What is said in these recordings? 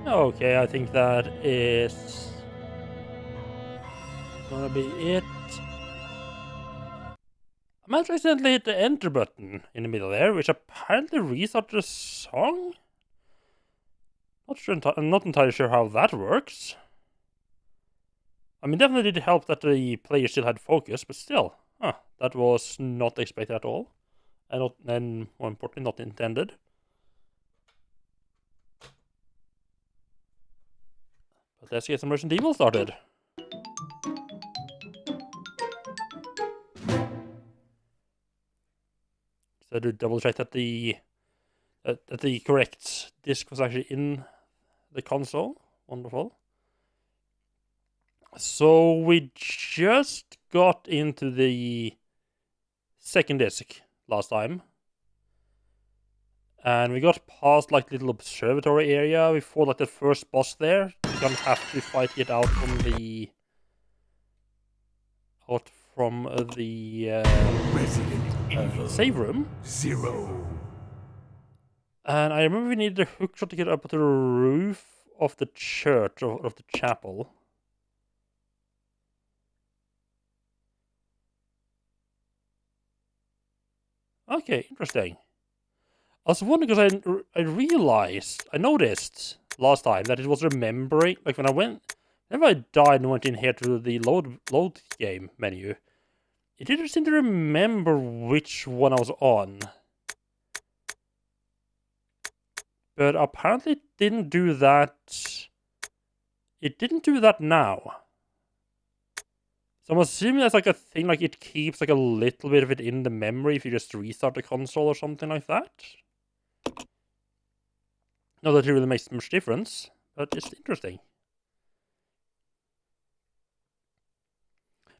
Okay, I think that is gonna be it. I might accidentally hit the enter button in the middle there, which apparently restarted the song? I'm not entirely sure how that works. I mean, definitely did help that the player still had focus, but still. Huh, that was not expected at all. And more importantly, not intended. But let's get some Resident Evil started. So to double check that the correct disc was actually in the console. Wonderful. So we just got into the second disc last time. And we got past like little observatory area. We fought like the first boss there. You're gonna have to fight it out from the save room. 0. And I remember we needed a hookshot to get up to the roof of the church, of the chapel. Okay, interesting. I was wondering because I noticed last time that it was remembering, like whenever I died and went in here to the load game menu, it didn't seem to remember which one I was on. But apparently it didn't do that. It didn't do that now. So I'm assuming that's like a thing, like it keeps like a little bit of it in the memory if you just restart the console or something like that. Not that it really makes much difference, but it's interesting.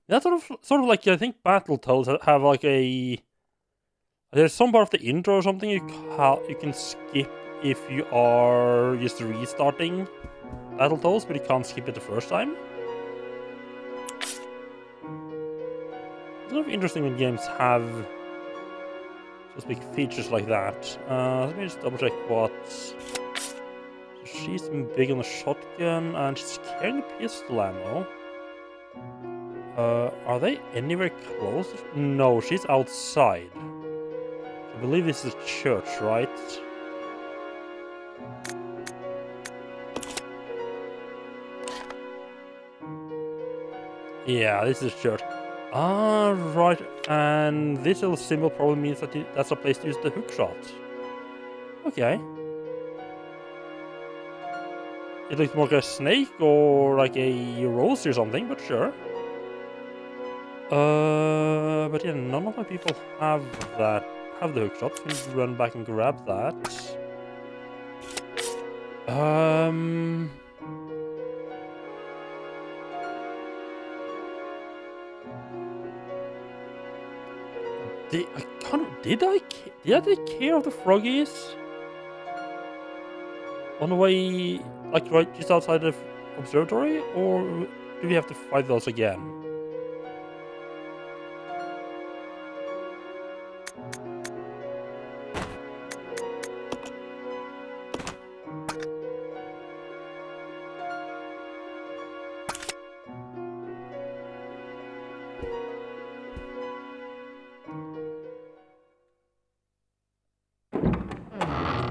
That's sort of like, I think Battletoads have like a... There's some part of the intro or something you can skip if you are just restarting Battletoads, but you can't skip it the first time. It's sort of interesting when games have, so to speak, features like that. Let me just double check what... So she's big on the shotgun, and she's carrying the pistol ammo. Are they anywhere close? No, she's outside. I believe this is a church, right? Yeah, this is church. Ah, right. And this little symbol probably means that that's a place to use the hookshot. Okay. It looks more like a snake or like a rose or something, but sure. But yeah, none of my people have the hookshot. So we need to run back and grab that. Did I take care of the froggies? On the way, like right just outside the observatory? Or do we have to fight those again?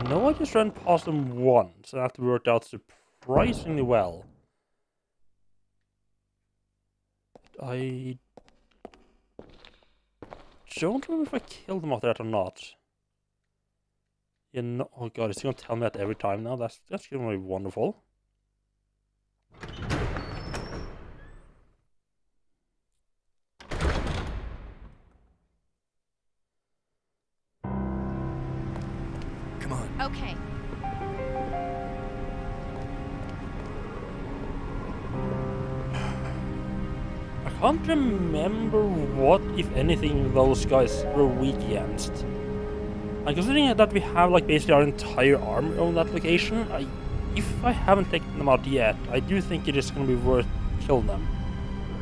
No, I just ran past them once, and that worked out surprisingly well. But I don't remember if I killed them after that or not. Yeah, no, oh god, it's gonna tell me that every time now. That's gonna be wonderful. Come on. Okay. I can't remember what, if anything, those guys were weak against. And considering that we have like basically our entire army on that location, if I haven't taken them out yet, I do think it is going to be worth killing them.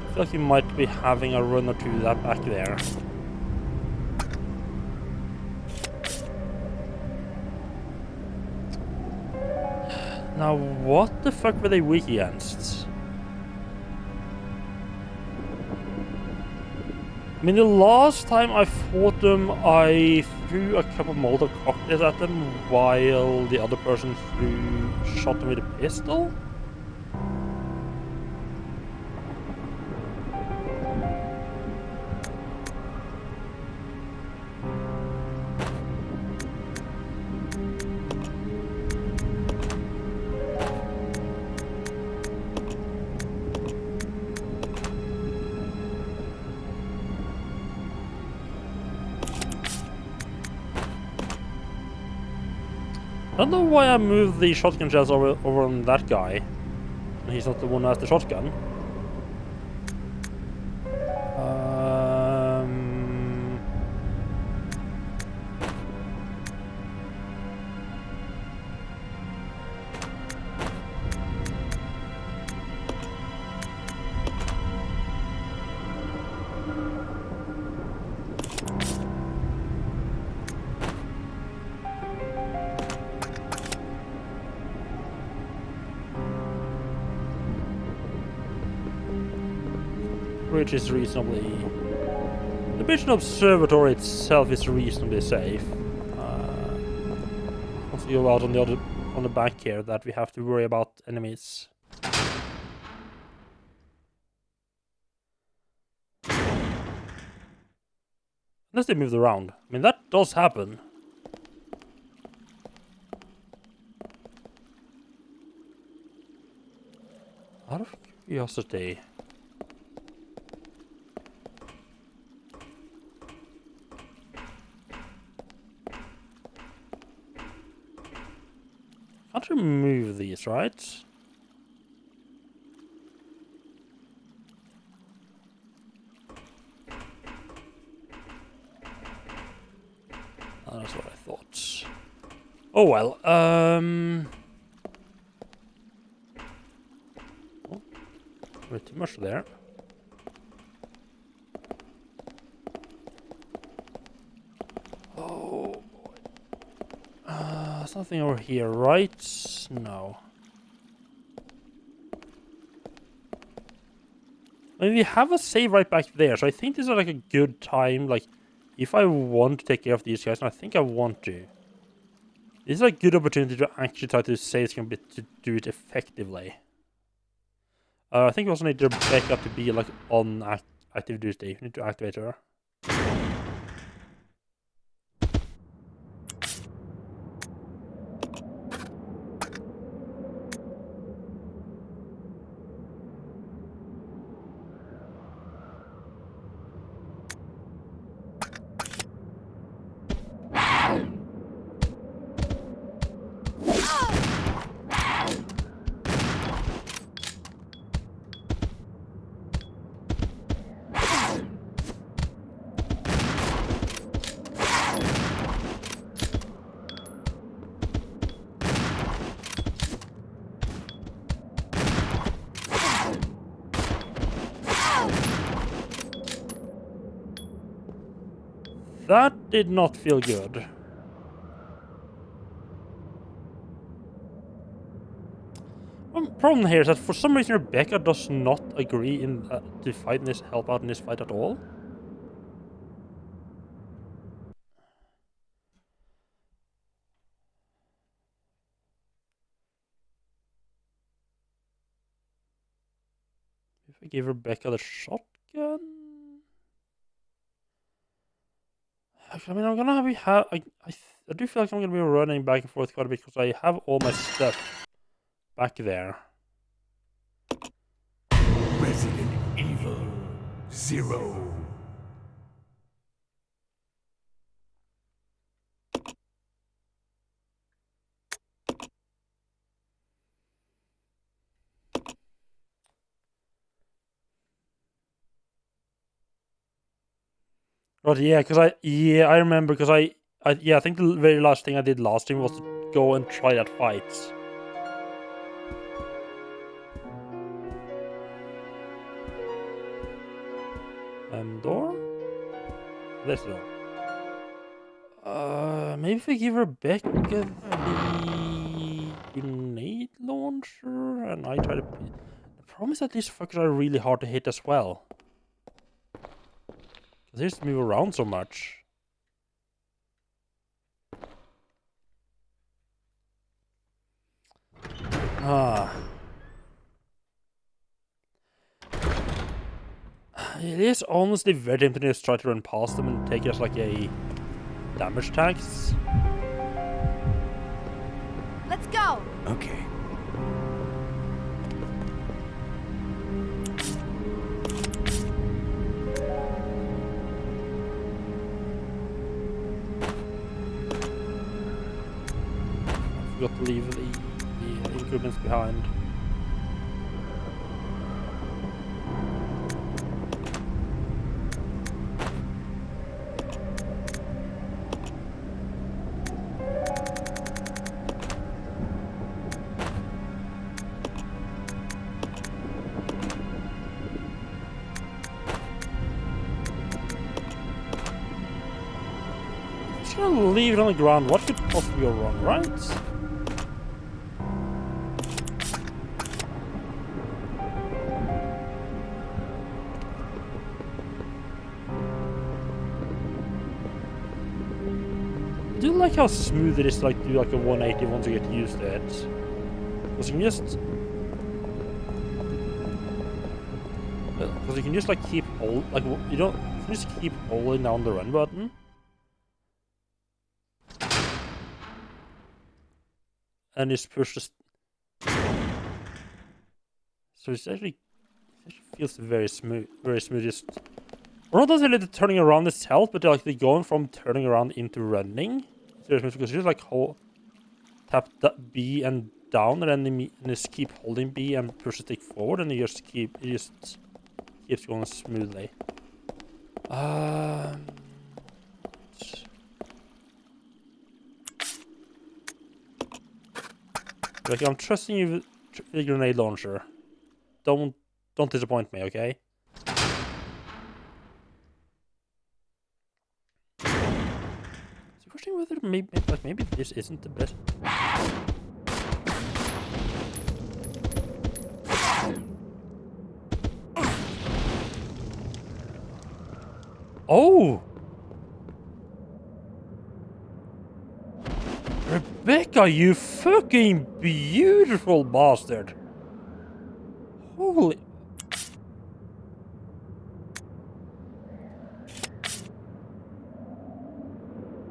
I feel like we might be having a run or two that back there. Now, what the fuck were they weak against? I mean, the last time I fought them, I threw a couple Molotov cocktails at them while the other person shot them with a pistol? I don't know why I moved the shotgun shells over on that guy. And he's not the one who has the shotgun. Which is reasonably... The Mission Observatory itself is reasonably safe. Once we go out on the back here, that we have to worry about enemies. Unless they moved around. I mean, that does happen. Out of curiosity... Can't remove these, right? Oh, that's what I thought. Oh well, oh, bit too much there. Oh boy. Something over here, right? No. I mean, we have a save right back there, so I think this is like a good time, like, if I want to take care of these guys, and I think I want to. This is a good opportunity to actually try to save some bit to do it effectively. I think we also need Rebecca to be, like, on active duty. We need to activate her. That did not feel good. One problem here is that for some reason Rebecca does not agree to fight in this, help out in this fight at all. If I give Rebecca the shotgun. I mean, I'm gonna I do feel like I'm gonna be running back and forth quite a bit because I have all my stuff back there. Resident Evil 0. But yeah, I remember because I think the very last thing I did last time was to go and try that fight. Door? This door. Maybe if we give Rebecca the grenade launcher? and I try to... The problem is that these fuckers are really hard to hit as well. Because they just move around so much. It is honestly very tempting to just try to run past them and take it as like a damage tax. Let's go! Okay. I forgot to leave the equipment behind. Just gonna leave it on the ground. What could possibly go wrong, right? I do like how smooth it is to like do like a 180 once you get used to it. Because you can just like keep hold like you can just keep holding down the run button. And just push the so it actually feels very smooth, just or not necessarily the turning around itself, but like the going from turning around into running. Because you just like tap that B and down, and then you just keep holding B and push the stick forward, and it just keeps going smoothly. Like I'm trusting you with the grenade launcher. Don't disappoint me, okay? So questioning whether maybe this isn't the best. Oh! Rebecca, you fucking beautiful bastard! Holy...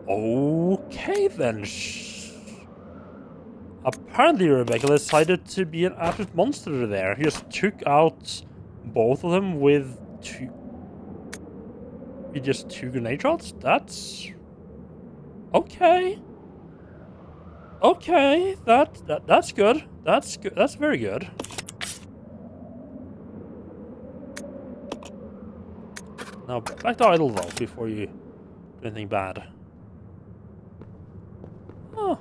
Okay then. Apparently Rebecca decided to be an absolute monster there. He just took out both of them with two grenade shots? That's... Okay. Okay, that's good. That's good. That's very good. Now back to idle though before you do anything bad. Oh.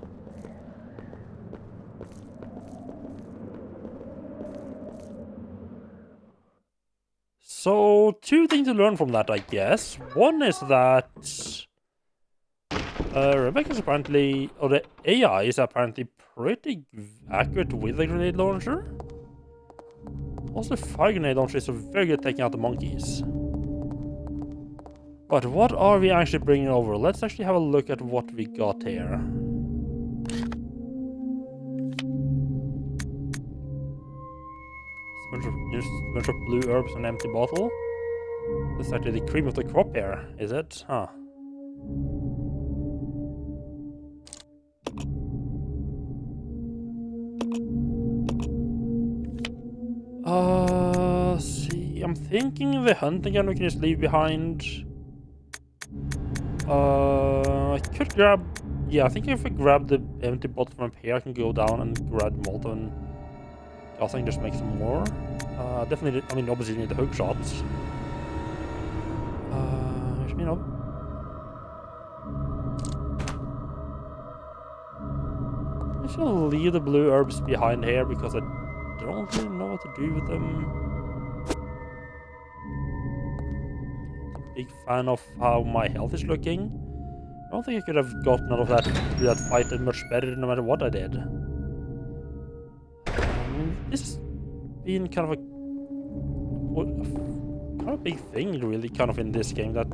So, two things to learn from that, I guess. One is that Rebecca's apparently, or the AI is apparently pretty accurate with the grenade launcher. Also, the fire grenade launcher is very good at taking out the monkeys. But what are we actually bringing over? Let's actually have a look at what we got here. A bunch of blue herbs and an empty bottle. This is actually the cream of the crop here, is it? Huh. See, I'm thinking the hunting gun we can just leave behind. I could grab... Yeah, I think if I grab the empty bottle from up here, I can go down and grab Molten. I think just make some more. Definitely, I mean, obviously you need the hook shots. You know. I'm just gonna leave the blue herbs behind here because I don't really know what to do with them. Big fan of how my health is looking. I don't think I could have gotten out of that fight much better no matter what I did. I mean, this been kind of a big thing, really, kind of in this game, that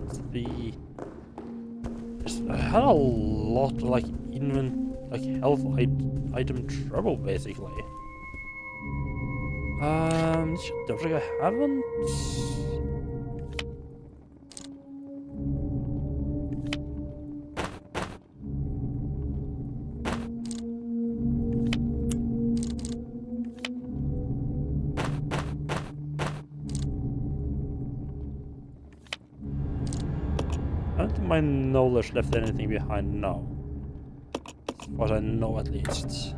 I had a lot of like health item trouble, basically. Don't think I haven't. I don't think my knowledge left anything behind now. As far as I know, at least.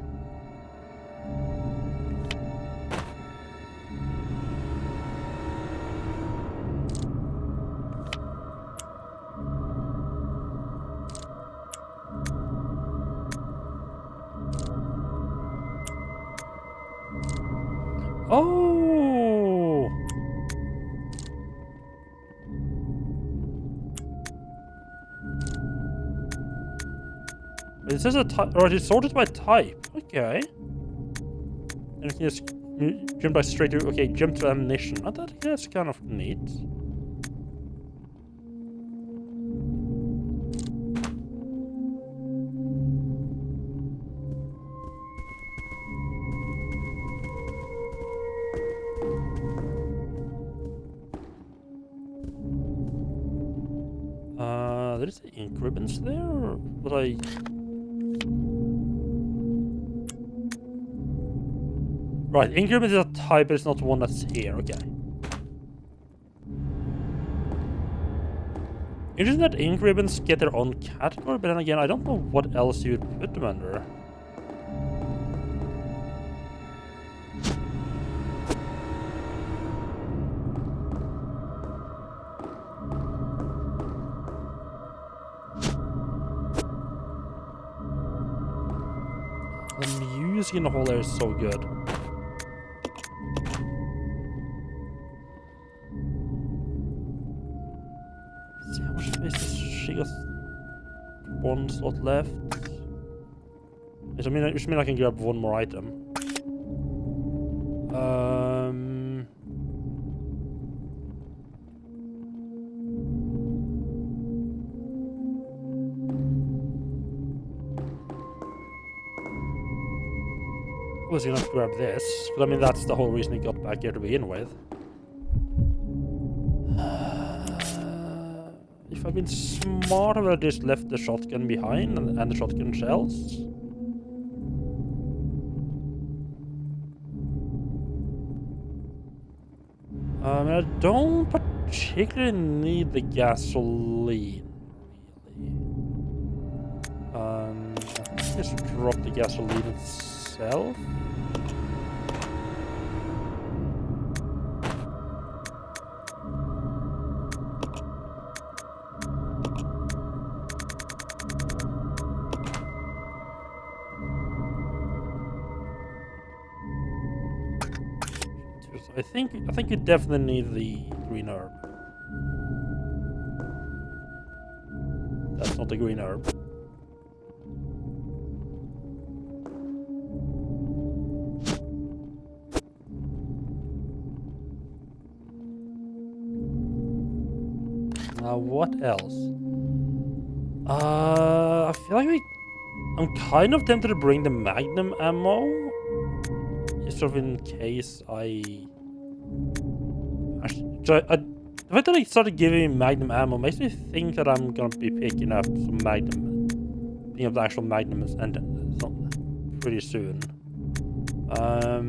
Oh! It says a type, or it's sorted by type. Okay. And you can just jump straight to. Okay, jump to ammunition. I thought that's kind of neat. There's ink ribbons there, but I. Right, ink ribbons is a type, but it's not the one that's here. Okay. Interesting that ink ribbons get their own category, but then again, I don't know what else you would put them under. The music in the whole area is so good. Let's see how much space does she got? One slot left. Which means I can grab one more item. Was gonna grab this, but I mean that's the whole reason he got back here to begin with. If I've been smart, I would have just left the shotgun behind and the shotgun shells. I don't particularly need the gasoline, really. Just drop the gasoline itself. I think you definitely need the green herb. That's not the green herb. Now what else? I feel like I'm kind of tempted to bring the magnum ammo, just sort of in case the fact that I started giving magnum ammo makes me think that I'm gonna be picking up some magnum, picking up the actual magnum and pretty soon. I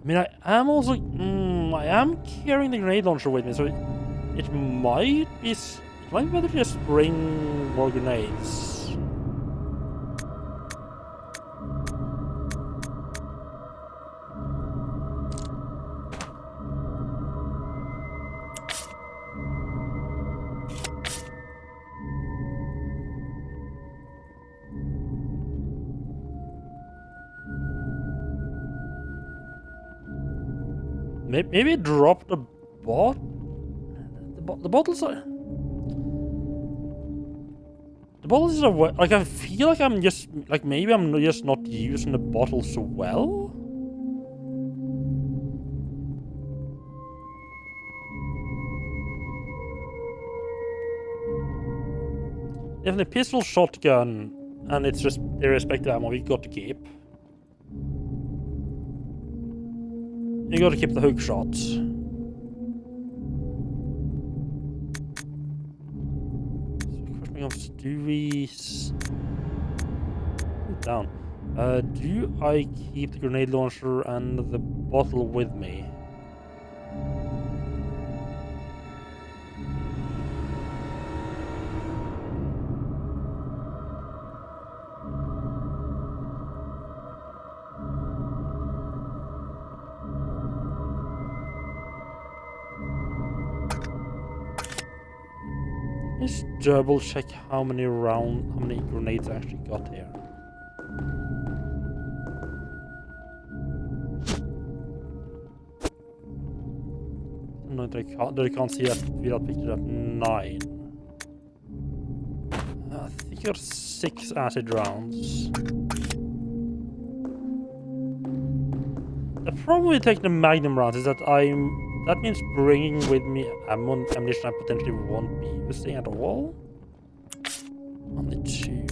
mean, I am also I am carrying the grenade launcher with me, so it might be better to just bring more grenades. Maybe drop the bot. The bottles are. The bottle is like, I feel like I'm just, like, maybe I'm just not using the bottle so well? If the pistol, shotgun, and it's just the respective ammo we got to keep. You gotta keep the hook shots. So question becomes, do we... Put it down. Do I keep the grenade launcher and the bottle with me? Let's double check how many grenades I actually got here. No, they can't see that without picking up 9. I think you're 6 acid rounds. The problem with taking the magnum rounds is that that means bringing with me ammunition I potentially won't be using at all. Only 2.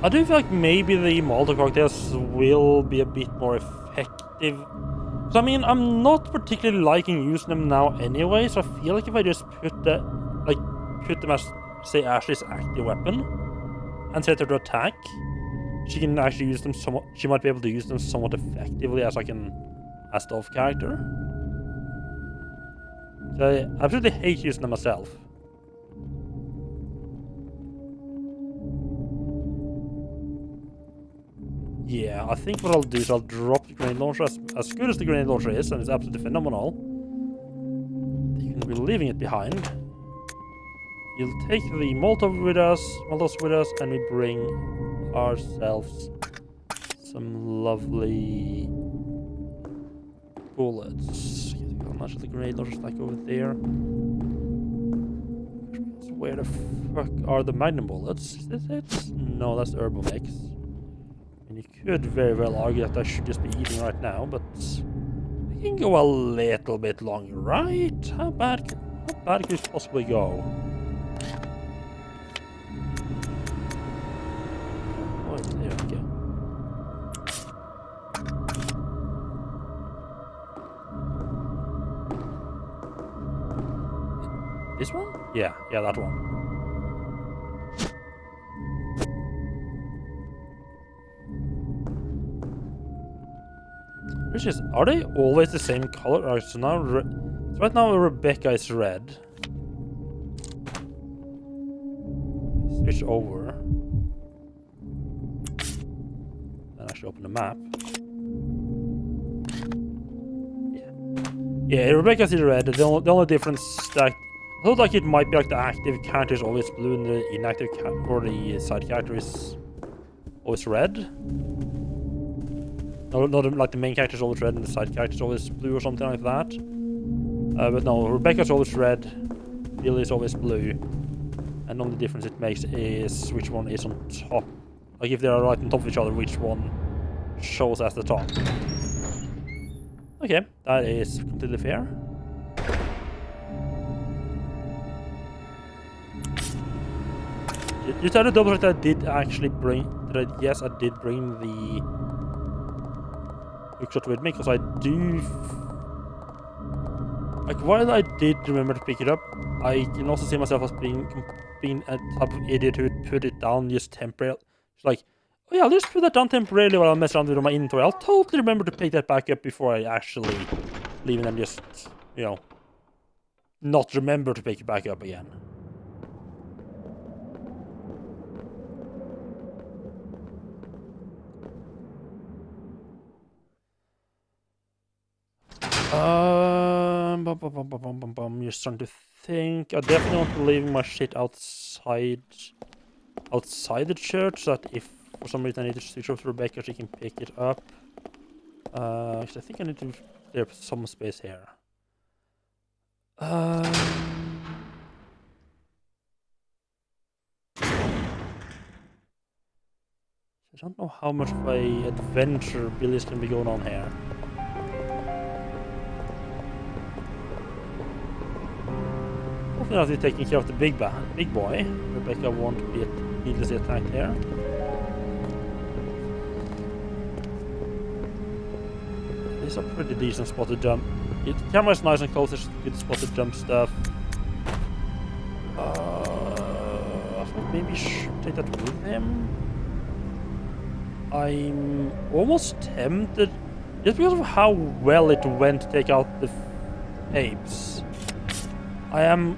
I do feel like maybe the Molotov cocktails will be a bit more effective. So I mean, I'm not particularly liking using them now anyway, so I feel like if I just put them as, say, Ashley's active weapon and set her to attack, she can actually use them somewhat. She might be able to use them somewhat effectively as a stealth character. So I absolutely hate using them myself. Yeah, I think what I'll do is I'll drop the grenade launcher. As good as the grenade launcher is, and it's absolutely phenomenal, you can be leaving it behind. We'll take the Molotovs with us, and we bring ourselves some lovely bullets. How much of the grenade launcher stack over there? Where the fuck are the magnum bullets? Is this it? No, that's the Herbal Mix. And you could very well argue that I should just be eating right now, but we can go a little bit longer, right? How bad could it possibly go? Oh, there we go. This one? Yeah, that one. Which is, are they always the same color? So now, so right now Rebecca is red. Switch over. Then actually open the map. Yeah, Rebecca's in red. The only difference is that I thought like it might be like the active character is always blue and the inactive or the side character is always red. No, like the main character is always red and the side character is always blue or something like that. But no, Rebecca's always red, Billy is always blue. And the only difference it makes is which one is on top. Like if they are right on top of each other, which one shows as the top. Okay, that is completely fair. Just had to double check that I did actually bring... Yes, I did bring the hookshot with me, because I do... Like, while I did remember to pick it up, I can also see myself as being a type of idiot who would put it down just temporarily. It's like, oh yeah, I'll just put that down temporarily while I mess around with my inventory. I'll totally remember to pick that back up before I actually leave it and just, you know, not remember to pick it back up again. Just trying to think. I definitely want to leave my shit outside the church, so that if for some reason I need to switch over to Rebecca, she can pick it up. 'Cause I think I need to clear up some space here. I don't know how much of a adventure Billy's gonna be going on here. Hopefully not taking care of the big boy. Rebecca won't be needlessly attacked here. It's a pretty decent spot to jump. The camera is nice and close, it's a good spot to jump stuff. I think maybe should take that with him. I'm almost tempted, just because of how well it went to take out the apes. I am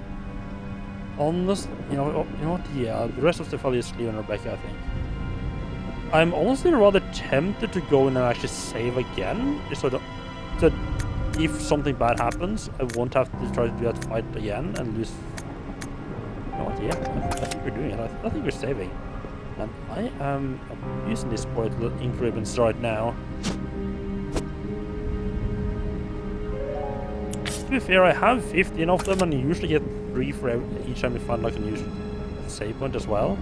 honest, you know what? Yeah, the rest of the family is leaving Rebecca, I think. I'm honestly rather tempted to go in and actually save again, just so that if something bad happens, I won't have to try to do that fight again and lose. You know what? Yeah, I think we're doing it. I think we're saving. And I am using these spoiled little ink ribbons right now. To be fair, I have 15 of them, and you usually get 3 for each time you find like a new save point as well.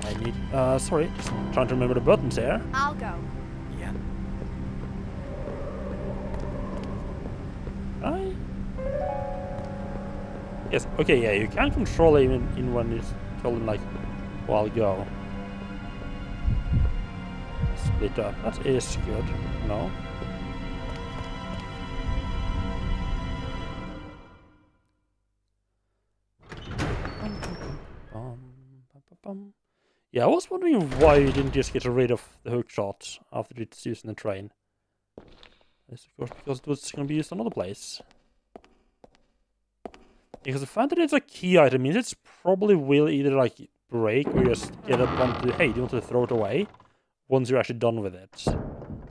I need, sorry, just trying to remember the buttons here. I'll go. Yeah. Yes, okay, yeah, you can control even in when it's told him like, well, I'll go. Split up, that is good, no? Yeah, I was wondering why you didn't just get rid of the hook shot after it's used in the train. It's of course because it was going to be used another place. Because the fact that it's a key item means it's probably will either like break or just get up onto, hey, do you want to throw it away? Once you're actually done with it.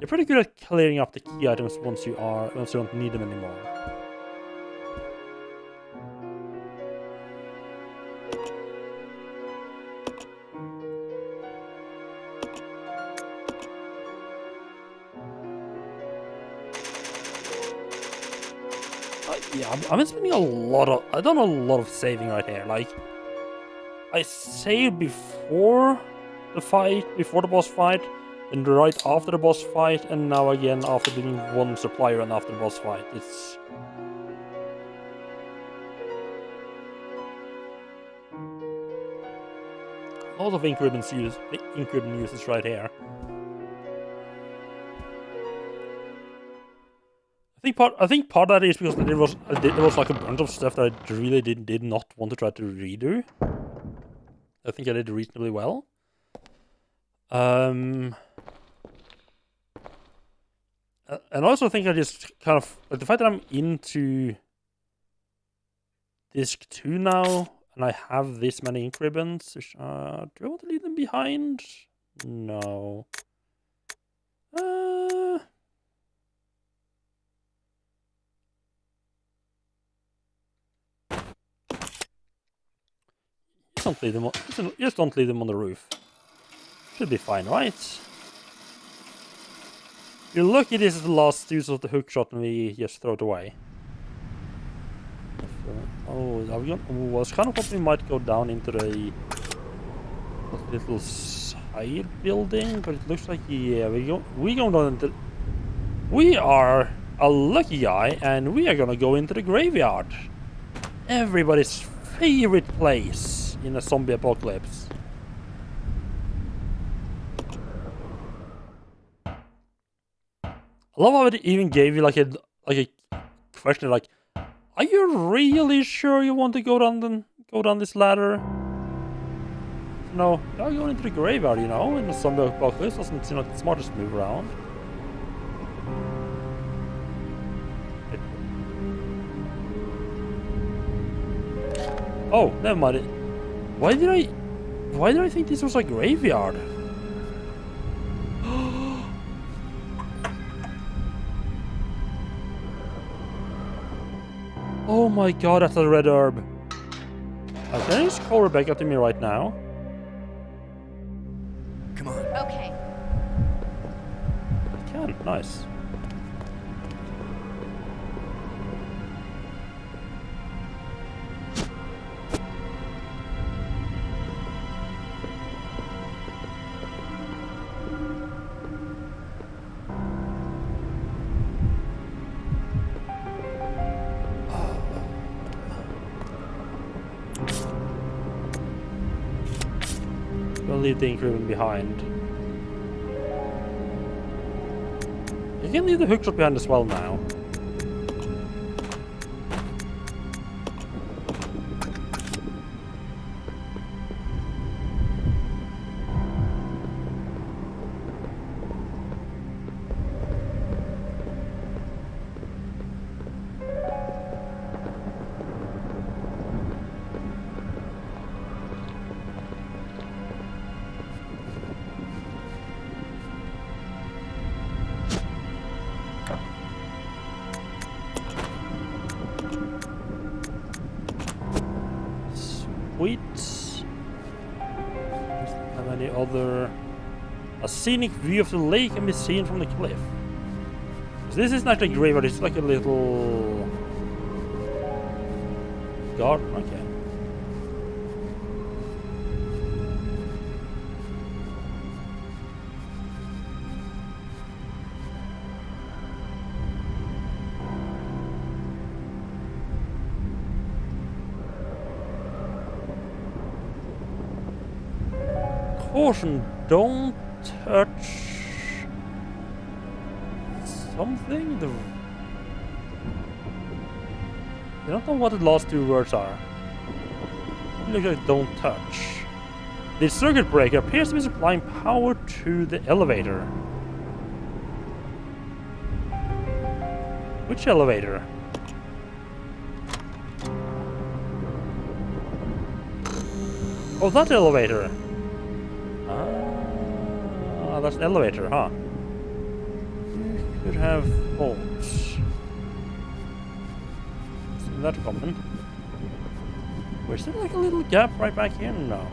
You're pretty good at clearing up the key items once you don't need them anymore. Yeah, I've been spending I've done a lot of saving right here. Like, I saved before the fight, before the boss fight, then right after the boss fight, and now again after doing one supply run after the boss fight. It's... a lot of ink ribbon uses right here. I think part of that is because there was like a bunch of stuff that I really did not want to try to redo. I think I did reasonably well. And I also think I just kind of, like, the fact that I'm into disc 2 now, and I have this many ink ribbons, which, do I want to leave them behind? No. Don't leave them on, just don't leave them on the roof. Should be fine, right? You're lucky this is the last use of the hook shot and we just throw it away. Oh, are we I was kind of hoping we might go down into the little side building, but it looks like, yeah, we going down into... We are a lucky guy, and we are gonna go into the graveyard. Everybody's favorite place in a zombie apocalypse. I love how it even gave you like a question like, are you really sure you want to go down this ladder? No, you're going into the graveyard, you know, in the zombie apocalypse. Doesn't seem like the smartest move around. Oh, never mind. Why did I think this was a graveyard? Oh my god, that's a red herb. Can I just call Rebecca to me right now? Come on. Okay. I can, nice. We'll leave the increment behind. You can leave the hookshot behind as well now. Sweet. Have any other? A scenic view of the lake can be seen from the cliff. So this isn't actually a graveyard, it's like a little garden. Okay. Caution, don't touch something. I don't know what the last two words are. It looks like don't touch. The circuit breaker appears to be supplying power to the elevator. Which elevator? Oh, that elevator. Ah, that's an elevator, huh? You could have holes. See that coming? Where's there like a little gap right back here? No.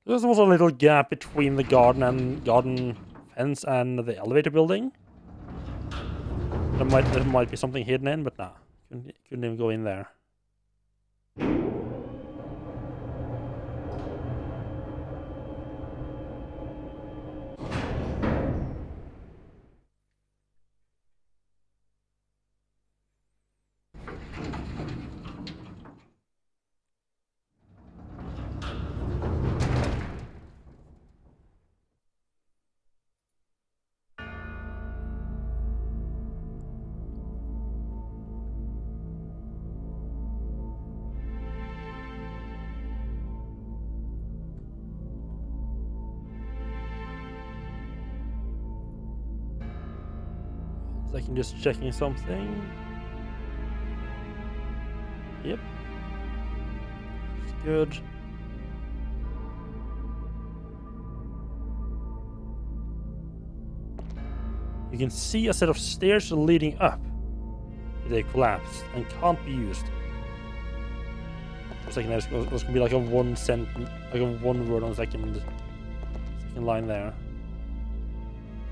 There's also a little gap between the garden fence and the elevator building. There might be something hidden in, but nah. Couldn't even go in there. I can just checking something. Yep. Good. You can see a set of stairs leading up. They collapsed and can't be used. For a second, there's going to be like a one word on the second line there.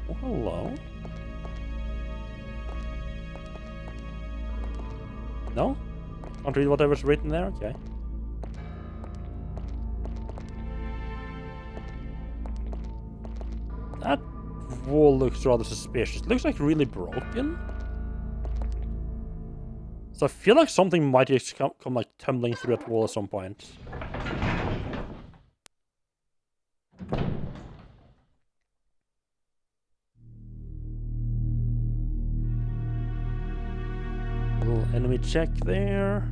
Oh, hello. No? Can't read whatever's written there? Okay. That wall looks rather suspicious. It looks like really broken. So I feel like something might just come like tumbling through that wall at some point. Little enemy check there.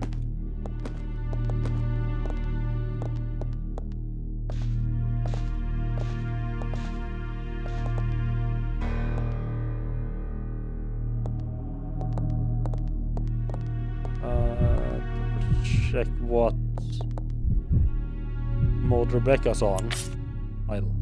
Check what mode Rebecca's on. Idle.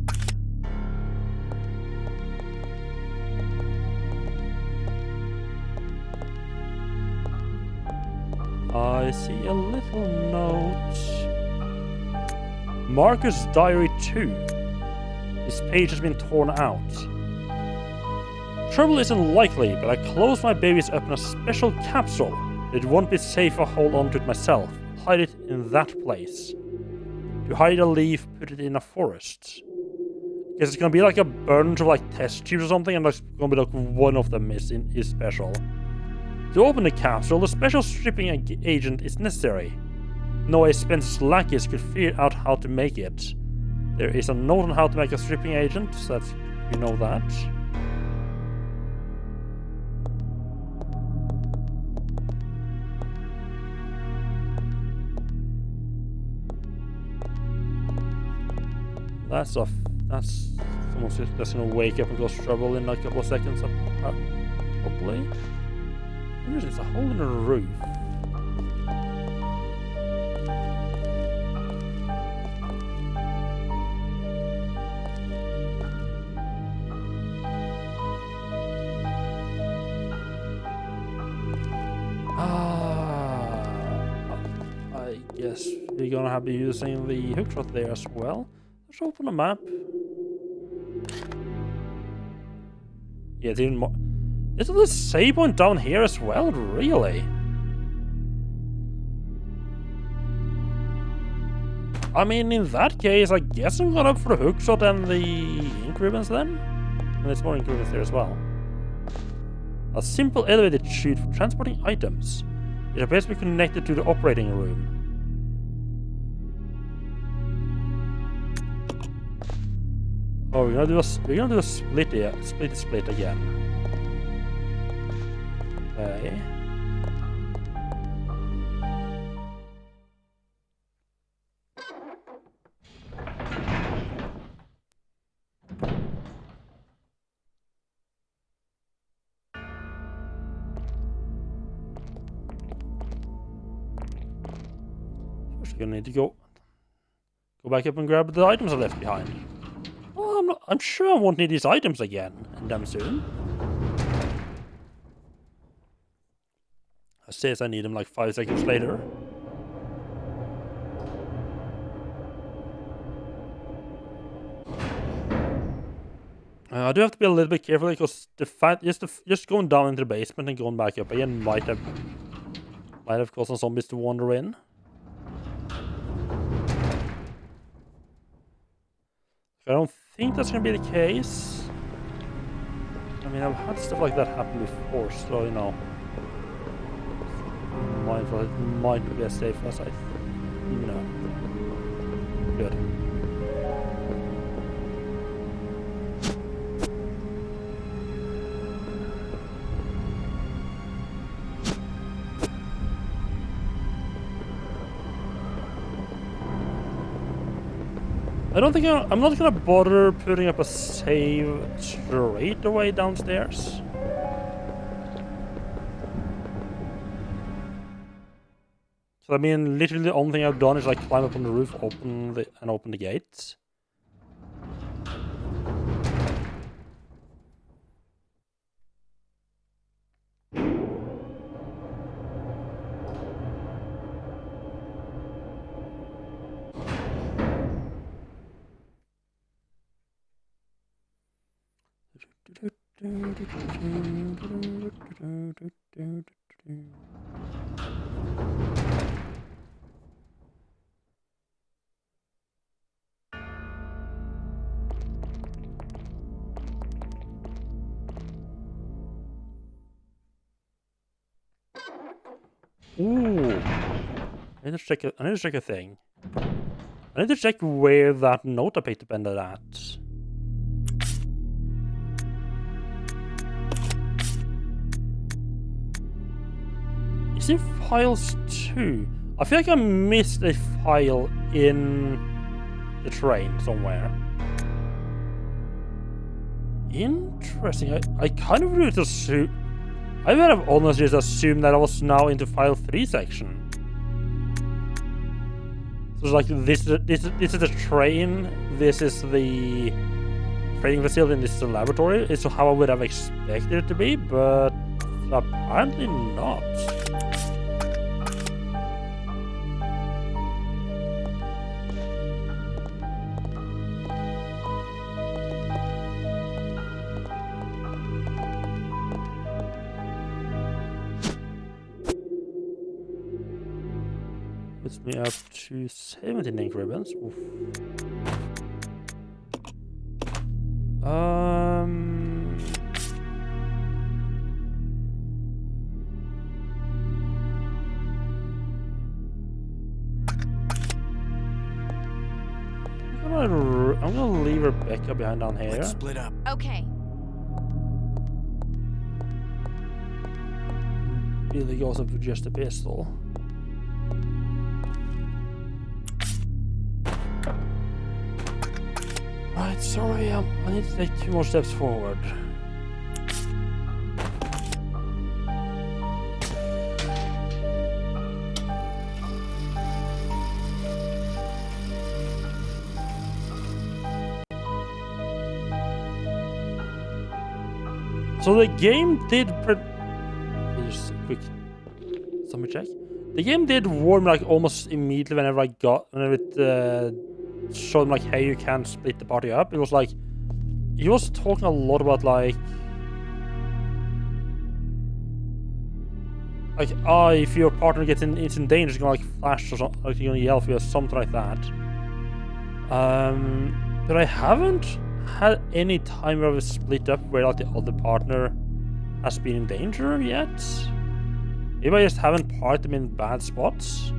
I see a little note. Marcus Diary 2. This page has been torn out. Trouble isn't likely, but I closed my babies up in a special capsule. It won't be safe if I hold on to it myself. Hide it in that place. To hide a leaf, put it in a forest. Because it's gonna be like a bunch of like test tubes or something, and there's gonna be like one of them is special. To open the capsule, a special stripping agent is necessary. No Spencer Lackis could figure out how to make it. There is a note on how to make a stripping agent, so that you know that. That's someone's just gonna wake up and cause trouble in like a couple of seconds, probably. There's a hole in the roof. I guess we're gonna have to be using the hookshot there as well. Let's open the map. Yeah, it's even more. Is the save point down here as well? Really? I mean, in that case, I guess I'm going up for the hookshot and the ink ribbons then. And there's more ink ribbons there as well. A simple elevated chute for transporting items. It appears to be connected to the operating room. Oh, we're gonna do a split here. Split again. Okay. First, we're gonna need to go back up and grab the items I left behind. Oh, I'm sure I won't need these items again anytime soon. It says I need them like 5 seconds later. I do have to be a little bit careful because the fact just going down into the basement and going back up again might have caused some zombies to wander in. I don't think that's gonna be the case. I mean, I've had stuff like that happen before, so you know. Mindful, it might be as safe as I know. Good. I'm not gonna bother putting up a save straight away downstairs. So I mean, literally the only thing I've done is like climb up on the roof, open the gates. Ooh. I need to check a thing. I need to check where that note I picked up ended at. Is it files too? I feel like I missed a file in the train somewhere. Interesting. I kind of really assume. I would have honestly just assumed that I was now into file 3 section. So it's like this is the train, this is the training facility, and this is the laboratory. It's how I would have expected it to be, but apparently not. Puts me up to 17 ink ribbons. Oof. I'm gonna leave Rebecca behind down here. Let's split up. Okay. Billy goes up with just a pistol. Right, sorry, I need to take 2 more steps forward. So the game did just a quick summary check. The game did warn me like almost immediately whenever it showed me like how you can split the party up. It was like he was talking a lot about like if your partner gets in danger, you're gonna like flash or something, like you're gonna yell for you or something like that. But I haven't had any time where I've split up where like the other partner has been in danger yet. Maybe I just haven't parked them in bad spots.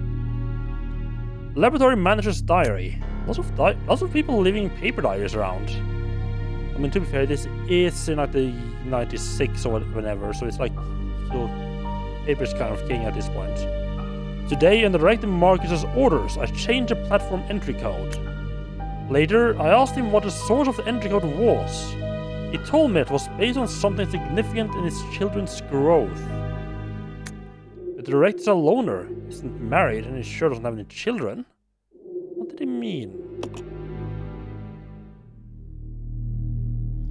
Laboratory manager's diary. Lots of people leaving paper diaries around. I mean, to be fair, this is in like the 96 or whenever, so it's like still paper's kind of king at this point. Today, in the Director Marcus's orders, I changed the platform entry code. Later, I asked him what the source of the entry code was. He told me it was based on something significant in his children's growth. The director's a loner, isn't married, and he sure doesn't have any children. What did he mean?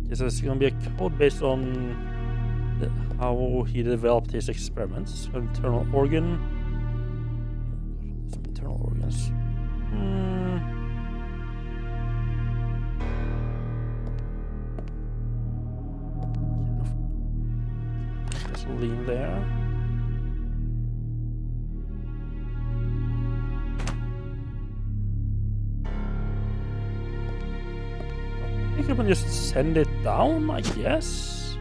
Yes, it's gonna be a code based on how he developed his experiments. Internal organ. Some internal organs. Lean there. Pick it up and just send it down, I guess.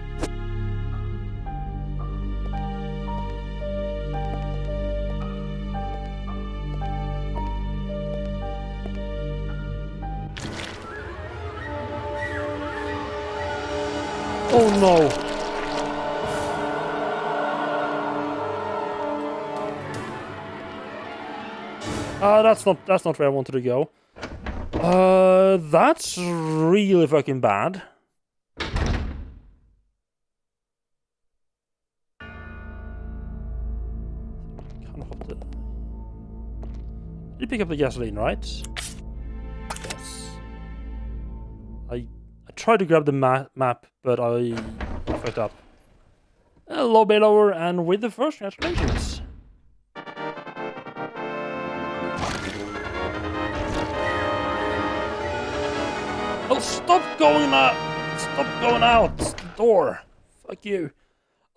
Oh no. That's not where I wanted to go. That's really fucking bad. Kind of hope to... Did you pick up the gasoline, right? Yes. I tried to grab the map, but I fucked up. Hello, Bailover, and with the first, congratulations. Oh, stop going out! Stop going out! It's the door. Fuck you.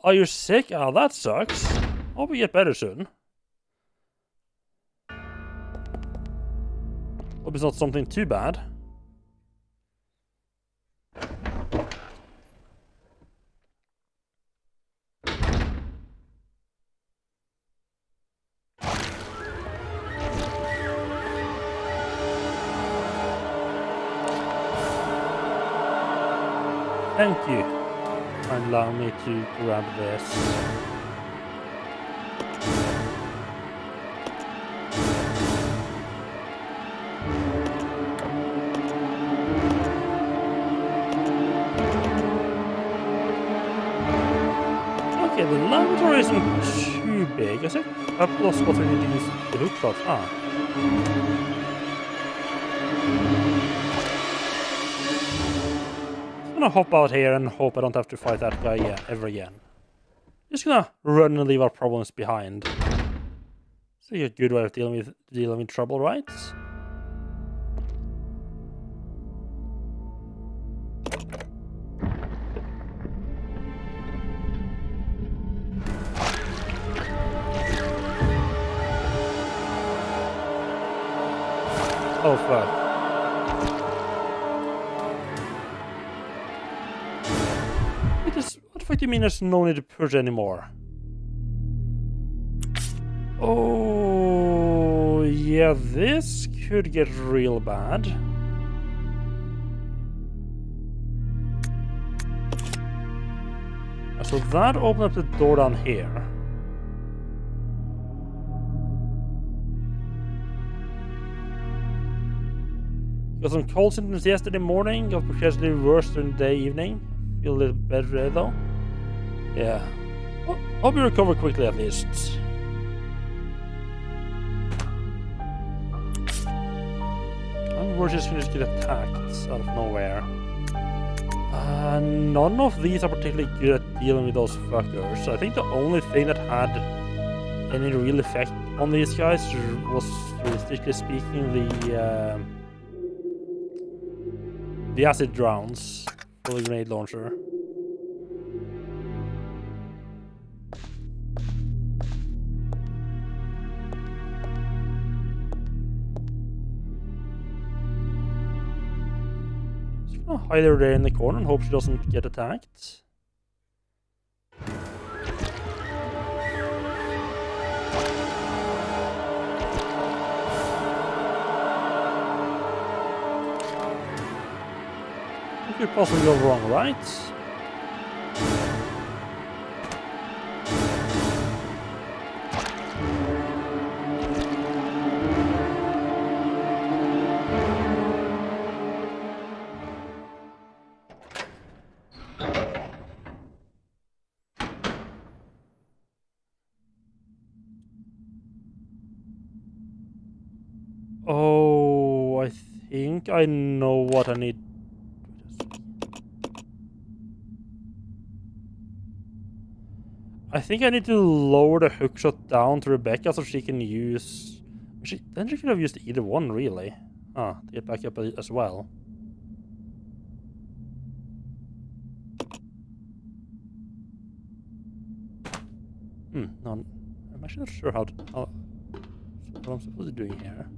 Oh, you're sick? Oh, that sucks. Hope you get better soon. Hope it's not something too bad. Thank you. Allow me to grab this. Okay, the laboratory isn't too big. I think I've lost what I need to use the hook shot. I'm gonna hop out here and hope I don't have to fight that guy ever again. Just gonna run and leave our problems behind. It's a good way of dealing with trouble, right? Oh fuck. What the fuck do you mean there's no need to purge anymore? Oh, yeah, this could get real bad. So that opened up the door down here. Got some cold symptoms yesterday morning, got progressively worse during the day, evening. Feel a little better today though. Yeah. Well, hope you recover quickly at least. We're just gonna get attacked out of nowhere. None of these are particularly good at dealing with those fuckers. I think the only thing that had any real effect on these guys was, realistically speaking, the acid rounds for the grenade launcher. Hide her there in the corner and hope she doesn't get attacked. It could possibly go wrong, right? Oh, I think I know what I need. I think I need to lower the hookshot down to Rebecca so she can use... Then she could have used either one, really. To get back up as well. No, I'm actually not sure what I'm supposed to be doing here.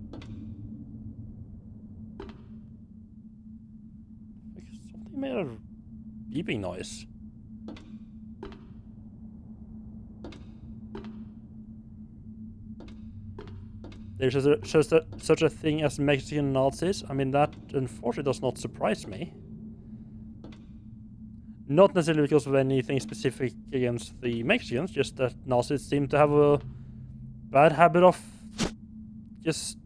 Something made a beeping noise. There's such a thing as Mexican Nazis. I mean, that unfortunately does not surprise me. Not necessarily because of anything specific against the Mexicans, just that Nazis seem to have a bad habit of just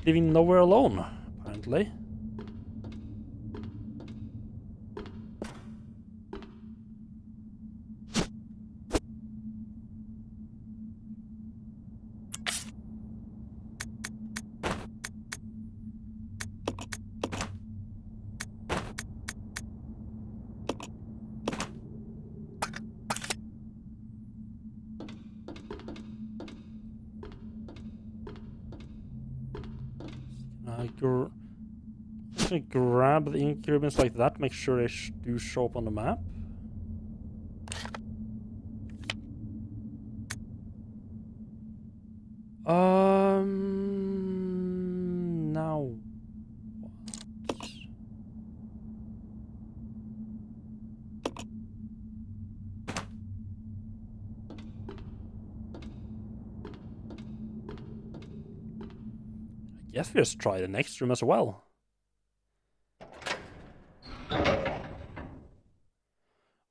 living nowhere alone, apparently. Grab the ink ribbons like that, make sure they do show up on the map. Now what? I guess we just try the next room as well.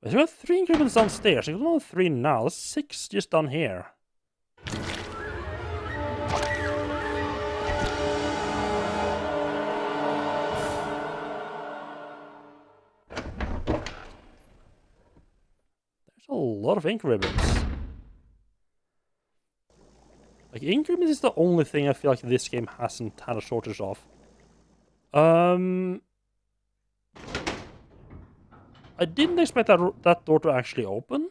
We've got 3 increments downstairs. We've got only 3 now. That's 6 just down here. There's a lot of ink ribbons. Like, ink ribbons is the only thing I feel like this game hasn't had a shortage of. I didn't expect that door to actually open.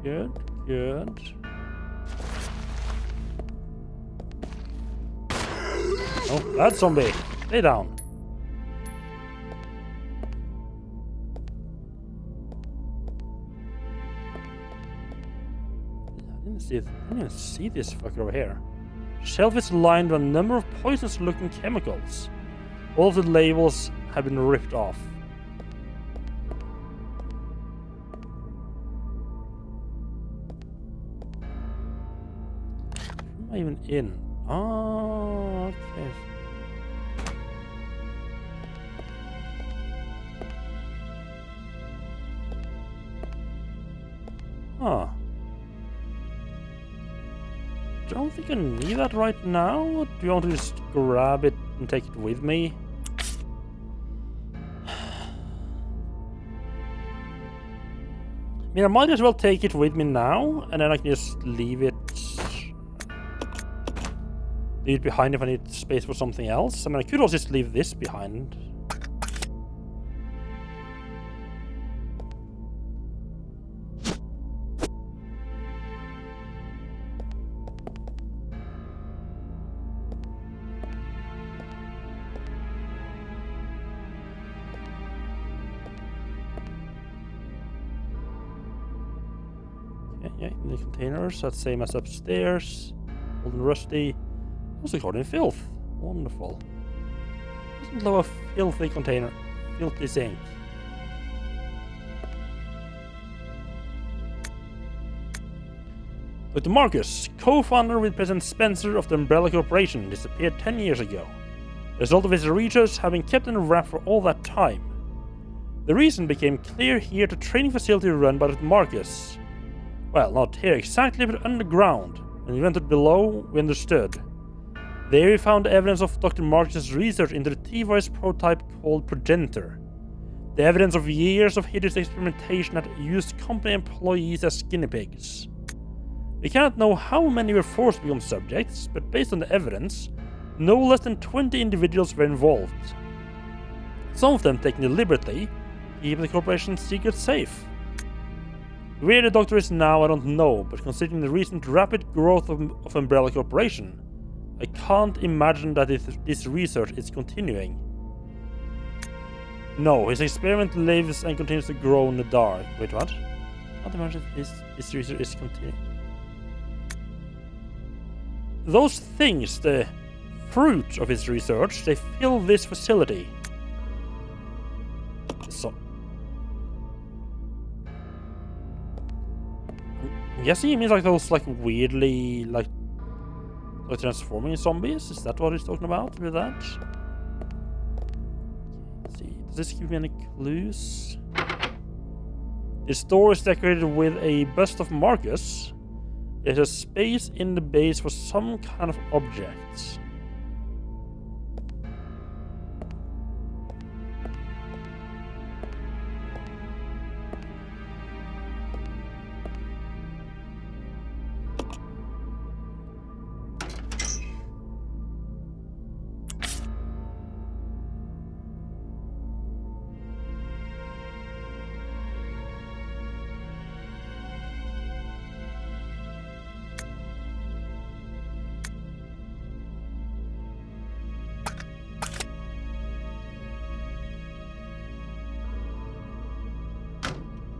Good, good. Oh, bad zombie. Stay down. I didn't see this fucker over here. Shelf is lined with a number of poisonous-looking chemicals. All of the labels have been ripped off. Where am I even in? Oh, okay. Huh. Don't think I need that right now. Do you want to just grab it and take it with me? I mean, I might as well take it with me now, and then I can just leave it behind if I need space for something else. I mean, I could also just leave this behind. Yeah, in the containers, that's same as upstairs. Old and rusty. Also covered in filth. Wonderful. Doesn't love a filthy container. Filthy sink. Dr. Marcus, co-founder with President Spencer of the Umbrella Corporation, disappeared 10 years ago. The result of his research having kept in wrap for all that time. The reason became clear here at a training facility run by Dr. Marcus. Well, not here exactly, but underground. When we went below, we understood. There we found evidence of Dr. Marcus' research into the T-virus prototype called Progenitor. The evidence of years of hideous experimentation that used company employees as guinea pigs. We cannot know how many were forced to become subjects, but based on the evidence, no less than 20 individuals were involved. Some of them taking deliberately to keep the corporation's secrets safe. Where the doctor is now, I don't know, but considering the recent rapid growth of Umbrella Corporation, I can't imagine that this research is continuing. No, his experiment lives and continues to grow in the dark. Wait, what? I can't imagine this research is continuing. Those things, the fruit of his research, they fill this facility. So... I'm guessing he means like those like weirdly like transforming zombies? Is that what he's talking about with that? Let's see. Does this give me any clues? This door is decorated with a bust of Marcus. There's a space in the base for some kind of object.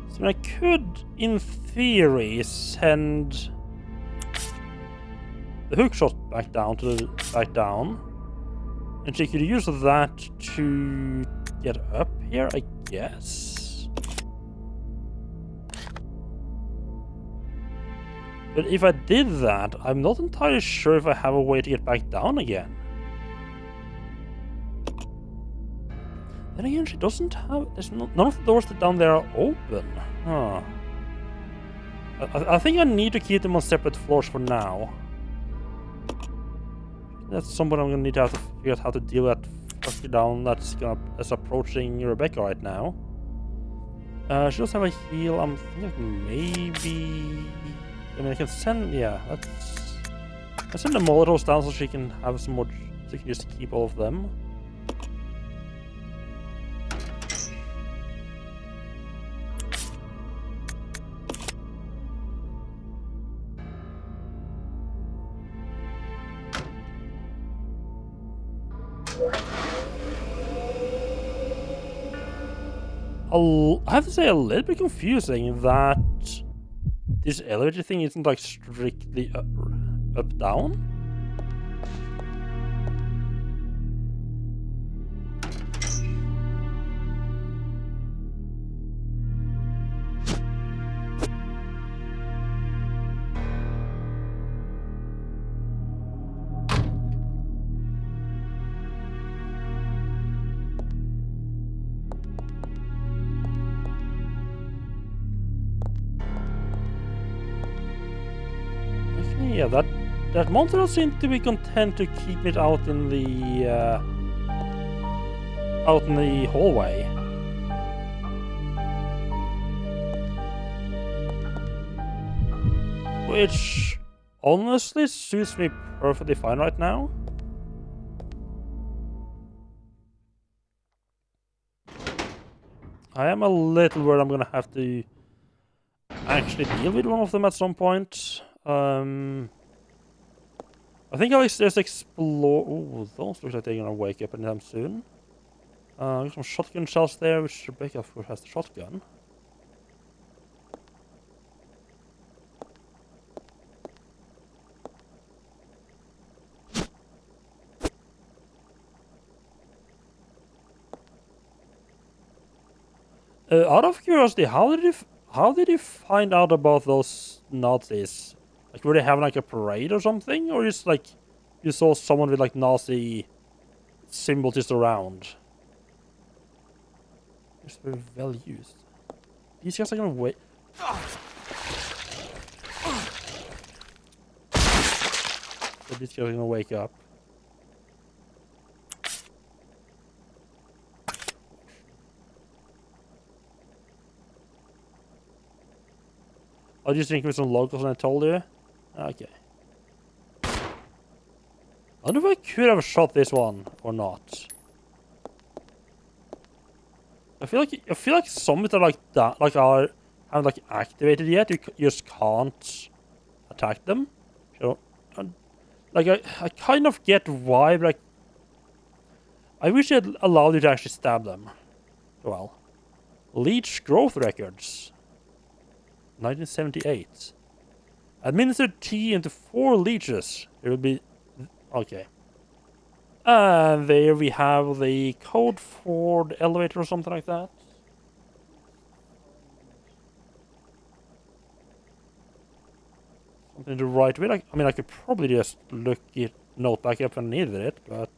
So I could, in theory, send the hookshot back down, and she could use that to get up here, I guess. But if I did that, I'm not entirely sure if I have a way to get back down again. Then again, she doesn't have... none of the doors down there are open. Huh. I think I need to keep them on separate floors for now. That's something I'm gonna need to have to figure out how to deal with that fucker down that's approaching Rebecca right now. She does have a heal. I'm thinking maybe... I mean, I can send... yeah, let's send the Molotovs down so she can have some more... so she can just keep all of them. I have to say, a little bit confusing that this elevator thing isn't like strictly up down. Yeah, that monster seemed to be content to keep it out in the hallway. Which honestly suits me perfectly fine right now. I am a little worried I'm gonna have to actually deal with one of them at some point. I think at least there's explore. Ooh, those look like they're gonna wake up anytime soon. Got some shotgun shells there, which Rebecca, of course, has the shotgun. Out of curiosity, how did you find out about those Nazis? Like, were they having like a parade or something, or just like you saw someone with like Nazi symbols just around? It's very well used. These guys are gonna wait. So these guys are gonna wake up. I just think with some locals and I told you. Okay. I wonder if I could have shot this one or not. I feel like some of it are like that, like haven't like activated yet. You just can't attack them. So, like I kind of get why, but like I wish it allowed you to actually stab them. Well, leech growth records. 1978. Administer T into 4 leeches. It will be okay. And there we have the code for the elevator or something like that. Something to write with. I mean, I could probably just look it note back up when I needed it, but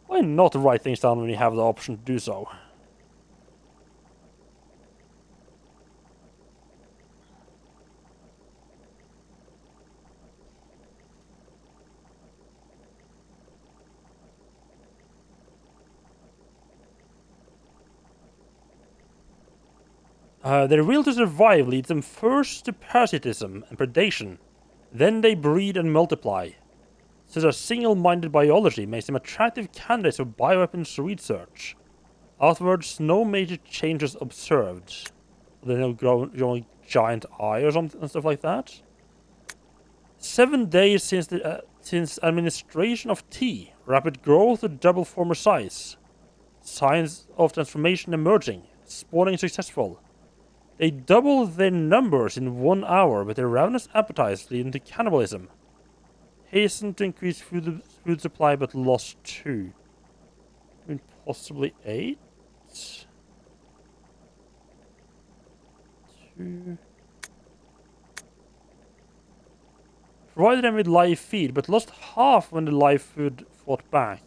why not write things down when you have the option to do so? Their will to survive leads them first to parasitism and predation. Then they breed and multiply. Such a single-minded biology makes them attractive candidates for bioweapons research. Afterwards, no major changes observed. They don't grow giant eye or something and stuff like that. 7 days since administration of T. Rapid growth to double former size. Signs of transformation emerging. Spawning successful. They double their numbers in 1 hour, but their ravenous appetites lead to cannibalism. Hastened to increase food supply, but lost 2. I mean, possibly 8? 2. Provided them with live feed, but lost half when the live food fought back.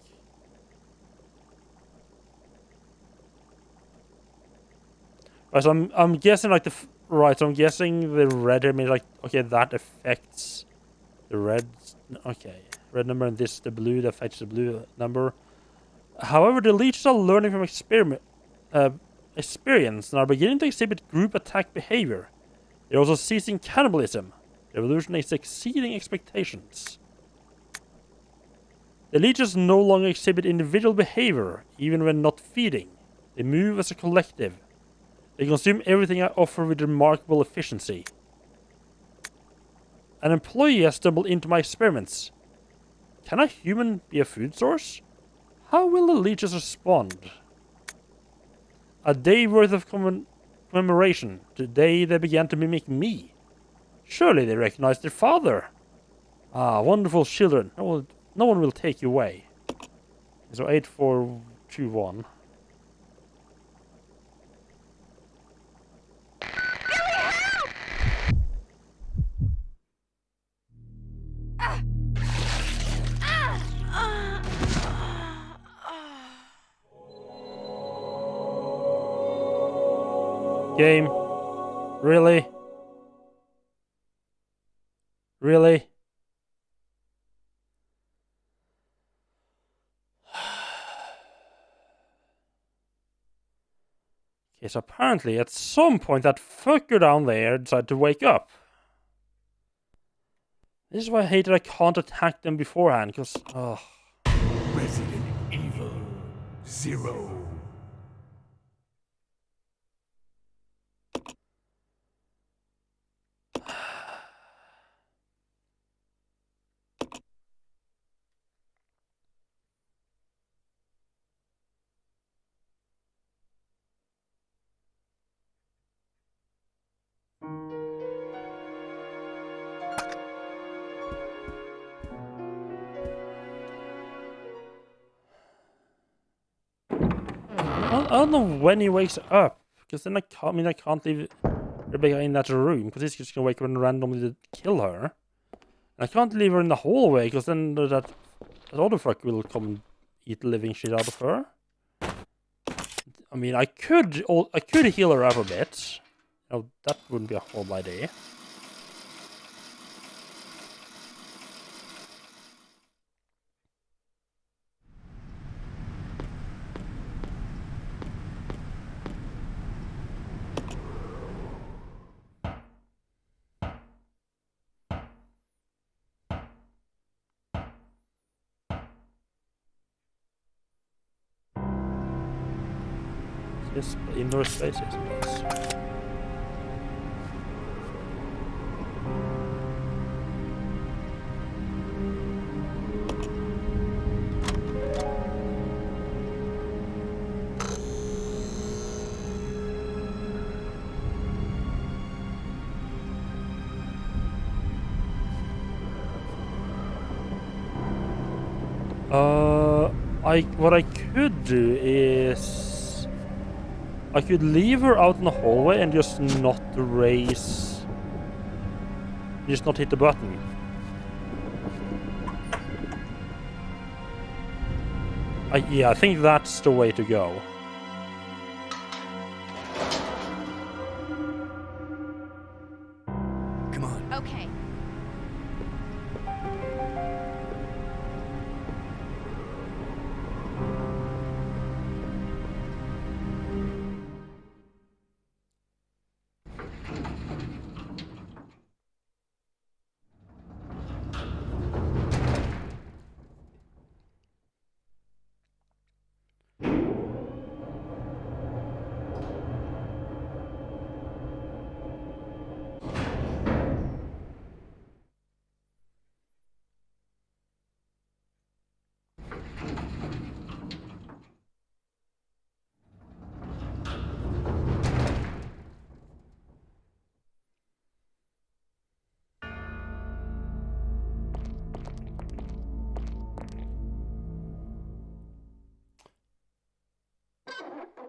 Right, so I'm guessing like so I'm guessing the red here means like, okay, that affects the red. Okay, red number and this the blue that affects the blue number. However, the leeches are learning from experience and are beginning to exhibit group attack behavior. They're also ceasing cannibalism. The evolution is exceeding expectations. The leeches no longer exhibit individual behavior, even when not feeding. They move as a collective. They consume everything I offer with remarkable efficiency. An employee has stumbled into my experiments. Can a human be a food source? How will the leeches respond? A day worth of commemoration. Today they began to mimic me. Surely they recognize their father. Ah, wonderful children. No one will take you away. So 8421. Game. Really? Really? Okay, so apparently at some point that fucker down there decided to wake up. This is why I hate that I can't attack them beforehand, because... Oh. Resident Evil 0. I don't know when he wakes up, because then I can't leave Rebecca in that room, because he's just gonna wake up and randomly kill her. And I can't leave her in the hallway, because then that other fuck will come and eat the living shit out of her. I mean, I could heal her up a bit. That wouldn't be a horrible idea. Yes, indoor spaces, please. What I could do is I could leave her out in the hallway and just not raise, just not hit the button. Yeah, I think that's the way to go. Come on. Okay.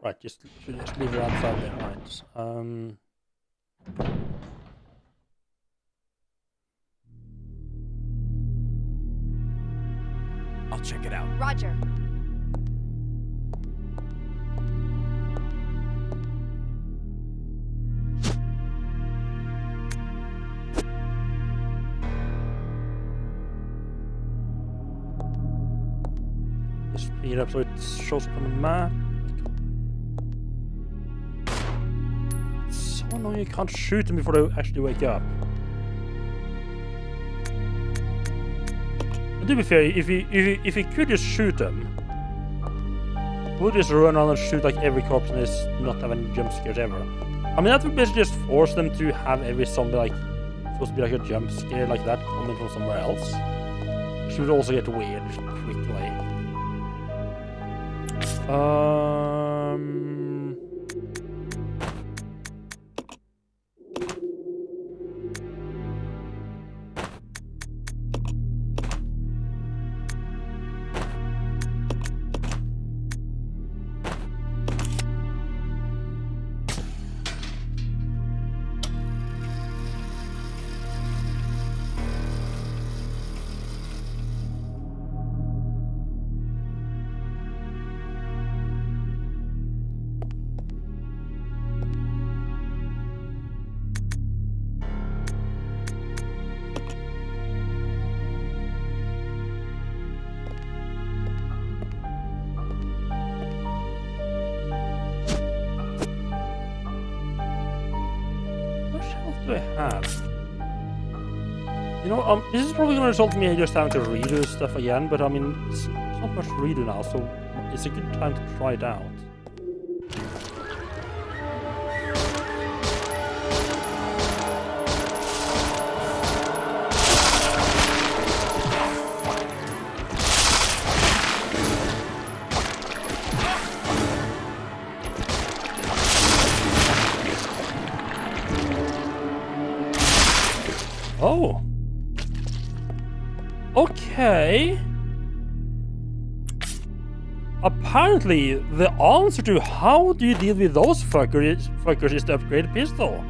Right, just leave her outside there, right. I'll check it out. Roger. Just pick it up so it shows up on the map. It's so annoying you can't shoot them before they actually wake up. But to be fair, if you could just shoot them, we'll just run around and shoot like every corpse and just not have any jump scares ever. I mean, that would basically just force them to have every zombie like supposed to be like a jump scare like that coming from somewhere else. should also get weird quickly. Do I have? You know, this is probably gonna result in me just having to redo stuff again, but I mean, it's not much to redo now, so it's a good time to try it out. Oh. Okay. Apparently, the answer to how do you deal with those fuckers is to upgrade a pistol.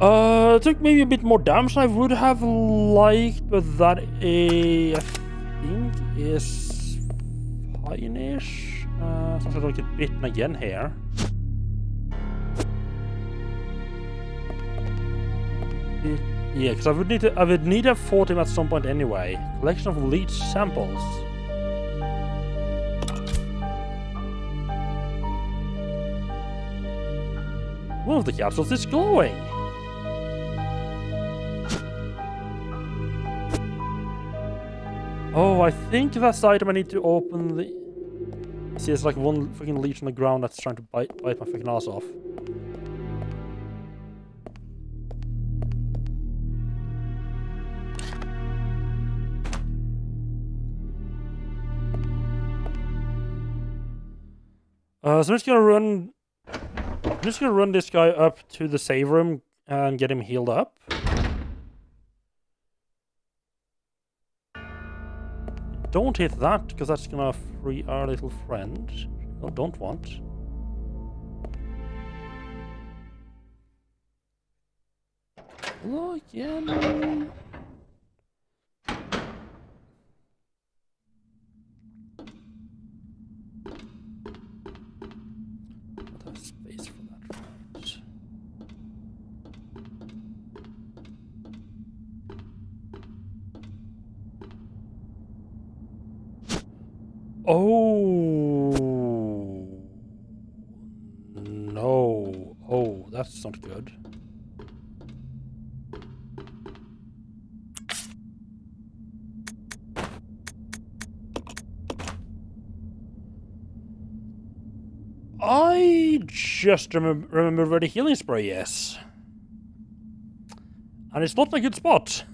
It took maybe a bit more damage than I would have liked, but that I think is fine-ish. Sounds like I don't get bitten again here. Yeah, because I would need to have fought him at some point anyway. Collection of leech samples. One of the capsules is glowing. Oh, I think that's the item I need to open the... See, there's like one fucking leech on the ground that's trying to bite my fucking ass off. So I'm just gonna run this guy up to the save room and get him healed up. Don't hit that, because that's gonna free our little friend. I don't want. Hello again. Space for that, right? Oh no! Oh, that's not good. I just remember where the healing spray is. And it's not a good spot.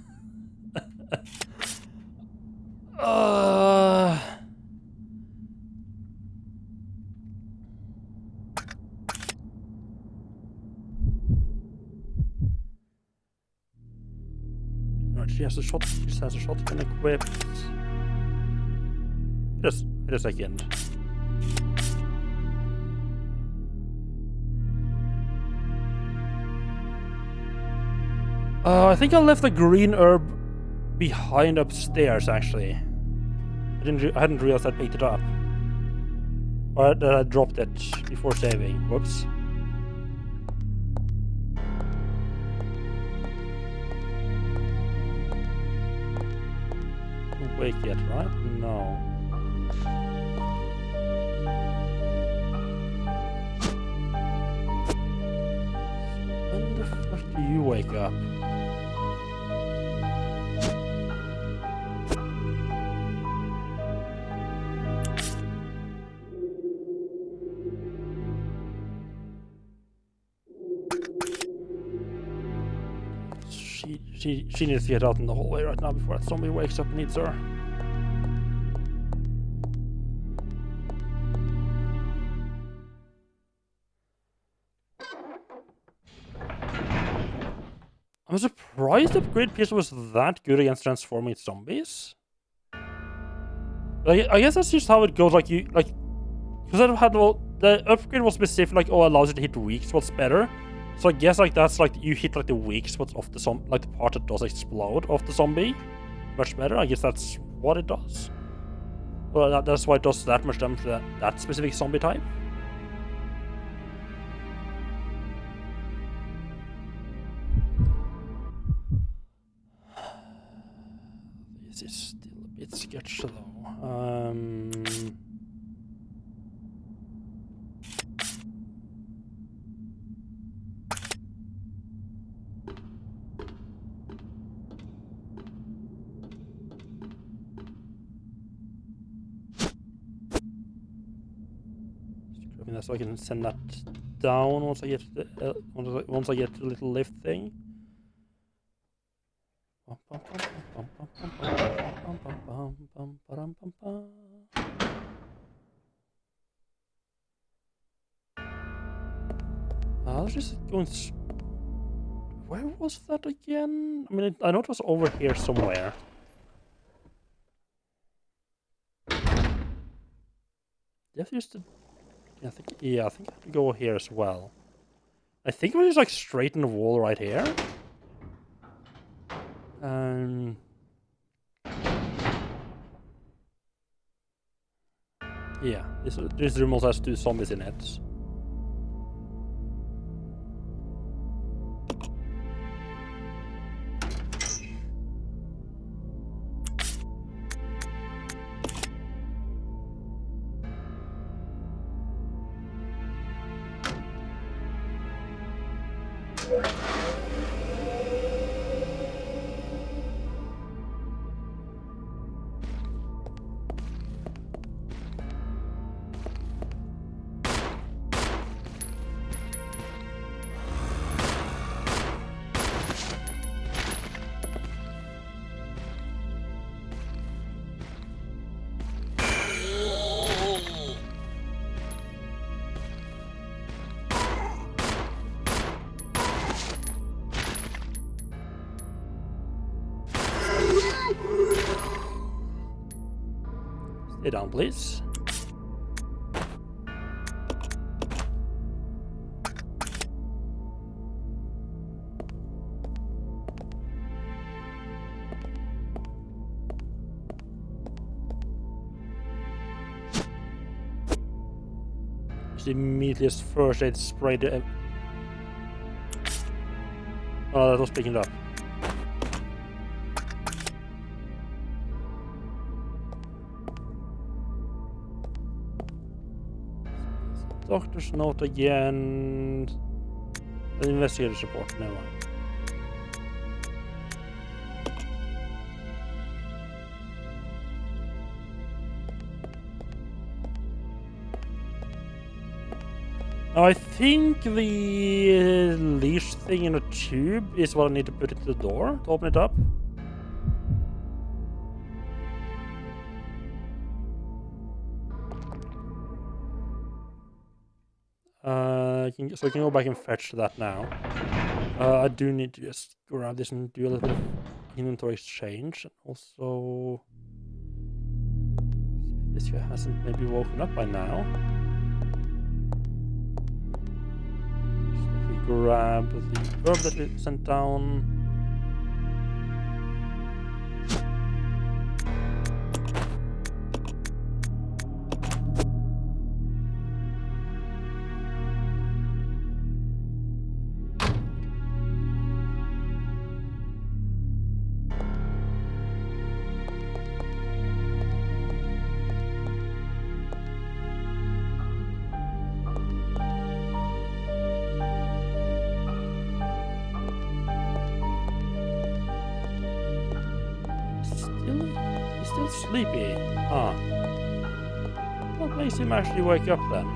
Right, she has a shotgun equipped. Just wait a second. I think I left the green herb behind upstairs, actually. I hadn't realized I picked it up. Or that I dropped it before saving. Whoops. Don't wake yet, right? No. When the fuck do you wake up? She needs to get out in the hallway right now before that zombie wakes up and eats her. I'm surprised the upgrade pistol was that good against transforming zombies. Like, I guess that's just how it goes. Like because I've had the upgrade was specific, like allows you to hit weak spots better. So I guess like that's like you hit like the weak spots of the like the part that does explode of the zombie much better. I guess that's what it does. Well, that's why it does that much damage to that specific zombie type. This is still a bit sketchy though. So I can send that down once I get the once I get the little lift thing. I was just going. Where was that again? I mean, I know it was over here somewhere. Death used to. I think I have to go here as well. I think it was just like straight in the wall right here. Yeah, this room also has 2 zombies in it. Stay down, please. Just immediately as first aid spray the... Oh, that was picking it up. Doctor's note again. The investigator's report, never mind. Now I think the leash thing in a tube is what I need to put into the door to open it up. So I can go back and fetch that now. I do need to just grab this and do a little bit of inventory exchange. And also, see if this guy hasn't maybe woken up by now. Just if we grab the herb that we sent down. He's still sleepy. Huh. What makes him actually wake up then?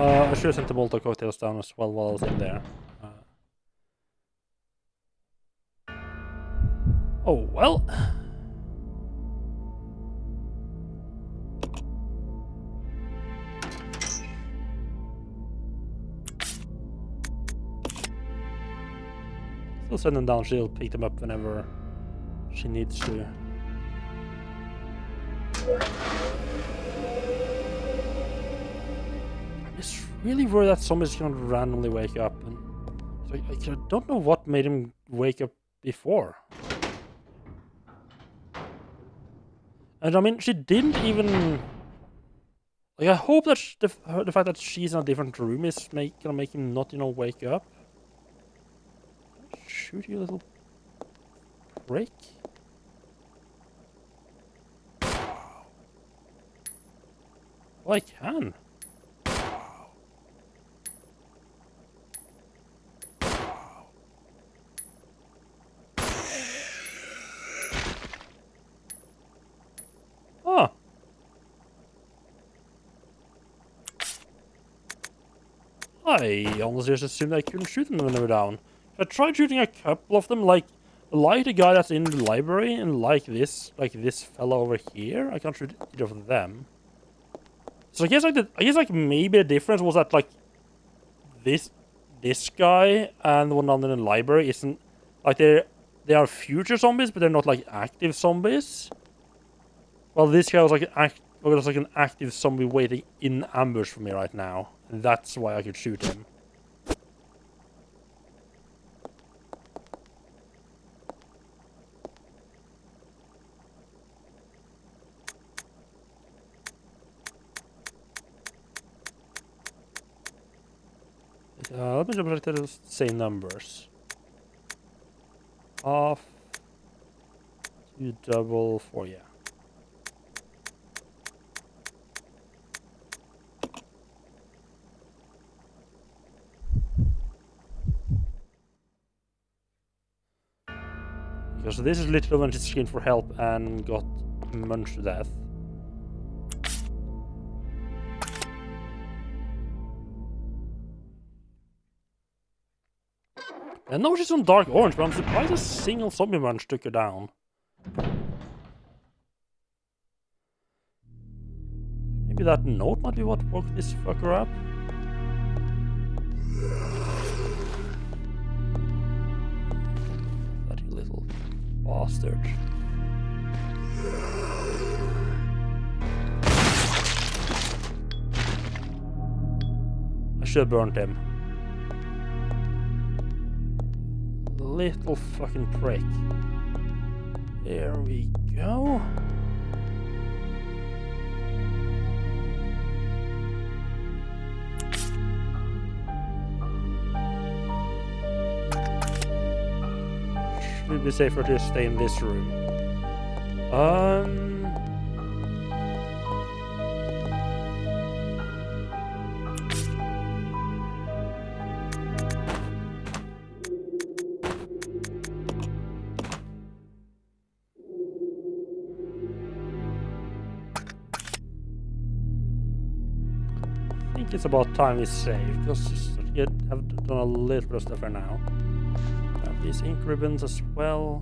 I should have sent the Molotov cocktails down as well while I was in there. Oh, well. Still send them down, she'll pick them up whenever she needs to. I'm just really worried that zombies gonna randomly wake up, and I don't know what made him wake up before. And I mean, she didn't even... Like, I hope that the fact that she's in a different room is gonna make him not, wake up. Shoot you, little prick. Well, I can. Oh. I almost just assumed I couldn't shoot them when they were down. I tried shooting a couple of them, like the guy that's in the library, and like this fellow over here. I can't shoot either of them. So I guess maybe the difference was that like this guy and the one down in the library isn't like they are future zombies, but they're not like active zombies. Well, this guy was like an active zombie waiting in ambush for me right now, and that's why I could shoot him. Let me double check the same numbers. Half to double 4, yeah. Because this is literally when she screamed for help and got munched to death. I know she's on dark orange, but I'm surprised a single zombie munch took her down. Maybe that note might be what woke this fucker up. That little bastard. I should have burnt him. Little fucking prick. There we go. Should be safer to stay in this room. It's about time we save, because have done a little bit of stuff right now. Have these ink ribbons as well.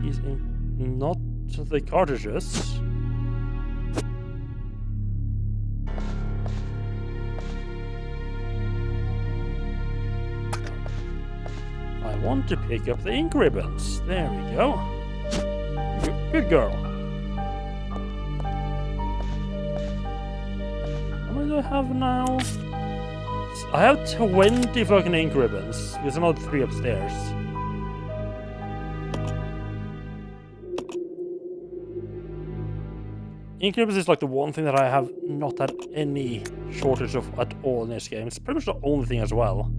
These ink, not the cartridges. I want to pick up the ink ribbons. There we go. Good girl. How many do I have now? I have 20 fucking ink ribbons. There's another 3 upstairs. Ink ribbons is like the one thing that I have not had any shortage of at all in this game. It's pretty much the only thing as well.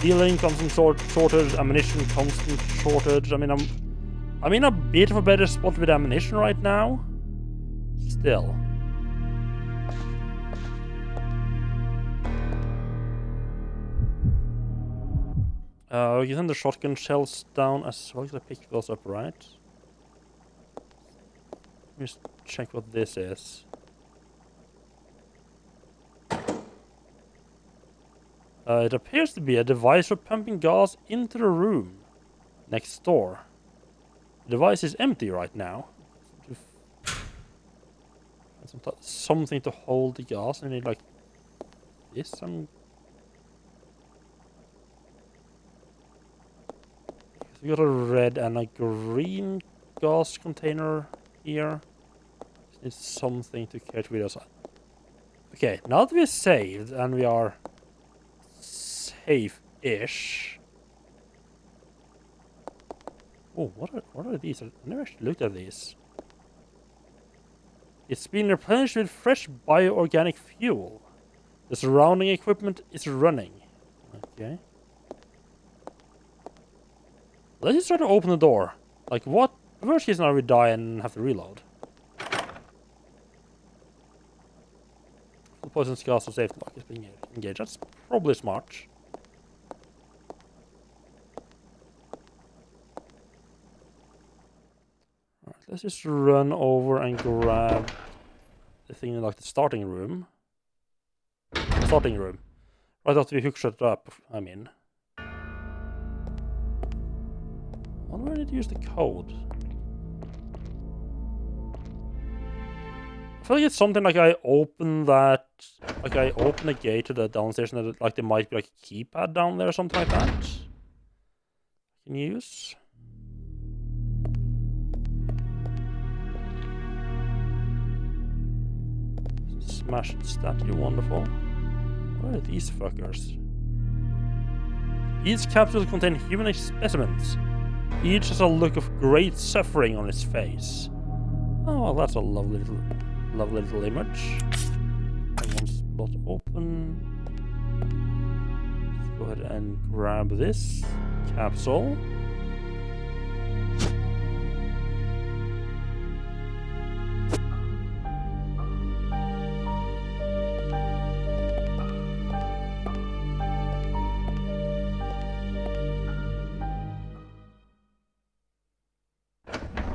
Healing, constant shortage, ammunition, constant shortage. I mean, I'm in a bit of a better spot with ammunition right now. Still. We can send the shotgun shells down as well. I pick those up, right? Let me just check what this is. It appears to be a device for pumping gas into the room next door. The device is empty right now. Something to hold the gas. I need like this. We got a red and a green gas container here. Just need something to catch with us. Okay, now that we're saved and we are safe-ish. Oh, what are these? I never actually looked at these. It's been replenished with fresh bioorganic fuel. The surrounding equipment is running. Okay. Let's just try to open the door. Like, what? Worst case now we die and have to reload. Full poison gas or safety lock is being engaged. That's probably smart. Alright, let's just run over and grab the thing in like the starting room. Starting room. Right after we hook shut up, I mean. I wonder where I need to use the code. I feel like it's something like I open that, like I open the gate to the downstairs and like there might be like a keypad down there or something like that. I can use. Smashed statue, wonderful. What are these fuckers? Each capsule contains human specimens. Each has a look of great suffering on its face. Oh, well, that's a lovely little image. One slot open. Let's go ahead and grab this capsule.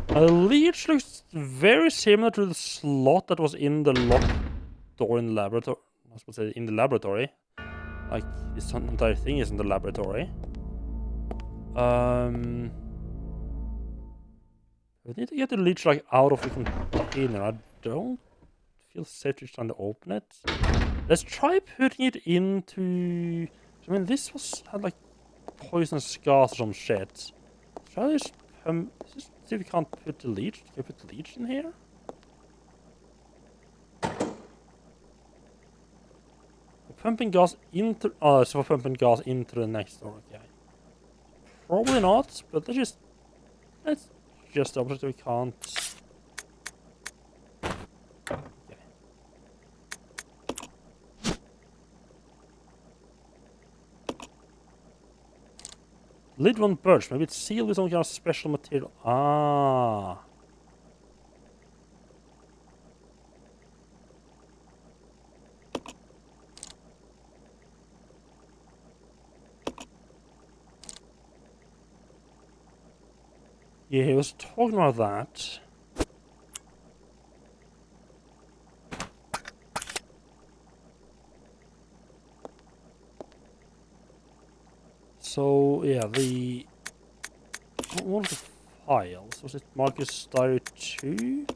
The leech looks very similar to the slot that was in the locked door in the laboratory. I was supposed to say in the laboratory. Like this entire thing is in the laboratory. We need to get the leech like out of the container. I don't feel safe just trying to open it. Let's try putting it into. I mean, this had like poisonous gas or some shit. Try this. Just see if we can't put the leech. Can we put the leech in here? Pumping gas into. Oh, so we're pumping gas into the next door. Okay. Probably not, but let's just double check that we can't. Okay. Lid won't budge. Maybe it's sealed with some kind of special material. Ah. Yeah, he was talking about that. So, yeah, what was the files? Was it Marcus Diary 2?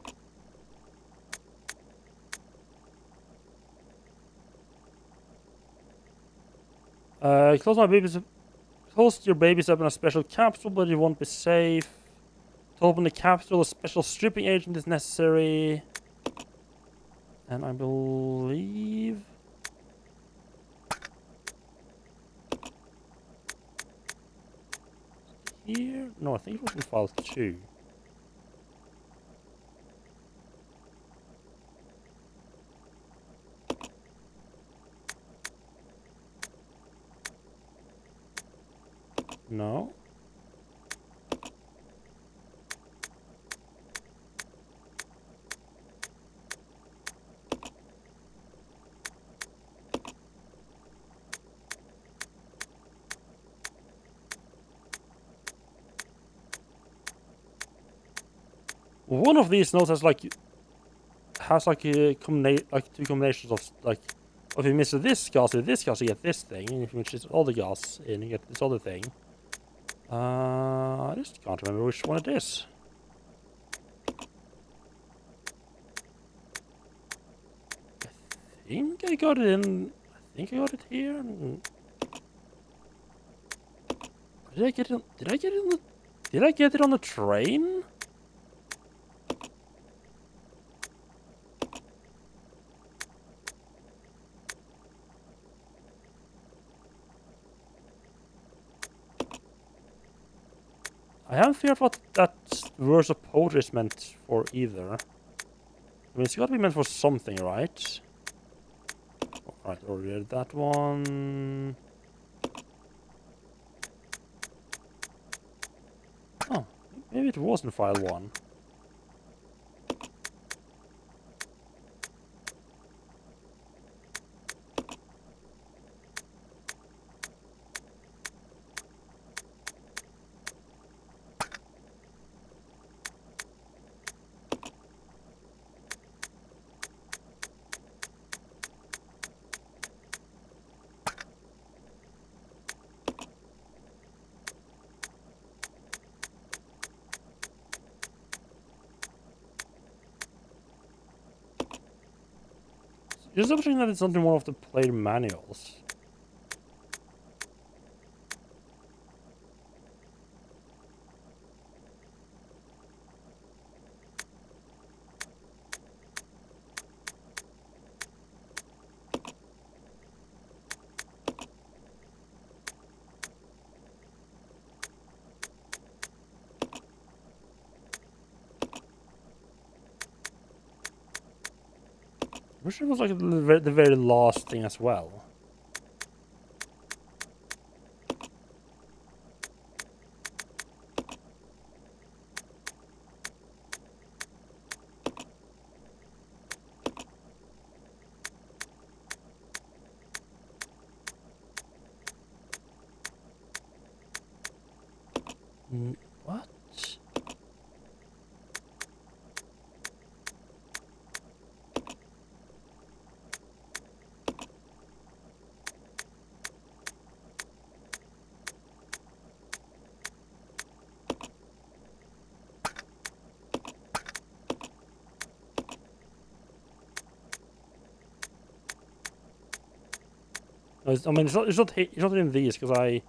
Close your babies up in a special capsule, but it won't be safe. To open the capsule, a special stripping agent is necessary. And I believe... Here? No, I think it was in file 2. No. one of these nodes has like a two combinations of like, if you mix this gas with this gas, you get this thing, and if you mix this other gas in, you get this other thing. I just can't remember which one it is. I think I got it in. I think I got it here. Did I get it? Did I get it on the? Did I get it on the train? I haven't figured out what that verse of poetry is meant for either. I mean, it's got to be meant for something, right? Right, already read that one. Oh, maybe it was in file 1. Just double checking that it's not in one of the player manuals. I wish it was like the very last thing as well. What? No, I mean, it's not in these because I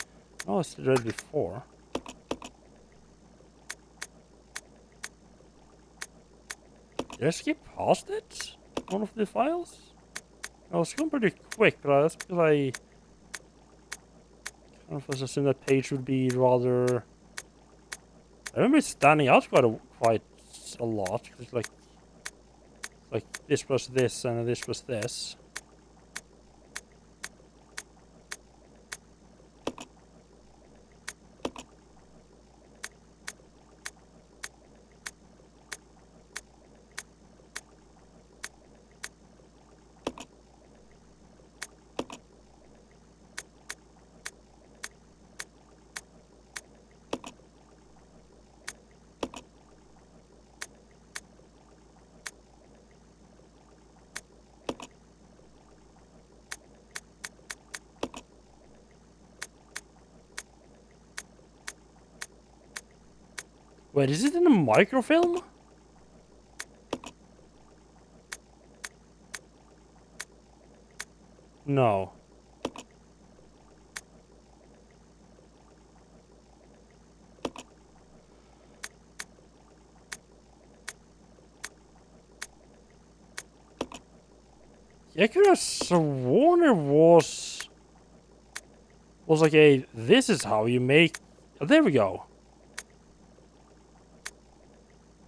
it's read before. Did I skip past it? One of the files? I was going pretty quick, but that's because I kind of assumed that page would be rather. I remember it standing out quite a lot. It's like this plus this and this plus this. Wait, is it in a microfilm? No. I could have sworn it was like this is how you make. Oh, there we go.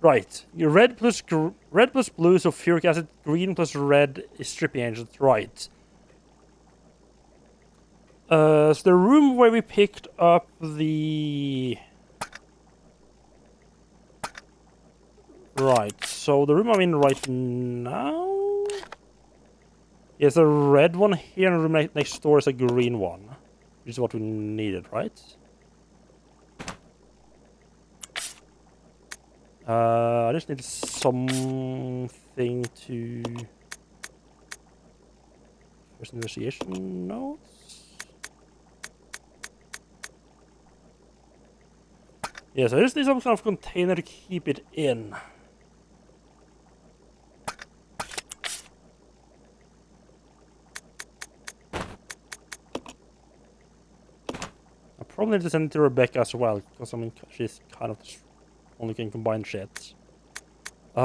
Right, your red plus blue, so furic acid. Green plus red is stripping agent. Right. So the room where we picked up the. Right. So the room I'm in right now. Yes, a red one here, and the room next door is a green one, which is what we needed, right? I just need something to... First negotiation notes? Yes, I just need some kind of container to keep it in. I probably need to send it to Rebecca as well, because I mean, she's kind of just only can combine shit. Do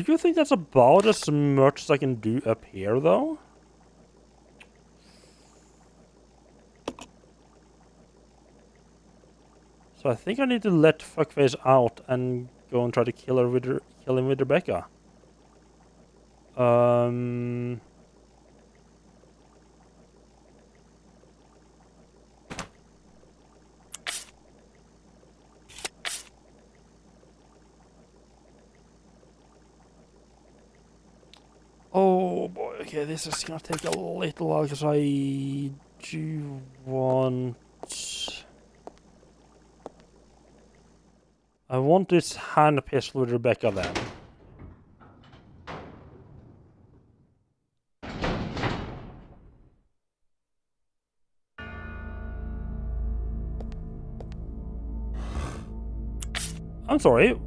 you think that's about as much as I can do up here, though? So I think I need to let Fuckface out and go and try to kill him with Rebecca. Oh boy, okay, this is gonna take a little while because I do want... I want this hand pistol with Rebecca then. I'm sorry.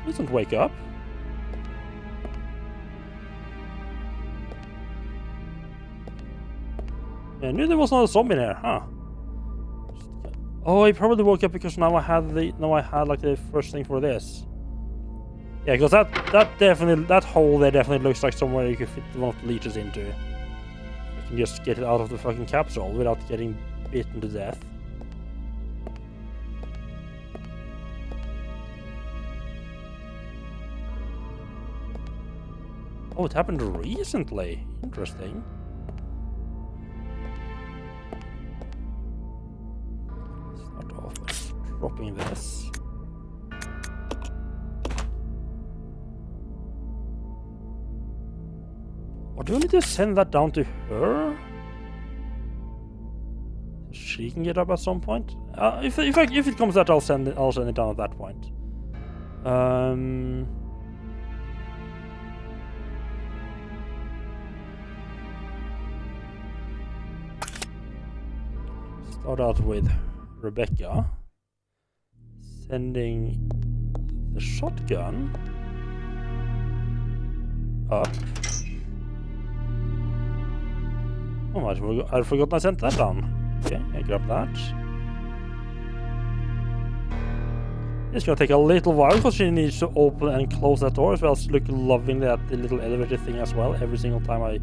Please don't wake up. I knew there was not a zombie there, huh? Oh, I probably woke up because now I had like the first thing for this. Yeah, because that hole there definitely looks like somewhere you could fit one of the leeches into. You can just get it out of the fucking capsule without getting bitten to death. Oh, it happened recently. Interesting. Start off by dropping this. Or do I need to send that down to her? So she can get up at some point? If it comes out, I'll send it down at that point. Start out with Rebecca. Sending the shotgun up. Oh, I forgot I sent that down. Okay, I grab that. It's gonna take a little while because she needs to open and close that door as well as look lovingly at the little elevator thing as well every single time I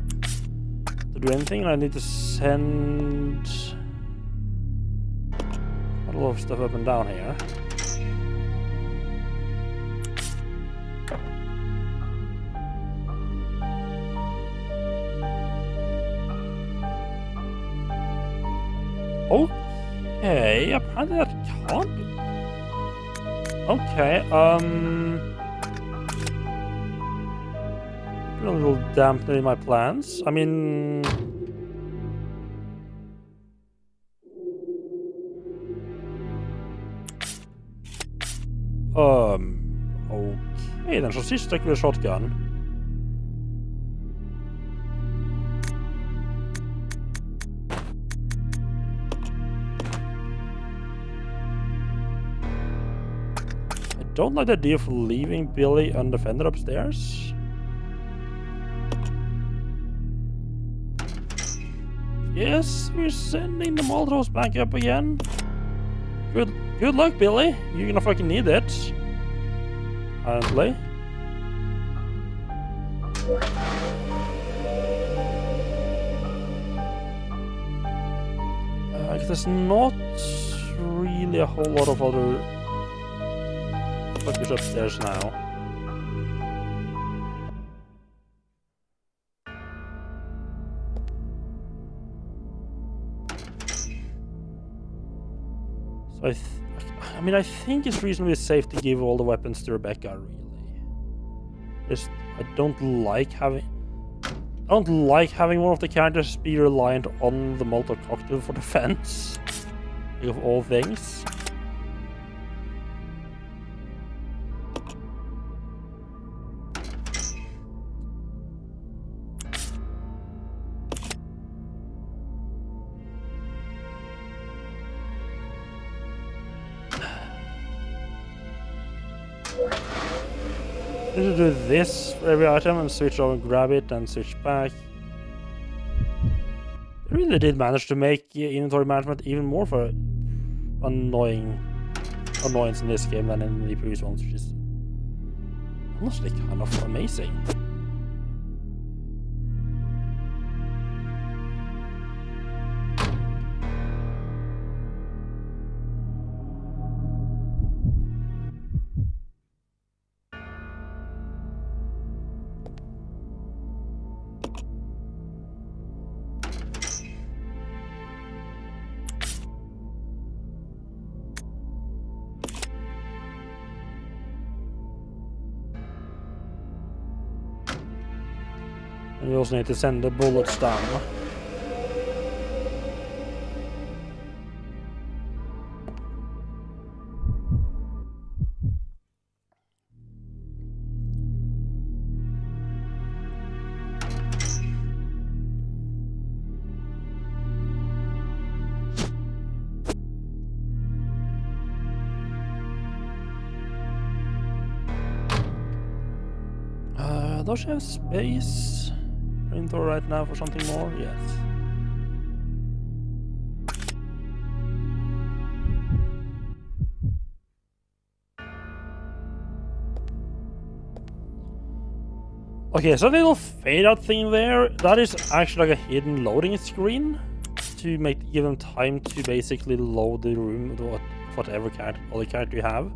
do anything. And I need to send a lot of stuff up and down here. Okay, apparently that can't be. Okay, a little dampening my plans. I mean, okay then, so she's stuck with a shotgun. Don't like the idea of leaving Billy undefended upstairs. Yes, we're sending the Molotovs back up again. Good luck, Billy. You're gonna fucking need it. Apparently. There's not really a whole lot of other fuckers upstairs now. So I mean, I think it's reasonably safe to give all the weapons to Rebecca, really. Just, I don't like having one of the characters be reliant on the Molotov cocktail for defense. Of all things. Let's do this for every item and switch over, grab it, and switch back. They really did manage to make inventory management even more for annoyance in this game than in the previous ones, which is honestly kind of amazing. And we also need to send the bullets down. Does she have space inventory right now for something more? Yes. Okay, so little fade out thing there, that is actually like a hidden loading screen to give them time to basically load the room with whatever other character you have.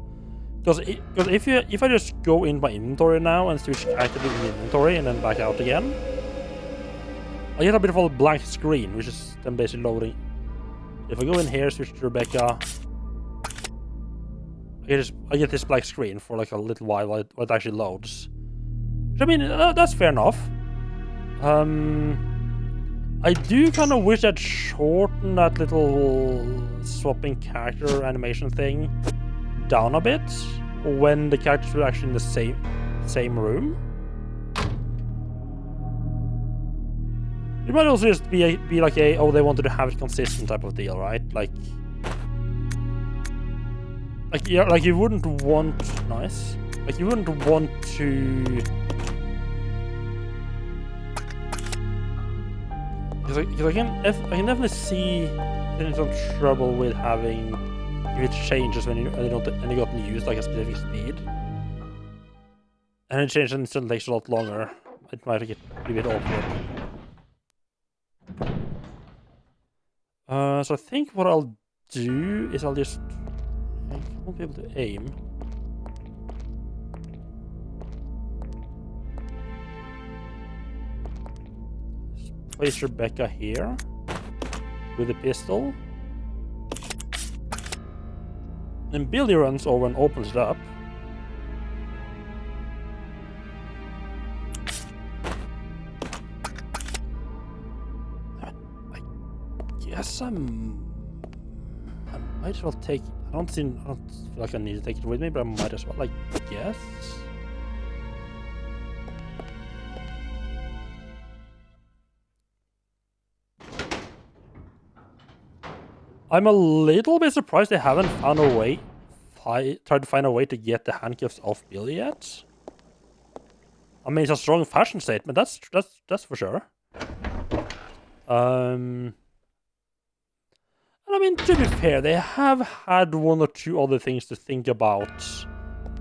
Because if I just go in my inventory now and switch character to the inventory and then back out again, I get a bit of a blank screen, which is then basically loading. If I go in here, switch to Rebecca, I get this black screen for like a little while while it actually loads. Which, I mean, that's fair enough. I do kind of wish I'd shortened that little swapping character animation thing down a bit when the characters were actually in the same room. It might also just be like they wanted to have it consistent type of deal, right? Like you wouldn't want nice. Like you wouldn't want to. Because I can definitely see getting some trouble with having. If it changes when you got used like a specific speed, and it changes and still takes a lot longer, it might get a bit awkward. So I think what I'll do is I won't be able to aim. Just place Rebecca here with the pistol. Then Billy runs over and opens it up. I guess I might as well take. I don't feel like I need to take it with me, but I might as well. I guess. I'm a little bit surprised they haven't found a way, tried to find a way to get the handcuffs off Billy yet. I mean, it's a strong fashion statement. That's for sure. And I mean, to be fair, they have had one or two other things to think about,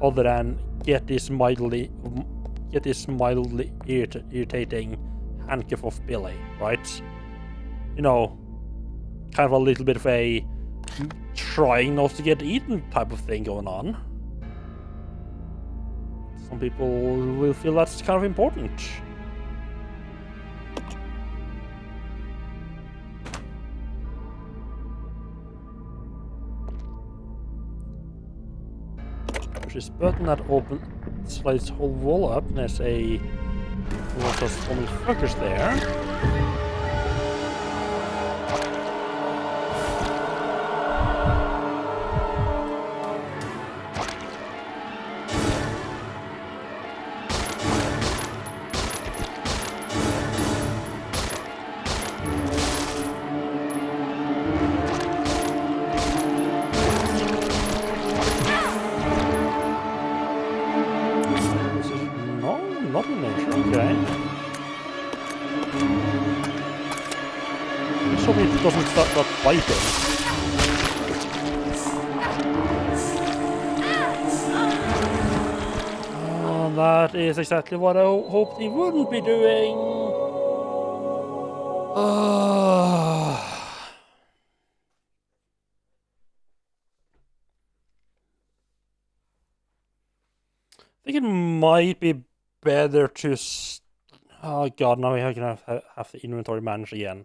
other than get this mildly irritating handcuff off Billy, right? You know. Kind of a little bit of a trying not to get eaten type of thing going on. Some people will feel that's kind of important. this button that opens, slides the whole wall up, and there's a lot of spawning fuckers there. Not in nature, okay. Let's hope it doesn't start biting. Oh, that is exactly what I hoped he wouldn't be doing. I think it might be better to... Oh god, now we're gonna have the inventory managed again.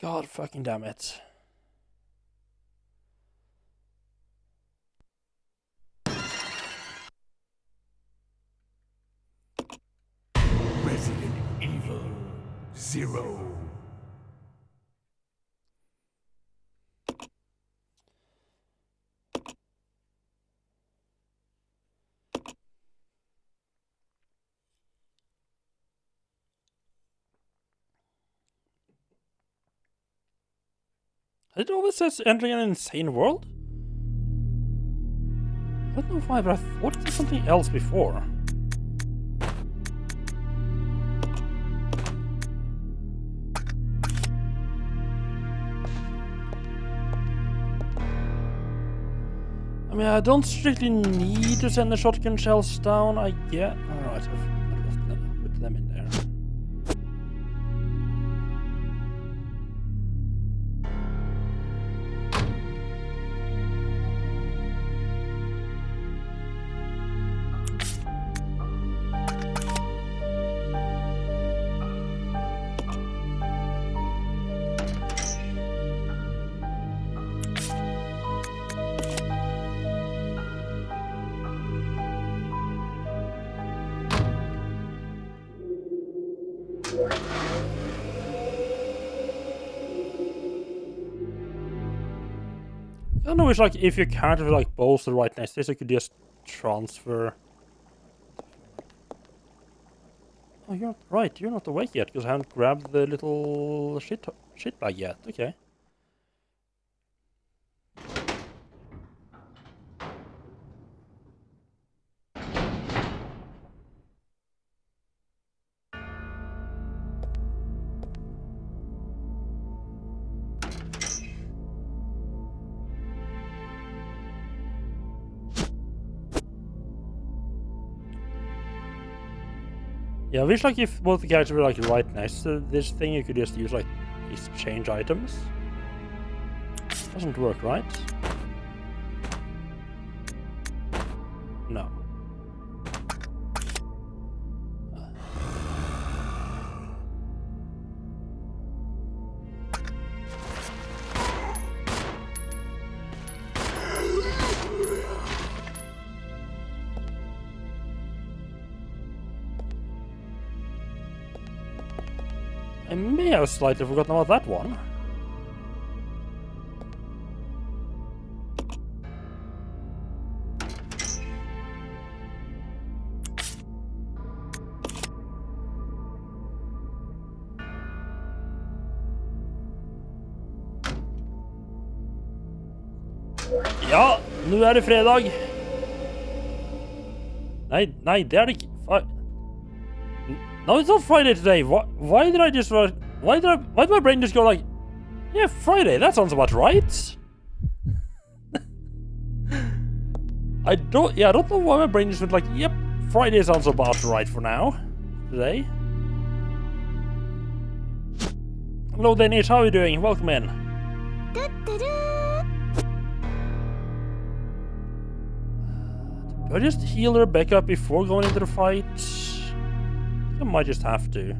God fucking damn it. Resident Evil 0. It always says entering an insane world? I don't know why, but I thought it was something else before. I mean, I don't strictly need to send the shotgun shells down, I get... Alright, I've put them in there. I don't know, it's like if your character like both the right next to this, you could just transfer. Oh, you're not right. You're not awake yet because I haven't grabbed the little shit bag yet. Okay. Yeah, I wish like if both the characters were like right next to this thing, you could just use like exchange items. Doesn't work, right? No. I may have slightly forgotten about that one. Ja, nu är det fredag. Nej, det är det inte. No, it's not Friday today. Why did I just... Why did my brain just go like... Yeah, Friday, that sounds about right. I don't know why my brain just went like, yep, Friday sounds about right for now. Today. Hello, Danish, how are you doing? Welcome in. Do I just heal Rebecca before going into the fight? I might just have to.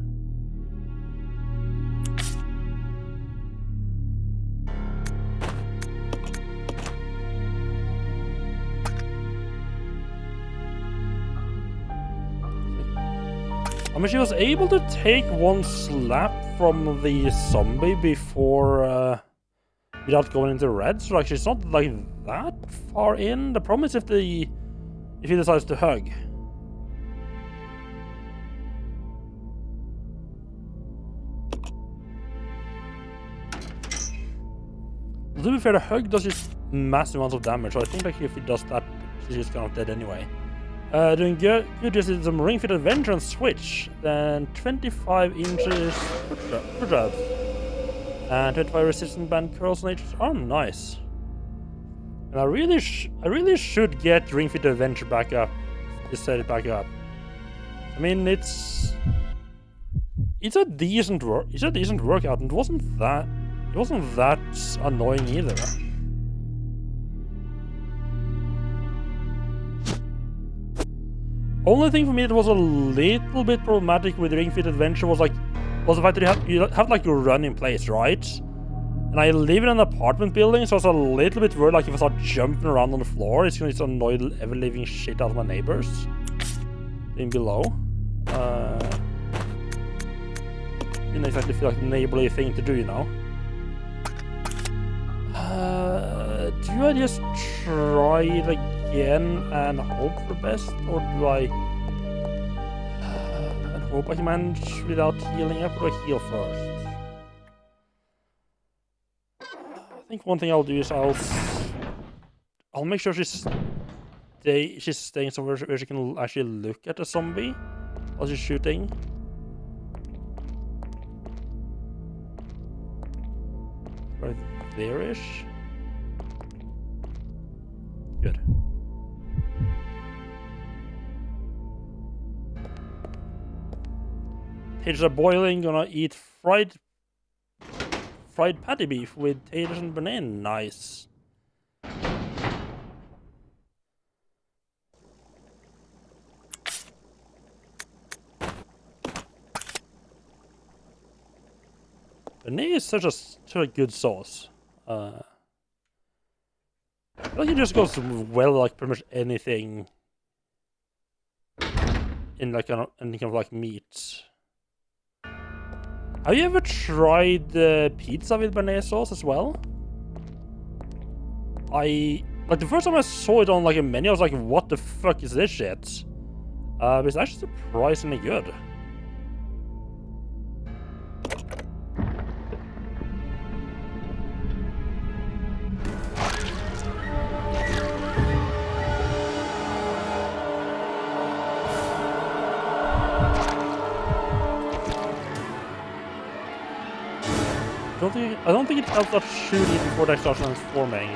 I mean, she was able to take one slap from the zombie before, without going into red, so like she's not like that far in. The problem is if he decides to hug. To be fair, the hug does just massive amounts of damage, so I think like if he does that, she's just kind of dead anyway. Doing good just did some Ring Fit Adventure on Switch, then 25 inches push-ups, and 25 resistant band curls on each arm. Nice. And I really should get Ring Fit Adventure back up. Just set it back up. I mean, it's a decent workout, and it wasn't that annoying either. Only thing for me that was a little bit problematic with Ring Fit Adventure was the fact that you have like your run in place, right? And I live in an apartment building, so I was a little bit worried like if I start jumping around on the floor, it's gonna annoy the ever-living shit out of my neighbors in below. Didn't exactly feel like a neighborly thing to do, you know. Do I just try it again and hope for the best, or do I and hope I can manage without healing up, or do I heal first? I think one thing I'll do is I'll make sure she's staying somewhere where she can actually look at the zombie while she's shooting. Right there-ish. Good. Taters are boiling, gonna eat fried patty beef with taters and banana. Nice. Banana is such a good sauce. I feel like it just goes well like pretty much anything in like any kind of like meat. Have you ever tried pizza with béarnaise sauce as well? Like the first time I saw it on like a menu, I was like, "What the fuck is this shit?" But it's actually surprisingly good. I don't think it helps that shooting before they start transforming.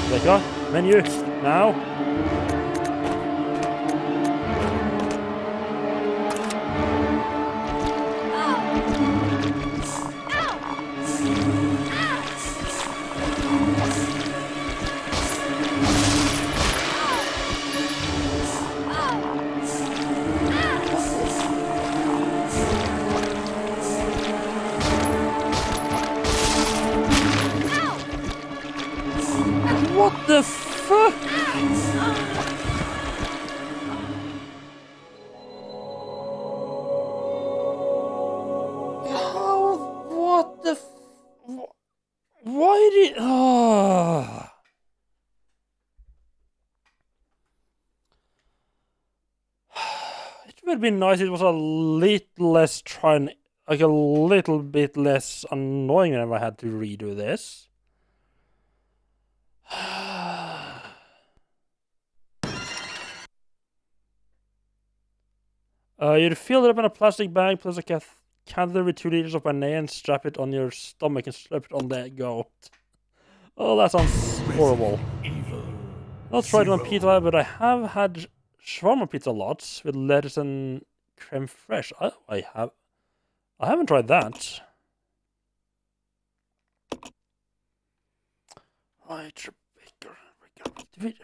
There you go. Menu now. What the fuck? What the why did... It would be nice if it was a little less like a little bit less annoying whenever I had to redo this. You'd fill it up in a plastic bag, plus a catheter with 2 liters of banana, and strap it on your stomach and strap it on the goat. Oh, that sounds horrible. Not tried it on pizza, but I have had shawarma pizza lots with lettuce and creme fraiche. Oh, I haven't tried that. Right, Rebecca. Did we...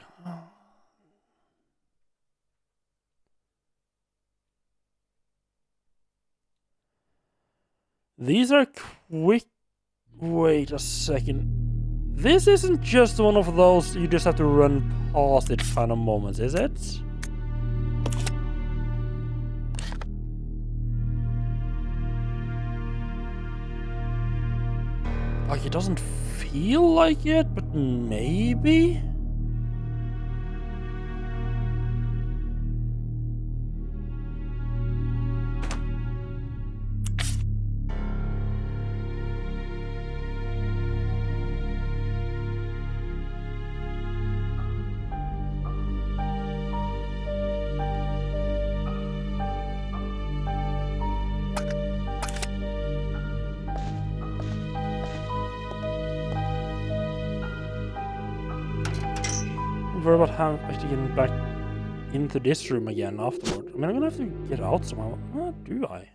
These are quick... Wait a second. This isn't just one of those you just have to run past it kind of moments, is it? Like, it doesn't feel like it, but maybe? Worry about how actually getting back into this room again afterward. I mean, I'm gonna have to get out somehow. What do I?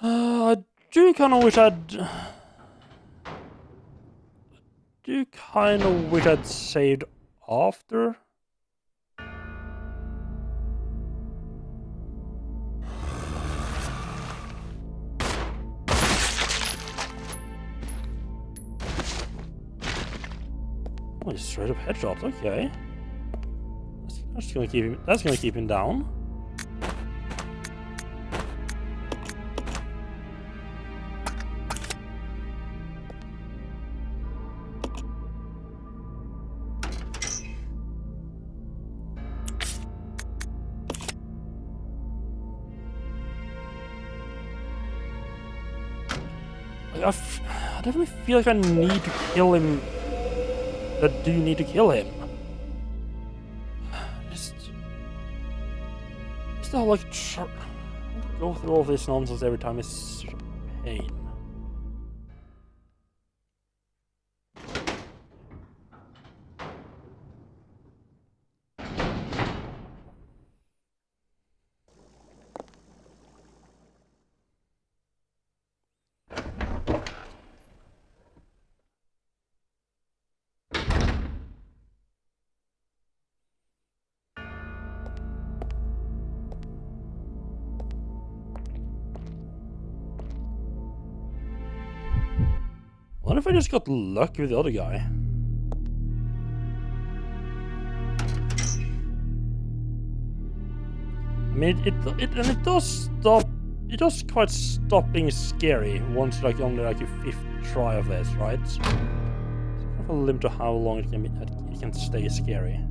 I do kind of wish I'd saved after. Oh, he's straight up headshot. Okay, that's gonna keep him. That's gonna keep him down. I definitely feel like I need to kill him. I do need to kill him. Just the whole like go through all this nonsense every time is such a pain. What if I just got lucky with the other guy? I mean, it does stop. It does quite stop being scary once like only like a fifth try of this, right? It's kind of a limit to how long it can stay scary.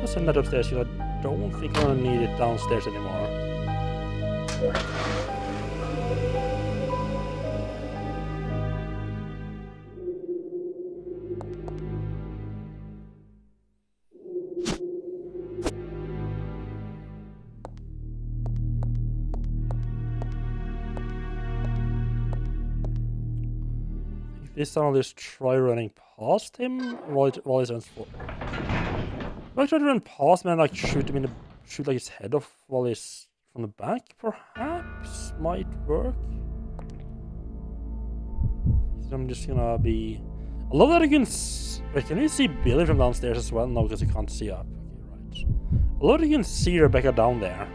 Send that upstairs because I don't think I'm gonna need it downstairs anymore. I think this time I'll just try running past him while he's on foot. I try to run past him and like shoot like his head off while he's from the back. Perhaps might work. So I'm just gonna be. I love that you can. Wait, can you see Billy from downstairs as well? No, because you can't see up. Okay, right. I love that you can see Rebecca down there.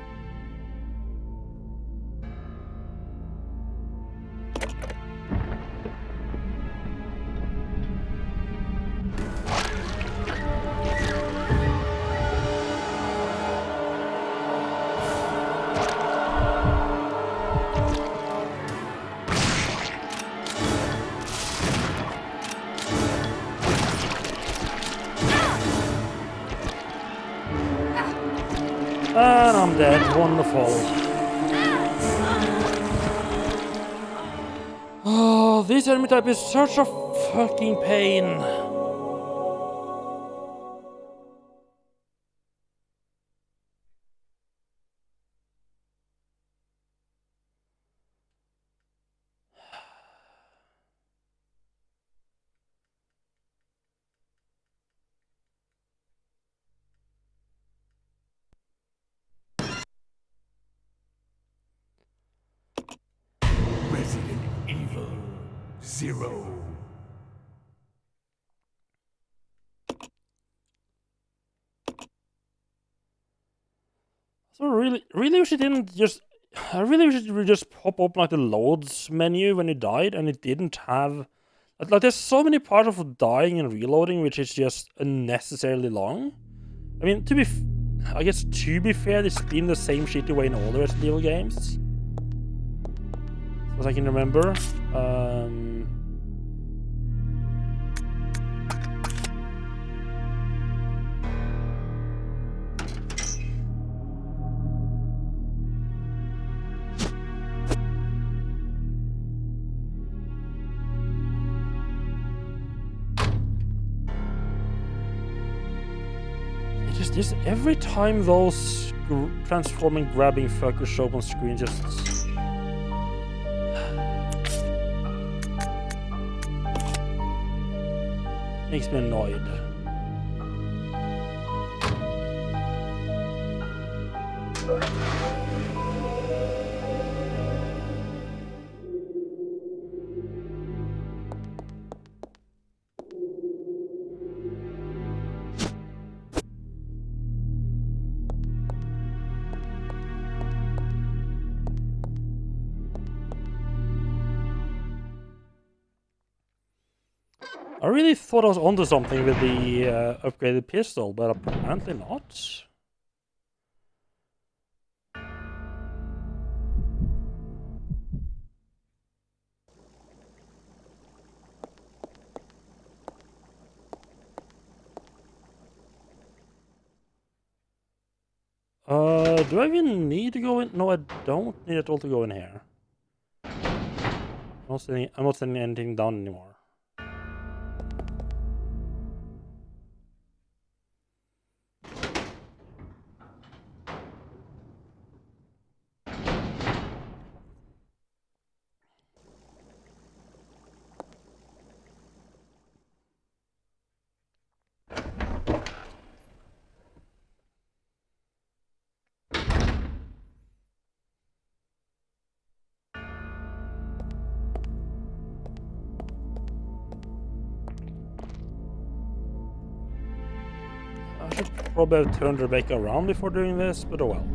And I'm dead. Wonderful. Oh, this enemy type is such a fucking pain. Resident Evil 0. So really wish it didn't just. I really wish it would just pop up like the loads menu when you died, and it didn't have. Like, there's so many parts of dying and reloading which is just unnecessarily long. I mean, I guess to be fair, it's been the same shitty way in all the Resident Evil games, as I can remember. Just every time those transforming, grabbing fuckers show up on screen, just makes me annoyed. I really thought I was onto something with the upgraded pistol, but apparently not. Do I even need to go in? No, I don't need at all to go in here. I'm not sending anything down anymore. I should probably have turned Rebecca around before doing this, but oh well.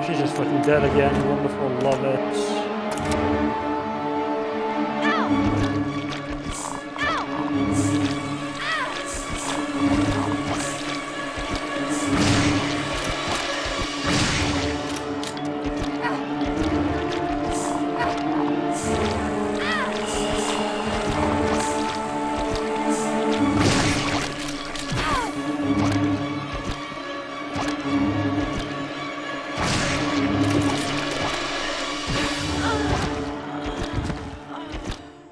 She's just fucking dead again. Wonderful, love it.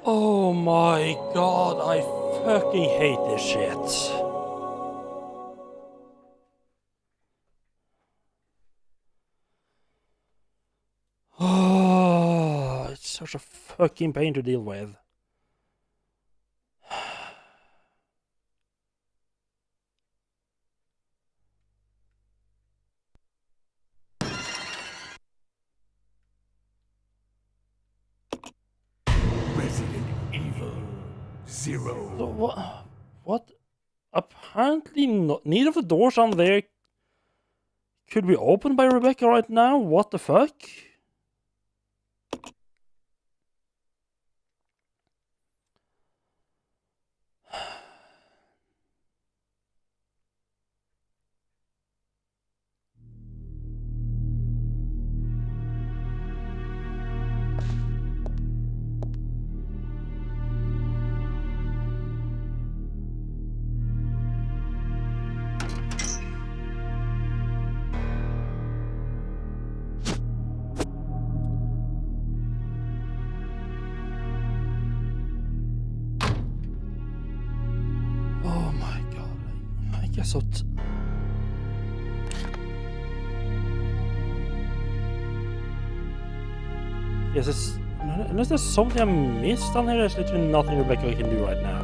Oh my god, I fucking hate this shit. Oh, it's such a fucking pain to deal with. 0. So what? Apparently, neither of the doors down there could be opened by Rebecca right now. What the fuck? Oh my god. I guess so. Yes, unless there's something I missed down here, there's literally nothing Rebecca can do right now.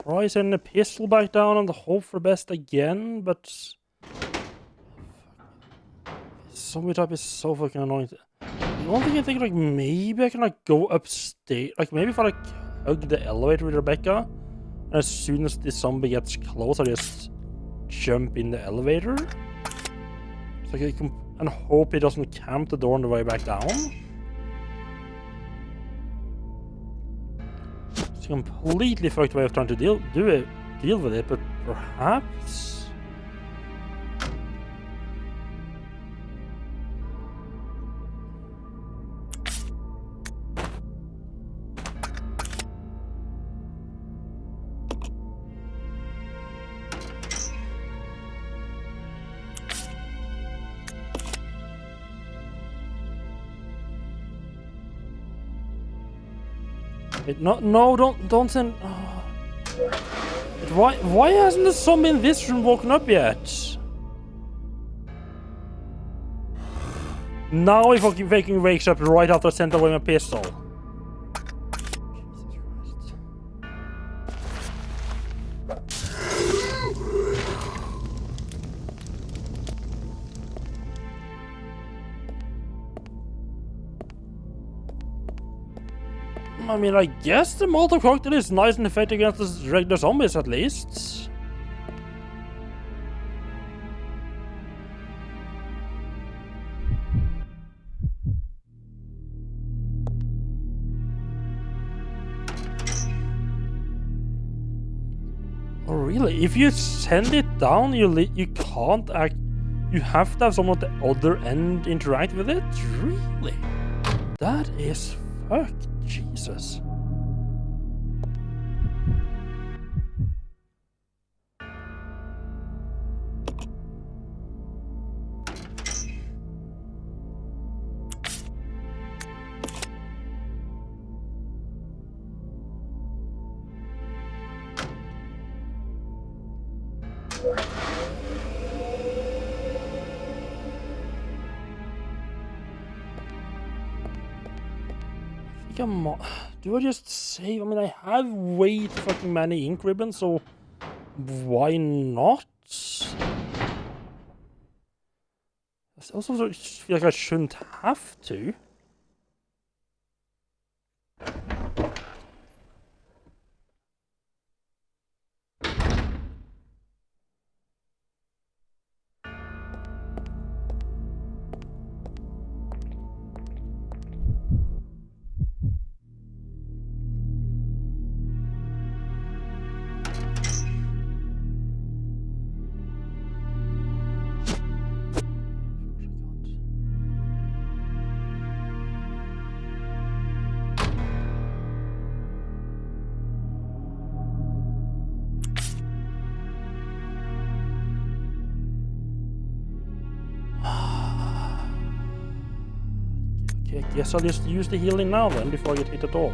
Try sending a pistol back down and hope for best again, but zombie type is so fucking annoying. The only thing I think, like, maybe I can, like, go upstairs. Like, maybe if I, like, hug the elevator with Rebecca, and as soon as the zombie gets close, I just jump in the elevator. So I can, and hope it doesn't camp the door on the way back down. It's a completely fucked way of trying to deal with it, but perhaps. No, don't send. Oh. Why hasn't the zombie in this room woken up yet? Now he fucking wakes up right after I sent away my pistol. Jesus Christ. I mean, I guess the Molotov cocktail is nice and effective against the regular zombies, at least. Oh, really? If you send it down, you can't act. You have to have someone at the other end interact with it? Really? That is fucked. Jesus. Do I just save? I mean, I have way too fucking many ink ribbons, so why not? I also feel like I shouldn't have to. Okay, I guess I'll just use the healing now then, before I get hit at all.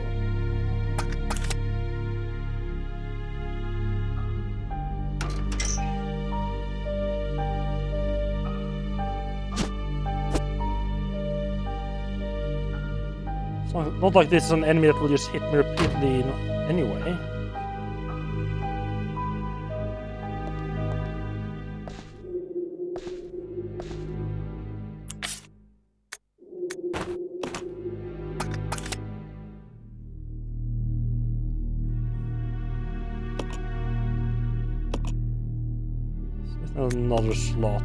It's not like this is an enemy that will just hit me repeatedly anyway. Another slot.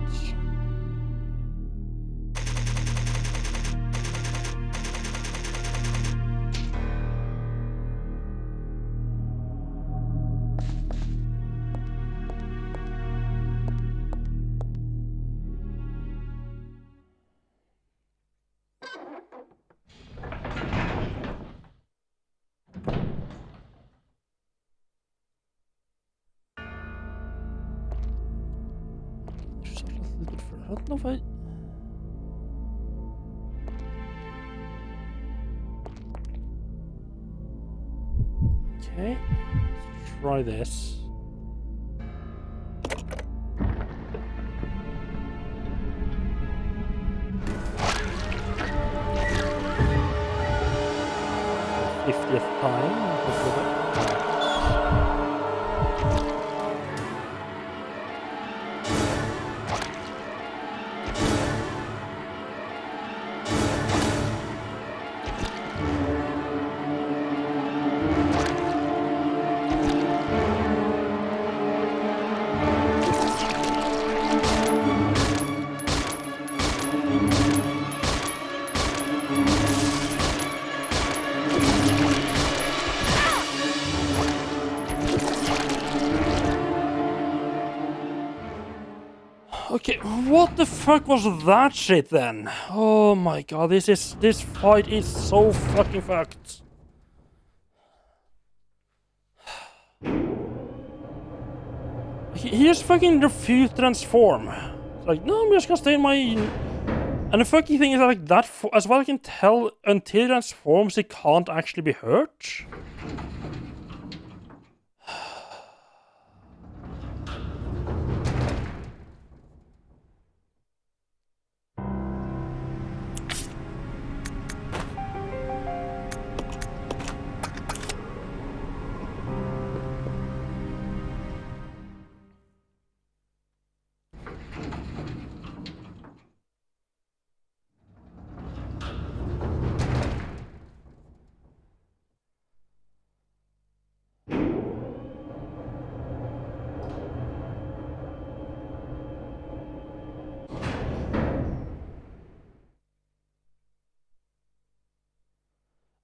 I don't know if I... Okay, let's try this. Fiftieth time, hopefully. Okay, what the fuck was that shit then? Oh my god, this fight is so fucking fucked. He just fucking refused to transform. It's like, no, I'm just gonna stay in my... And the fucking thing is that, like, that, as well I can tell, until he transforms, he can't actually be hurt.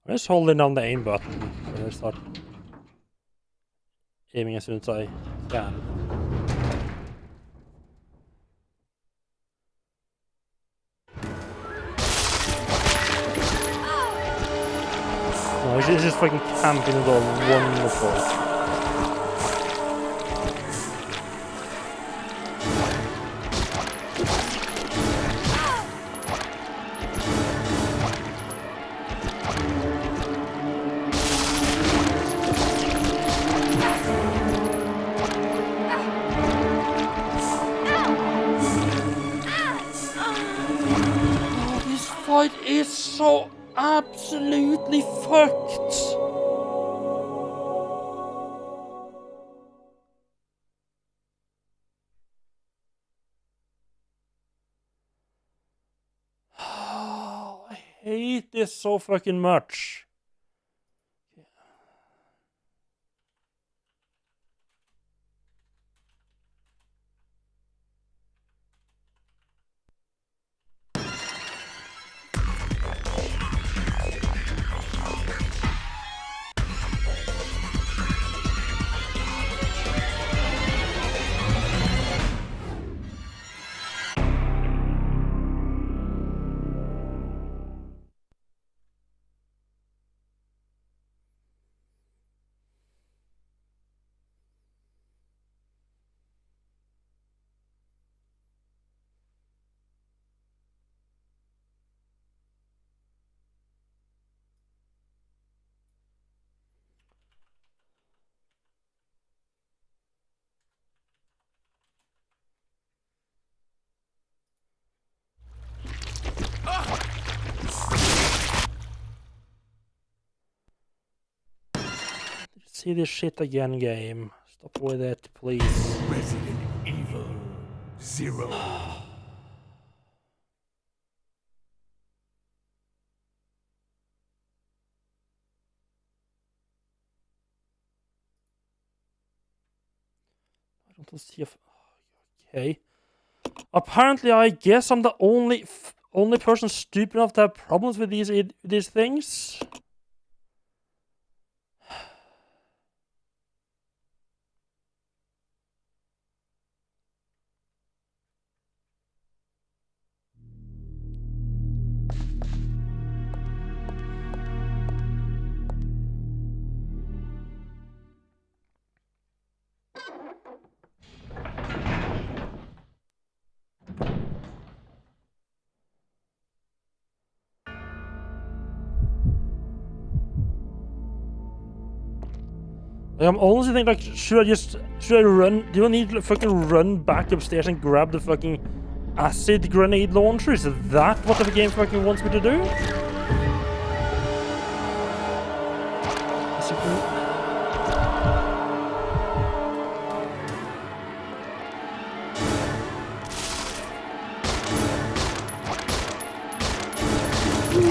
I'm just holding down the aim button, so I start aiming as soon as I can. No, this is fucking camping it all wonderful. Fight is so absolutely fucked. I hate this so fucking much. see this shit again, game. Stop with it, please. Resident Evil 0. I don't see if... Okay. Apparently, I guess I'm the only person stupid enough to have problems with these things. I'm honestly thinking, like, should I run? Do I need to fucking run back upstairs and grab the fucking acid grenade launcher? Is that what the game fucking wants me to do?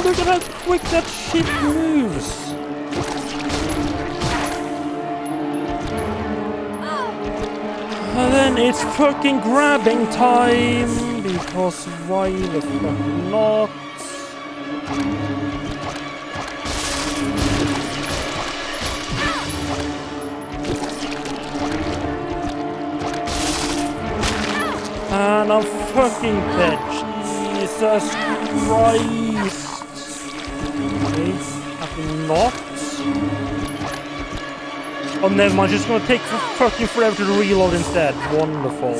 Look at how quick that shit moves! And then it's fucking grabbing time, because why the fuck not? And I'm fucking dead, Jesus Christ! Okay, I'm not. Oh, never mind, just gonna take fucking forever to reload instead. Wonderful.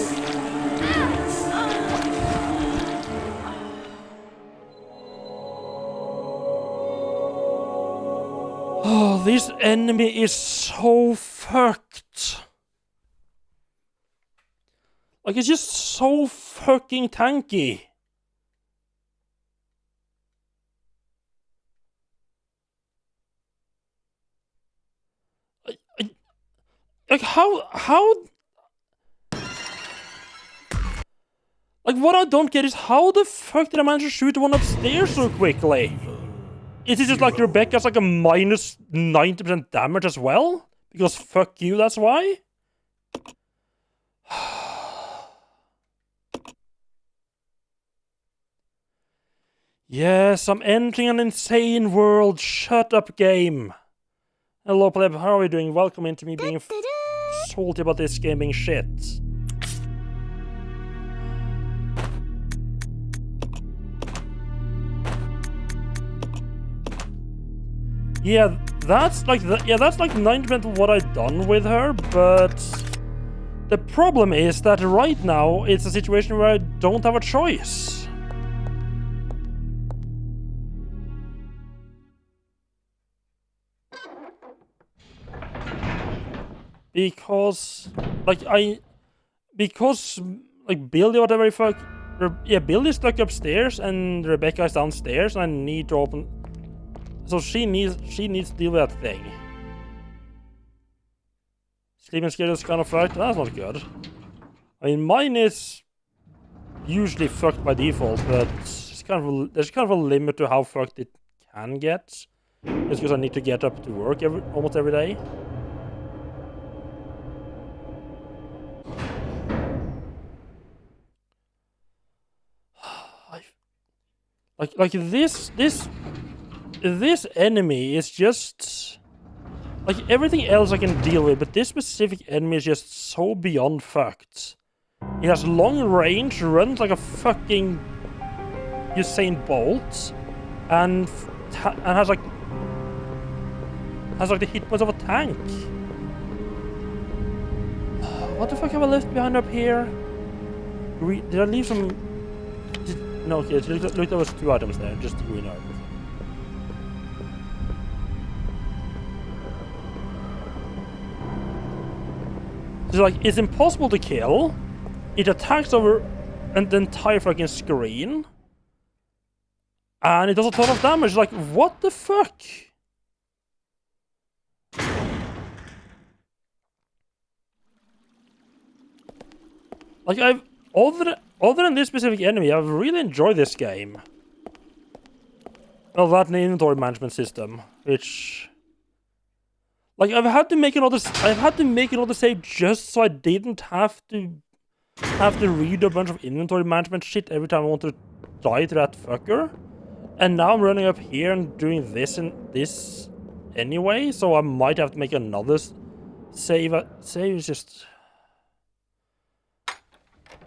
Oh, this enemy is so fucked. Like, it's just so fucking tanky. Like, how... Like, what I don't get is how the fuck did I manage to shoot the one upstairs so quickly? Is it just like Rebecca's like a minus 90% damage as well? Because fuck you, that's why? Yes, I'm entering an insane world. Shut up, game. Hello, pleb. How are we doing? Welcome into me being salty about this game being shit. Yeah, that's like 90% of what I've done with her, but the problem is that right now it's a situation where I don't have a choice. Because Billy, whatever the fuck, yeah, Billy's stuck upstairs and Rebecca is downstairs, and I need to open. So she needs to deal with that thing. Sleeping schedule is kind of fucked. That's not good. I mean, mine is usually fucked by default, but it's there's kind of a limit to how fucked it can get. Just because I need to get up to work almost every day. Like this enemy is just like everything else I can deal with, but this specific enemy is just so beyond fucked. It has long range, runs like a fucking Usain Bolt, and has like the hit points of a tank. What the fuck have I left behind up here? Did I leave some? No, okay, look, there was 2 items there, just green items. So like, it's impossible to kill. It attacks over the entire fucking screen. And it does a ton of damage. Like, what the fuck? Like, other than this specific enemy, I've really enjoyed this game. Well, that and the inventory management system, which... Like, I've had to make another save just so I didn't have to read a bunch of inventory management shit every time I want to die to that fucker. And now I'm running up here and doing this and this anyway, so I might have to make another save. Save is just...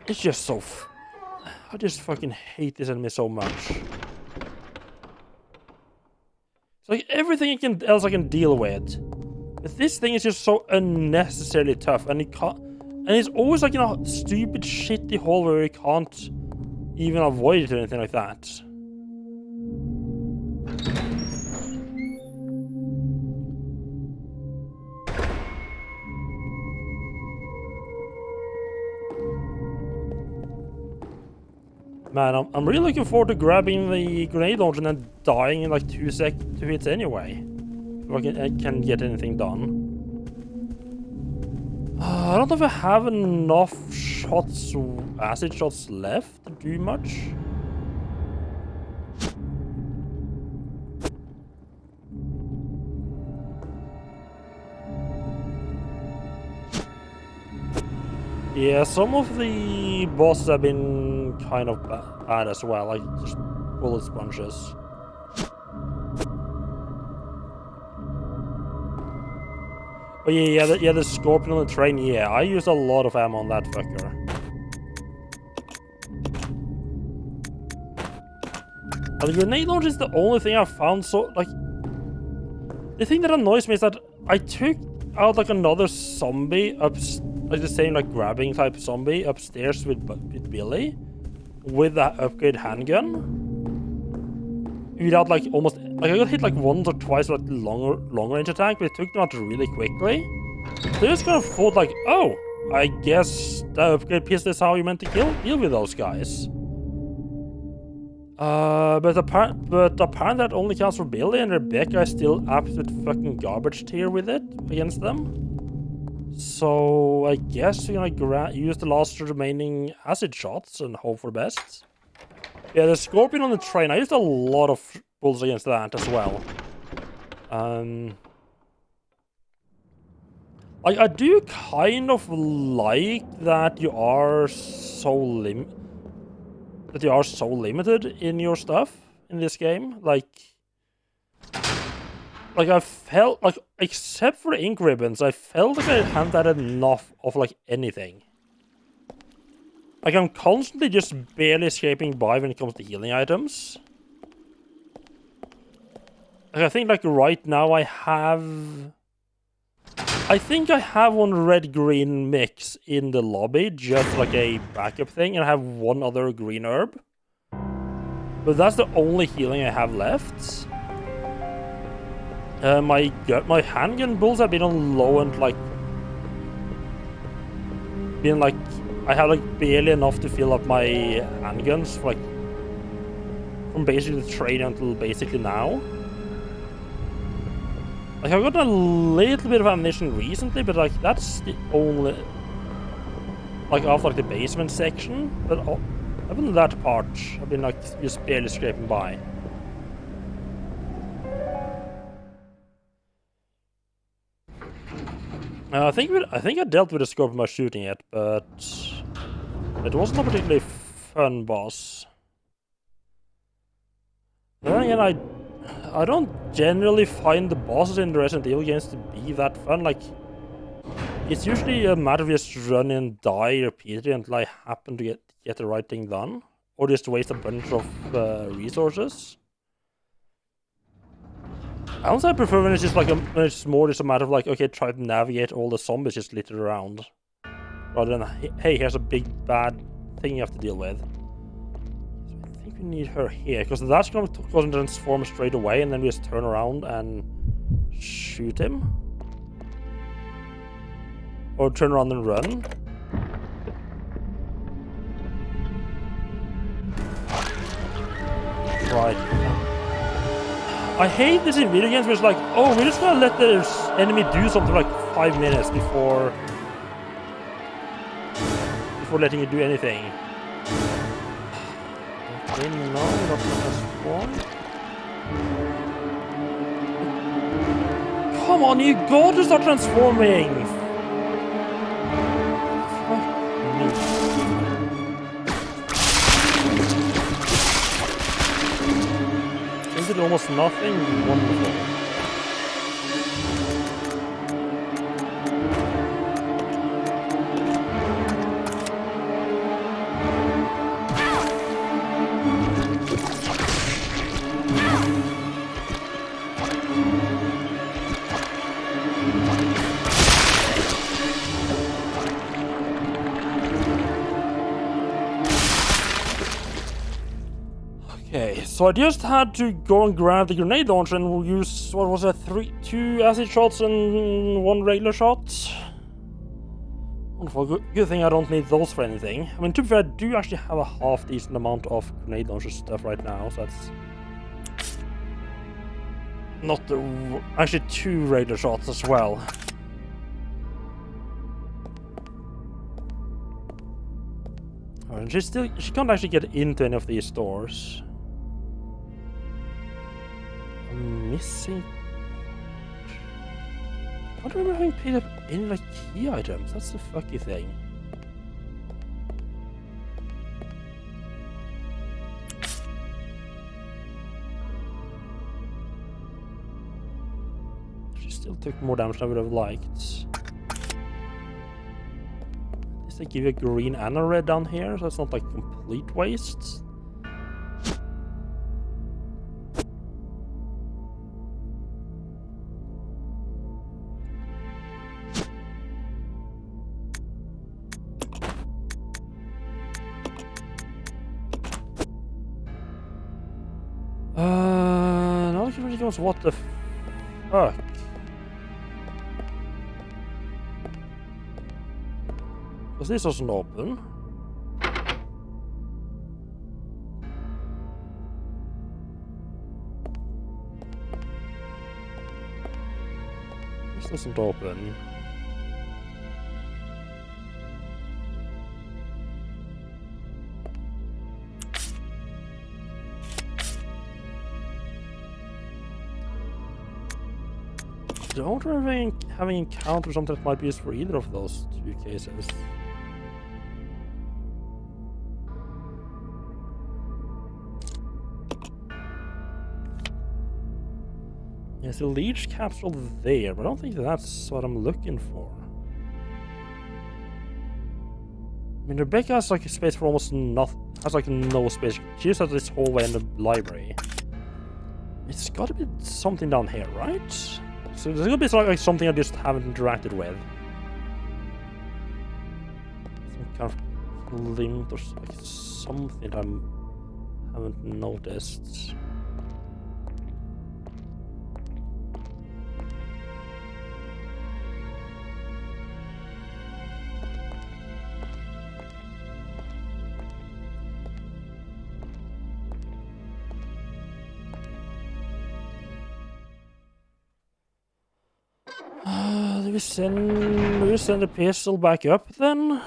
It's just so... I just fucking hate this enemy so much. It's like everything else I can deal with. But this thing is just so unnecessarily tough, and it can't... And it's always like in a stupid, shitty hole where you can't even avoid it or anything like that. Man, I'm really looking forward to grabbing the grenade launcher and then dying in like 2 hits anyway. If I can get anything done. I don't know if I have enough shots, acid shots left to do much. Yeah, some of the bosses have been kind of bad as well, like just bullet sponges. Oh yeah, the scorpion on the train, yeah, I used a lot of ammo on that fucker. The grenade launcher is the only thing I've found so, like... The thing that annoys me is that I took out like another zombie like the same like grabbing type zombie upstairs with Billy with that upgrade handgun without like almost like I got hit like once or twice with like long range attack, but it took them out really quickly. So I just kind of thought like, oh, I guess the upgrade pistol is how you meant to deal with those guys. But apparently that only counts for Billy, and Rebecca is still absolute fucking garbage tier with it against them. So I guess we're gonna use the last remaining acid shots and hope for the best. Yeah, the scorpion on the train, I used a lot of bullets against that as well. Like, I do kind of like that you are so limited in your stuff in this game. Like I felt like, except for the ink ribbons, I felt like I hadn't had enough of like anything. Like, I'm constantly just barely escaping by when it comes to healing items. Like, I think like right now I think I have one red-green mix in the lobby, just like a backup thing, and I have one other green herb. But that's the only healing I have left. My handgun bullets have been on low and like... I have like barely enough to fill up my handguns, like... From basically the train until basically now. Like, I've gotten a little bit of ammunition recently, but like, that's the only... Like, after like the basement section, but other than that part, I've been like, just barely scraping by. I think I dealt with the scorpion by shooting it, but... It wasn't a particularly fun boss. Then again, I don't generally find the bosses in the Resident Evil games to be that fun. Like, it's usually a matter of just run and die repeatedly until I happen to get the right thing done, or just waste a bunch of resources. I also prefer when it's just like when it's more just a matter of like, okay, try to navigate all the zombies just littered around, rather than hey, here's a big bad thing you have to deal with. I think we need her here, because that's going to transform straight away, and then we just turn around and shoot him. Or turn around and run. Right. I hate this in video games where it's like, oh, we're just gonna let the enemy do something for like 5 minutes before before letting you do anything. Okay, no, not transform. Come on, you gotta start transforming! Fuck me. Is it almost nothing? Wonderful. Okay, so I just had to go and grab the grenade launcher and we'll use, what was it, 2 acid shots and 1 regular shot? Wonderful, good thing I don't need those for anything. I mean, to be fair, I do actually have a half-decent amount of grenade launcher stuff right now, so that's... not the... actually 2 regular shots as well. And she can't actually get into any of these stores. I'm missing. I don't remember having picked up any like key items. That's the fucky thing. She still took more damage than I would have liked. They give you a green and a red down here, so it's not like complete waste. Now the question goes, what the fuck? Because this doesn't open. This doesn't open. I don't remember having encountered something that might be used for either of those 2 cases. There's a leech capsule there, but I don't think that's what I'm looking for. I mean, Rebecca has like a space for almost nothing. Has like no space. She just has this hallway in the library. It's got to be something down here, right? So there's gonna be like something I just haven't interacted with. Some kind of glint or like something I haven't noticed. Do we send the pistol back up then?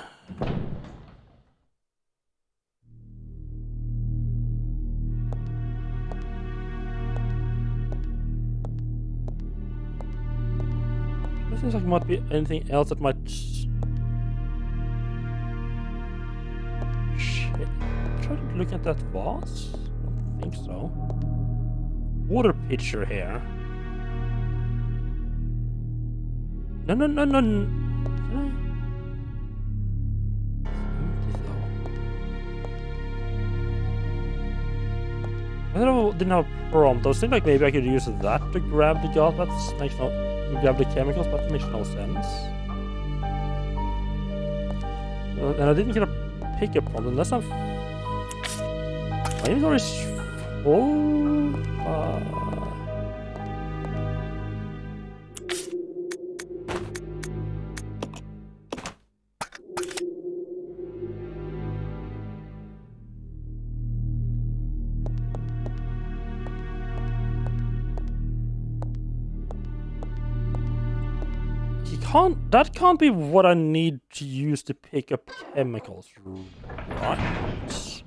It seems like might be anything else that might... Shit. Try to look at that vase? I don't think so. Water pitcher here. No. Can I? It's empty though. I didn't have a prompt. I was thinking like maybe I could use that to grab the gas. That makes no... grab the chemicals, but that makes no sense. And I didn't get a pickup prompt unless I'm... My inventory is full. can't be what I need to use to pick up chemicals, right?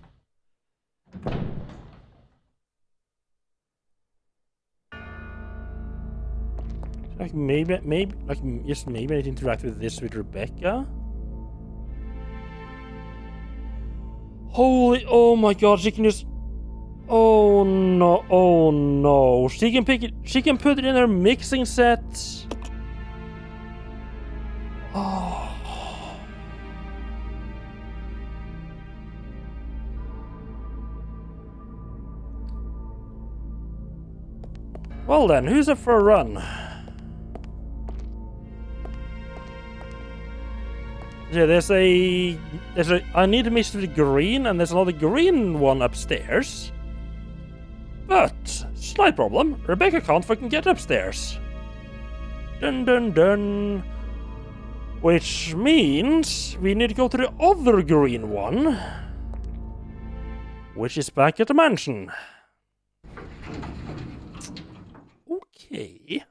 Like maybe, like just maybe I need to interact with this with Rebecca. Holy, oh my god, she can just... Oh no, she can pick it, she can put it in her mixing set. Oh. Well then, who's up for a run? Yeah, there's a I need to mix with the green, and there's another green one upstairs. But slight problem, Rebecca can't fucking get upstairs. Dun dun dun. Which means we need to go to the other green one, which is back at the mansion. Okay.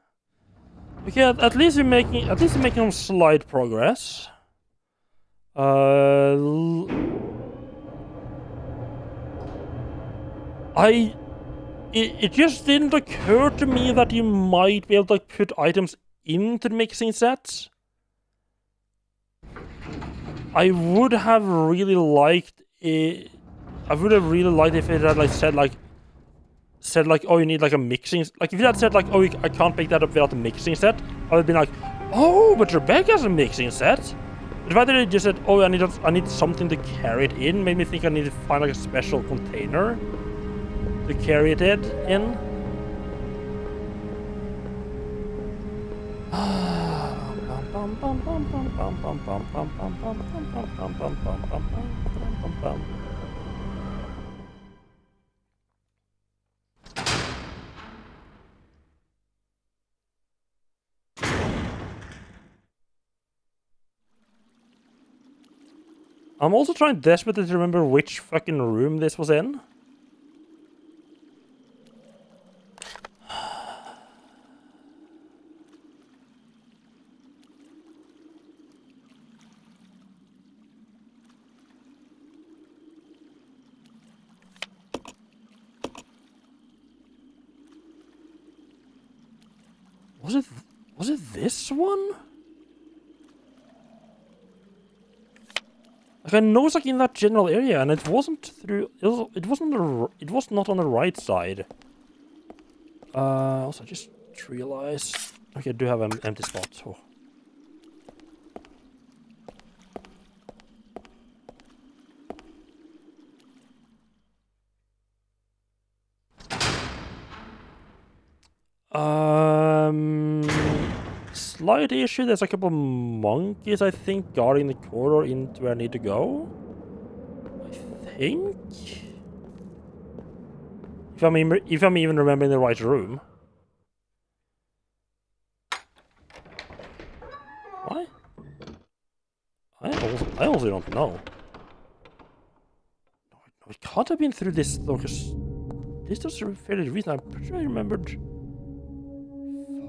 Okay, at least we're making some slight progress. It just didn't occur to me that you might be able to like, put items into the mixing sets. I would have really liked it. I would have really liked if it had like said like, oh, you need like a mixing. Like if it had said like, oh, I can't pick that up without a mixing set, I would have been like, oh, but Rebecca's a mixing set. But if I did just said, oh, I need something to carry it in, made me think I need to find like a special container to carry it in. I'm also trying desperately to remember which fucking room this was in. Was it this one? Like I know it's like in that general area, and it wasn't through. It was not on the right side. Also, I just realized. Okay, I do have an empty spot. Oh. Slight issue. There's a couple of monkeys, I think, guarding the corridor into where I need to go. I think. If I'm even remembering the right room. Why? I also don't know. No, it can't have been through this though, because this was fairly recent. I'm pretty sure I remembered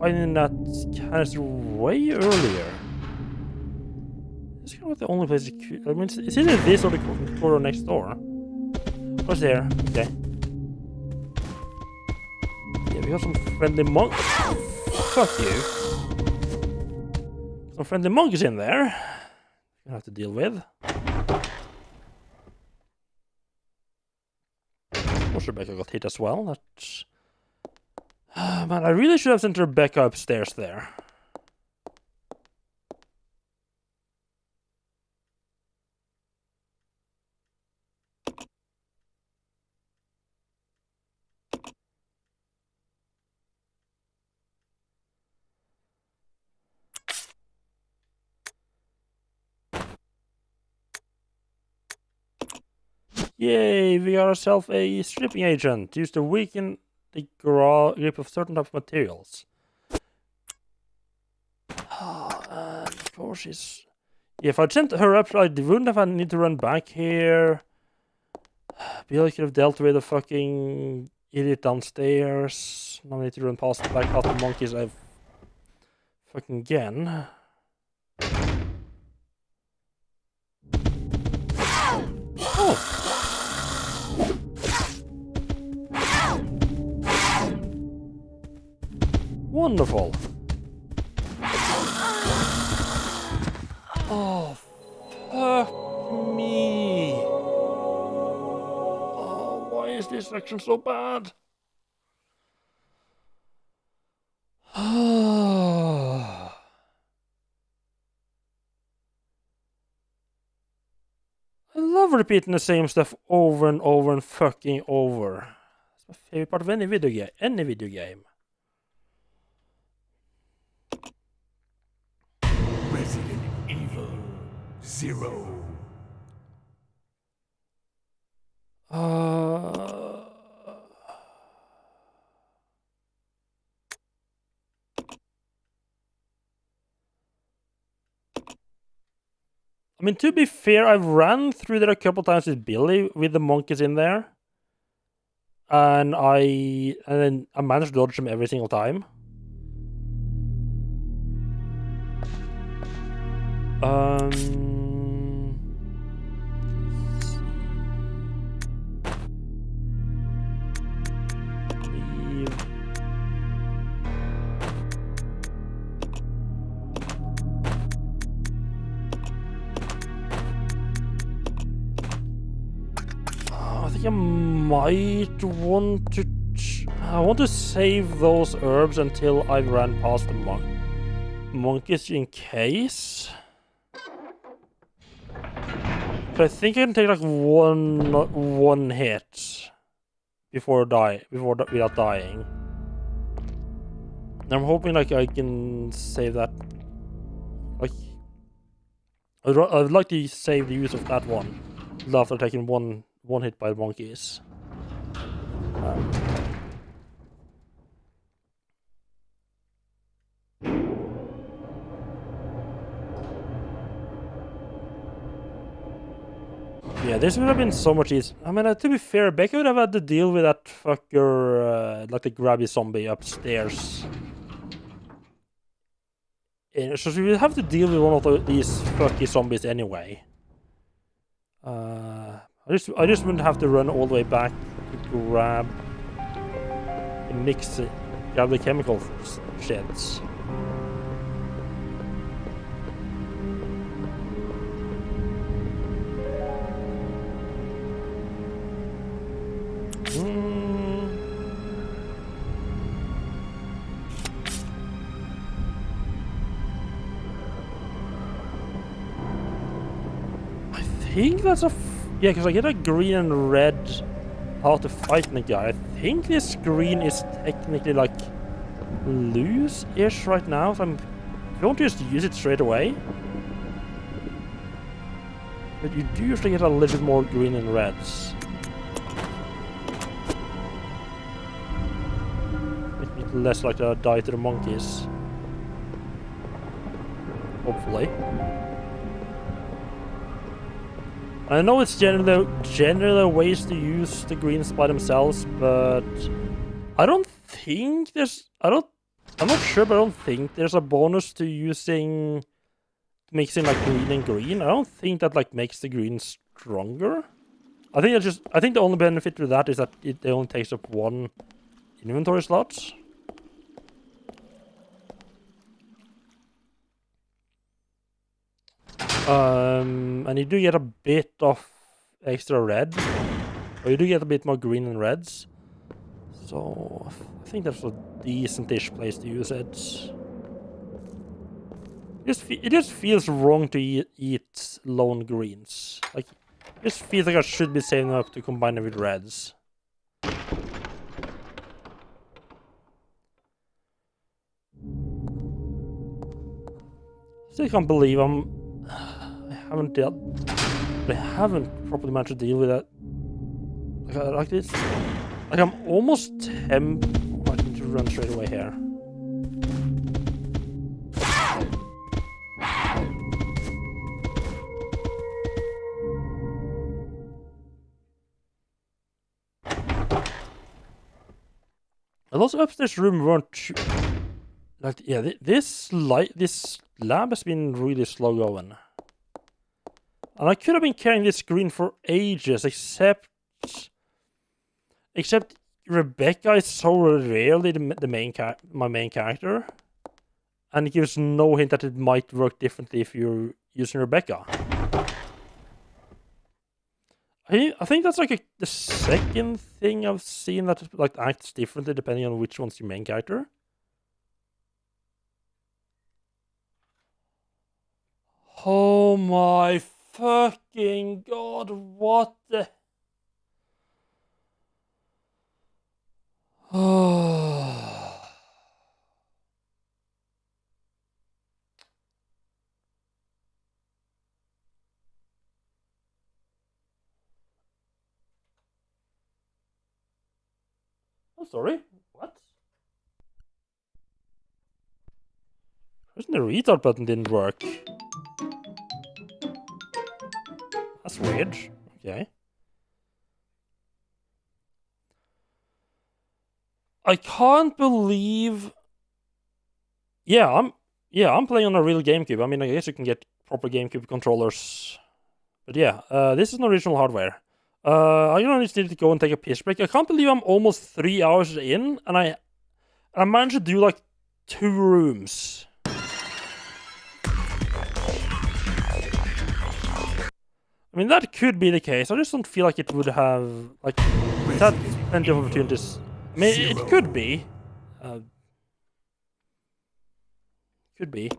finding that canister way earlier. It's kind of the only place it could. I mean, it's either this or the corridor next door. What's there? Okay. Yeah, we got some friendly monks. Fuck you. Some friendly monkeys in there. Gonna have to deal with. Of course, Rebecca got hit as well. That's. Man, I really should have sent Rebecca upstairs there. Yay, we got ourselves a stripping agent. Used to weaken the grip of certain types of materials. And of course she's... If I'd sent her up, I wouldn't have need to run back here. Billy could have dealt with the fucking idiot downstairs. Now I need to run back past the monkeys I've... Fucking again. Wonderful. Oh, fuck me. Oh, why is this section so bad? I love repeating the same stuff over and over and fucking over. It's my favorite part of any video game. Resident Evil 0. I mean, to be fair, I've ran through there a couple times with Billy with the monkeys in there, and then I managed to dodge them every single time. Let's see. Leave. I think I might want to. I want to save those herbs until I've ran past the monkeys in case. But I think I can take like one hit without dying. And I'm hoping like I can save that. Like I'd like to save the use of that one after taking one hit by the monkeys. Yeah, this would have been so much easier. I mean, to be fair, Becca would have had to deal with that fucker, like the grabby zombie upstairs. So she would have to deal with one of these fucky zombies anyway. I just wouldn't have to run all the way back to grab the chemical sheds. I think that's yeah, because I get a green and red how to fight the guy. I think this green is technically like loose-ish right now, so I'm going to just use it straight away. But you do usually get a little bit more green and reds. Make it less like to die to the monkeys. Hopefully. I know it's generally ways to use the greens by themselves, but I don't think there's... I'm not sure, but I don't think there's a bonus to mixing like green and green. I don't think that like makes the green stronger. I think the only benefit to that is that it only takes up one inventory slot. And you do get a bit of extra red, or you do get a bit more green and reds. So I think that's a decent-ish place to use it. It just feels wrong to eat lone greens. Like, it just feels like I should be saving up to combine it with reds. Still can't believe I haven't properly managed to deal with that. Like this. Like I'm almost tempted. I need to run straight away here. And those upstairs room weren't like, yeah, this lab has been really slow going. And I could have been carrying this screen for ages, except Rebecca is so rarely my main character, and it gives no hint that it might work differently if you're using Rebecca. I think that's like the second thing I've seen that like acts differently depending on which one's your main character. Oh my fucking god, what the... Oh. I'm sorry, what? The restart button didn't work. That's weird. Okay. I can't believe... Yeah, I'm playing on a real GameCube. I mean, I guess you can get proper GameCube controllers. But yeah, this is an original hardware. I just need to go and take a piss break. I can't believe I'm almost 3 hours in, and I managed to do like 2 rooms. I mean, that could be the case. I just don't feel like it would have, like, that plenty of opportunities. I mean, it could be. Could be.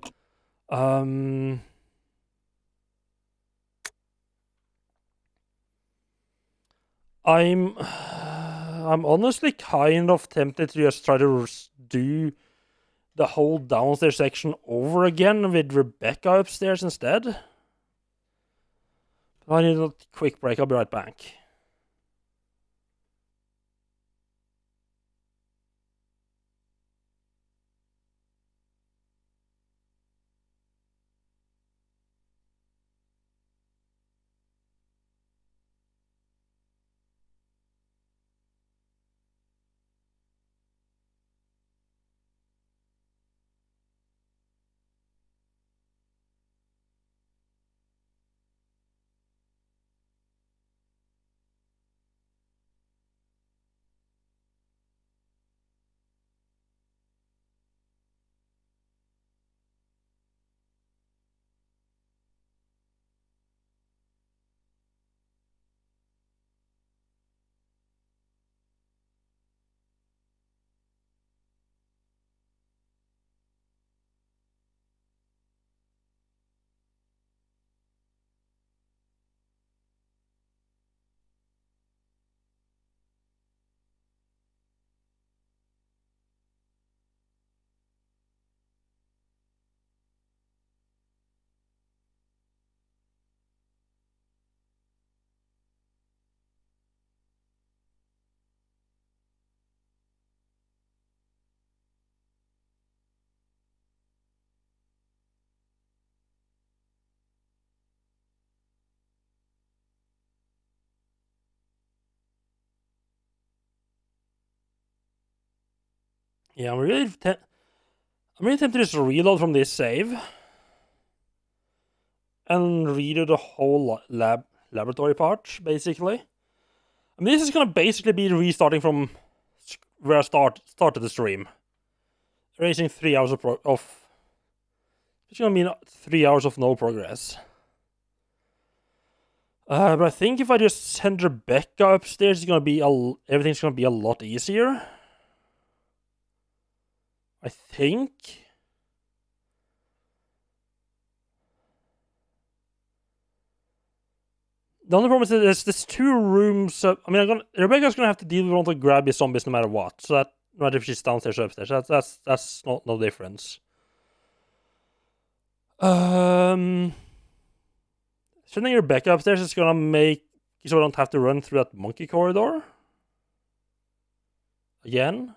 I'm honestly kind of tempted to just try to do the whole downstairs section over again with Rebecca upstairs instead. I need a quick break. I'll be right back. Yeah, I'm really tempted to just reload from this save and redo the whole laboratory part, basically. I mean, this is gonna basically be restarting from where I started the stream. Erasing 3 hours of it's gonna mean 3 hours of no progress. But I think if I just send Rebecca upstairs, it's gonna be everything's gonna be a lot easier. I think. The only problem is that there's 2 rooms. I mean, Rebecca's gonna have to deal with the grabby zombies no matter what. So that no matter if she's downstairs or upstairs, that's no difference. Sending Rebecca upstairs is gonna make so I don't have to run through that monkey corridor again.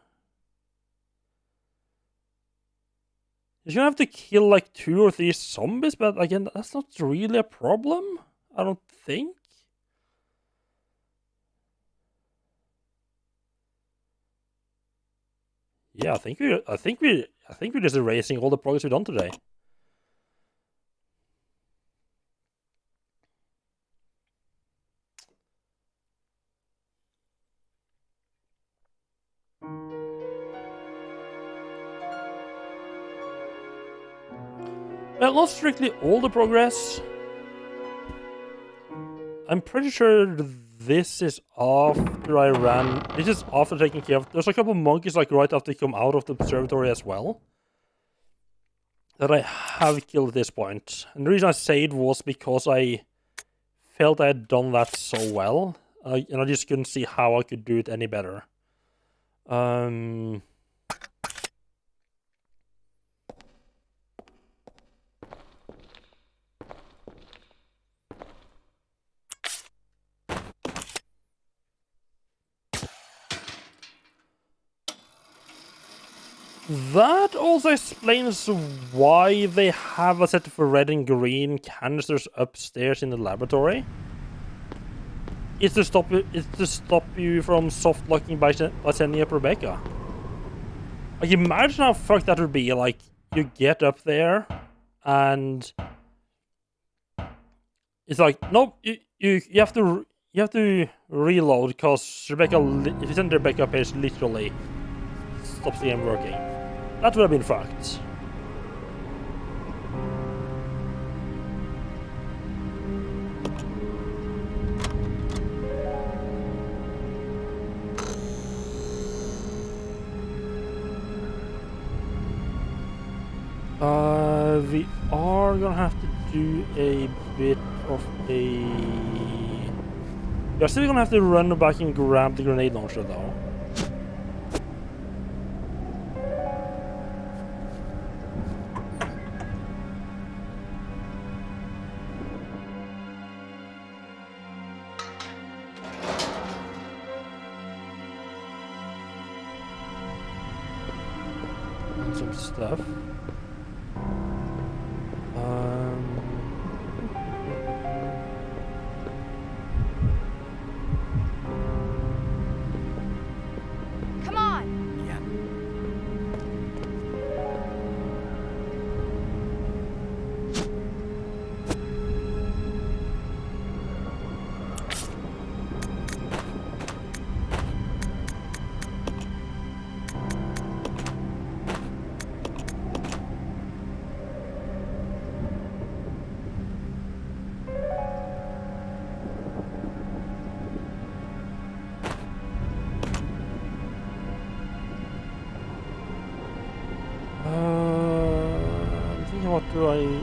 You're gonna have to kill like 2 or 3 zombies, but again, that's not really a problem. I don't think. Yeah, I think we're just erasing all the progress we've done today. Well, not strictly all the progress. I'm pretty sure this is after I ran. This is after taking care of. There's a couple of monkeys like right after they come out of the observatory as well, that I have killed at this point. And the reason I say it was because I felt I had done that so well, and I just couldn't see how I could do it any better. That also explains why they have a set of red and green canisters upstairs in the laboratory. It's to stop you from soft locking by sending up Rebecca. Like, imagine how fucked that would be. Like, you get up there, and it's like, nope, you have to reload because Rebecca. If you send Rebecca up, it literally stops the game working. That would have been fucked. We are gonna have to do a bit of a... We're still gonna have to run back and grab the grenade launcher though. And some stuff. Come on. Yeah. I'm thinking, what do I...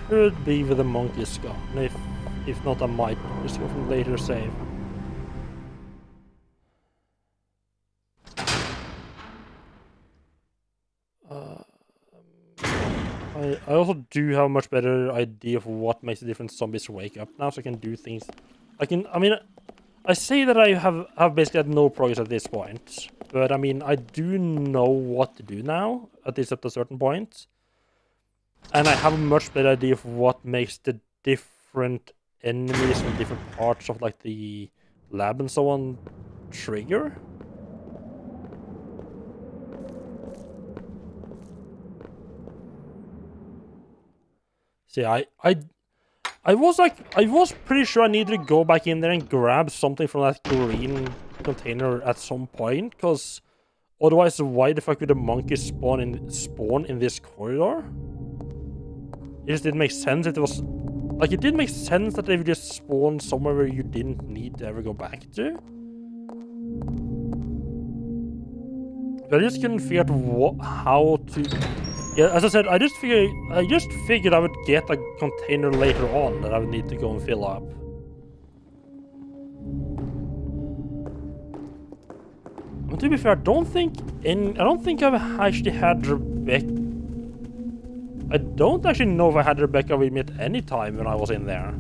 Should be with the monkey's gone. If not, I might just go from later save. I also do have a much better idea of what makes the different zombies wake up now, so I can do things. I mean, I say that I have basically had no progress at this point, but I mean, I do know what to do now, at least up to a certain point. And I have a much better idea of what makes the different enemies from different parts of like the lab and so on trigger. See, I was pretty sure I needed to go back in there and grab something from that green container at some point, because otherwise, why the fuck would the monkey spawn in this corridor? It just didn't make sense if it was... Like, it did make sense that they would just spawn somewhere where you didn't need to ever go back to. But I just couldn't figure out how to... Yeah, as I said, I just figured I would get a container later on that I would need to go and fill up. But to be fair, I don't think I've actually had Rebecca... I don't actually know if I had Rebecca with me at any time when I was in there.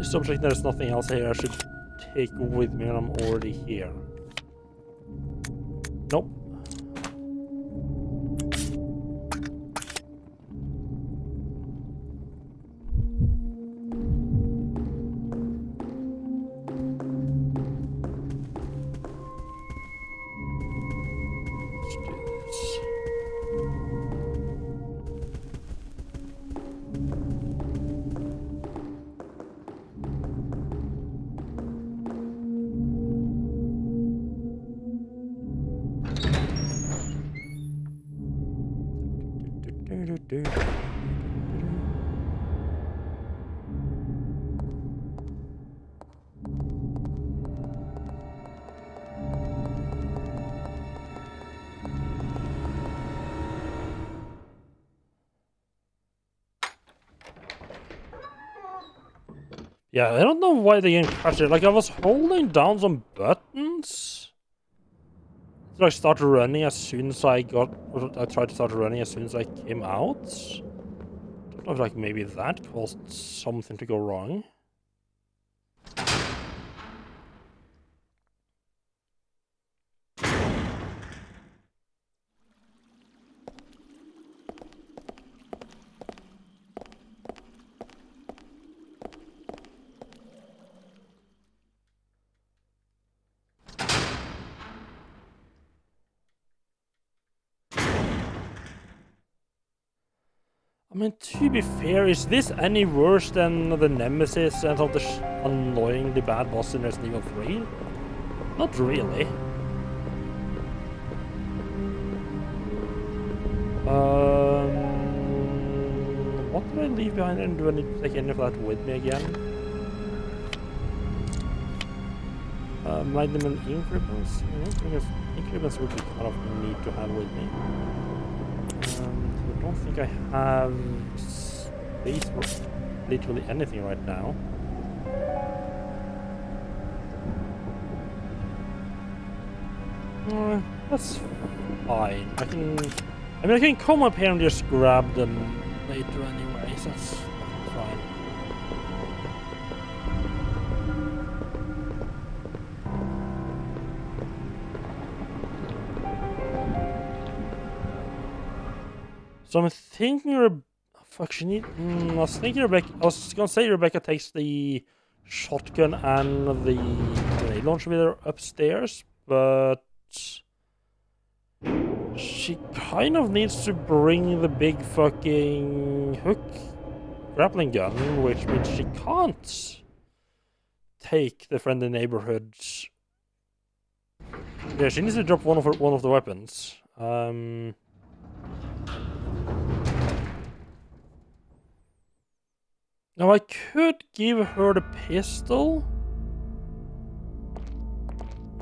Just double check there's nothing else here I should take with me when I'm already here. Nope. Let's do this. Yeah, I don't know why they didn't catch it. Like, I was holding down some buttons to like start running as soon as I tried to start running as soon as I came out. Don't know if like maybe that caused something to go wrong. I mean, to be fair, is this any worse than the Nemesis and of the annoyingly bad boss in Resident Evil 3? Not really. What did I leave behind and do I need to take any of that with me again? Might them an ink ribbons? Ink ribbons would be kind of neat to have with me. I don't think I have space for literally anything right now. That's fine. I can come up here and just grab them later anyway, so that's fine. So I'm thinking, fuck, she need. I was thinking Rebecca. I was gonna say Rebecca takes the shotgun and the grenade launcher with her upstairs, but she kind of needs to bring the big fucking hook grappling gun, which means she can't take the friendly neighborhood. Yeah, she needs to drop one of the weapons. Now I could give her the pistol.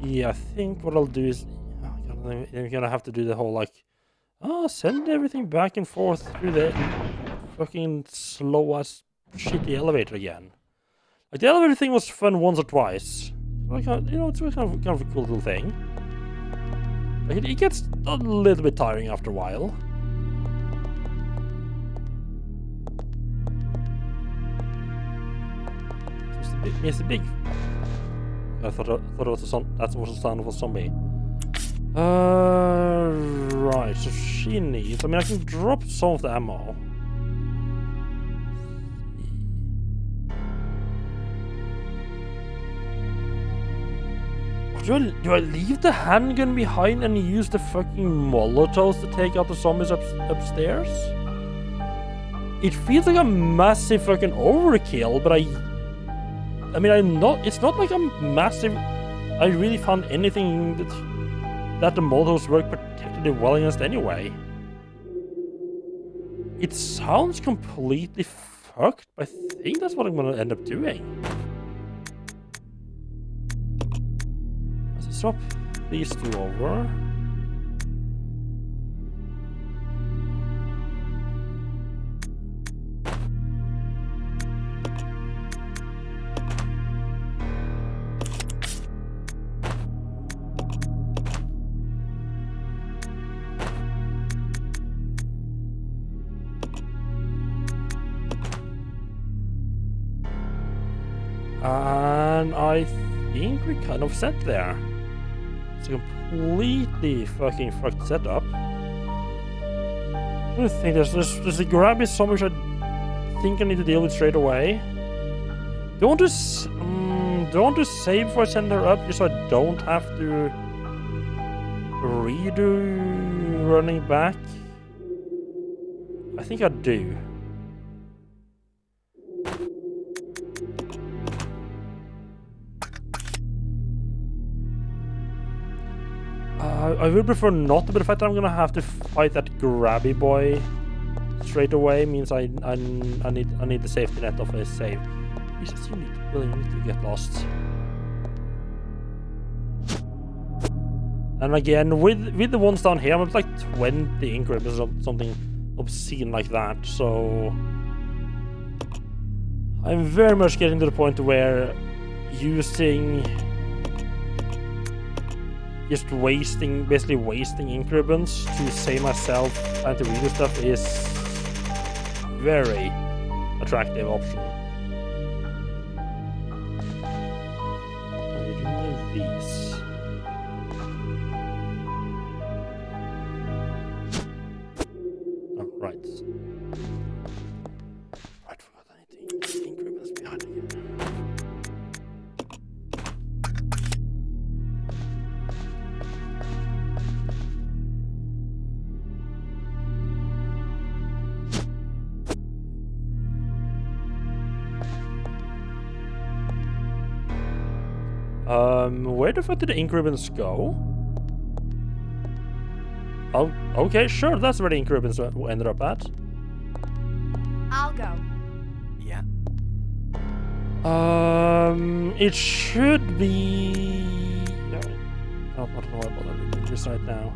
Yeah, I think what I'll do is I'm gonna have to do the whole like, send everything back and forth through the fucking slow ass shitty elevator again. Like the elevator thing was fun once or twice. Like, it's kind of a cool little thing. Like it gets a little bit tiring after a while. It's a big. I thought it was that was the sound of a zombie. Right. So she needs. I mean, I can drop some of the ammo. Do I leave the handgun behind and use the fucking Molotovs to take out the zombies upstairs? It feels like a massive fucking overkill, but I mean, it's not like I'm massive. I really found anything that the Molotovs work particularly well against anyway. It sounds completely fucked, but I think that's what I'm gonna end up doing. Let's swap these two over. And I think we kind of set there. It's a completely fucking fucked setup. I don't think there's a grab is something which I think I need to deal with straight away. Don't want to save before I send her up, just so I don't have to redo running back. I think I do. I would prefer not, but the fact that I'm gonna have to fight that grabby boy straight away means I need the safety net of a save. Jesus, you really need to get lost. And again, with the ones down here, I'm at like 20 increments or something obscene like that, so I'm very much getting to the point where using basically wasting increments to save myself and to read stuff is very attractive option. Okay, give me these. Oh, right. Right, forgot anything. Increments behind again. Where the fuck did the ink ribbons go? Oh, okay, sure, that's where the ink ribbons ended up at. I'll go. Yeah. It should be... I don't know what I'm doing this right now.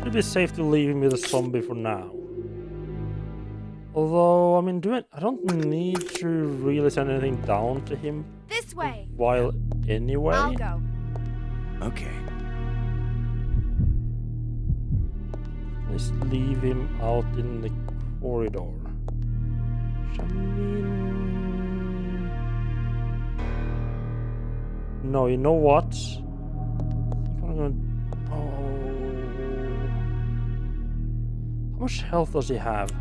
Should be safe to leave him with a zombie for now. Although, I mean, I don't need to really send anything down to him This way. while anyway. I'll go. Okay. Let's leave him out in the corridor. I mean... No, you know what? I think I'm gonna... Oh... How much health does he have?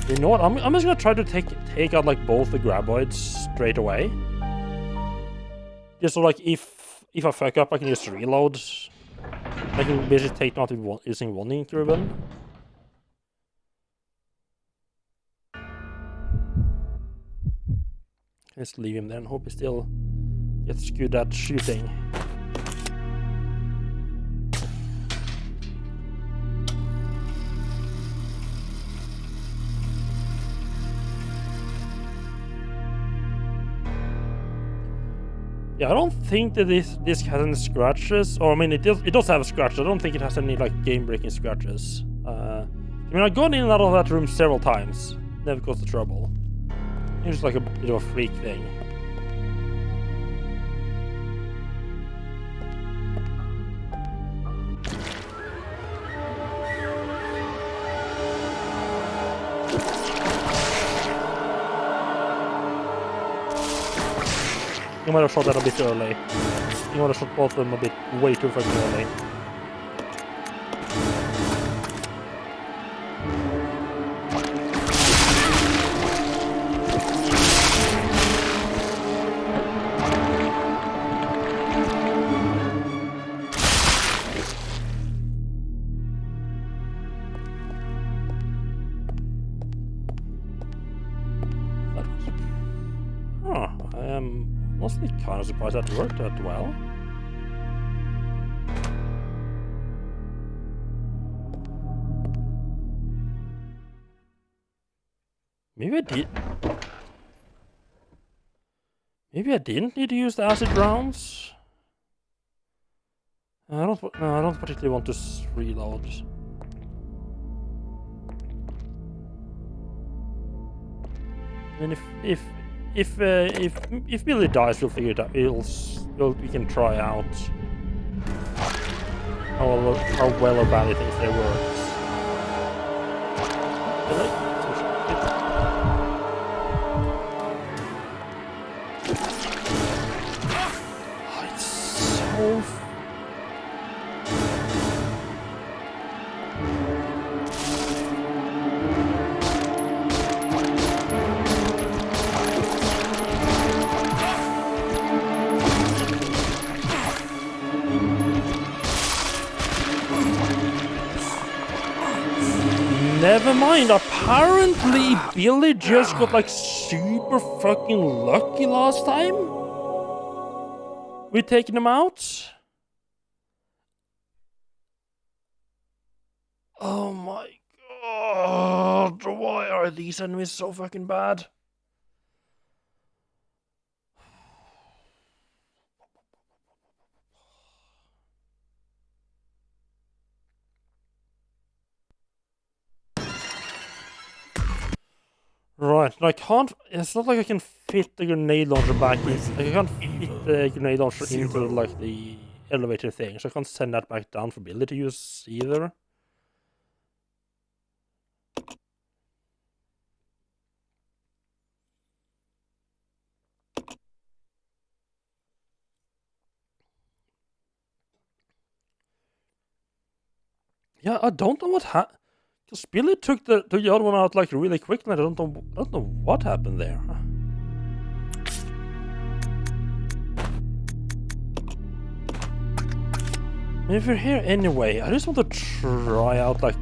You know what? I'm just gonna try to take out like both the graboids straight away. Just so like if I fuck up, I can just reload. I can basically take them out with using one ink ribbon. Let's leave him there and hope he still gets good at shooting. Yeah, I don't think that this has any scratches. Or I mean, it does have scratches. I don't think it has any like game-breaking scratches. I mean, I've gone in and out of that room several times. Never caused trouble. It's just like a bit of a freak thing. You might have shot that a bit early. You might have shot both of them a bit way too fucking early. I am honestly kind of surprised that worked that well. Maybe I didn't need to use the acid rounds. I don't particularly want to reload. And if Billy dies, we'll figure it out. We can try out how well or bad he thinks they works. Billy? Oh, it's so. Never mind, apparently Billy just got like super fucking lucky last time. We're taking him out. Oh my god, why are these enemies so fucking bad? Right, and I can't. It's not like I can fit the grenade launcher back in. I can't fit the grenade launcher into like the elevator thing, so I can't send that back down for Billy to use either. Yeah, I don't know what happened. Because Billy took the other one out like really quick, and I don't know what happened there. If we're here anyway, I just want to try out like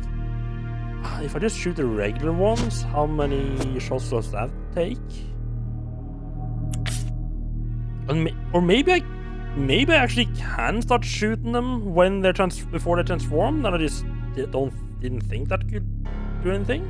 if I just shoot the regular ones, how many shots does that take? And or maybe I actually can start shooting them when they're before they transform, and I just didn't think that could do anything.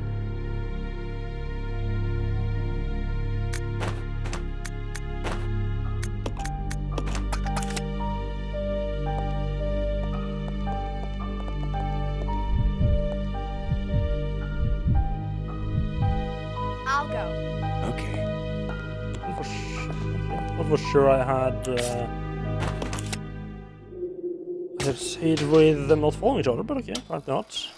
I'll go. Okay. I was sure I had hit with them not following each other, but okay, apparently not.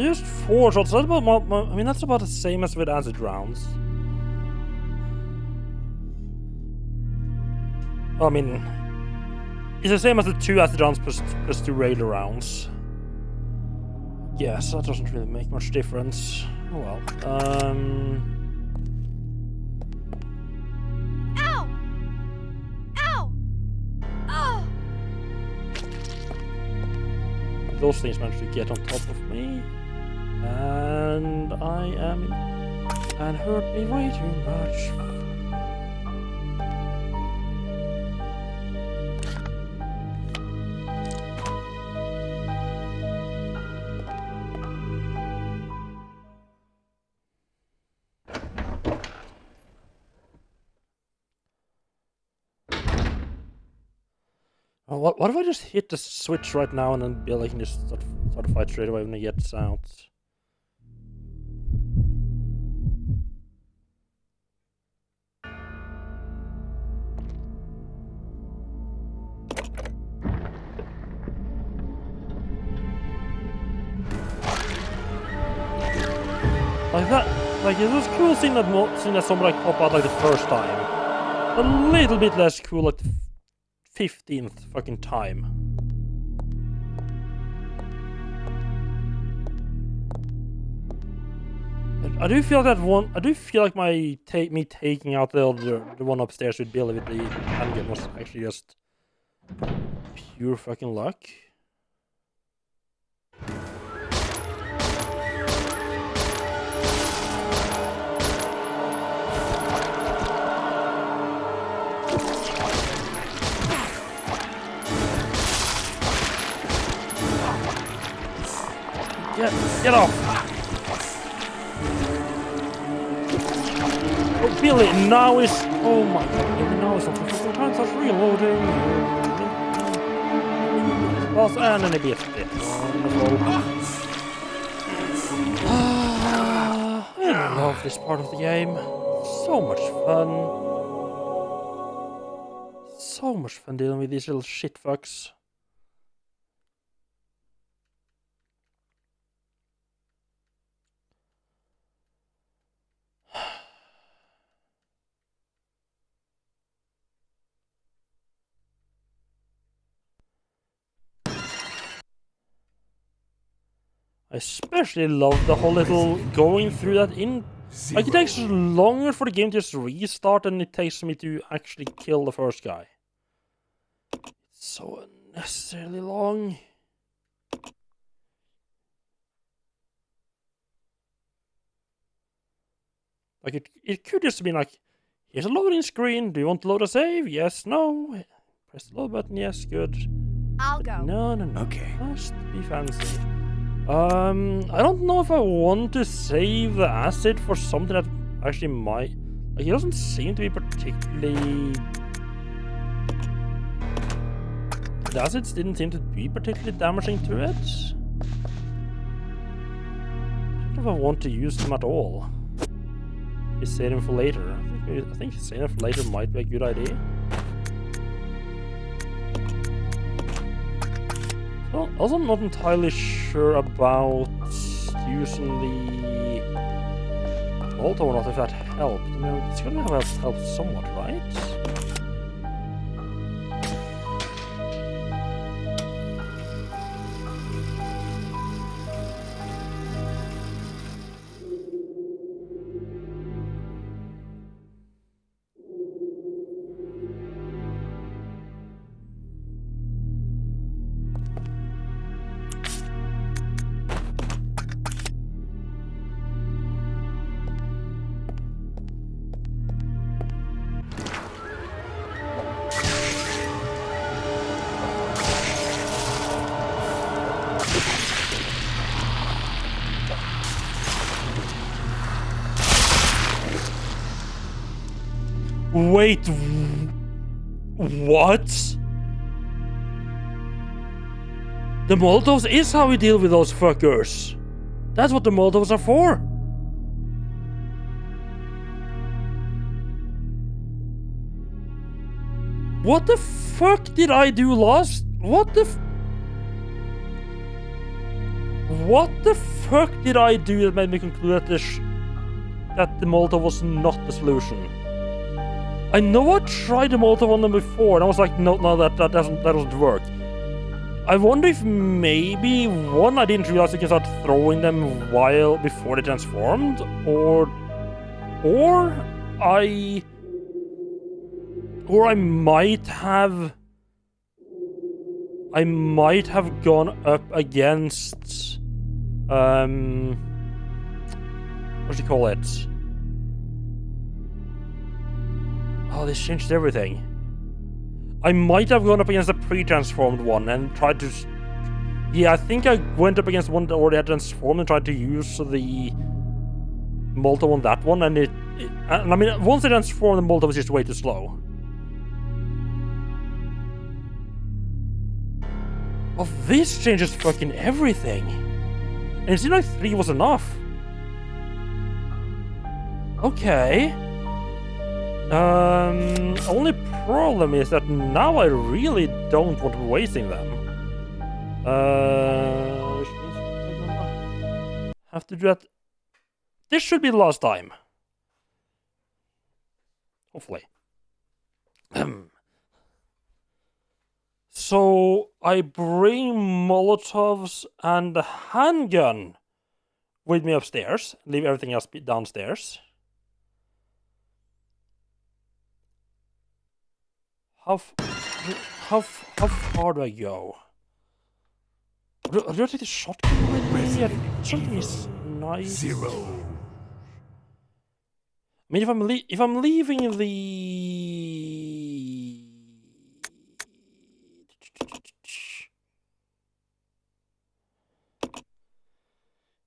Just 4 shots. That's about I mean, that's about the same as with acid rounds. I mean, it's the same as the 2 acid rounds plus 2 regular rounds. Yes, that doesn't really make much difference. Oh well. Ow! Ow! Oh! Those things managed to get on top of me. And I am and hurt me way too much. What if I just hit the switch right now and then Billy can just start a fight straight away when he gets out? Like that, like it was cool seeing that somebody like pop out like the first time. A little bit less cool like the 15th fucking time. I do feel that one. I do feel like me taking out the one upstairs with Billy with the handgun was actually just pure fucking luck. Get off! Oh, Billy, now is... Oh my god, Billy, now is not the time starts reloading. Boss and then a bit. I love this part of the game. So much fun. So much fun dealing with these little shit fucks. I especially love the whole little going through that in... Like, it takes longer for the game to just restart than it takes me to actually kill the first guy. It's so unnecessarily long. Like, it could just be like, here's a loading screen. Do you want to load a save? Yes, no. Press the load button. Yes, good. I'll But go. no. Okay. Must be fancy. I don't know if I want to save the acid for something that actually might... Like, it doesn't seem to be particularly... The acids didn't seem to be particularly damaging to it. I don't know if I want to use them at all. Just save them for later. I think saving them for later might be a good idea. Well, also, I'm not entirely sure about using the Molotov or not, if that helped. I mean, it's gonna have helped somewhat, right? Wait, what? The Molotovs is how we deal with those fuckers. That's what the Molotovs are for. What the fuck did I do last? What the fuck did I do that made me conclude that the Molotov was not the solution? I know I tried the Molotov on them before, and I was like, no, that doesn't work. I wonder if maybe one, I didn't realize you can start throwing them before they transformed, or I might have gone up against what do you call it? Oh, this changed everything. I might have gone up against a pre-transformed one and tried to... Yeah, I think I went up against one that already had transformed and tried to use the Molotov on that one, and I mean, once it transformed, the Molotov was just way too slow. Well, this changes fucking everything. And it seemed like 3 was enough. Okay. Only problem is that now I really don't want to be wasting them. Which means I'm gonna have to do that. This should be the last time. Hopefully. So I bring Molotovs and a handgun with me upstairs. Leave everything else downstairs. How far do I go? Do I take the shotgun with me? Yeah, something is nice. 0. I mean, if I'm leaving the...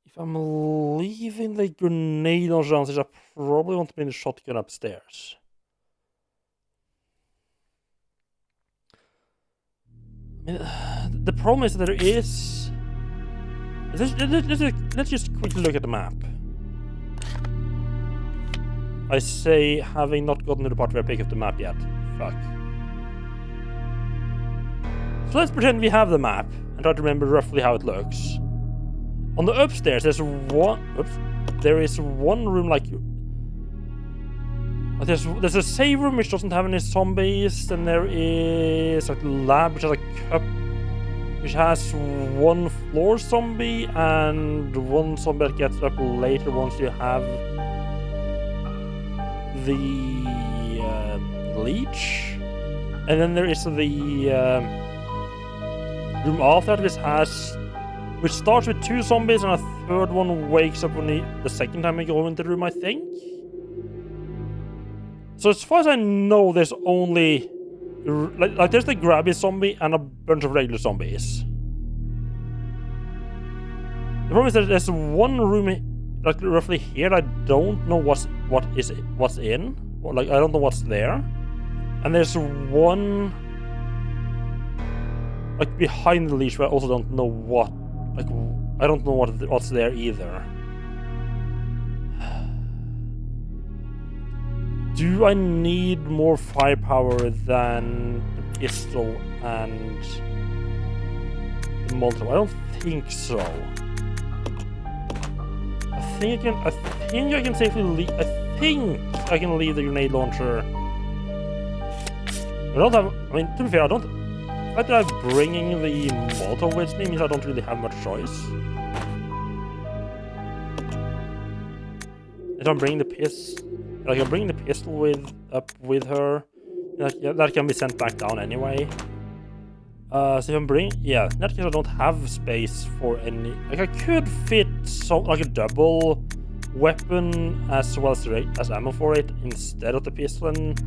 If I'm leaving the grenade launcher downstairs, I probably want to bring the shotgun upstairs. I mean, the problem is that there is... Let's just quickly look at the map. I say, having not gotten to the part where I pick up the map yet. Fuck. So let's pretend we have the map and try to remember roughly how it looks. On the upstairs, there's one... Oops. There is one room like... There's a save room which doesn't have any zombies, and there is a lab which has a cup which has one floor zombie and one zombie that gets up later once you have the leech. And then there is the room after that which starts with 2 zombies and a third one wakes up when the second time we go into the room, I think. So as far as I know, there's only like there's the grabby zombie and a bunch of regular zombies. The problem is that there's one room like roughly here. I don't know what's in. Like I don't know what's there. And there's one like behind the leash where I also don't know what. Like I don't know what's there either. Do I need more firepower than the pistol and the Molotov? I don't think so. I think I can safely leave. I think I can leave the grenade launcher. I don't have. I mean, to be fair, I don't. The fact that I'm bringing the Molotov with me means I don't really have much choice. If I'm bringing the pistol. Like I'm bringing the pistol up with her. That can be sent back down anyway. So if I'm bringing, yeah, in that case I don't have space for any. Like I could fit like a double weapon as well as ammo for it instead of the pistol and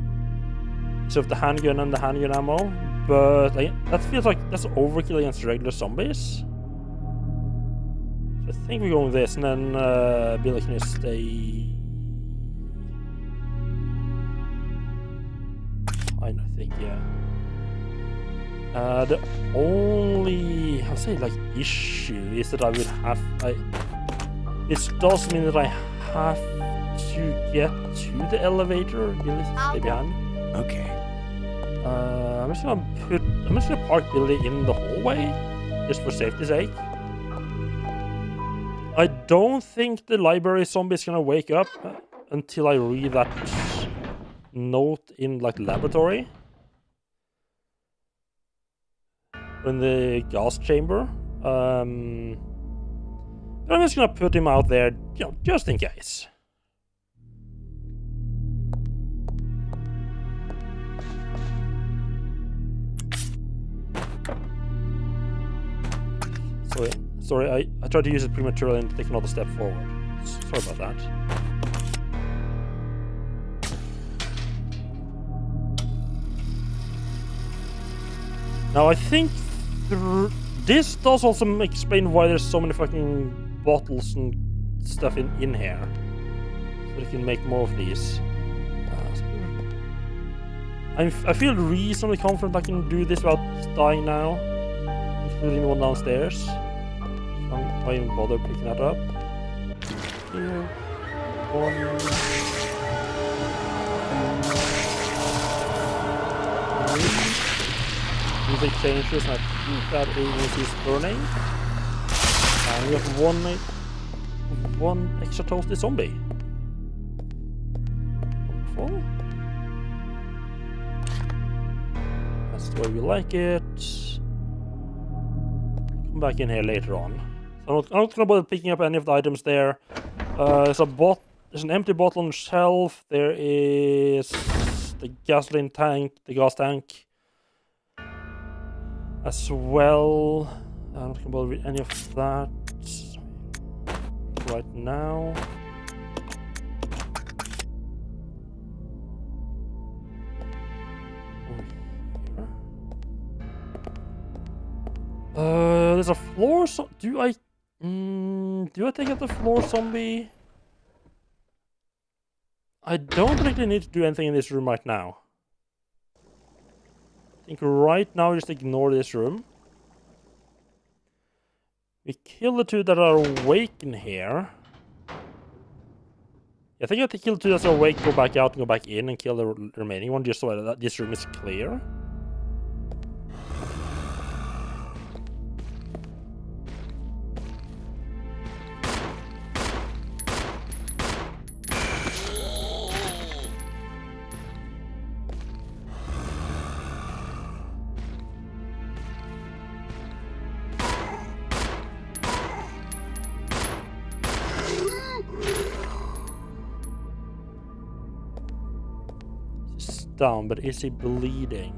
instead of the handgun and the handgun ammo. But that feels like that's overkill against regular zombies. So I think we go with this and then Billy can just stay. I think, yeah. The only, I'll say, like, issue is that I would have, it does mean that I have to get to the elevator. Billy, stay behind. Okay. I'm just gonna park Billy in the hallway, just for safety's sake. I don't think the library zombie is gonna wake up until I read that note in like laboratory in the gas chamber. But I'm just gonna put him out there, you know, just in case. Sorry, I tried to use it prematurely and take another step forward. Sorry about that. Now I think this does also explain why there's so many fucking bottles and stuff in here. So we can make more of these. I feel reasonably confident I can do this without dying now, including the one downstairs. So I'm not even bother picking that up. Here, one. Music changes and I think that agency is burning. And we have one extra toasty zombie. Wonderful. That's the way we like it. Come back in here later on. So I'm not gonna bother picking up any of the items there. There's an empty bottle on the shelf. There is the gasoline tank, the gas tank as well. I'm not gonna bother with any of that right now. There's a floor. Do I take out the floor zombie? I don't really need to do anything in this room right now. I think right now just ignore this room. We kill the two that are awake in here. I think I have to kill the two that are awake, go back out and go back in and kill the remaining one just so that this room is clear. Down, but is he bleeding?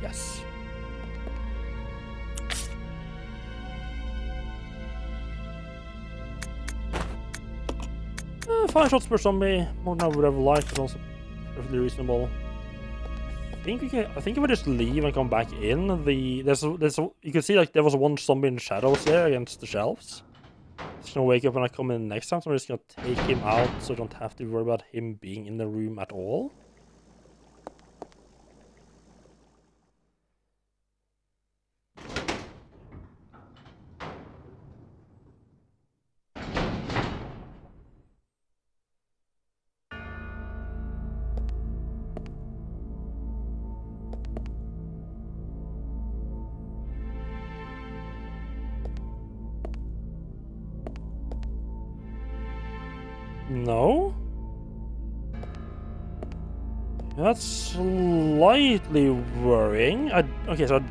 Yes. 5 shots per zombie, more than I would have liked, but also perfectly reasonable. I think if I just leave and come back in, you can see like there was one zombie in the shadows there against the shelves. He's gonna wake up when I come in next time, so I'm just gonna take him out so I don't have to worry about him being in the room at all. No? That's slightly worrying. Okay, so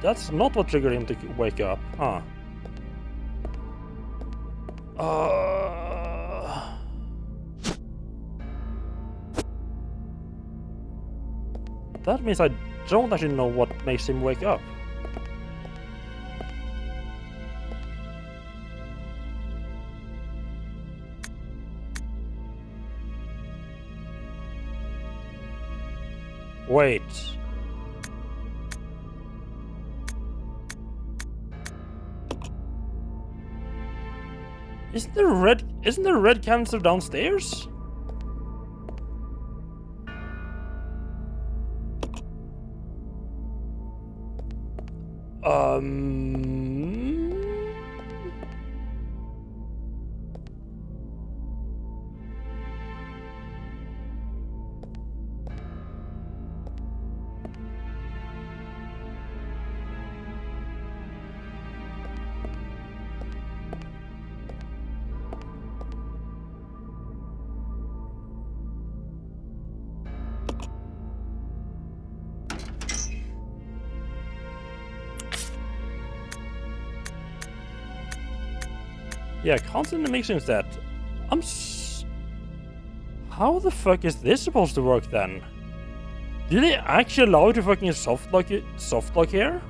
that's not what triggered him to wake up, huh? That means I don't actually know what makes him wake up. Wait. Isn't there red canister downstairs? Yeah, constantly mixing that. How the fuck is this supposed to work then? Do they actually allow you to fucking soft lock here?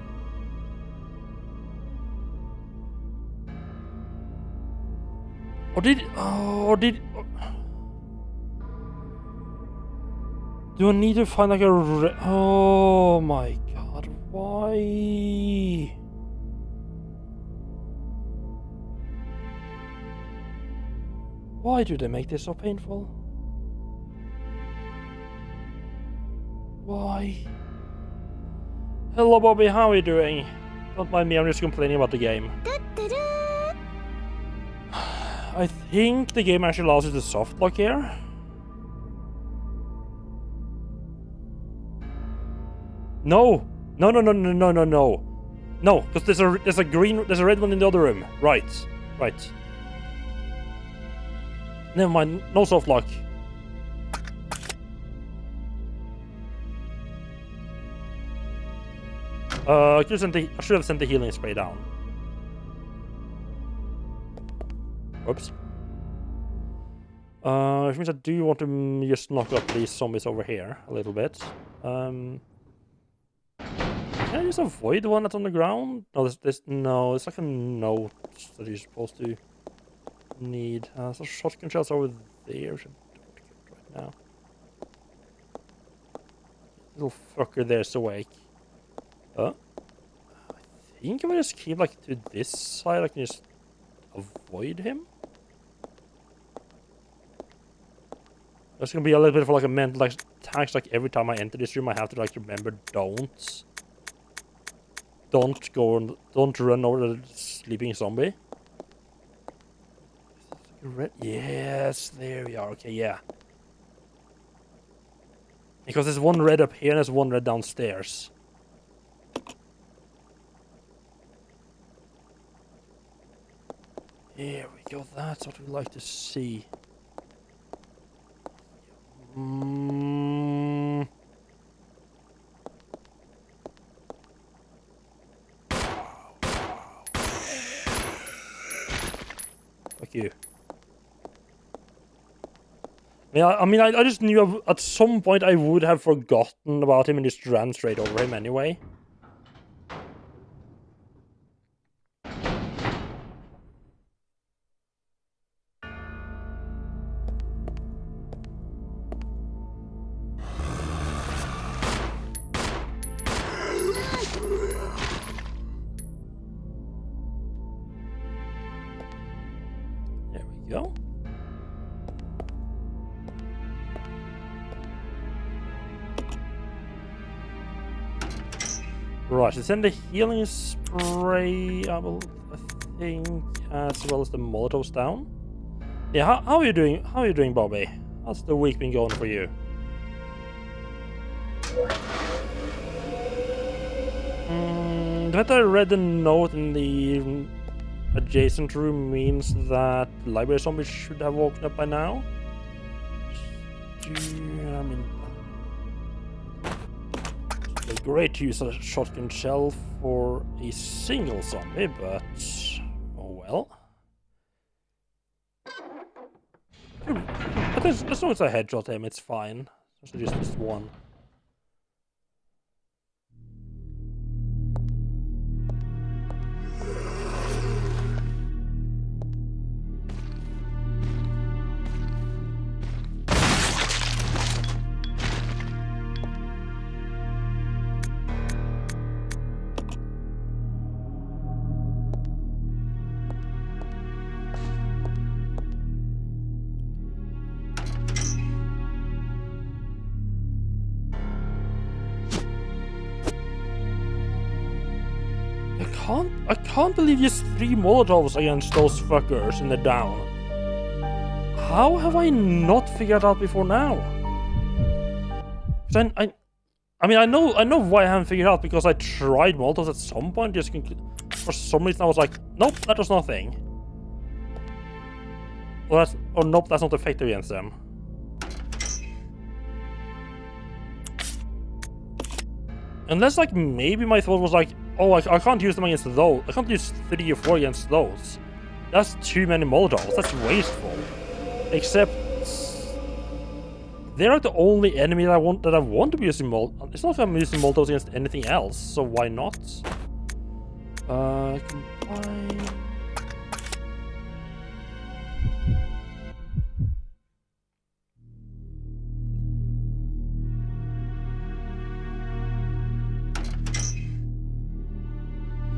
Do I need to find like oh my god, why? Why do they make this so painful? Why? Hello Bobby, how are you doing? Don't mind me, I'm just complaining about the game. I think the game actually allows you to soft lock here. No! No, because there's a red one in the other room. Right. Never mind, no soft lock. I should have sent the healing spray down. Whoops. Which means I do want to just knock up these zombies over here a little bit. Can I just avoid the one that's on the ground? No, no, it's like a note that you're supposed to need. So shotgun shells over there. Should right now. Little fucker there's awake. I think if I just keep like to this side, I can just avoid him. There's gonna be a little bit of like a mental like tax. Like every time I enter this room, I have to like remember don't run over the sleeping zombie. Yes, there we are. Okay, yeah. Because there's one red up here and there's one red downstairs. Here we go. That's what we like to see. Fuck you. I just knew at some point I would have forgotten about him and just ran straight over him anyway. There we go. Right, so send the healing spray, I think, as well as the Molotovs down. Yeah, how are you doing? How are you doing, Bobby? How's the week been going for you? The fact that I read the note in the adjacent room means that library zombies should have woken up by now. I mean, it's great to use a shotgun shell for a single zombie, but oh well. But as long as I headshot him, it's fine. It's just this one. I can't believe just 3 Molotovs against those fuckers in the down. How have I not figured out before now? Then I mean I know why I haven't figured out, because I tried Molotovs at some point. Just for some reason I was like, nope, that was nothing. Or nope, that's not effective against them. Unless like maybe my thought was like, oh, I can't use them against those. I can't use 3 or 4 against those. That's too many Molotovs. That's wasteful. Except they're like the only enemy that I want to be using Molotovs. It's not like I'm using Molotovs against anything else, so why not? Combine.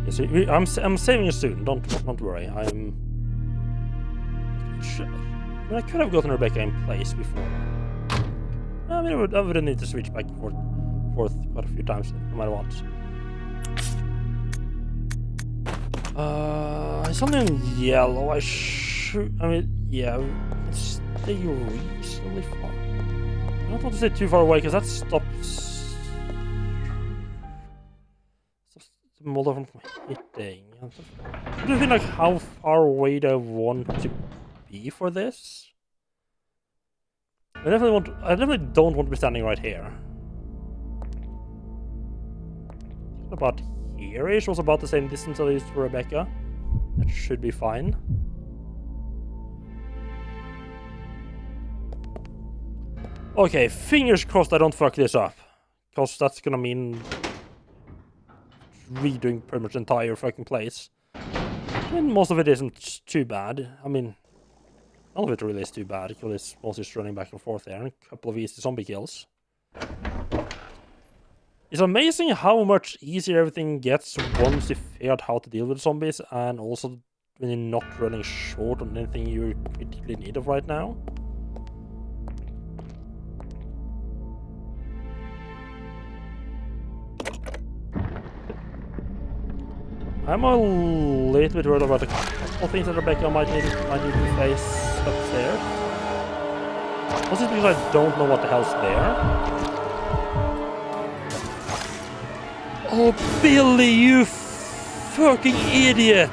So I'm saving it soon. Don't worry. I could have gotten Rebecca in place before. I mean, I would need to switch back and forth quite a few times, no matter what. It's only in yellow. I mean, yeah, it's stay reasonably far. I don't want to stay too far away because that stops the Molotov from hitting. I don't think like how far away do I want to be for this. I definitely don't want to be standing right here. What about here-ish, was about the same distance I used for Rebecca. That should be fine. Okay, fingers crossed I don't fuck this up. Because that's gonna mean redoing pretty much the entire fucking place. And most of it isn't too bad. I mean, none of it really is too bad, because it's mostly just running back and forth there, and a couple of easy zombie kills. It's amazing how much easier everything gets once you figure out how to deal with zombies, and also when you're not running short on anything you're critically in need of right now. I'm a little bit worried about a couple things that Rebecca might need to face upstairs. Also because I don't know what the hell's there. Oh, Billy, you fucking idiot!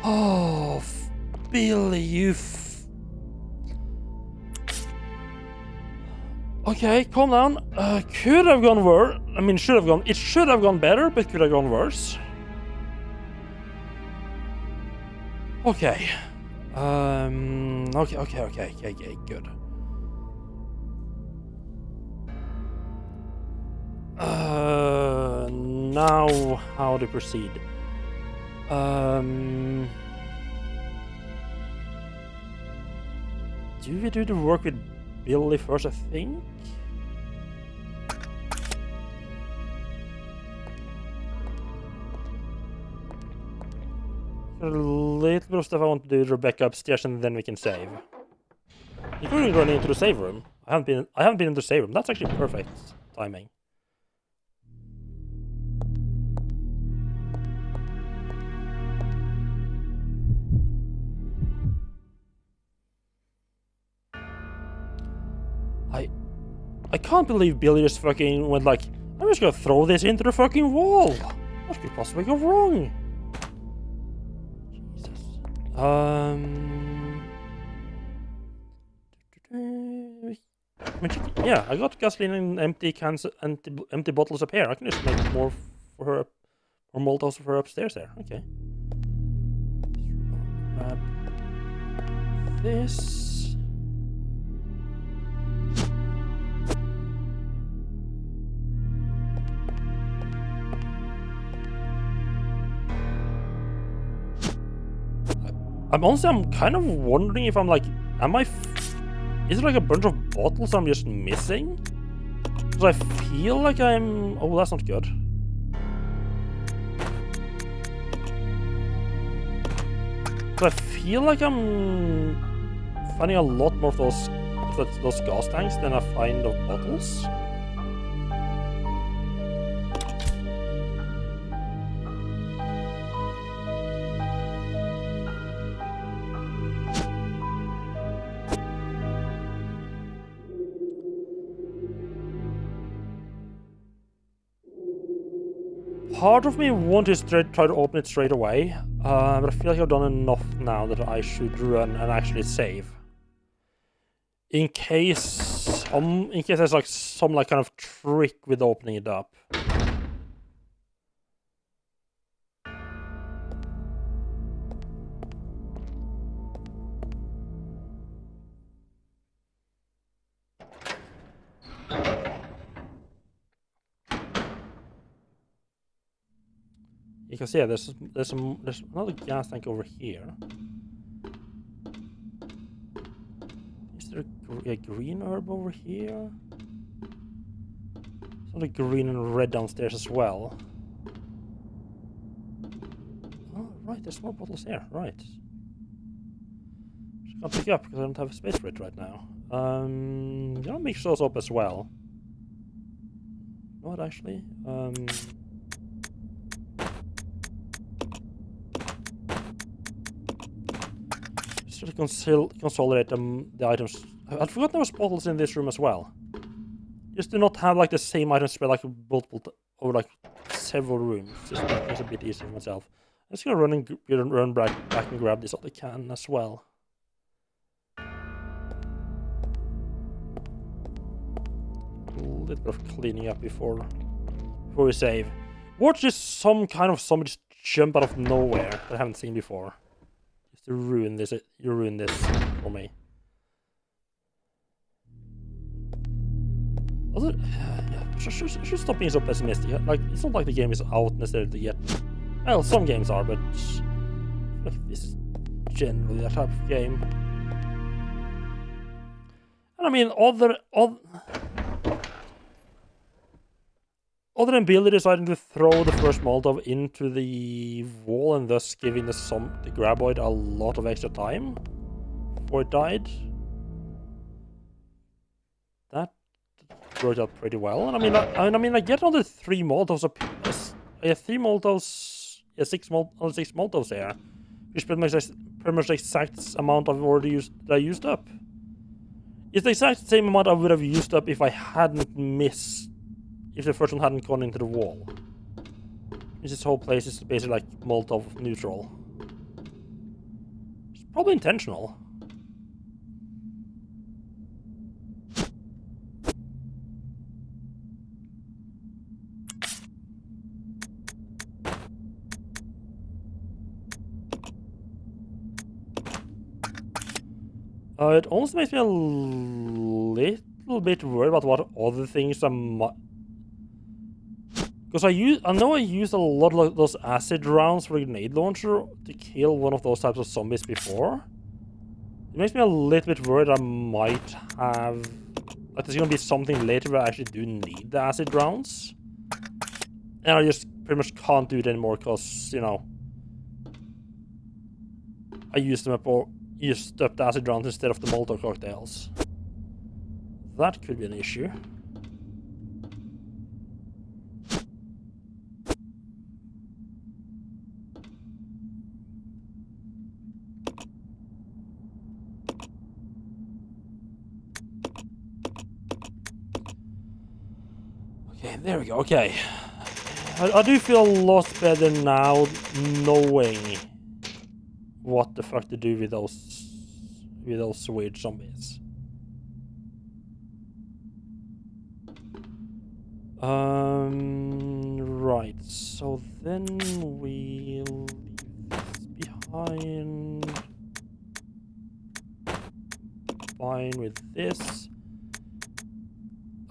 Oh, Billy, you Okay, calm down. Could have gone worse. I mean, it should have gone better, but could have gone worse. Okay. Okay, good. Now how to proceed? Do we do the work with Billy first, I think? A little bit of stuff I want to do with Rebecca upstairs, and then we can save. Including running into the save room. I haven't been in the save room. That's actually perfect timing. I can't believe Billy just fucking went like, I'm just gonna throw this into the fucking wall. What could possibly go wrong? Jesus. Yeah, I got gasoline and empty cans and empty bottles up here. I can just make more for her, or Molotovs for her upstairs there. Okay. Grab this. I'm kind of wondering if I'm like, is it like a bunch of bottles I'm just missing? Because I feel like oh, that's not good. Because I feel like I'm finding a lot more of those gas tanks than I find of bottles. Part of me wants to try to open it straight away, but I feel like I've done enough now that I should run and actually save. In case there's like some kind of trick with opening it up. Because yeah, there's another gas tank over here. Is there a green herb over here? There's another green and red downstairs as well. Oh, right, there's more bottles here. Right. Just can't pick up because I don't have space for it right now. Gonna mix those up as well. Not actually. To consolidate the items. I'd forgotten there was bottles in this room as well. Just to not have like the same items spread like multiple over like several rooms. Just to make things a bit easier for myself. I'm just gonna run back and grab this other can as well. A little bit of cleaning up before we save. Watch just some kind of zombie just jump out of nowhere that I haven't seen before. Just to ruin this. You ruin this for me. Also, yeah, should stop being so pessimistic. Like, it's not like the game is out necessarily yet. Well, some games are, but like, this is generally that type of game. And I mean, other than Billy deciding to throw the first Molotov into the wall and thus giving the Graboid a lot of extra time before it died, that worked out pretty well. And I mean, I get another 3 Molotovs up. Yeah, 3 Molotovs. Yeah, 6 Molotovs there, which pretty much the exact amount I've already used that I used up. It's the exact same amount I would have used up if I hadn't missed. If the first one hadn't gone into the wall. This whole place is basically like Molotov neutral. It's probably intentional. It almost makes me a little bit worried about what other things I might... Because I know I used a lot of those acid rounds for a grenade launcher to kill one of those types of zombies before. It makes me a little bit worried I might have... Like, there's gonna be something later where I actually do need the acid rounds. And I just pretty much can't do it anymore because, you know... I used them up or used up the acid rounds instead of the Molotov cocktails. That could be an issue. Okay, there we go. Okay. I do feel a lot better now knowing what the fuck to do with those weird zombies. Right. So then we'll leave this behind. Fine with this.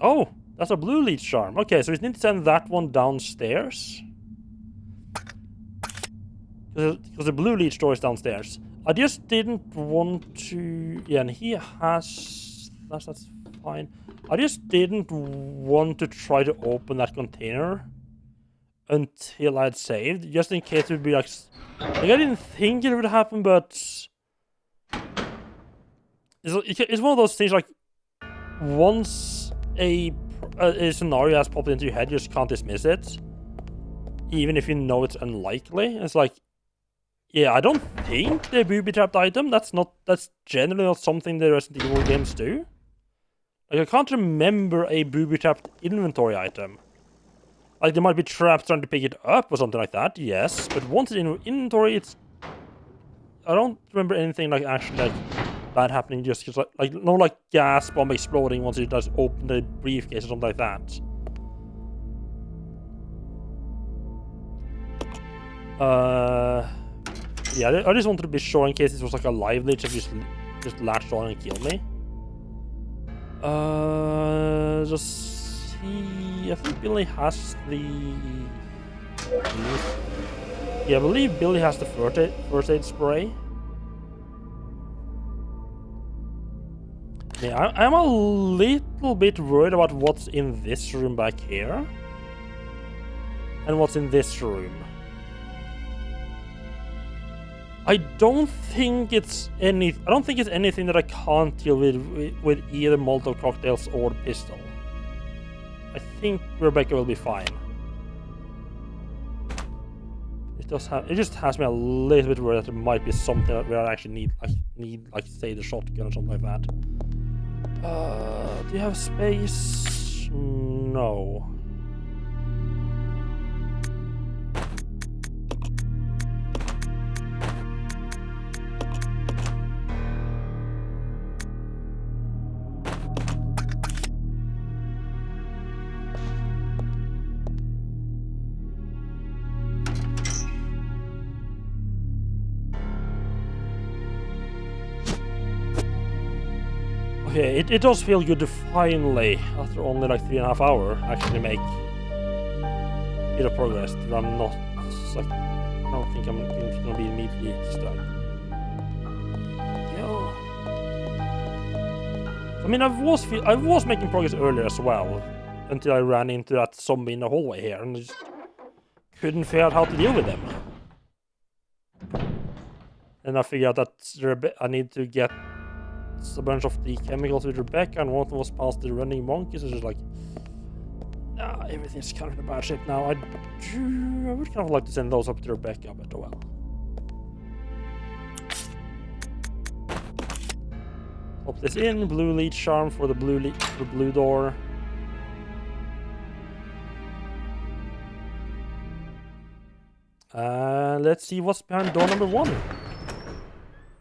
Oh, that's a blue leech charm. Okay, so we need to send that one downstairs. Because the blue leech door is downstairs. I just didn't want to... Yeah, and he has... That's fine. I just didn't want to try to open that container until I had saved, just in case it would be like... Like, I didn't think it would happen, but... It's one of those things, like... Once a scenario has popped into your head, you just can't dismiss it. Even if you know it's unlikely. It's like... Yeah, I don't think they're booby-trapped item. That's generally not something the Resident Evil games do. Like, I can't remember a booby-trapped inventory item. Like, there might be traps trying to pick it up or something like that, yes. But once it's in inventory, it's... I don't remember anything, like, actually, like, bad happening just because, like, no, like, gas bomb exploding once it does open the briefcase or something like that. Yeah, I just wanted to be sure in case this was like a live leech that just latched on and killed me. Just see... I think Billy has the... Yeah, I believe Billy has the first aid spray. Yeah, I'm a little bit worried about what's in this room back here. And what's in this room. I don't think it's anything that I can't deal with either Molotov cocktails or the pistol. I think Rebecca will be fine. It just has me a little bit worried that there might be something where I actually need like say the shotgun or something like that. Do you have space? No. Okay, it does feel good to finally, after only like 3.5 hours, actually make a bit of progress. That I'm not like, I don't think I'm gonna be immediately stuck. Yo. I mean, I was making progress earlier as well, until I ran into that zombie in the hallway here, and I just couldn't figure out how to deal with them. And I figured out that I need to get a bunch of the chemicals with Rebecca, and one of them was past the running monkeys. So it's just like, everything's kind of in a bad shape now. I would kind of like to send those up to Rebecca, but oh well. Pop this in, blue leech charm for the blue door. Let's see what's behind door number 1.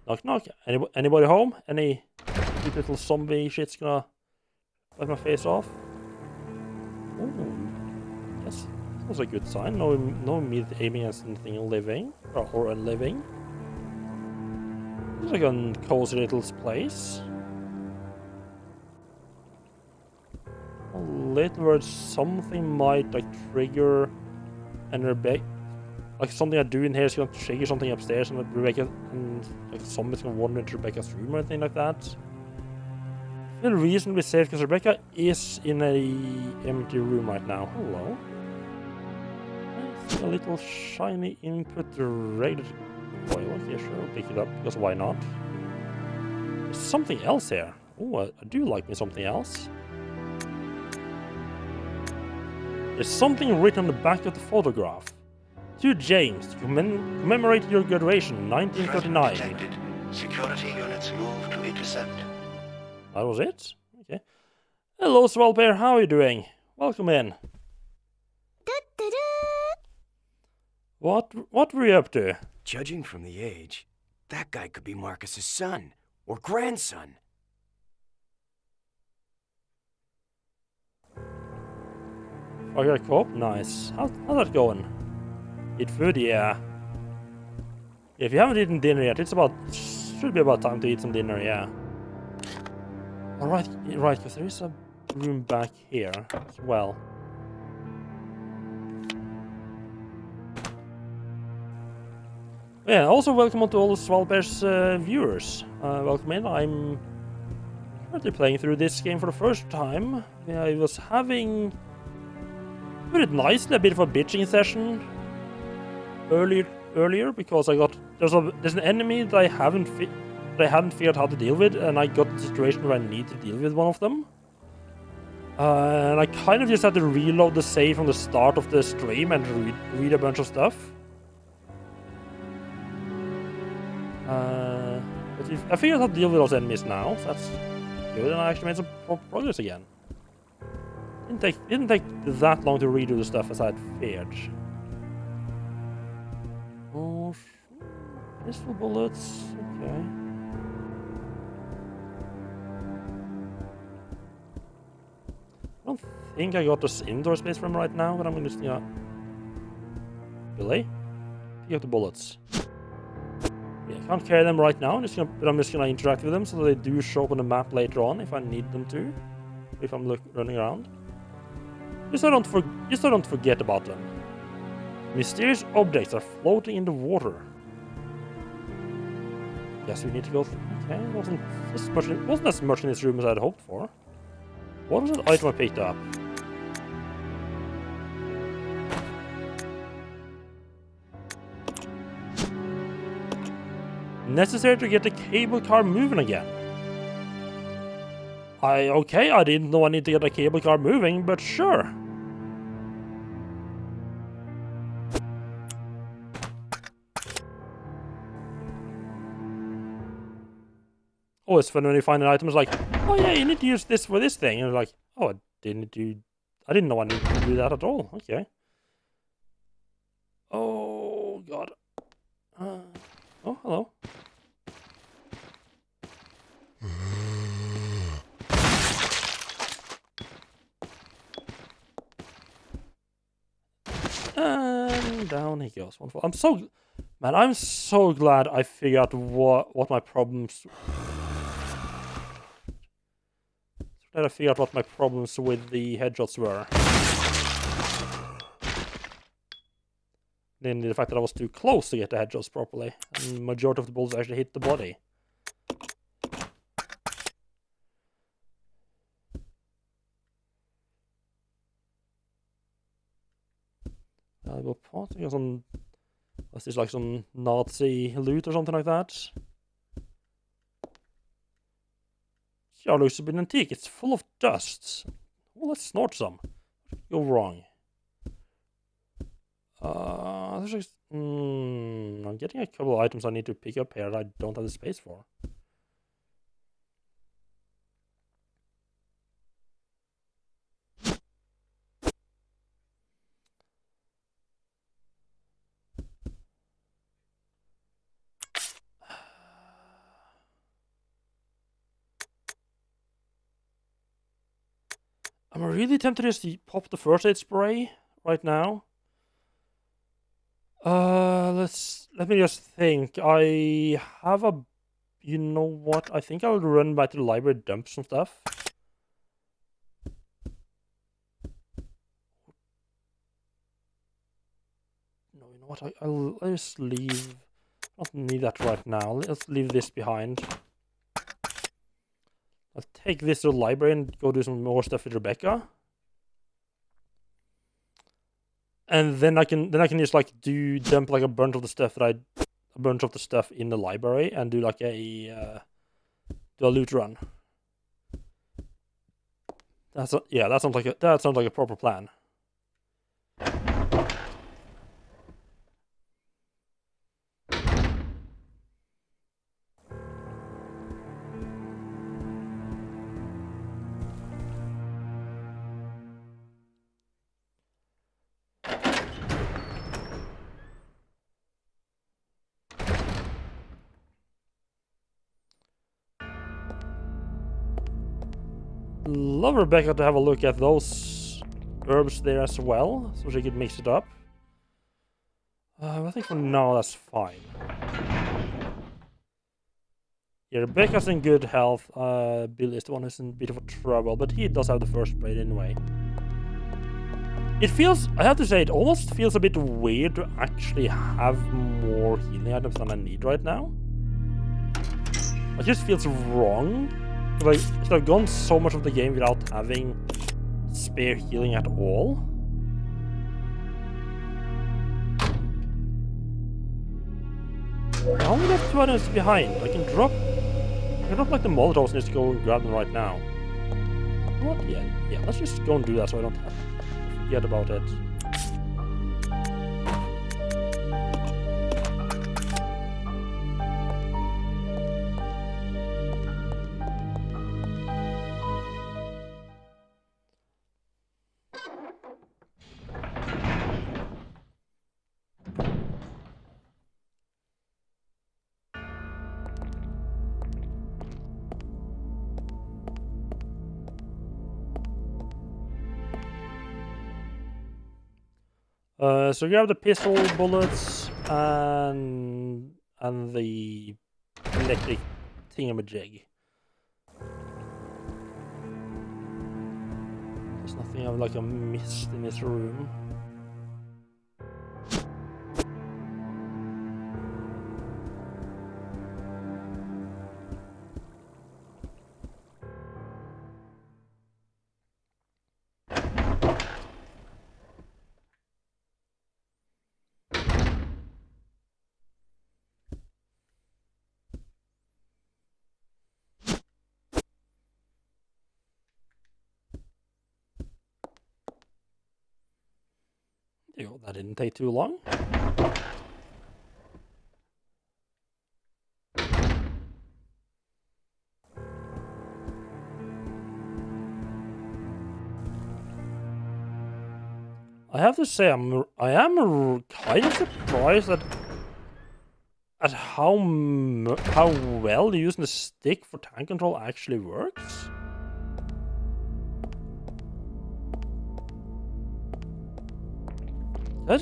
Knock knock. Anybody home? Any cute little zombie shit's gonna bite my face off? Oh, yes, that was a good sign. No immediate aiming at anything living or unliving. Looks like a cozy little place. A little word something might like trigger and Rebecca. Like something I do in here is gonna trigger something upstairs, and Rebecca and like somebody's gonna wander into Rebecca's room or anything like that. I feel reasonably safe because Rebecca is in a empty room right now. Hello. I see a little shiny input rated coil. Okay, sure, I'll pick it up because why not? There's something else here. Oh, I do like me something else. There's something written on the back of the photograph. To James, to commemorate your graduation, 1939. Detected. Security units move to intercept. That was it? Okay. Hello, Svalbard, how are you doing? Welcome in. What were you up to? Judging from the age, that guy could be Marcus's son or grandson. Okay, co-op, nice. How's that going? Eat food, yeah. If you haven't eaten dinner yet, should be about time to eat some dinner, yeah. Alright, right, because there is a room back here as well. Yeah, also welcome to all Svalbard's viewers. Welcome in. I'm currently playing through this game for the first time. I was having, put it nicely, a bit of a bitching session earlier because there's an enemy that I hadn't figured how to deal with, and I got the situation where I need to deal with one of them. And I kind of just had to reload the save from the start of the stream and read a bunch of stuff. But I figured out how to deal with those enemies now, so that's good, and I actually made some progress again. Didn't take that long to redo the stuff as I had feared. Oh, pistol bullets, okay. I don't think I got this indoor space from right now, but I'm just gonna Billy, pick up the bullets. Yeah, I can't carry them right now, but I'm just gonna interact with them so that they do show up on the map later on if I need them to, if I'm running around. Just so I don't forget about them. Mysterious objects are floating in the water. Guess we need to go. Okay, wasn't as much in this room as I'd hoped for. What was that item I picked up? Necessary to get the cable car moving again. Okay, I didn't know I need to get the cable car moving, but sure. Oh, it's fun when you find an item. It's like, oh yeah, you need to use this for this thing. And it's like, oh, I didn't know I needed to do that at all. Okay. Oh god. Oh, hello. And down he goes. Wonderful. I'm so glad I figured out what my problems. Then I figured out what my problems with the headshots were. Namely the fact that I was too close to get the headshots properly. And the majority of the bullets actually hit the body. Valuable pot. I got some... Was this like some Nazi loot or something like that? Yeah, looks a bit antique. It's full of dust. Well, let's snort some. What could go wrong? There's just, I'm getting a couple of items I need to pick up here that I don't have the space for. I'm really tempted to just pop the first aid spray right now. Let me just think. I have a... You know what? I think I'll run back to the library, dump some stuff. No, you know what? I'll just leave... I don't need that right now. Let's leave this behind. I'll take this to the library and go do some more stuff with Rebecca. And then I can just like dump like a bunch of the stuff in the library and do like do a loot run. That sounds like a proper plan. Love Rebecca to have a look at those herbs there as well, so she could mix it up. I think for now that's fine. Yeah, Rebecca's in good health. Bill is the one who's in a bit of trouble, but he does have the first aid anyway. It feels, I have to say, it almost feels a bit weird to actually have more healing items than I need right now. It just feels wrong. Like, I've gone so much of the game without having spare healing at all. I only left 2 items behind. I can drop like the Molotovs and just go and grab them right now. What? Yeah, let's just go and do that so I don't have to forget about it. So grab the pistol bullets and the electric thingamajig. There's nothing I've like missed in this room. That didn't take too long. I have to say, I am kind of surprised at how well using the stick for tank control actually works. I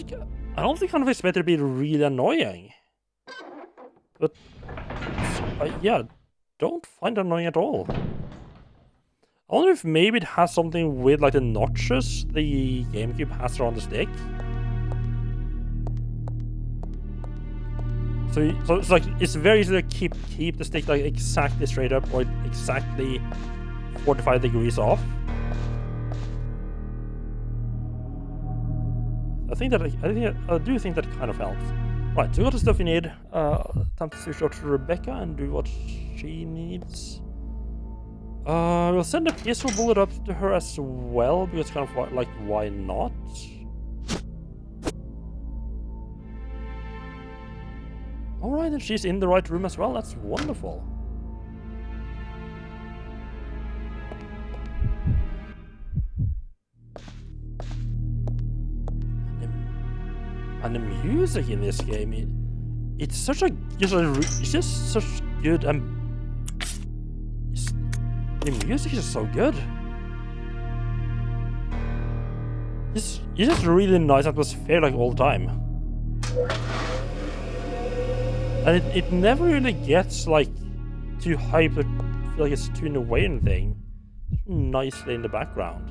don't think kind of expect it to be really annoying. But, yeah, don't find it annoying at all. I wonder if maybe it has something with like the notches the GameCube has around the stick. So it's like it's very easy to keep the stick like exactly straight up or exactly 45 degrees off. I do think that kind of helps. Right, so we got the stuff we need. Time to switch over to Rebecca and do what she needs. We'll send a pistol bullet up to her as well, because kind of like, why not? Alright, and she's in the right room as well, that's wonderful. And the music in this game, it's such a, it's just such good, and the music is so good. It's just really nice atmosphere like all the time. And it never really gets like too hyped or feel like it's tuned away or anything. It's nicely in the background.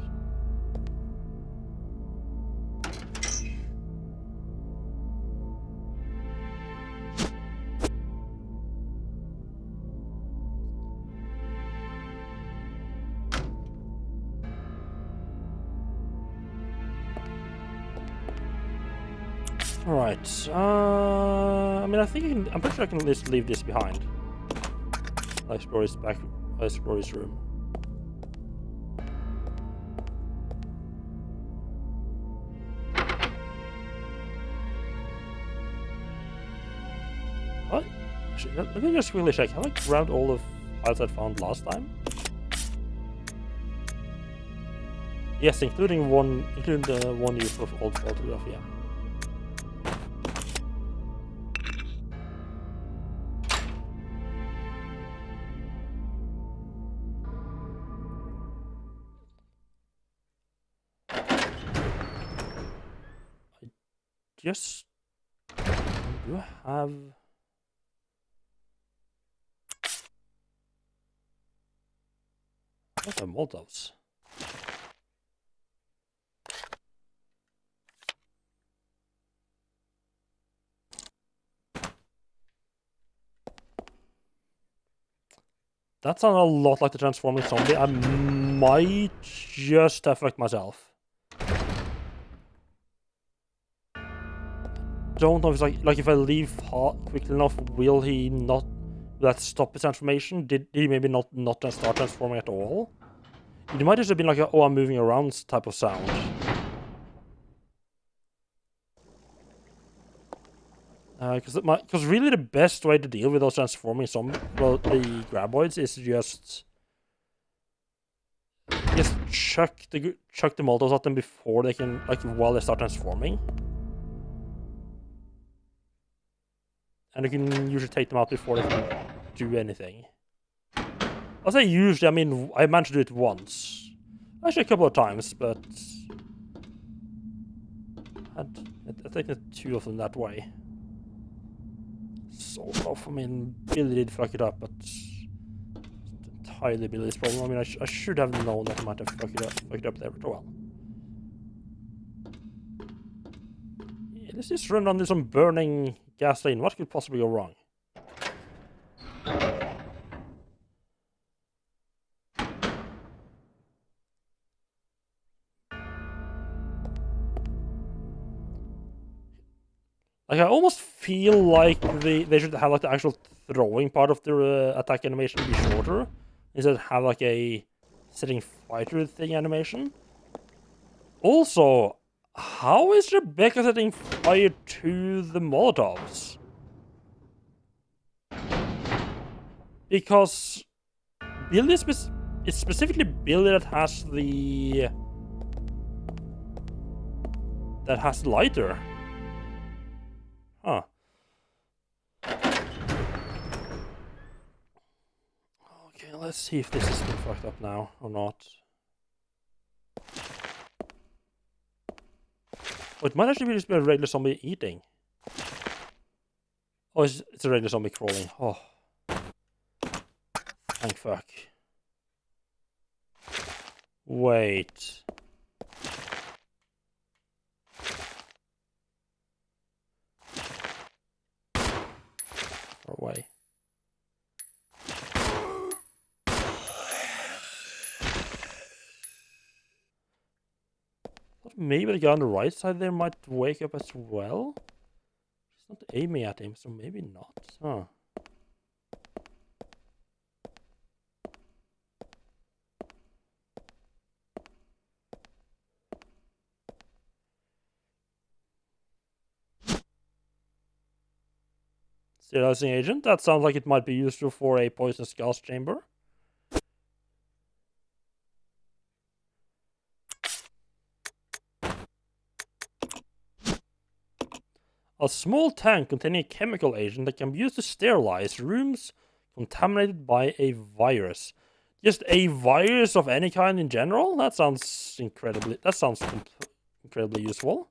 Alright, I mean, I think I'm pretty sure I can just leave this behind. I'll explore his room. What? Actually, let me just quickly check. Have I grabbed all the files I found last time? Yes, including the one use of old photograph, yeah. Just do I have what are Molotovs? That sounds a lot like the transforming zombie. I might just have fucked myself. Don't know if it's like if I leave quickly enough, will he not stop his transformation? Did he maybe not start transforming at all? It might just have been like a "oh, I'm moving around" type of sound. Because really the best way to deal with those transforming the graboids is just chuck the Molotovs at them before they can, like, while they start transforming. And you can usually take them out before they can do anything. I'll say usually, I mean, I managed to do it once. Actually, a couple of times, but I think there's two of them that way. Sort of. I mean, Billy did fuck it up, but it's entirely Billy's problem. I mean, I should have known that I might have fucked it up there, but well. Yeah, let's just run under some burning gasoline. What could possibly go wrong? Like, I almost feel like they should have like the actual throwing part of the attack animation be shorter, instead of have like a setting fighter thing animation. Also, how is Rebecca setting fire to the Molotovs? Because Billy it's specifically Billy that has the lighter. Huh. Okay, let's see if this has been fucked up now or not. Oh, it might actually just be a regular zombie eating. Oh, it's a regular zombie crawling. Oh. Thank fuck. Wait. Far away. Thought maybe the guy on the right side there might wake up as well. She's not aiming at him, so maybe not. Huh. Sterilizing agent? That sounds like it might be useful for a poisonous gas chamber. A small tank containing a chemical agent that can be used to sterilize rooms contaminated by a virus. Just a virus of any kind in general? That sounds incredibly... That sounds incredibly useful.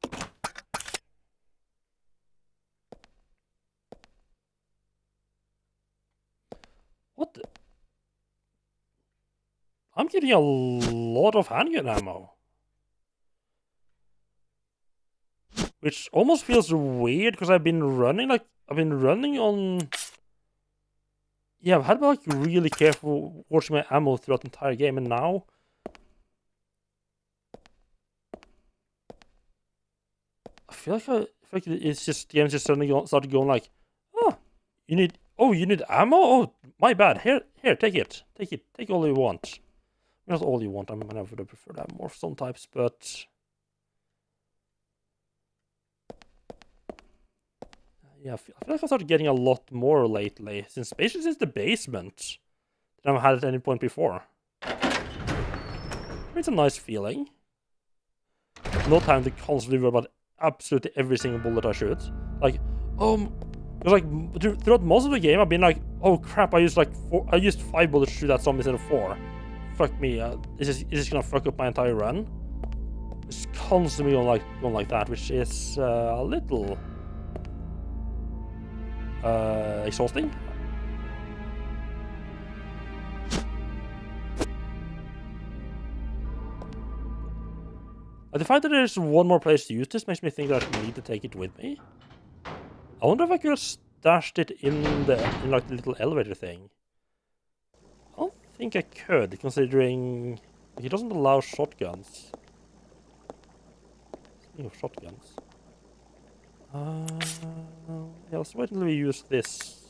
What the... I'm getting a lot of handgun ammo. Which almost feels weird because I've been running on... Yeah, I've had to be like really careful watching my ammo throughout the entire game, and now... I feel like it's just... The game's just suddenly started going like... Oh, you need ammo? Oh, my bad. Here, take it. Take all you want. Not all you want, I mean, I would have preferred to have more of some types, but... Yeah, I feel like I started getting a lot more lately, especially since the basement, than I've had at any point before. It's a nice feeling. No time to constantly worry about absolutely every single bullet I shoot. Like, because like throughout most of the game, I've been like, oh crap, I used 5 bullets to shoot that zombie instead of 4. Fuck me, is this gonna fuck up my entire run? It's constantly going like that, which is a little exhausting. The fact that there's one more place to use this makes me think that I need to take it with me. I wonder if I could have stashed it in like the little elevator thing. I don't think I could, considering he doesn't allow shotguns. Speaking of shotguns. Yeah, let's wait until we use this.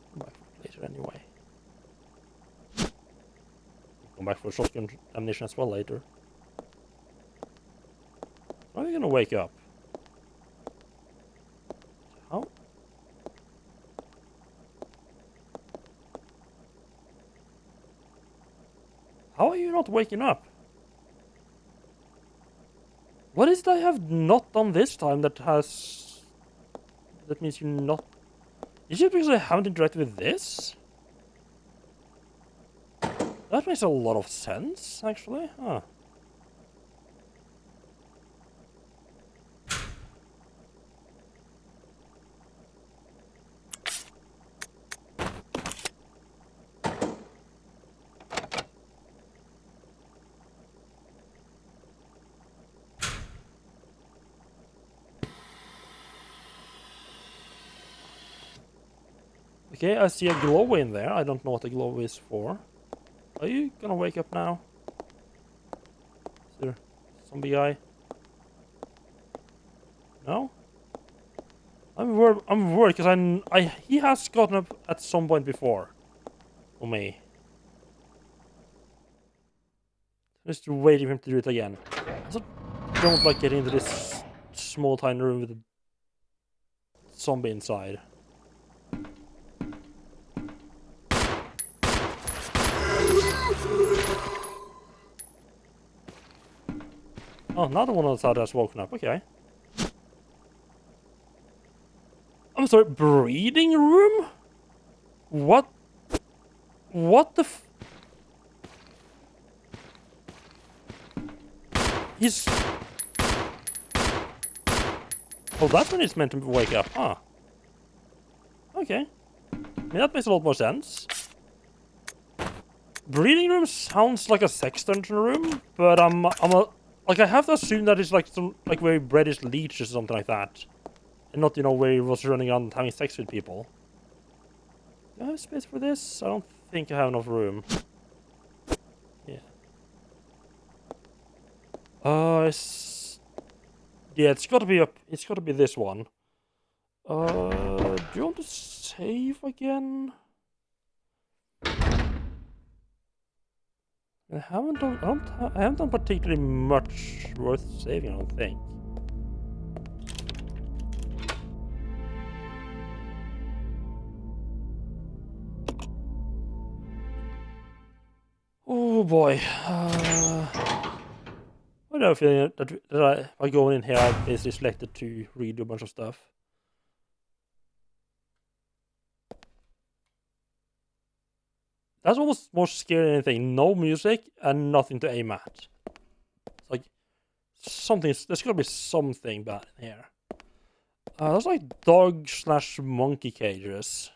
Come back for it later anyway. Come back for shotgun ammunition as well later. How are you gonna wake up? How? How are you not waking up? What is it I have not done this time that means you're not... Is it because I haven't interacted with this? That makes a lot of sense, actually. Huh. Okay, I see a glow in there. I don't know what the glow is for. Are you gonna wake up now? Is there zombie guy? No? I'm worried because he has gotten up at some point before. For me. Just waiting for him to do it again. I also don't like getting into this small tiny room with a zombie inside. Oh, another one on the side has woken up. Okay. I'm sorry, breeding room? What? What the f... He's... Oh, that's when it's meant to wake up, huh? Okay. mean, that makes a lot more sense. Breeding room sounds like a sex dungeon room, but like I have to assume that it's like some like where he bred his leeches or something like that, and not where he was running around and having sex with people. Do I have space for this? I don't think I have enough room. Yeah. Yeah, it's gotta be up. It's gotta be this one. Do you want to save again? I haven't done particularly much worth saving, I don't think. Oh boy. I have a feeling that by going in here, I basically selected to redo a bunch of stuff. That's almost more scary than anything. No music and nothing to aim at. It's like something. There's gotta be something bad in here. That's like dog/monkey cages.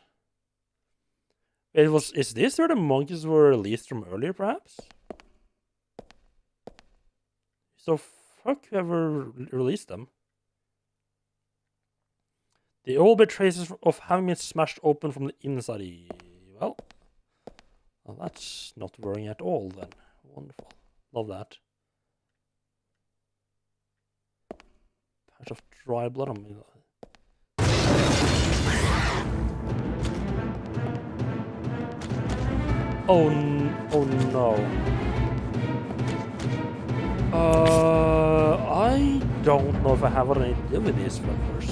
Is this where the monkeys were released from earlier, perhaps? So fuck whoever released them. They all bear traces of having been smashed open from the inside. Well, that's not worrying at all then. Wonderful. Love that. Patch of dry blood on me. Oh no. I don't know if I have any to do with these fuckers.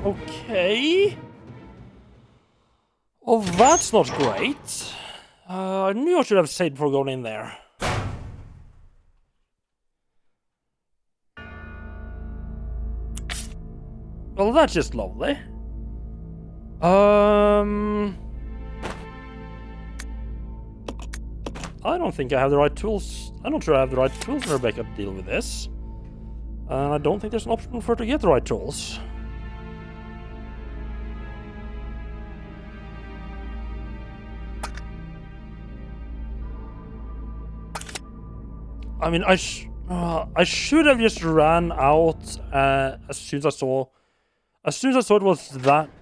Okay. Oh, that's not great. I knew I should have saved before going in there. Well, that's just lovely. I don't think I have the right tools. I'm not sure I have the right tools in Rebecca to deal with this. And I don't think there's an option for her to get the right tools. I mean, I should have just ran out as soon as I saw it was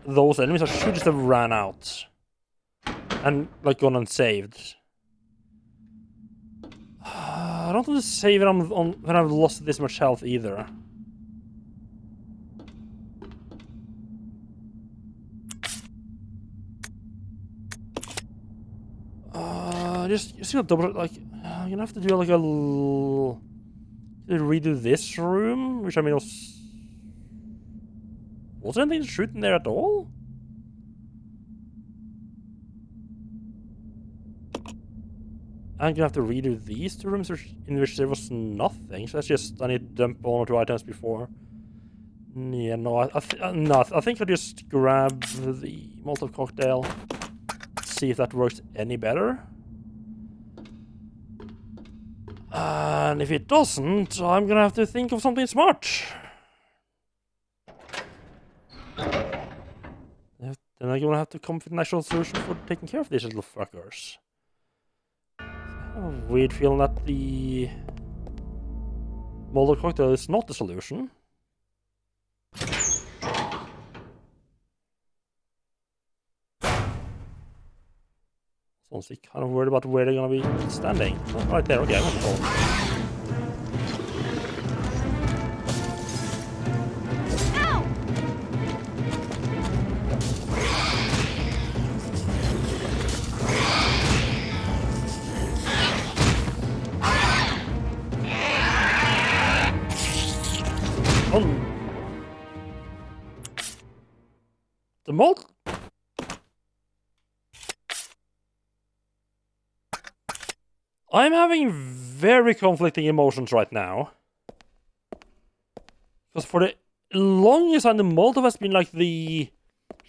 those enemies. I should just have ran out and like gone and saved. I don't want to save it when I've lost this much health either. Just gonna double like. I'm gonna have to do like redo this room, which I mean was there anything to shoot in there at all? I'm gonna have to redo these two rooms in which there was nothing. So that's just I need to dump one or two items before. Yeah, no, I think I'll just grab the Molotov cocktail. See if that works any better. And if it doesn't, I'm gonna have to think of something smart. Then I'm gonna have to come up with an actual solution for taking care of these little fuckers. I have a weird feeling that the Molotov cocktail is not the solution. Honestly, kind of worried about where they're gonna be standing. Oh, right there, okay, I'm on the phone. The I'm having very conflicting emotions right now. Because for the longest time, the Molotov has been like the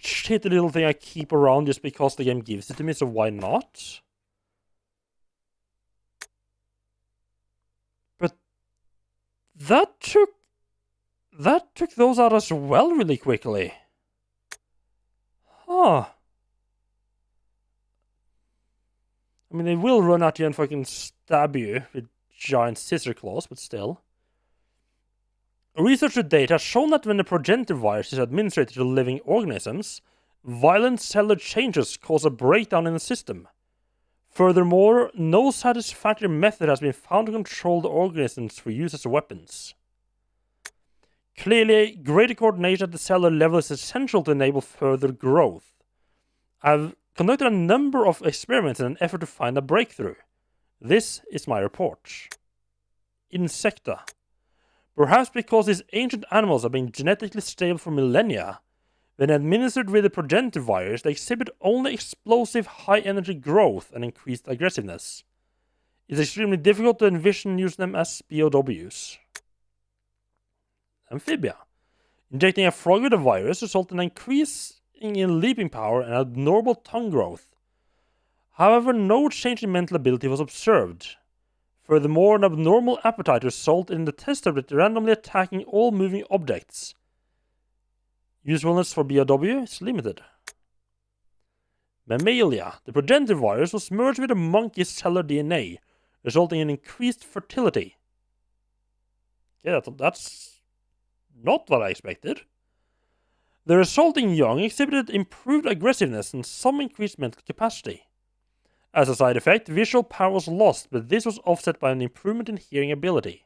shitty little thing I keep around just because the game gives it to me, so why not? But that took those out as well really quickly. Huh. I mean, they will run at you and fucking stab you with giant scissor claws, but still. Research to date has shown that when the progenitor virus is administered to living organisms, violent cellular changes cause a breakdown in the system. Furthermore, no satisfactory method has been found to control the organisms for use as weapons. Clearly, greater coordination at the cellular level is essential to enable further growth. I've conducted a number of experiments in an effort to find a breakthrough. This is my report. Insecta. Perhaps because these ancient animals have been genetically stable for millennia, when administered with the progenitor virus, they exhibit only explosive high-energy growth and increased aggressiveness. It's extremely difficult to envision using them as POWs. Amphibia. Injecting a frog with the virus results in an increase in leaping power and abnormal tongue growth. However, no change in mental ability was observed. Furthermore, an abnormal appetite resulted in the test subject randomly attacking all moving objects. Usefulness for BOW is limited. Mammalia. The progenitor virus was merged with a monkey's cellular DNA, resulting in increased fertility. Yeah, that's not what I expected. The resulting young exhibited improved aggressiveness and some increased mental capacity. As a side effect, visual power was lost, but this was offset by an improvement in hearing ability.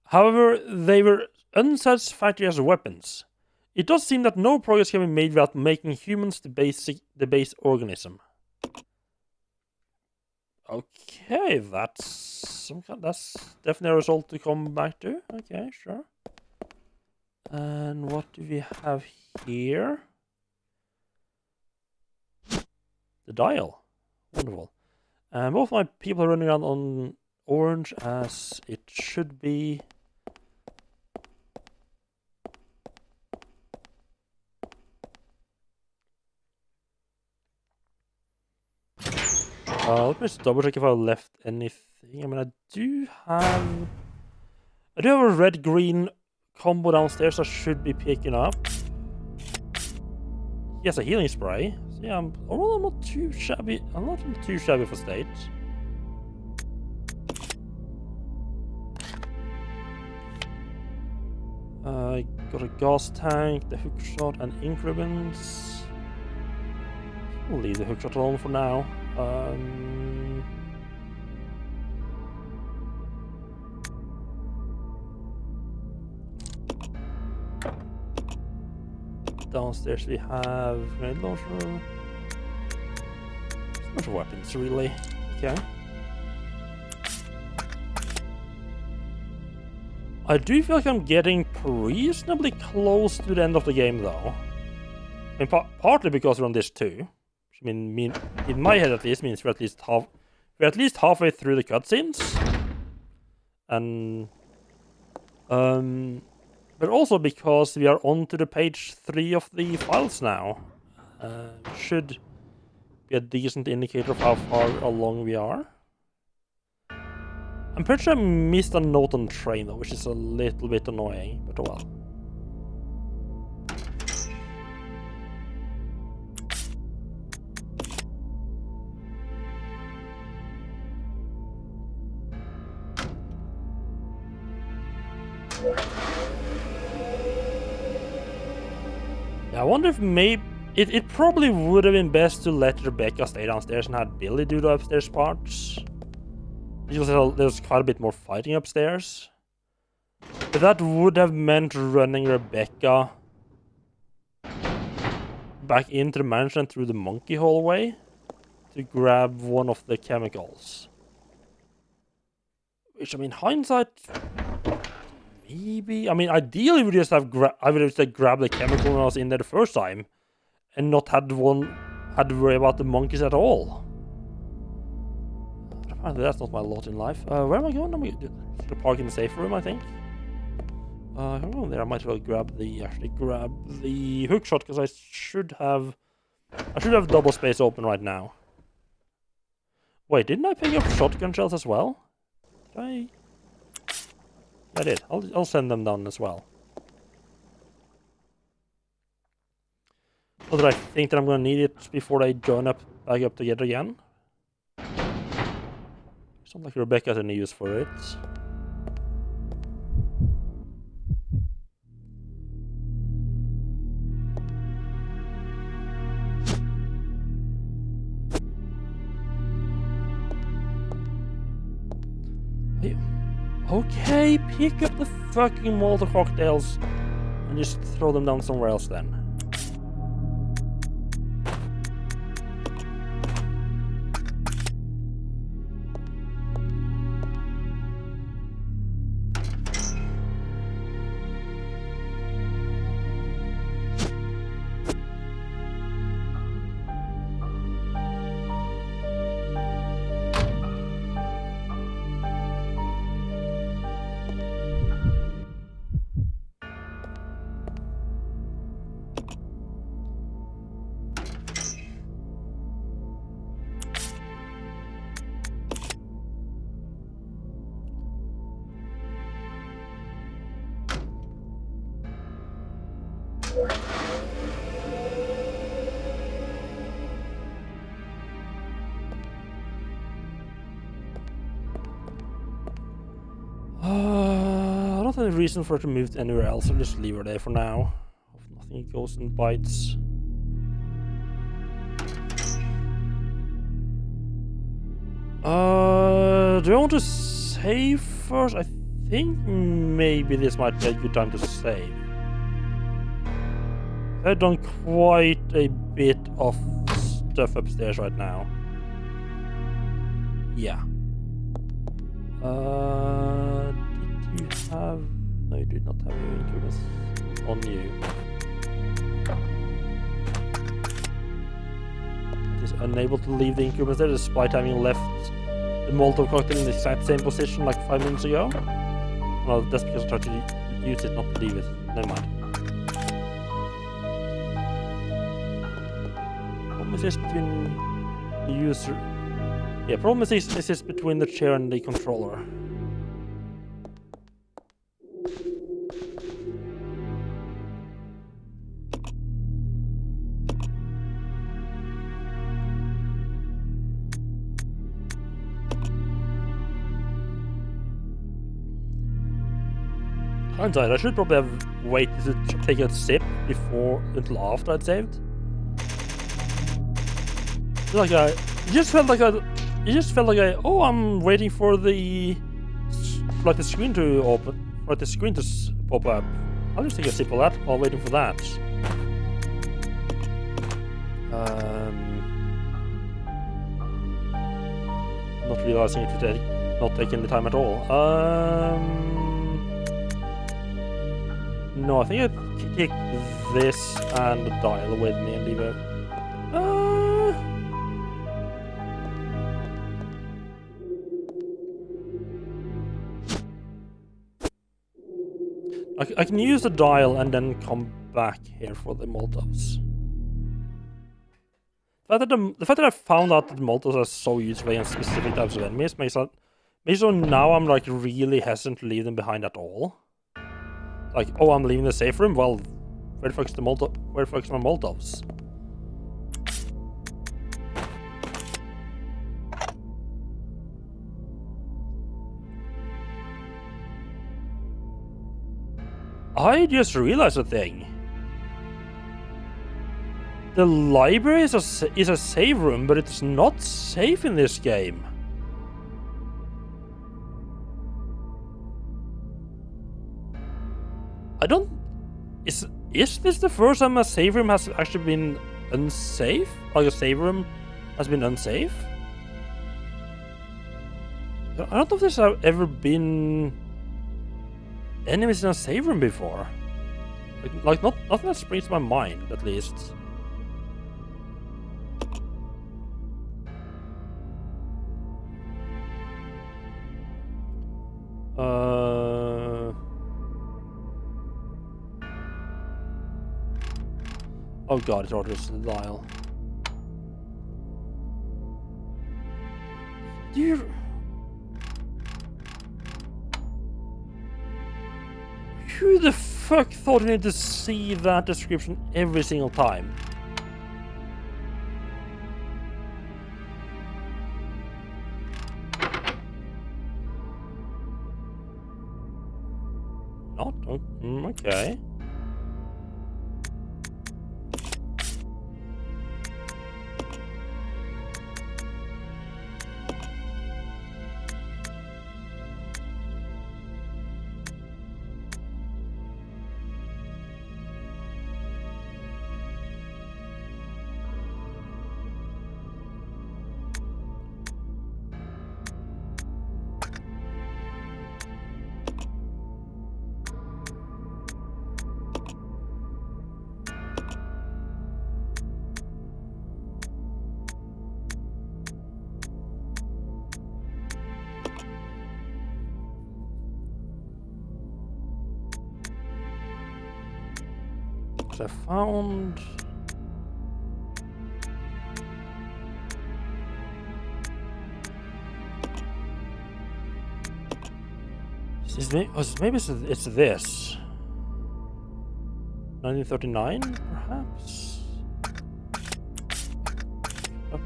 However, they were unsatisfactory as weapons. It does seem that no progress can be made without making humans the base organism. Okay, that's definitely a result to come back to. Okay, sure. And what do we have here? The dial. Wonderful. And both my people are running around on orange as it should be. Let me just double check if I left anything. I mean, I do have a red-green combo downstairs I should be picking up. He has a healing spray. So yeah, I'm not too shabby. I'm not too shabby for stage. I got a gas tank, the hookshot, and ink ribbons. We'll leave the hookshot alone for now. Downstairs we have grenade launcher. A bunch of weapons, really. Okay. I do feel like I'm getting reasonably close to the end of the game, though. I mean, partly because we're on this too. I mean, in my head at least, means we're at least halfway through the cutscenes, and but also because we are on to the page 3 of the files now, should be a decent indicator of how far along we are. I'm pretty sure I missed a note on the train though, which is a little bit annoying, but oh well. I wonder if maybe it probably would have been best to let Rebecca stay downstairs and had Billy do the upstairs parts. Because there's quite a bit more fighting upstairs. But that would have meant running Rebecca back into the mansion through the monkey hallway to grab one of the chemicals. Which, I mean, hindsight... Maybe. I mean, ideally, I would have just grabbed the chemical when I was in there the first time, and not had had to worry about the monkeys at all. But apparently that's not my lot in life. Where am I going? I'm going to park in the safe room, I think. If I'm going there, I might as well grab the hook shot, because I should have double space open right now. Wait, didn't I pick up shotgun shells as well? Did I? I did. I'll send them down as well. So that I think that I'm gonna need it before they join back up together again. It's not like Rebecca has any use for it. Okay, pick up the fucking Molotov cocktails and just throw them down somewhere else then. I don't have any reason for her to move anywhere else. I'll just leave her there for now. Hope nothing goes and bites. Do I want to save first? I think maybe this might be a good time to save. I've done quite a bit of stuff upstairs right now. Yeah. Did you have... No, you did not have your incubus on you. It is unable to leave the incubus there despite having left the Molotov cocktail in the exact same position like 5 minutes ago. Well, that's because I tried to use it, not leave it. Never mind. Problem is this between the user... Yeah, problem is this between the chair and the controller. Hindsight, I should probably have waited to take a sip until after I'd saved. Like it just felt like oh, I'm waiting for the screen to open, for the screen to pop up. I'll just take a sip of that while waiting for that. Not realizing it would not take any time at all. No, I think I'd take this and the dial with me and leave it. I can use the dial and then come back here for the Molotovs. The fact that I found out that the Molotovs are so useful against specific types of enemies makes so now I'm like really hesitant to leave them behind at all. Like, oh, I'm leaving the safe room? Well, where the fuck's my Molotovs? I just realized a thing. The library is a save room, but it's not safe in this game. Is this the first time a save room has actually been unsafe? Like a save room has been unsafe? I don't know if there's ever been enemies in a save room before. Like nothing that springs to my mind, at least. Oh god, it's orders the dial. Do you... Who the fuck thought you needed to see that description every single time? Not? Okay. I found... Maybe it's this. 1939, perhaps? Oh.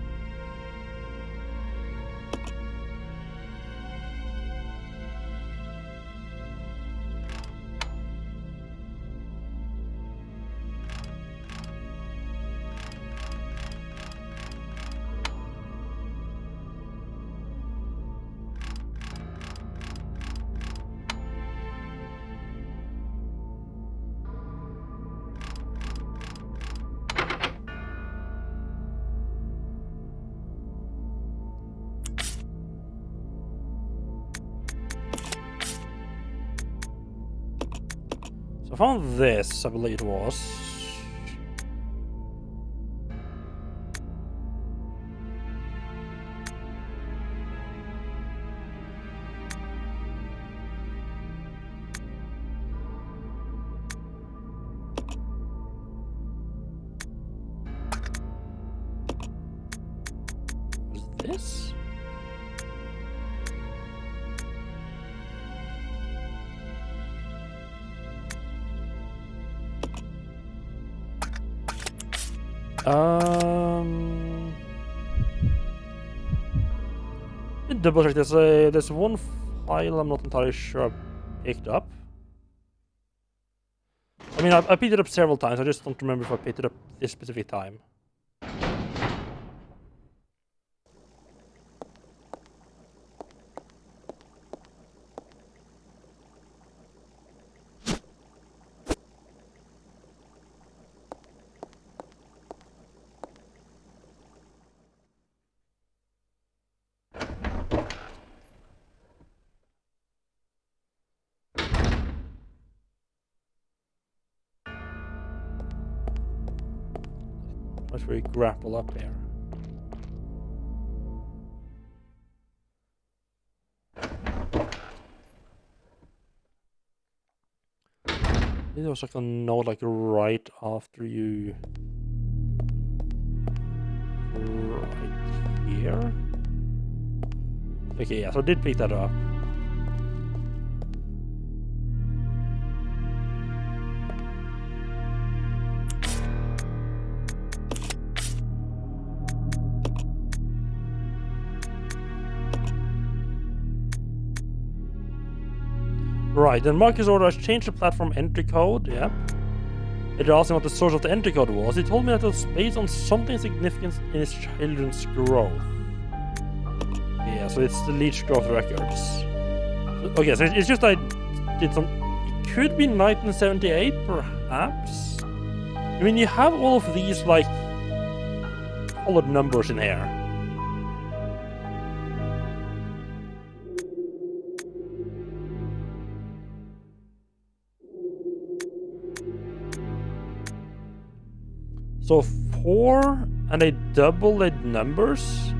I found this, I believe it was. Was this? Double check. There's one file I'm not entirely sure I picked up. I mean, I picked it up several times. I just don't remember if I picked it up this specific time. Much we grapple up here. There was like a note like right after you. Right here. Okay, yeah, so I did pick that up. Right, then Marcus ordered us to change the platform entry code, yep. It asked him what the source of the entry code was. He told me that it was based on something significant in his children's growth. Yeah, so it's the Leech Growth Records. Okay, so it's just I did some... It could be 1978, perhaps? I mean, you have all of these, like, colored numbers in here. So 4 and they double the numbers.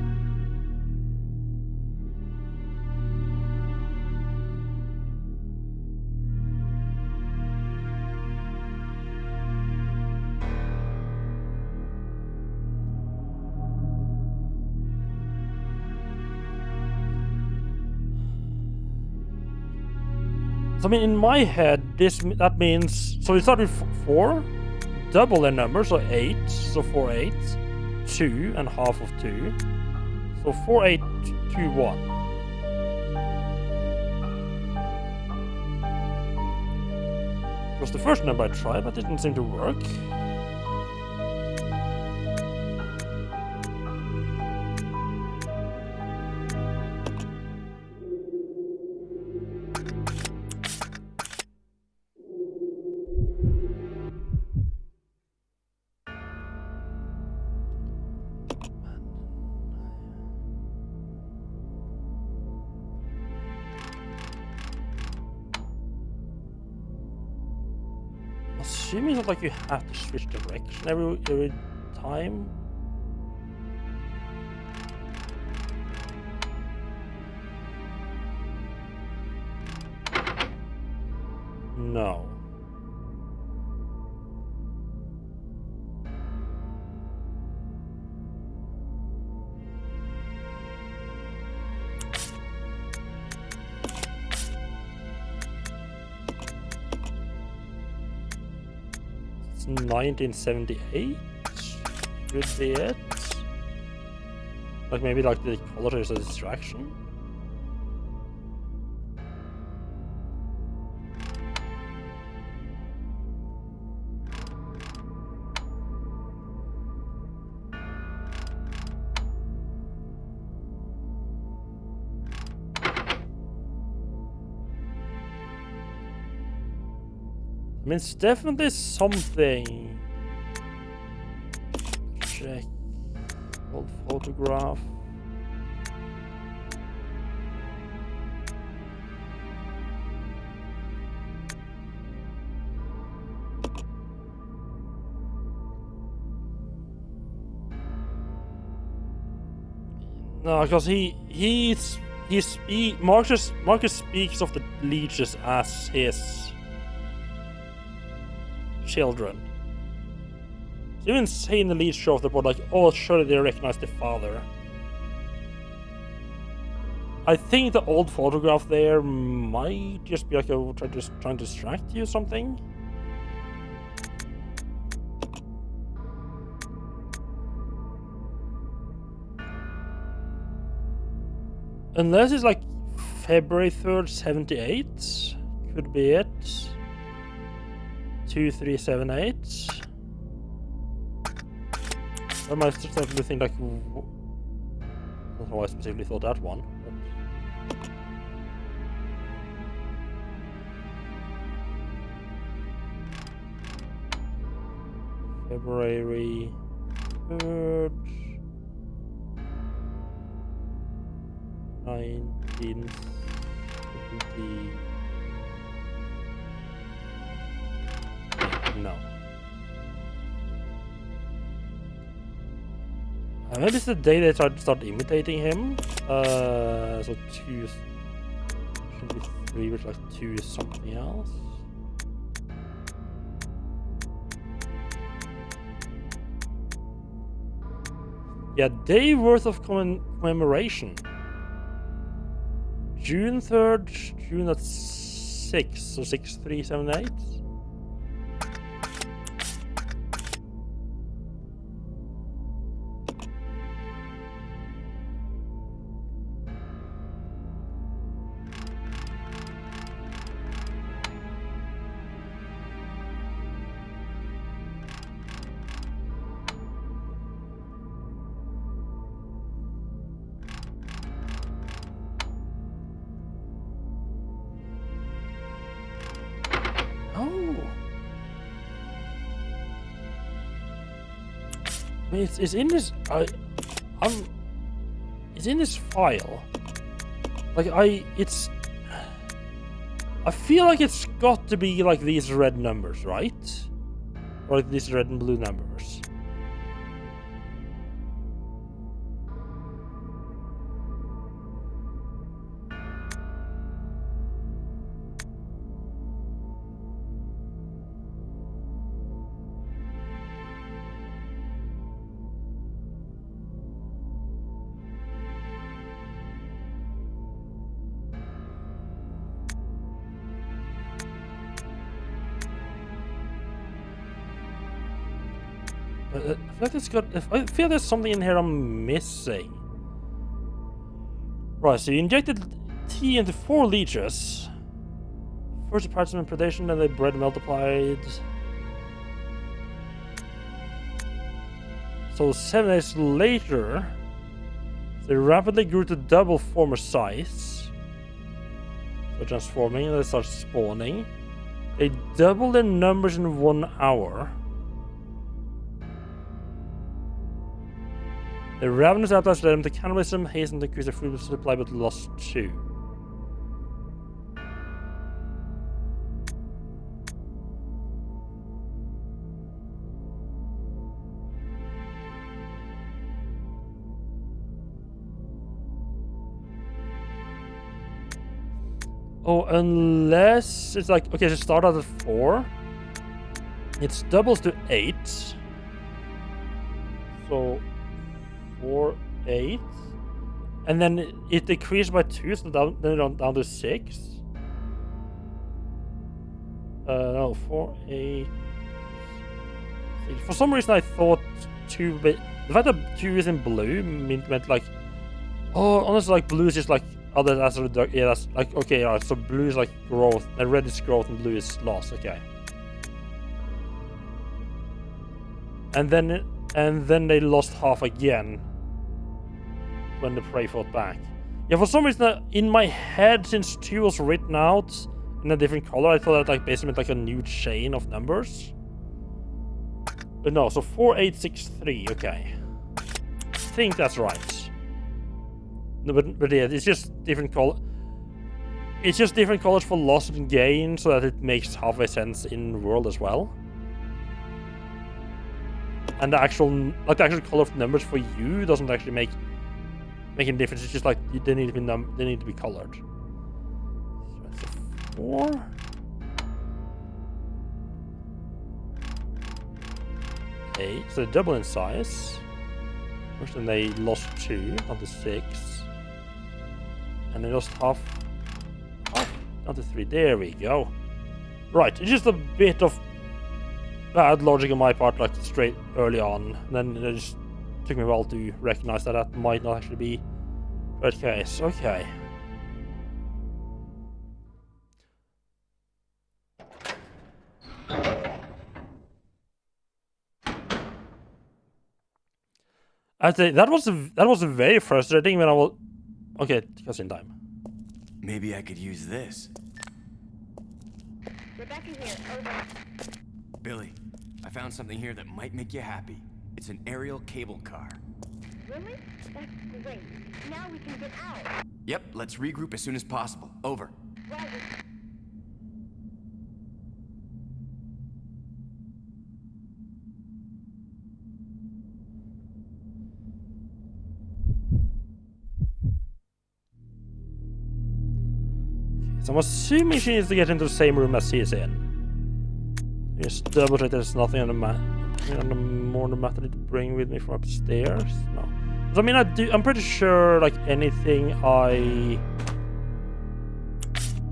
So I mean, in my head, that means so we start with 4, double their number, so 8, so 4 8, 2 and half of 2, so 4 8 2 1. It was the first number I tried, but it didn't seem to work. Assuming that like you have to switch direction every time. No. It's 1978 should be it. Like maybe like the color is a distraction. I mean, it's definitely something. Check. Old photograph. No, because Marcus speaks of the leeches as his children. So even saying the leech show of the board, like, oh, surely they recognize the father. I think the old photograph there might just be like trying to distract you or something. Unless it's like February 3rd, 78. Could be it. 2378. I might certainly think like. I don't know why I specifically thought that one. But... February 3rd. 1970. No. Maybe it's the day they tried to start imitating him. So 2 should be 3, which like 2 is something else. Yeah, day worth of commemoration. June 3rd, June at 6, so 6378. It's in this. It's in this file. Like it's. I feel like it's got to be like these red numbers, right? Or like these red and blue numbers. I feel like it's got. I feel there's something in here I'm missing. Right, so you injected tea into 4 leeches. First, the participant predation, then they bred multiplied. So 7 days later, they rapidly grew to double former size. So transforming, and they start spawning. They double their numbers in 1 hour. The ravenous outlaws led them to cannibalism, hastened to increase their food supply, but lost 2. Oh, unless it's like, okay, so start out at 4. It doubles to 8. So 4, 8. And then it decreased by 2, so down to 6. No, 4, 8. 6. For some reason I thought 2, but the fact that 2 is in blue meant like, oh, honestly, like blue is just like, oh, that's yeah, that's like, okay, alright, so blue is like growth, and red is growth, and blue is loss, okay. And then they lost half again when the prey fought back. Yeah, for some reason, in my head, since 2 was written out in a different color, I thought that like basically meant like a new chain of numbers. But no, so 4, 8, 6, 3, okay. I think that's right. No, but yeah, it's just different color. It's just different colors for loss and gain, so that it makes halfway sense in world as well. And the actual color of numbers for you doesn't actually make any difference. It's just like they need to be colored. So that's a 4. Eight, so they double in size. First, then they lost 2, down to 6. And they lost half, down to 3. There we go. Right, it's just a bit of bad logic on my part, like straight early on. And then it just took me a while to recognize that that might not actually be the right case. Okay. I'd say that was very frustrating when I was. Okay, cutscene time. Maybe I could use this. Rebecca here, over. Billy, I found something here that might make you happy. It's an aerial cable car. Really? That's great. Now we can get out. Yep, let's regroup as soon as possible. Over. Roger. So I'm assuming she needs to get into the same room as he is in. Just double check there's nothing on the map. On the more the map I need to bring with me from upstairs. No. So, I mean, I'm pretty sure like anything I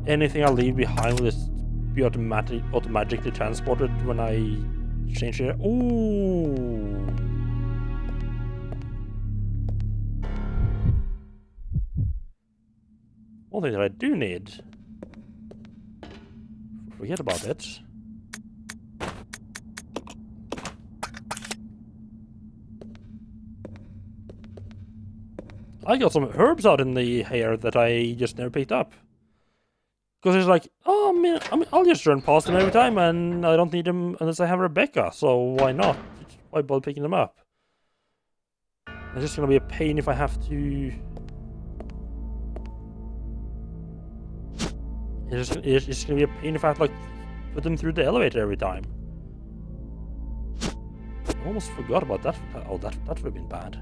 leave behind will just be automatically transported when I change it. Ooh. One thing that I do need. Forget about it. I got some herbs out in the hair that I just never picked up. Because it's like, oh man, I'll just run past them every time and I don't need them unless I have Rebecca, so why not? Why bother picking them up? It's just gonna be a pain if I have to... It's just gonna be a pain if I have to like put them through the elevator every time. I almost forgot about that. Oh, that would have been bad.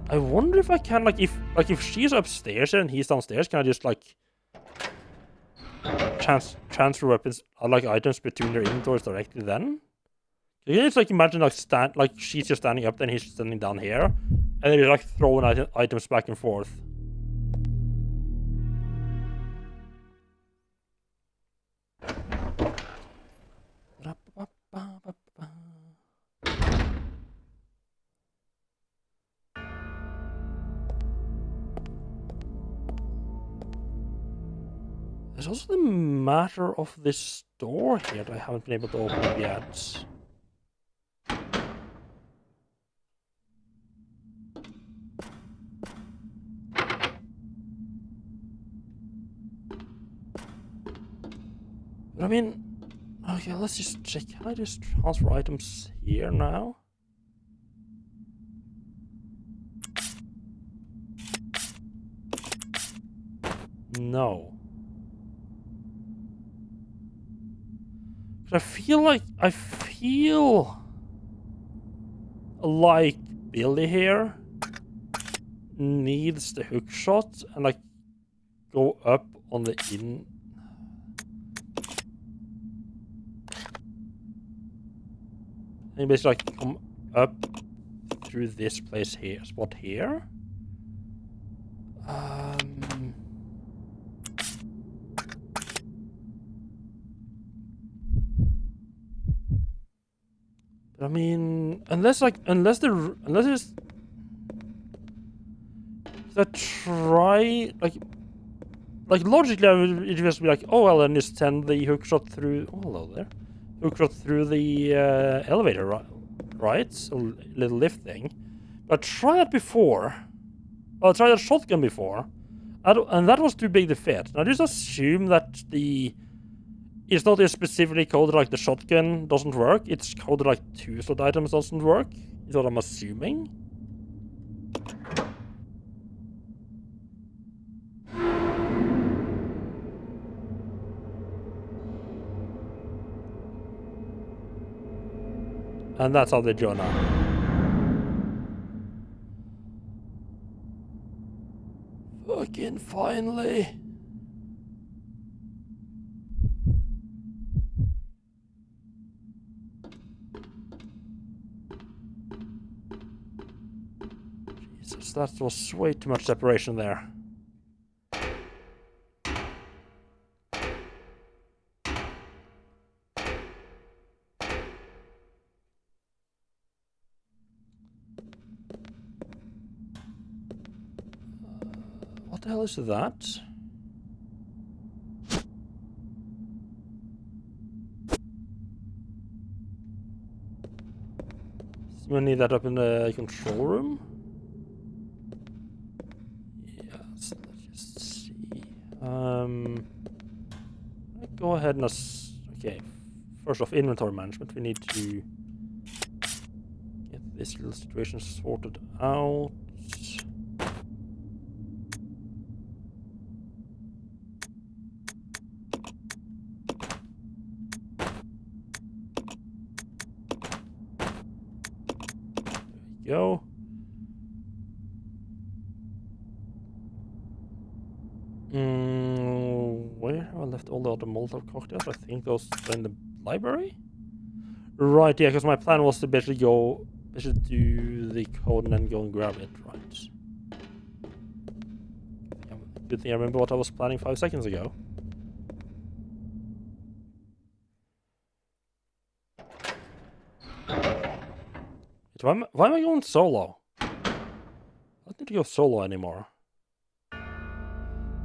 I wonder if I can if she's upstairs and he's downstairs, can I just like transfer weapons like items between their inventories directly then? You can just like imagine like she's just standing up, then he's standing down here, and then you're like throwing items back and forth. also the matter of this door here that I haven't been able to open up yet. But I mean, okay, let's just check. Can I just transfer items here now? No. I feel like Billy here needs the hook shot and like go up on the in. And basically like come up through this place here, spot here. I mean, unless I try like logically I would just be like, oh well, then just send the hookshot through. Oh, hello there, hookshot through the elevator, right? A little lift thing. But I tried that before. Well, I tried that shotgun before, and that was too big to fit. And I just assume that it's not just specifically coded like the shotgun doesn't work. It's coded like 2 slot items doesn't work. Is what I'm assuming. And that's how they do now. Fucking finally. Jesus, that was way too much separation there. What the hell is that? We need that up in the control room. Yes, let's just see. Go ahead and okay. First off, inventory management. We need to get this little situation sorted out. Go. Where have I left all the other Molotov cocktails? I think those are in the library. Right, yeah, because my plan was to basically do the code and then go and grab it, right? Good thing I remember what I was planning 5 seconds ago. Why am I going solo? I don't need to go solo anymore. To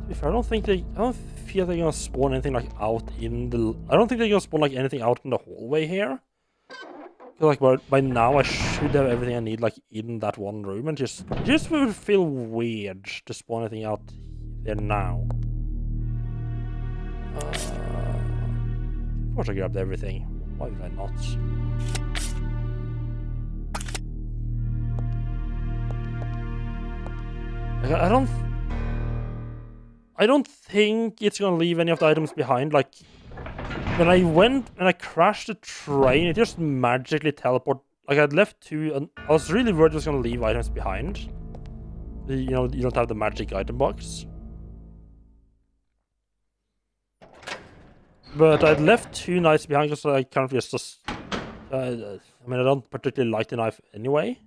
be fair, I don't feel they're gonna spawn anything like out in the. I don't think they're gonna spawn like anything out in the hallway here. I feel like by now I should have everything I need like in that one room, and just would feel weird to spawn anything out there now. Of course I grabbed everything. Why would I not? I don't think it's gonna leave any of the items behind. Like when I crashed the train, it just magically teleported. Like I'd left 2, and I was really worried it was gonna leave items behind. You know, you don't have the magic item box. But I'd left 2 knives behind because I kind of just I mean, I don't particularly like the knife anyway.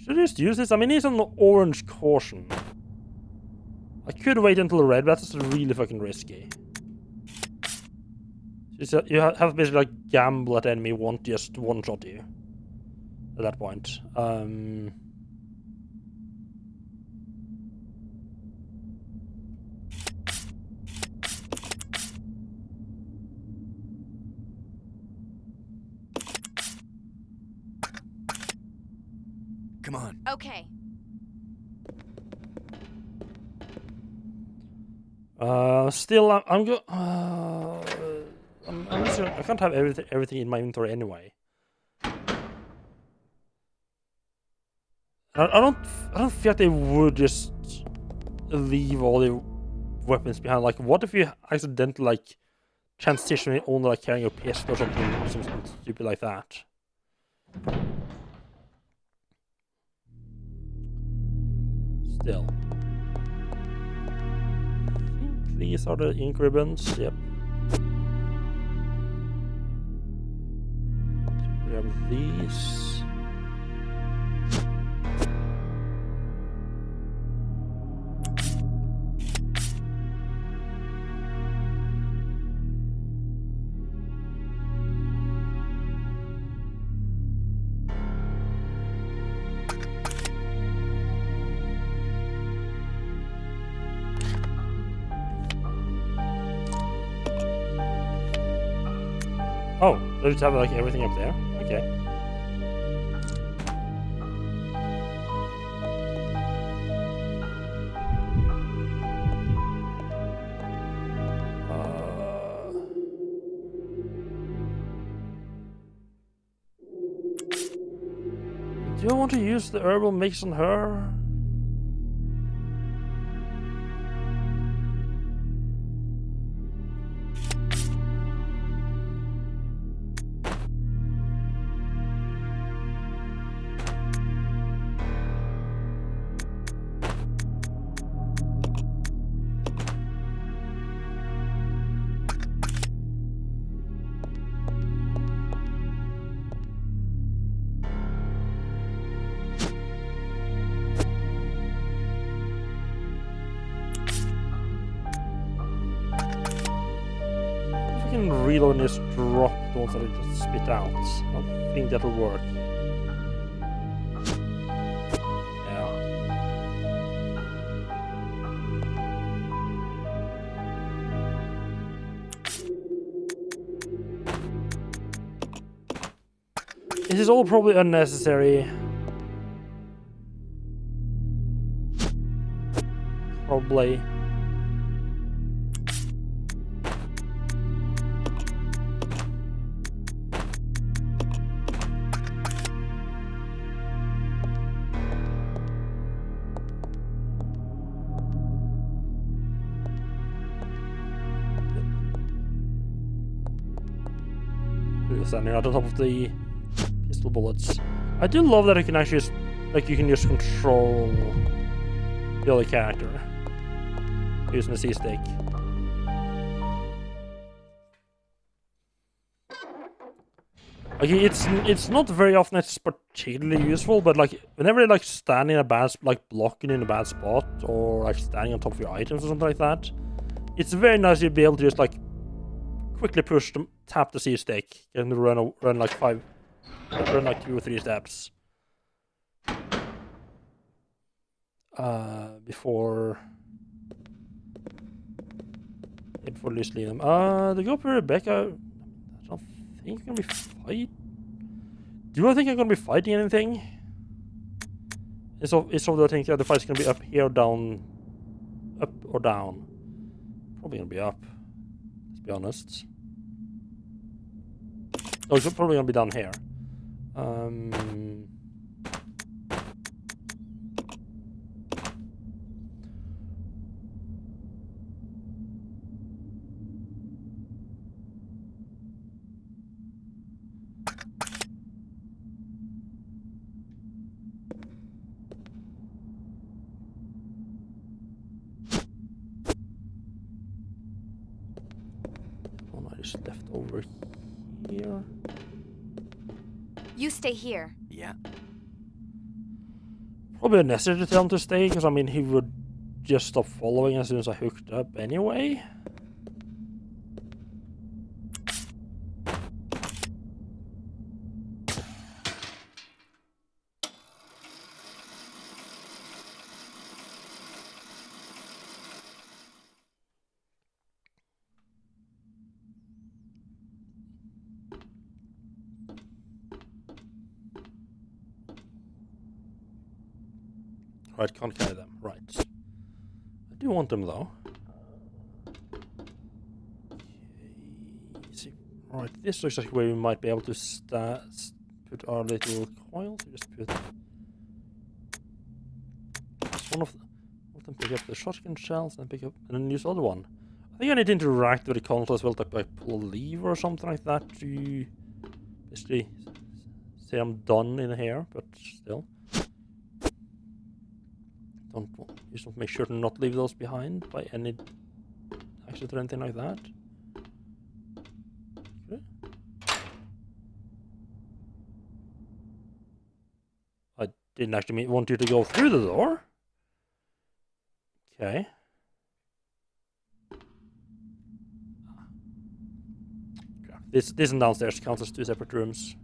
Should I just use this? I mean, it's an orange caution. I could wait until red, but that's really fucking risky. You have to basically like gamble at enemy won't just one-shot you. at that point. Come on. Okay. Still, I'm go. I'm just, I can't have everything in my inventory anyway. I don't feel like they would just leave all the weapons behind. Like, what if you accidentally like transition it only like carrying a pistol or something stupid like that? Still. I think these are the ink ribbons, yep. Grab these. Oh, they just have like everything up there? Okay. Do I want to use the herbal mix on her? Reload and just drop the ones that I just spit out. I think that'll work. Yeah. This is all probably unnecessary. Probably. Standing out on top of the pistol bullets. I do love that I can actually just, like, you can just control the other character using the C-stick. Okay, it's not very often it's particularly useful, but like whenever you're like standing in a bad, like blocking in a bad spot, or like standing on top of your items or something like that, it's very nice to be able to just like quickly push them, tap the C stick, and run like 2 or 3 steps. Before Lysli them. The go for Rebecca. I don't think I'm gonna be fight. Do I think I'm gonna be fighting anything? It's so I think the fight's gonna be up here, down, up or down. Probably gonna be up. Let's be honest. Oh, it's probably gonna be down here. One I just left over here. You stay here. Yeah. Probably necessary to tell him to stay, because I mean he would just stop following as soon as I hooked up anyway. Right, can't carry them. Right. I do want them though. Okay. See. Right, this looks like where we might be able to put our little coils. We just put one of them, pick up the shotgun shells and pick up and then use the other one. I think I need to interact with the console as well, like pull a lever or something like that to basically say I'm done in here, but still. Just want to make sure to not leave those behind by any accident or anything like that. Okay. I didn't actually want you to go through the door. Okay. This and downstairs counts as 2 separate rooms.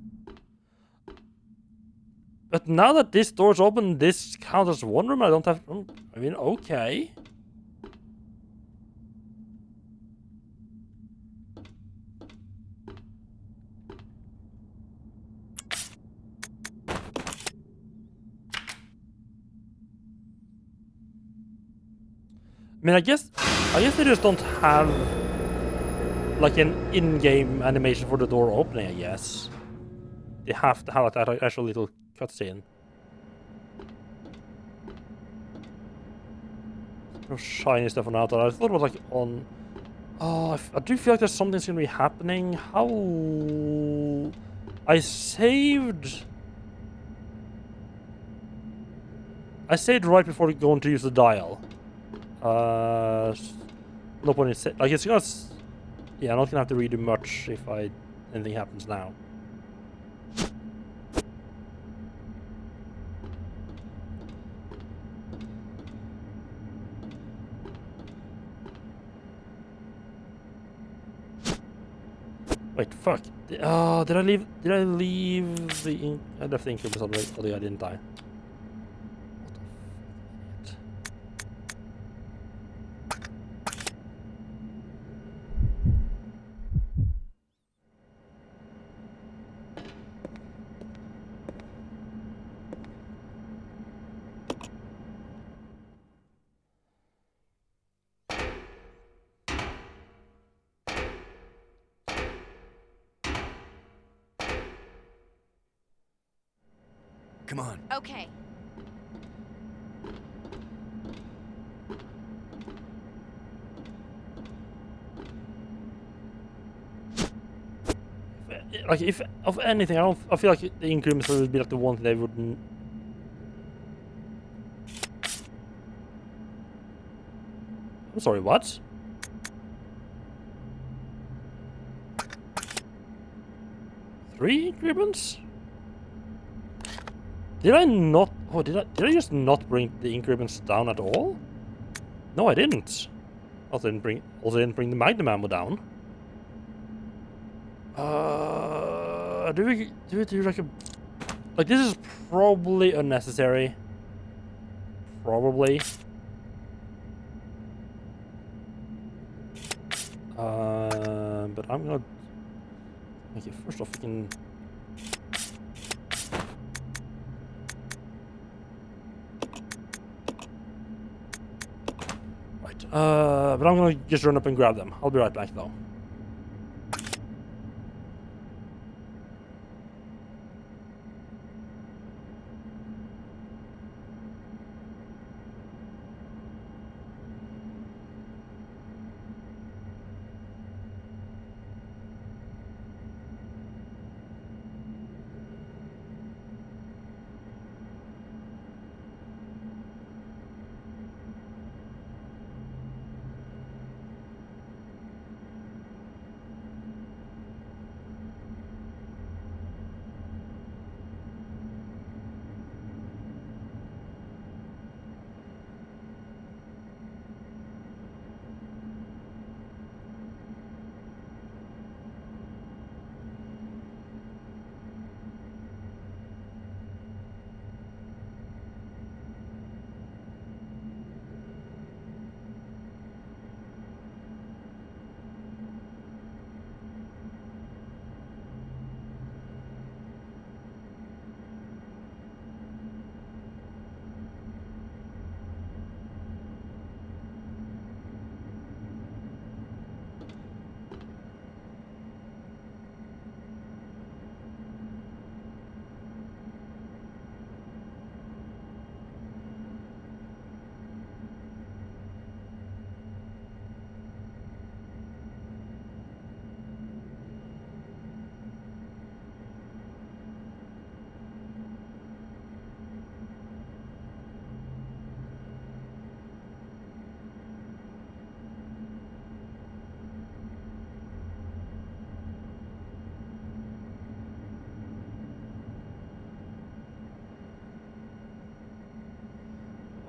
But now that this door's open, this counts as 1 room. I don't have. I mean, okay. I mean, I guess they just don't have like an in-game animation for the door opening. I guess they have to have like, that actual little cutscene. No shiny stuff on out there. I thought it was like on. Oh, I do feel like there's something's gonna be happening. How? I saved right before going to use the dial. No point in like it's gonna. Yeah, I'm not gonna have to redo much if anything happens now. Wait, fuck. Did I leave the ink? I left the ink on the other guy, didn't I? Come on. Okay. Like, if of anything, I feel like the increments would be like the one thing they wouldn't. I'm sorry, what? Three increments? Did I not? Oh, did I just not bring the increments down at all? No, I didn't. Also didn't bring the magnum ammo down. Do we do like a this is probably unnecessary. Probably. But I'm gonna make it first off. We can. Right. But I'm gonna just run up and grab them. I'll be right back though.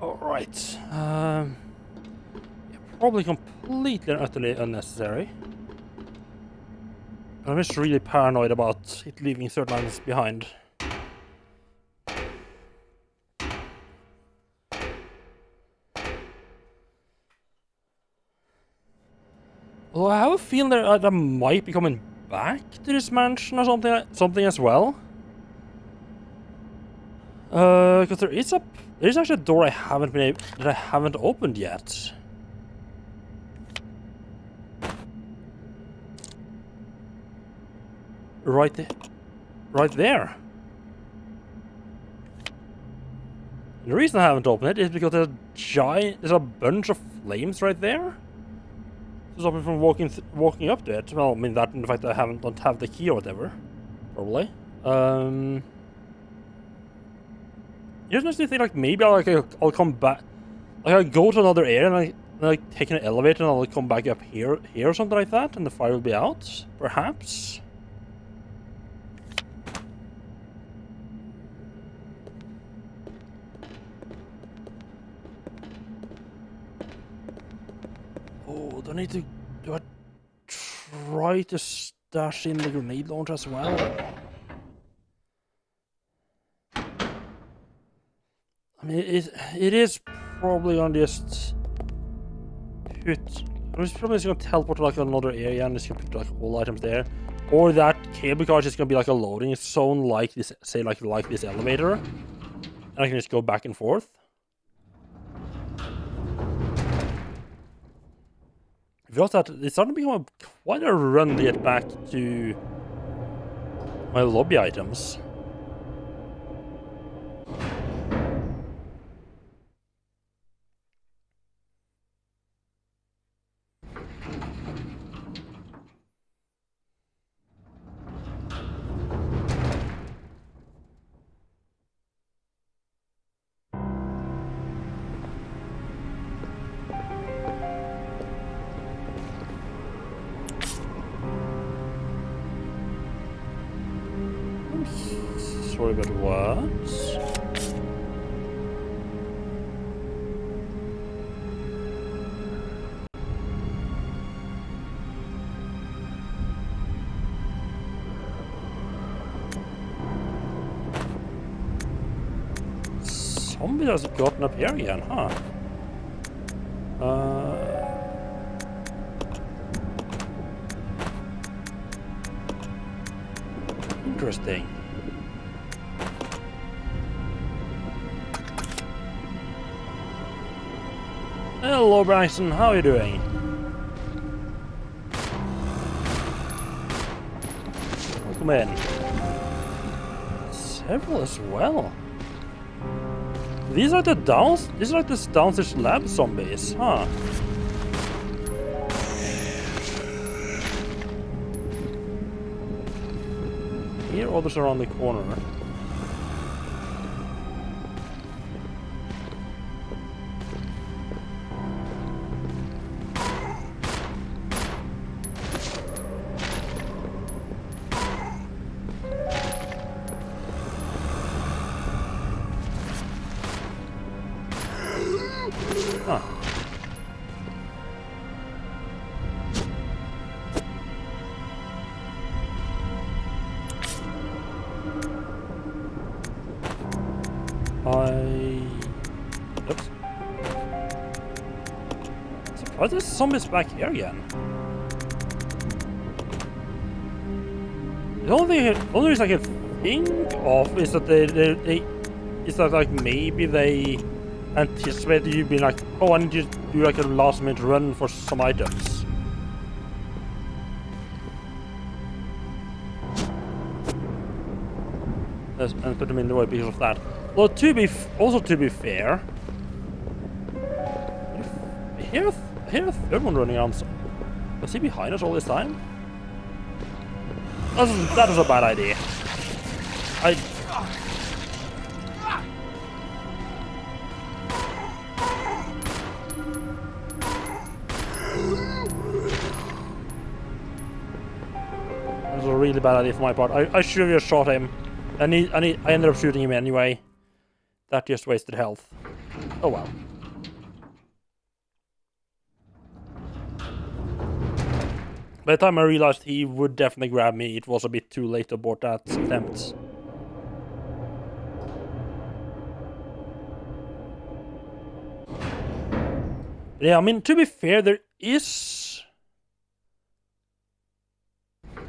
Alright. Yeah, probably completely and utterly unnecessary. I'm just really paranoid about it leaving certain items behind. Well, I have a feeling that I might be coming back to this mansion or something as well. Because there is actually a door I haven't opened yet. Right there. The reason I haven't opened it is because there's a bunch of flames right there. To stop me from walking up to it. Well, I mean that and the fact that I don't have the key or whatever. Probably. You just think like maybe I'll come back. Like I'll go to another area and I like take an elevator and I'll come back up here or something like that, and the fire will be out. Perhaps. Oh, do I try to stash in the grenade launcher as well? I mean, it is probably gonna just put. I'm just probably gonna teleport to like another area and just gonna put like all items there, or that cable car is just gonna be like a loading zone, like this, say like this elevator, and I can just go back and forth. Because that it's starting to become quite a run to get back to my lobby items. Sorry, but what? Somebody has gotten up here again, huh? Interesting. Hello, Bryson. How are you doing? Welcome in. Several as well. These are the downstairs lab zombies, huh? Here, others around the corner. Oops. Surprised there's zombies back here again. The only reason I can think of is that like maybe they anticipated you being like, oh, I need to do like a last minute run for some items. And put them in the way because of that. Well, to be fair, I hear a third one running around. Was he behind us all this time? That was a bad idea. I That was a really bad idea for my part. I should have just shot him. I ended up shooting him anyway. That just wasted health. Oh well. By the time I realized he would definitely grab me, it was a bit too late to abort that attempt. Yeah, I mean, to be fair, there is...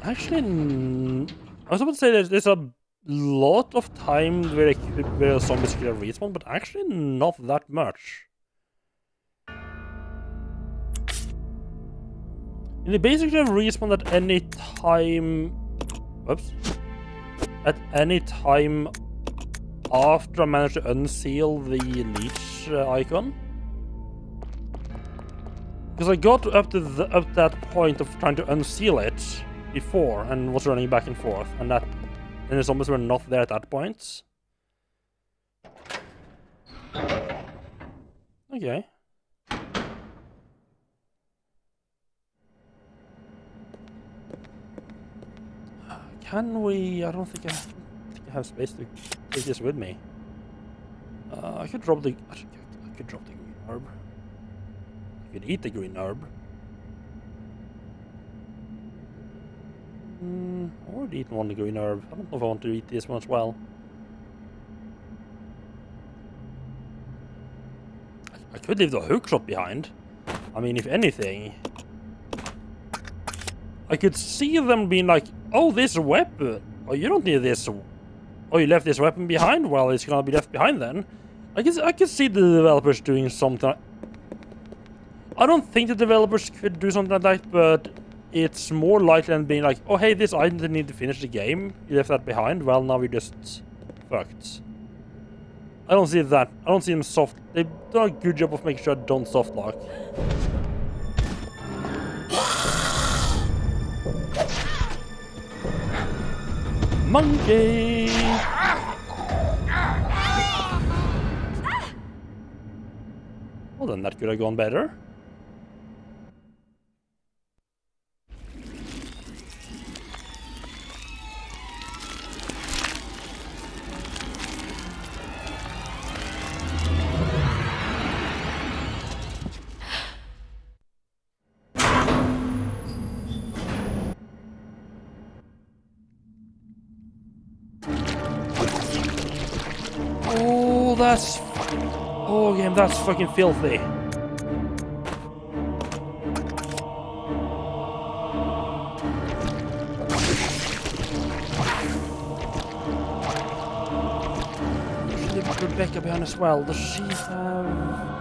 Actually, I was about to say there's a lot of time where zombies could respawn, but actually not that much. They basically respawn at any time... Whoops. At any time after I manage to unseal the leech icon. Because I got up to that point of trying to unseal it before and was running back and forth, and the zombies were not there at that point. Okay. Can we? I don't think I have space to take this with me. I could drop the. I could drop the green herb. I could eat the green herb. I already eaten one of the green herb. I don't know if I want to eat this one as well. I could leave the hookshot behind. I mean, if anything, I could see them being like, "Oh, this weapon. Oh, you don't need this. Oh, you left this weapon behind. Well, it's gonna be left behind then." I could see the developers doing something. I don't think the developers could do something like that, but it's more likely than being like, "Oh, hey, this item didn't need to finish the game. You left that behind. Well, now we're just fucked." I don't see that. I don't see them soft. They've done a good job of making sure I don't soft lock. Monkey! Well, then that could have gone better. Oh, game, that's fucking filthy. Should leave Rebecca behind as well. Does she have...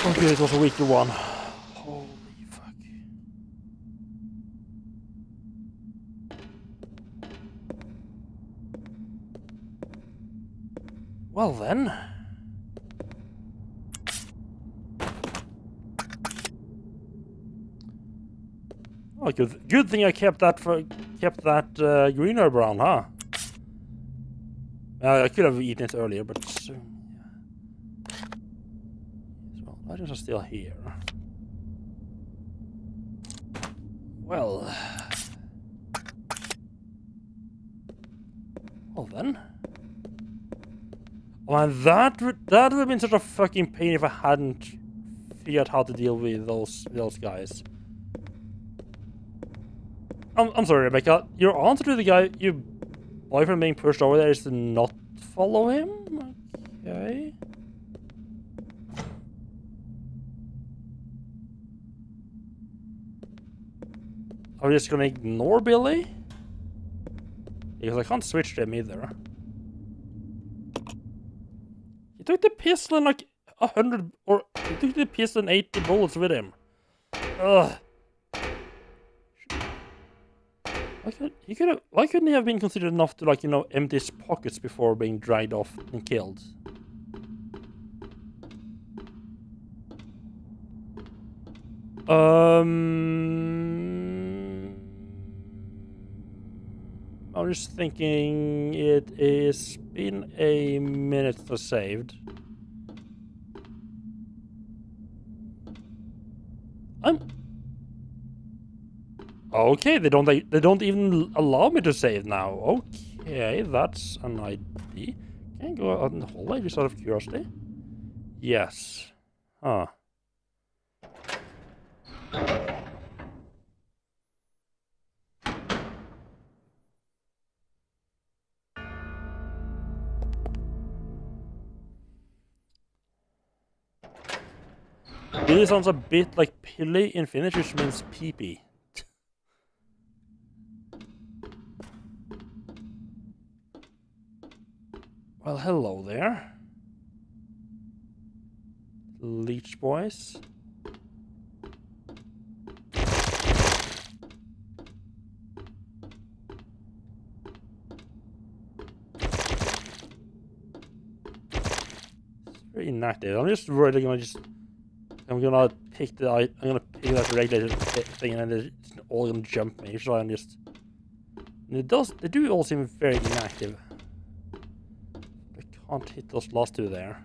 Oh good, it was a weaker one. Holy fuck. Well then. Oh, good thing I kept that green herb around, huh? I could have eaten it earlier, but items are still here. Well then. Oh man, that would have been such a fucking pain if I hadn't figured out how to deal with those guys. I'm sorry, Rebecca. Your answer to the guy, your boyfriend being pushed over there, is to not follow him? Okay. Are we just gonna ignore Billy? Because I can't switch to him either. He took the pistol and like 100, or he took the pistol and 80 bullets with him. Ugh. Why couldn't he have been considered enough to, like, you know, empty his pockets before being dragged off and killed? I'm just thinking it has been a minute to saved. I'm... Okay, they don't even allow me to save now. Okay, that's an idea. Can I go out in the hallway just out of curiosity? Yes. Huh. Billy sounds a bit like Pilly in Finnish, which means pee-pee. Well, hello there. Leech boys. It's very inactive. I'm just worried I'm gonna pick that regulator thing and it's all gonna jump me, so I'm just... They do all seem very inactive. I can't hit those last two there.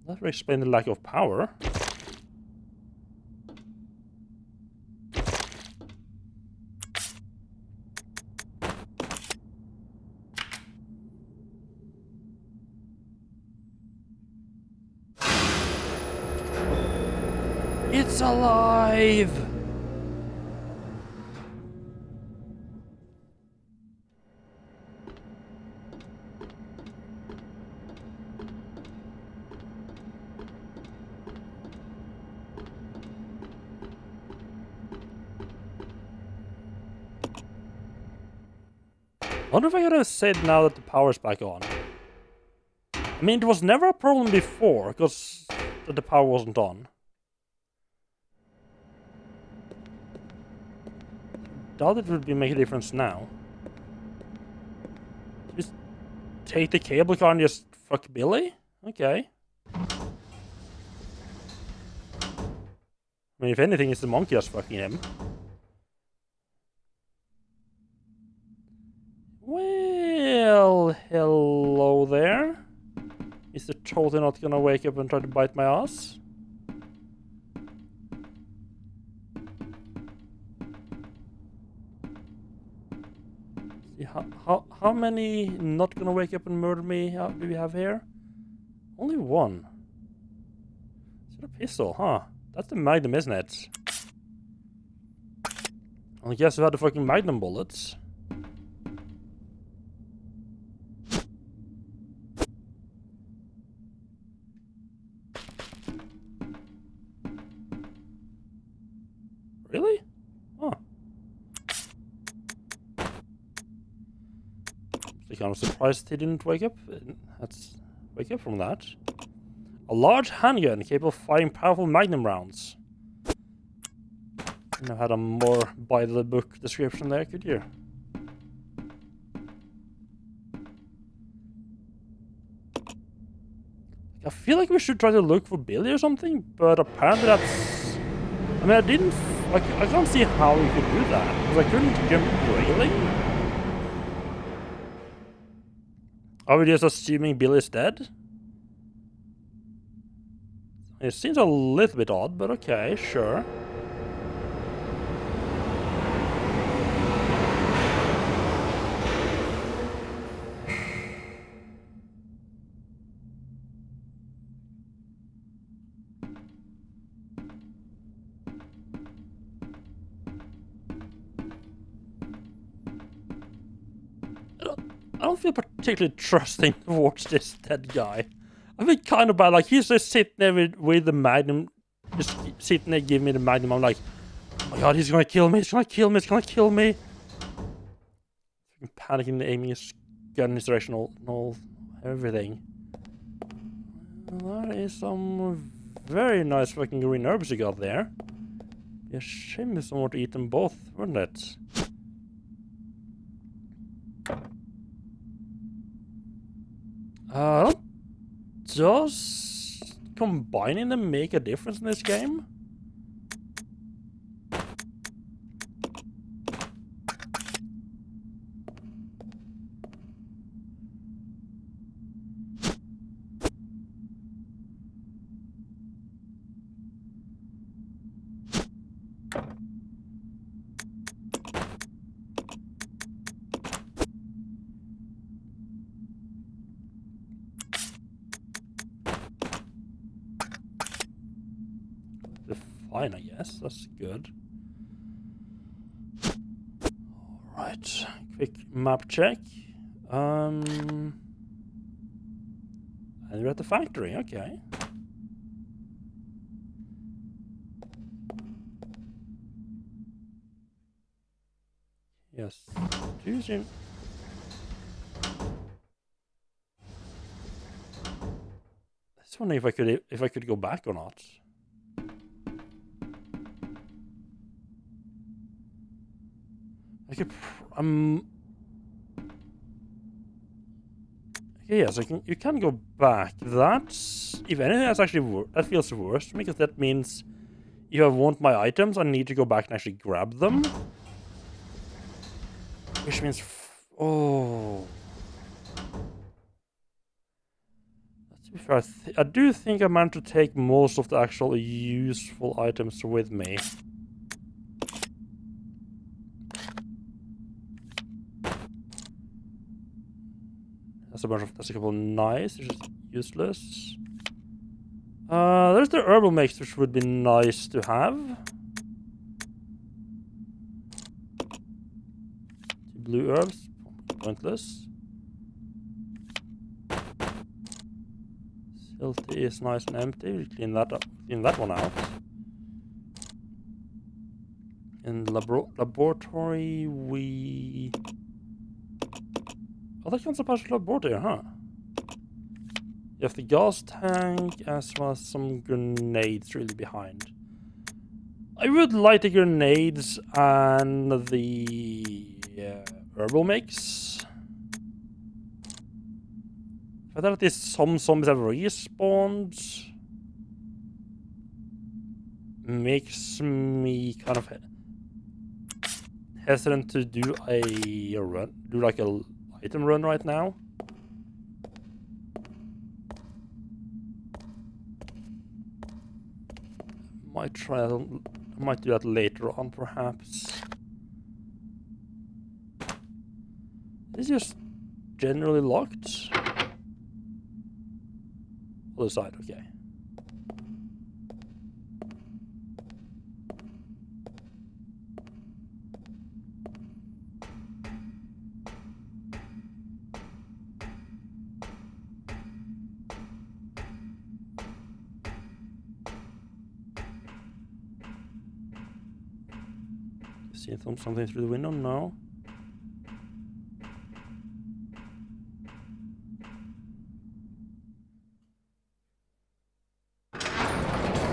That would explain the lack of power. It's alive! I wonder if I could have said now that the power's back on. I mean, it was never a problem before, because the power wasn't on. Doubt it would make a difference now. Just take the cable car and just fuck Billy? Okay. I mean, if anything, it's the monkey that's fucking him. Well, hello there. Is the totally not gonna wake up and try to bite my ass? See, how many not gonna wake up and murder me do we have here? Only one. Is it a pistol? Huh. That's the Magnum, isn't it? I guess we had the fucking Magnum bullets. Really? Huh. I'm kind of surprised he didn't wake up. Wake up from that. A large handgun capable of firing powerful Magnum rounds. Couldn't have had a more by the book description there, could you? I feel like we should try to look for Billy or something, but apparently that's... I mean, I can't see how we could do that, because I couldn't jump the railing. Are we just assuming Billy's dead? It seems a little bit odd, but okay, sure. I don't feel particularly trusting towards this dead guy. I feel kind of bad. Like, he's just sitting there with the Magnum, just sitting there giving me the Magnum. I'm like, oh my god, he's gonna kill me, he's gonna kill me, he's gonna kill me. Panicking, aiming his gun in his direction, all everything. Well, that is some very nice fucking green herbs you got there. Be a shame if someone were to eat them both, wouldn't it? Does combining them make a difference in this game? fine, I guess. That's good. Alright, quick map check. And we're at the factory, okay. Yes. Choosing. I just wonder if I could go back or not. I could. Okay, yes, you can go back. That's, if anything, that's actually that feels worse to me, because that means if I want my items, I need to go back and actually grab them. Which means, oh. To be fair, I do think I managed to take most of the actual useful items with me. That's a couple of knives, which is useless. There's the herbal mix, which would be nice to have. 2 blue herbs, pointless. Filthy is nice and empty. We clean that up, clean that one out. In laboratory, we. Oh, that counts as part of laboratory, huh? You have the gas tank as well as some grenades really behind. I would like the grenades and the herbal mix. I thought at least some zombies have respawned. Makes me kind of hesitant to do a run, like a item run right now. Might might do that later on, perhaps. It's just generally locked. Other side, okay. See something through the window? No.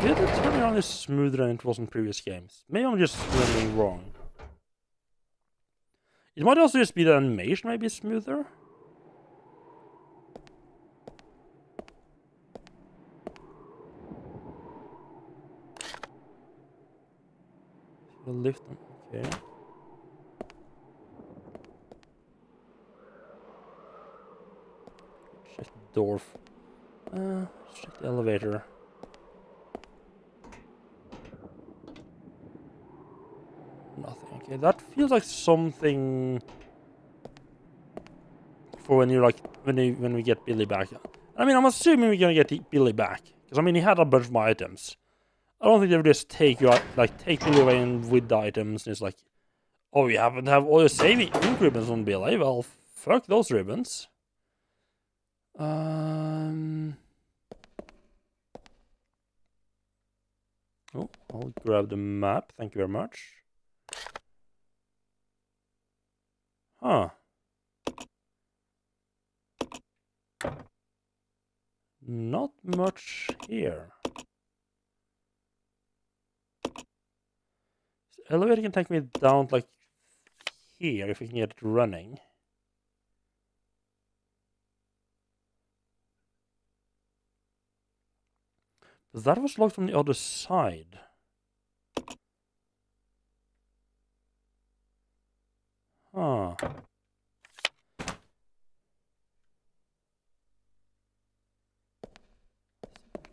Yeah, the turnaround is smoother than it was in previous games. Maybe I'm just remembering wrong. It might also just be the animation might be smoother. We'll lift them. Okay. Check the door. Check the elevator. Nothing. Okay, that feels like something for when you when we get Billy back. I mean, I'm assuming we're gonna get Billy back because I mean he had a bunch of my items. I don't think they would just take you out, like take Billy away and with the items. And it's like, oh, you happen to have all your saving ink ribbons on Billy. Well, fuck those ribbons. Oh, I'll grab the map. Thank you very much. Huh. Not much here. The elevator can take me down like here if we can get it running. But that was locked from the other side. Huh.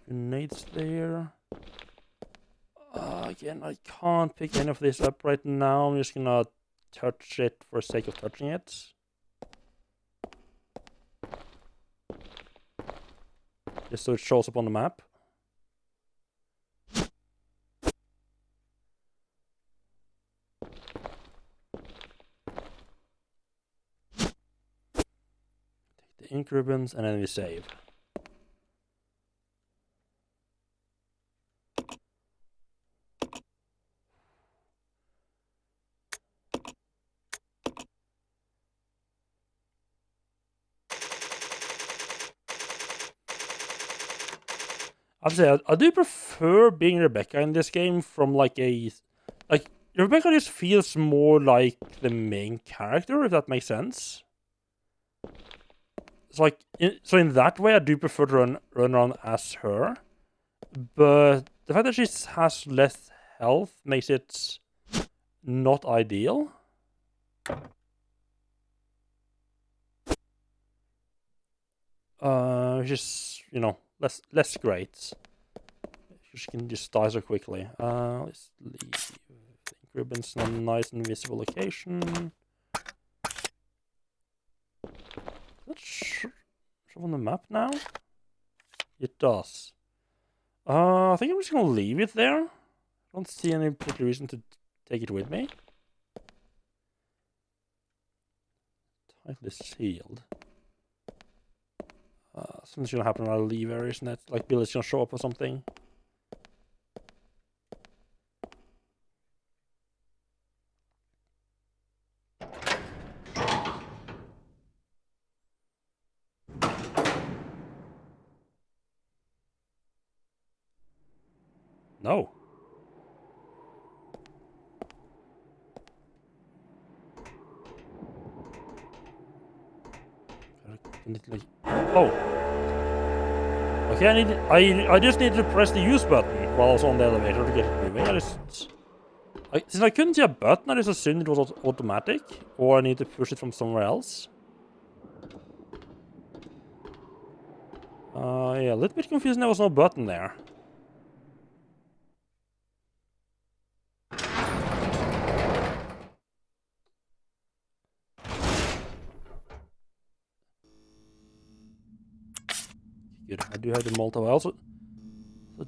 Grenades there. Again, I can't pick any of this up right now. I'm just gonna touch it for the sake of touching it. Just so it shows up on the map. ink ribbons, and then we save. I'd say I do prefer being Rebecca in this game from like Rebecca just feels more like the main character, if that makes sense. It's like so in that way I do prefer to run around as her, but the fact that she has less health makes it not ideal. Which is, you know, less great. She can just die so quickly. Let's leave ribbons in a nice and visible location. Let's show on the map now. It does. I think I'm just gonna leave it there. I don't see any particular reason to take it with me. Tightly sealed. Something's gonna happen when I leave here, isn't it? Like Billy's gonna show up or something. No. Oh. Okay, I just need to press the use button while I was on the elevator to get it moving. Since I couldn't see a button, I just assumed it was automatic, or I need to push it from somewhere else. Yeah, a little bit confusing there was no button there. Good. I do have the Molotov. I also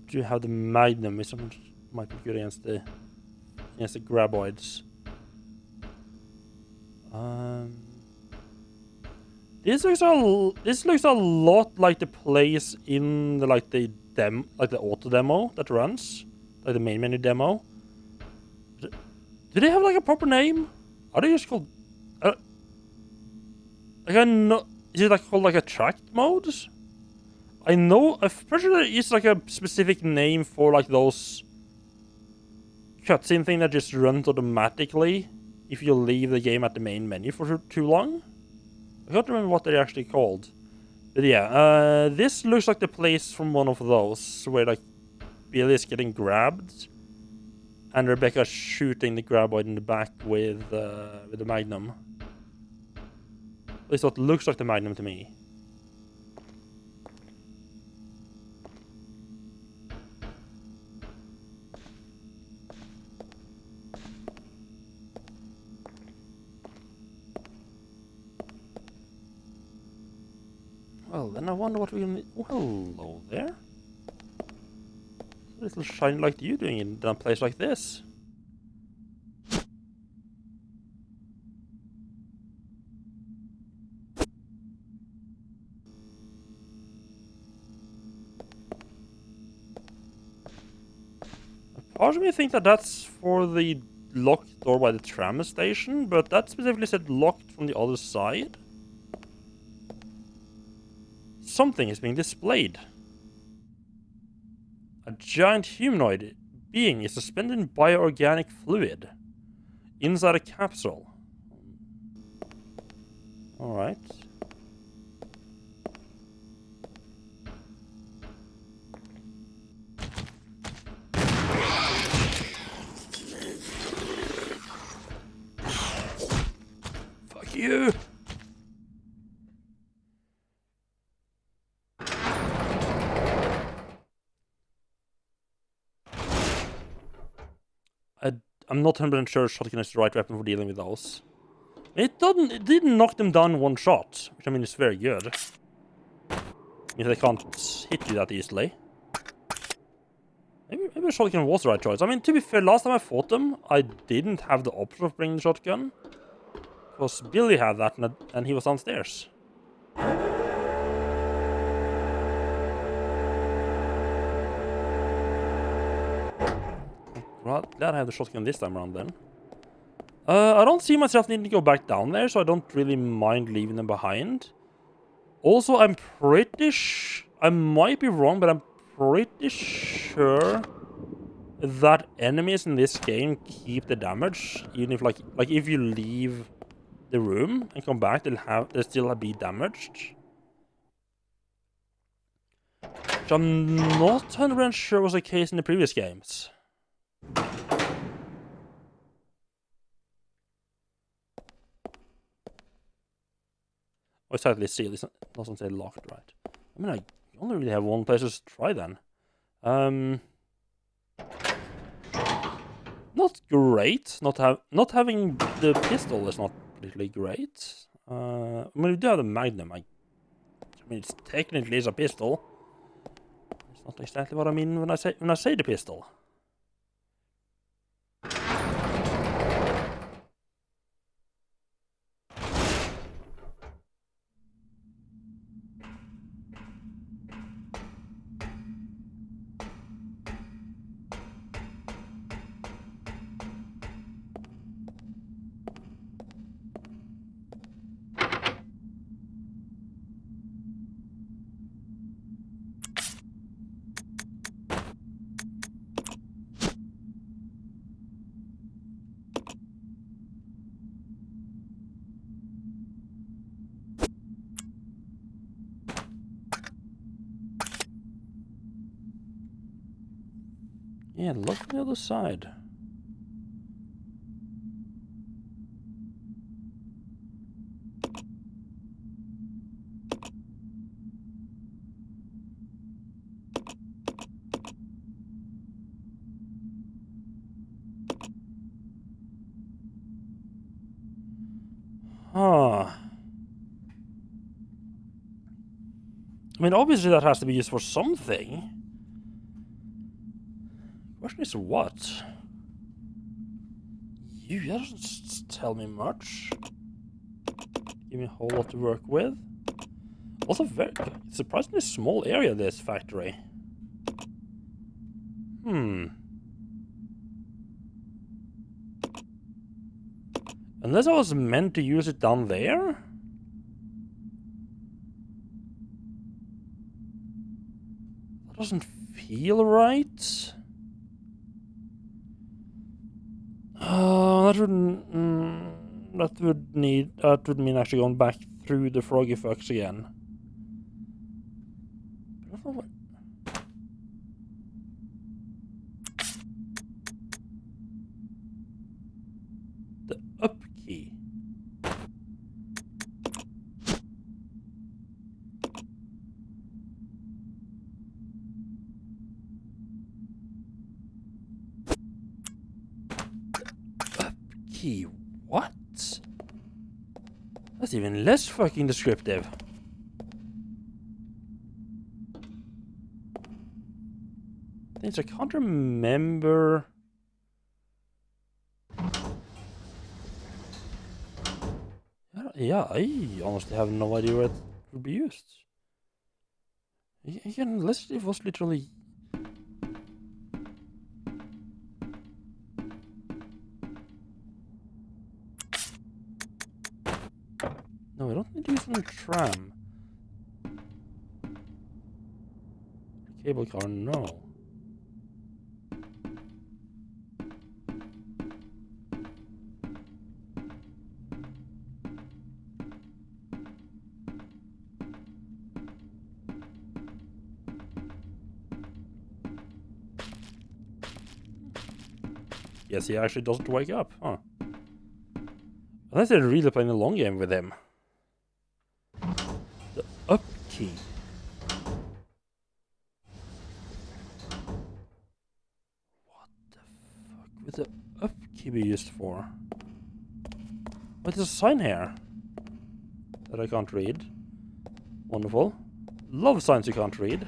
do have the Magnum, which might be good against the graboids. This looks a lot like the place in the the auto demo that runs, like the main menu demo. Do they have like a proper name? Are they just called? Like I know, is it like called like attract modes? I know, I'm pretty sure there is like a specific name for like those cutscene thing that just runs automatically if you leave the game at the main menu for too long. I can't remember what they're actually called. But yeah, this looks like the place from one of those where like Billy is getting grabbed and Rebecca's shooting the graboid in the back with the Magnum. At least what looks like the Magnum to me. Well, then I wonder what we're gonna... Oh, hello there. A little shiny like you doing in a place like this. Part of me think that that's for the locked door by the tram station, but that specifically said locked from the other side. Something is being displayed. A giant humanoid being is suspended in bioorganic fluid inside a capsule. Alright. Fuck you! I'm not 100% sure shotgun is the right weapon for dealing with those. It didn't knock them down in one shot, which I mean is very good. I mean they can't hit you that easily. Maybe a shotgun was the right choice. I mean, to be fair, last time I fought them, I didn't have the option of bringing the shotgun. Because Billy had that, and he was downstairs. I mean, to be fair, last time I fought them, I didn't have the option of bringing the shotgun. Because Billy had that, and he was downstairs. 'Cause Billy had that, and he was downstairs. glad I have the shotgun this time around then. I don't see myself needing to go back down there, so I don't really mind leaving them behind. Also, I'm pretty I might be wrong, but I'm pretty sure that enemies in this game keep the damage, even if like if you leave the room and come back, they'll still be damaged. Which I'm not 100% sure was the case in the previous games. Oh, it's tightly sealed. It doesn't say locked, right? I mean, I only really have one place to try then. Not great. Not having the pistol is not particularly great. I mean, we do have the Magnum. I mean, it's technically a pistol. It's not exactly what I mean when I say the pistol. Yeah, look on the other side. Huh. I mean, obviously that has to be used for something. Question is what? You doesn't tell me much. Give me a whole lot to work with. Also, very surprisingly small area, this factory. Unless I was meant to use it down there? That doesn't feel right. That would mean actually going back through the froggy fucks again. I don't know what. The up key. Key, what? That's even less fucking descriptive. Things I can't remember. Yeah, I honestly have no idea where it would be used. Again, unless it was literally. No, I don't need to use it on a tram. Cable car, no. Yes, he actually doesn't wake up, huh? Unless they're really playing a long game with him. The up key. What the fuck would the up key be used for? What is a sign here? That I can't read. Wonderful. Love signs you can't read.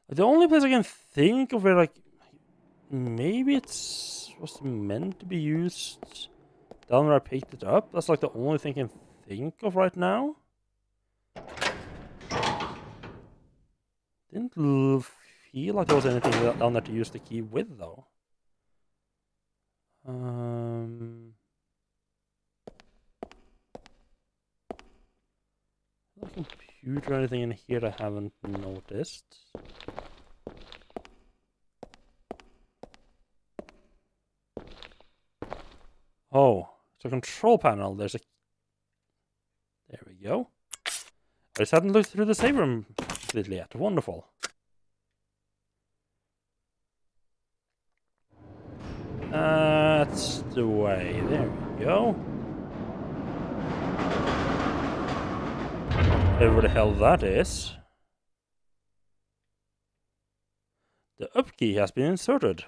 The only place I can think of where, like, maybe it's was meant to be used down where I picked it up. That's like the only thing I can think of right now. Didn't feel like there was anything down there to use the key with, though. No computer or anything in here I haven't noticed. Oh, it's a control panel. There we go. I just hadn't looked through the save room completely yet. Wonderful. That's the way. There we go. Whatever the hell that is. The up key has been inserted.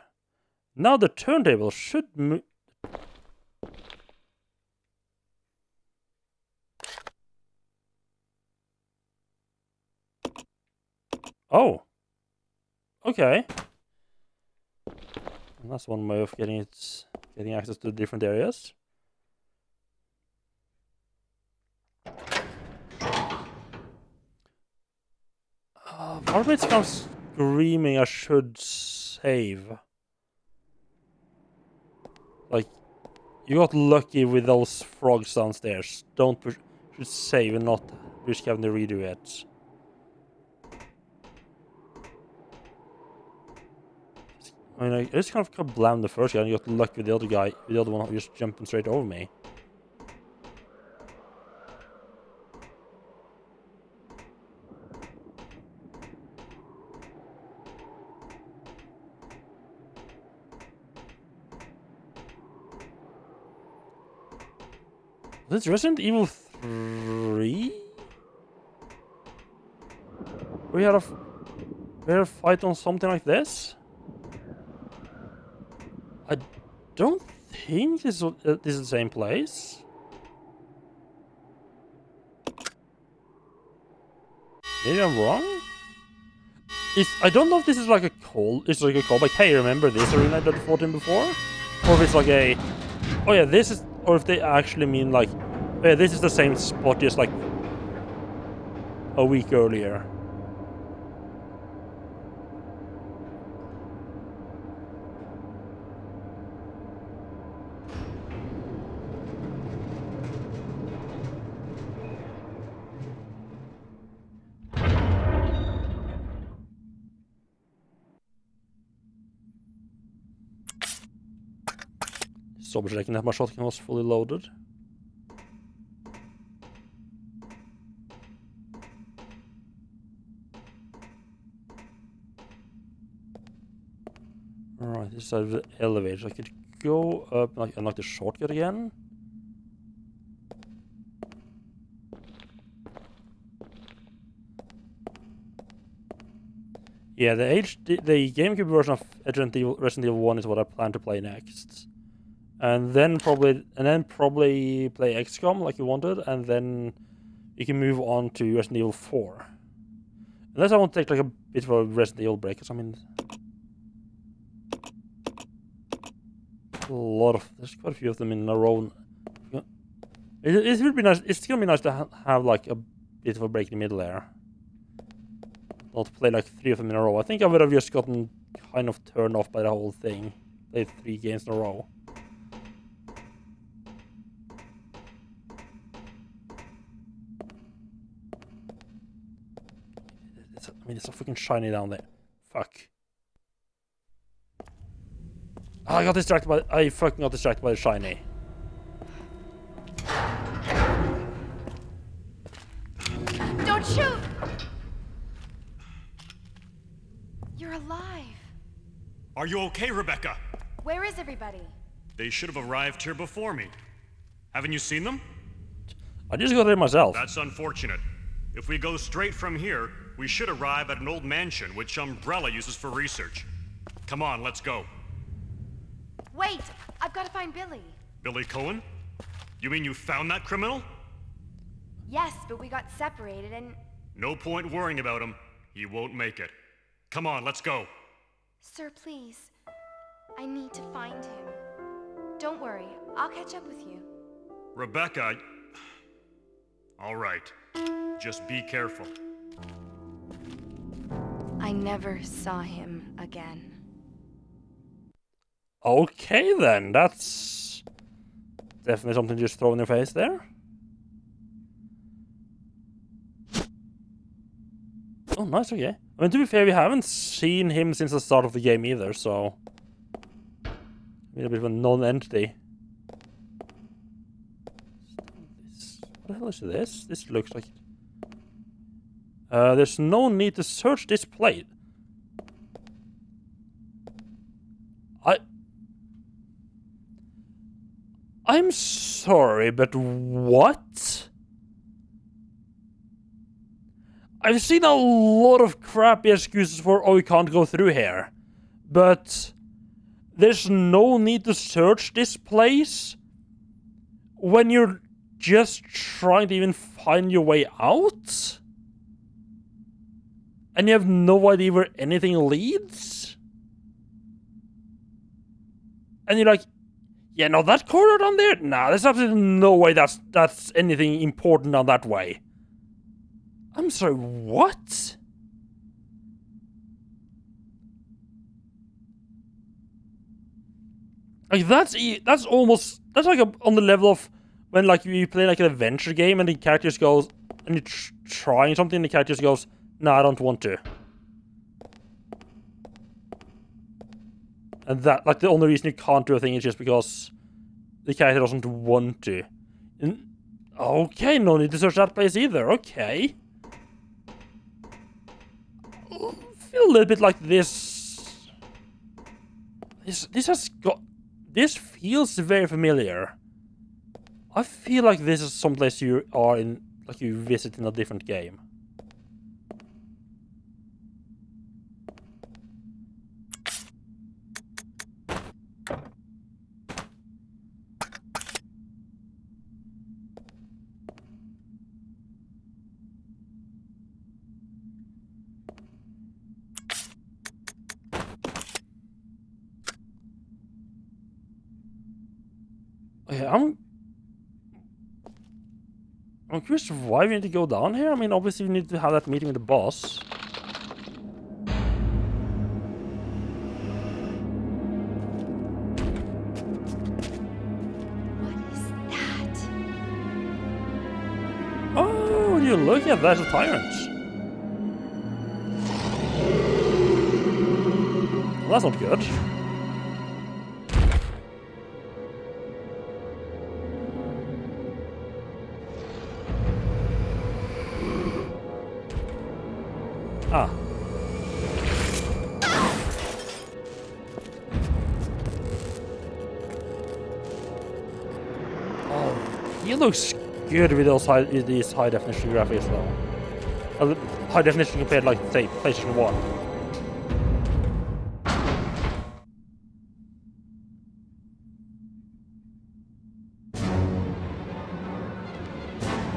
Now the turntable should move. Oh. Okay. And that's one way of getting access to different areas. Part of it's kind of screaming I should save. Like, you got lucky with those frogs downstairs. Should save and not risk having to redo it. I mean, I just kind of blamed the first guy and you got lucky with the other guy, the other one who just jumping straight over me. Is this Resident Evil 3? We had a fight on something like this? I don't think this is the same place. Maybe I'm wrong? I don't know if this is like a call. It's like a callback. Hey, remember this arena that I fought in before? Or if it's like a... Oh yeah, this is... Or if they actually mean like... Oh yeah, this is the same spot just like... a week earlier. Double checking that my shotgun was fully loaded. Alright, this side of the elevator. I could go up and like, unlock the shortcut again. Yeah, the GameCube version of Resident Evil 1 is what I plan to play next. And then probably play XCOM like you wanted, and then you can move on to Resident Evil 4. Unless I want to take like a bit of a Resident Evil break, because I mean, there's quite a few of them in a row. It would be nice. It's gonna be nice to have like a bit of a break in the middle there. Not play like 3 of them in a row. I think I would have just gotten kind of turned off by the whole thing. Played 3 games in a row. I mean, it's so freaking shiny down there. Fuck. Oh, I fucking got distracted by the shiny. Don't shoot! You're alive. Are you okay, Rebecca? Where is everybody? They should have arrived here before me. Haven't you seen them? I just got there myself. That's unfortunate. If we go straight from here, we should arrive at an old mansion which Umbrella uses for research. Come on, let's go. Wait! I've got to find Billy. Billy Cohen? You mean you found that criminal? Yes, but we got separated and... No point worrying about him. He won't make it. Come on, let's go. Sir, please. I need to find him. Don't worry, I'll catch up with you. Rebecca... All right. Just be careful. I never saw him again. Okay then, that's definitely something just thrown in your face there. Oh, nice, okay. I mean, to be fair, we haven't seen him since the start of the game either, so... I mean, a bit of a non-entity. What the hell is this? This looks like... there's no need to search this plate. I'm sorry, but what? I've seen a lot of crappy excuses for, oh, you can't go through here. But there's no need to search this place when you're just trying to even find your way out? And you have no idea where anything leads? And you're like, yeah, no, that corridor down there? Nah, there's absolutely no way that's anything important down that way. I'm sorry, what? Like, that's like on the level of when, like, you play, like, an adventure game and the character just goes, and you're trying something and the character just goes, no, I don't want to. And that, like, the only reason you can't do a thing is just because the character doesn't want to. And, okay, no need to search that place either, okay. I feel a little bit like this... This has got... This feels very familiar. I feel like this is someplace you are in, like you visit in a different game. Okay, I'm curious why we need to go down here. I mean, obviously we need to have that meeting with the boss. What is that? Oh, would you look at that, a tyrant. Well, that's not good. Ah. Oh, he looks good with these high definition graphics though. High definition compared to, like, say, PlayStation 1.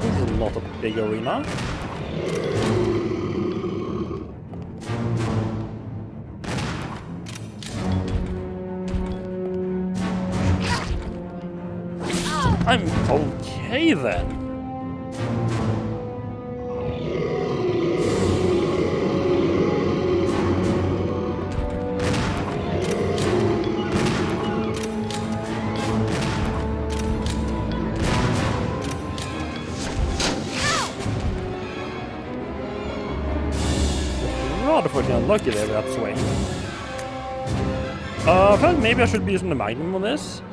This is not a big arena. I'm okay then. Rather fucking unlucky there with that swing. I feel like maybe I should be using the Magnum on this.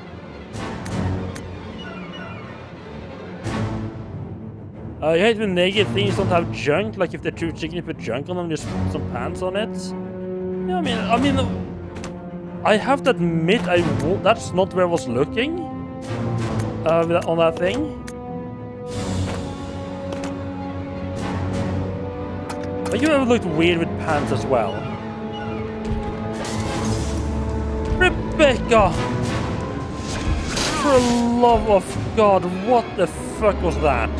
I hate when naked things don't have junk, like if they're too chicken, you put junk on them, just put some pants on it. Yeah, I mean, I have to admit, that's not where I was looking on that thing. But you have looked weird with pants as well. Rebecca! For the love of God, what the fuck was that?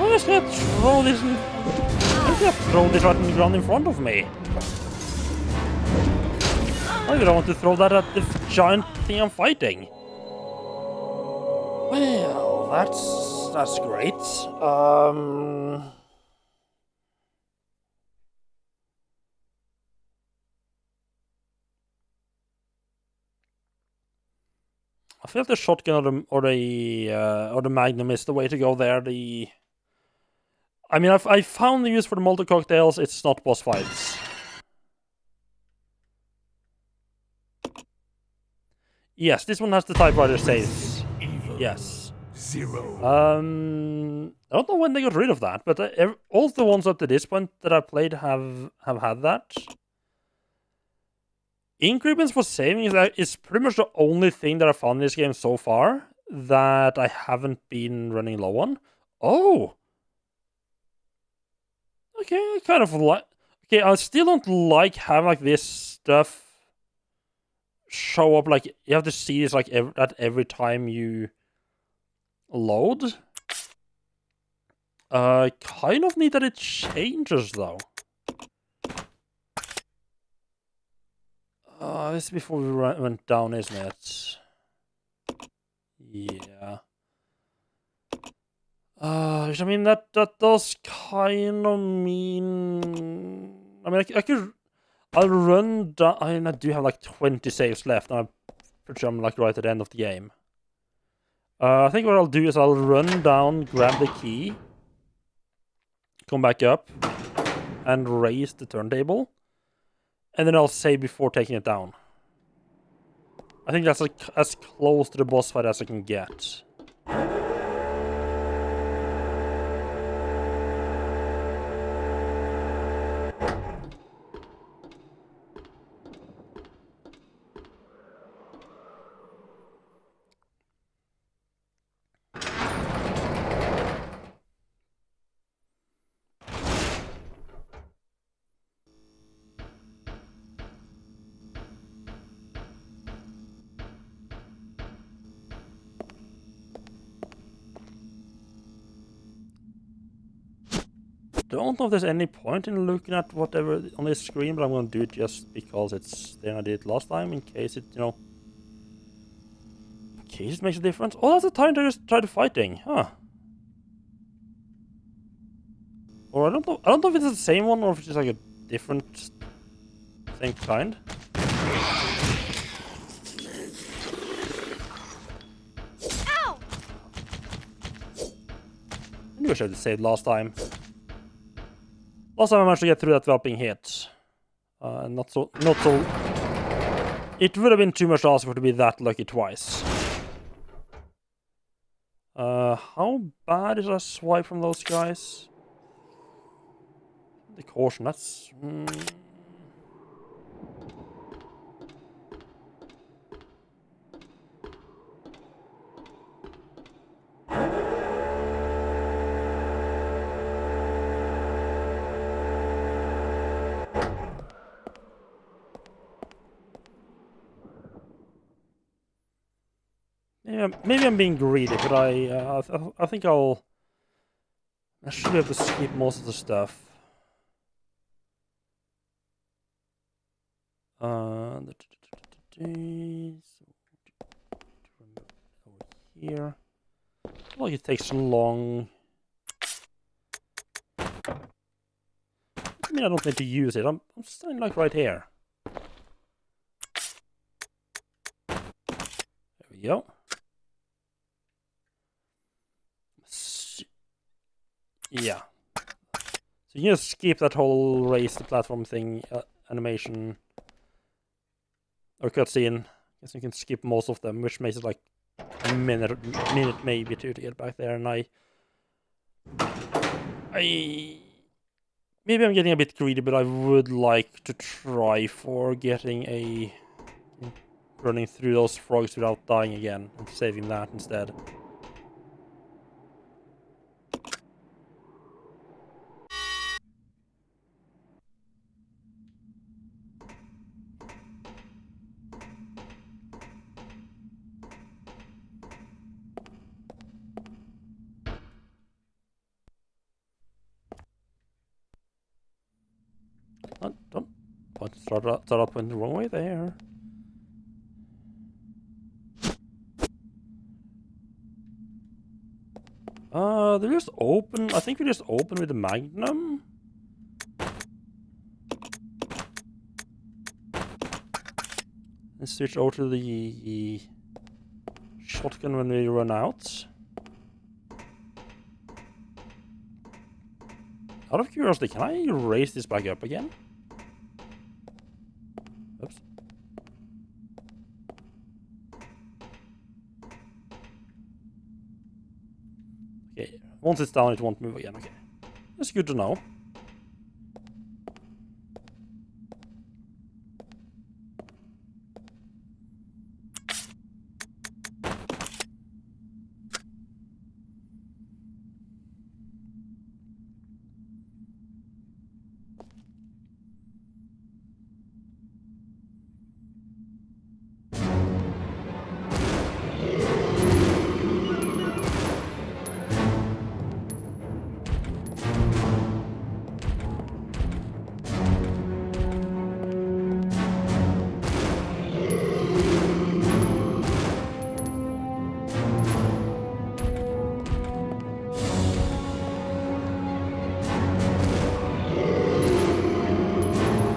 I'm just gonna throw this right on the ground in front of me. Maybe I don't want to throw that at the giant thing I'm fighting. Well, that's great. I feel like the shotgun or the Magnum is the way to go there. I mean, I found the use for the Molotov cocktails. It's not boss fights. Yes, this one has the typewriter saves. Yes. 0. I don't know when they got rid of that, but all the ones up to this point that I've played have had that. Increments for saving is pretty much the only thing that I found in this game so far that I haven't been running low on. Oh! Okay, I kind of like... Okay, I still don't like having like this stuff show up, like, you have to see this like every time you load. Kind of need that it changes though. This is before we went down, isn't it? Yeah. I mean, that does kind of mean... I mean, I could... I'll run down... I mean, I do have like 20 saves left, and I'm pretty sure I'm like right at the end of the game. I think what I'll do is I'll run down, grab the key, come back up, and raise the turntable. And then I'll save before taking it down. I think that's like as close to the boss fight as I can get. Don't know if there's any point in looking at whatever on this screen, but I'm going to do it just because it's there. I did it last time, in case it, you know, in case it makes a difference. Oh, that's the time to just try the fighting, huh? Or I don't know if it's the same one or if it's just like a different, same kind. Ow! I knew I should have saved last time. Last time I managed to get through that without being hit. Not so... It would have been too much to ask for to be that lucky twice. How bad is a swipe from those guys? The caution, that's... Yeah, maybe I'm being greedy, but I think I should be able to skip most of the stuff. Over here. Like it takes long. I mean, I don't need to use it. I'm standing like right here. There we go. Yeah. So you can just skip that whole raise the platform thing, animation, or cutscene. Guess you can skip most of them, which makes it like a minute maybe to get back there. And maybe I'm getting a bit greedy, but I would like to try for getting running through those frogs without dying again and saving that instead. Don't start out pointing the wrong way there. They just open. I think we just open with the Magnum. And switch over to the shotgun when we run out. Out of curiosity, can I raise this back up again? Oops. Okay, once it's down, it won't move again. Okay, that's good to know.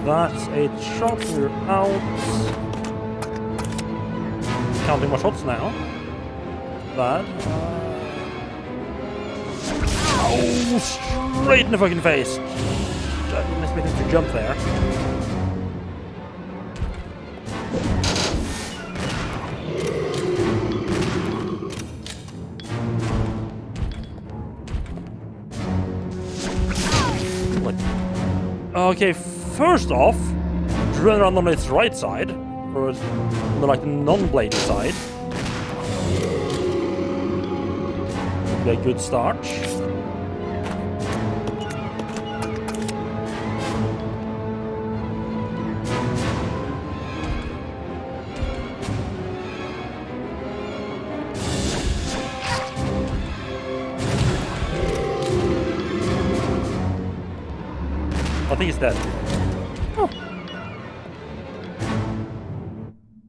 That's 8 shots, we're out. Counting more shots now. Bad. Oh, straight in the fucking face. That didn't expect him to jump there. What? Okay. First off, run around on its right side, or on the like non-bladed side. Would be a good start. I think he's dead.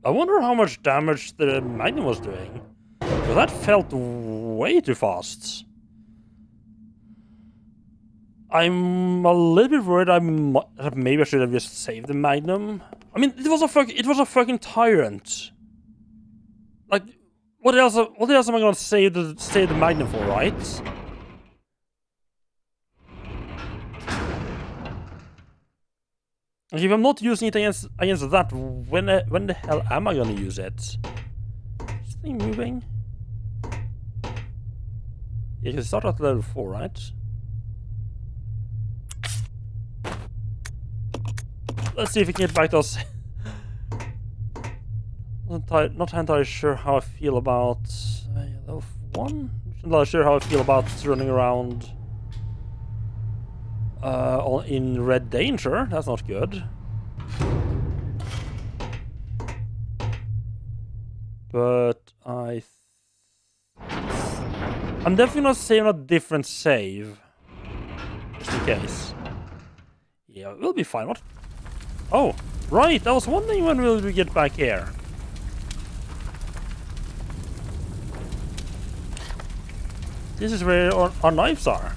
I wonder how much damage the Magnum was doing. Because that felt way too fast. I'm a little bit worried that maybe I should have just saved the Magnum. I mean, it was a fucking tyrant. Like, what else am I gonna save the Magnum for, right? If I'm not using it against that, when the hell am I gonna use it? Is this thing moving? Yeah, you can start at level 4, right? Let's see if we can get back to us. Not entirely sure how I feel about level 1. Not sure how I feel about running around in red danger. That's not good. But I'm definitely not saving a different save, just in case. Yeah, we'll be fine. What? Oh, right. I was wondering when will we get back here. This is where our knives are.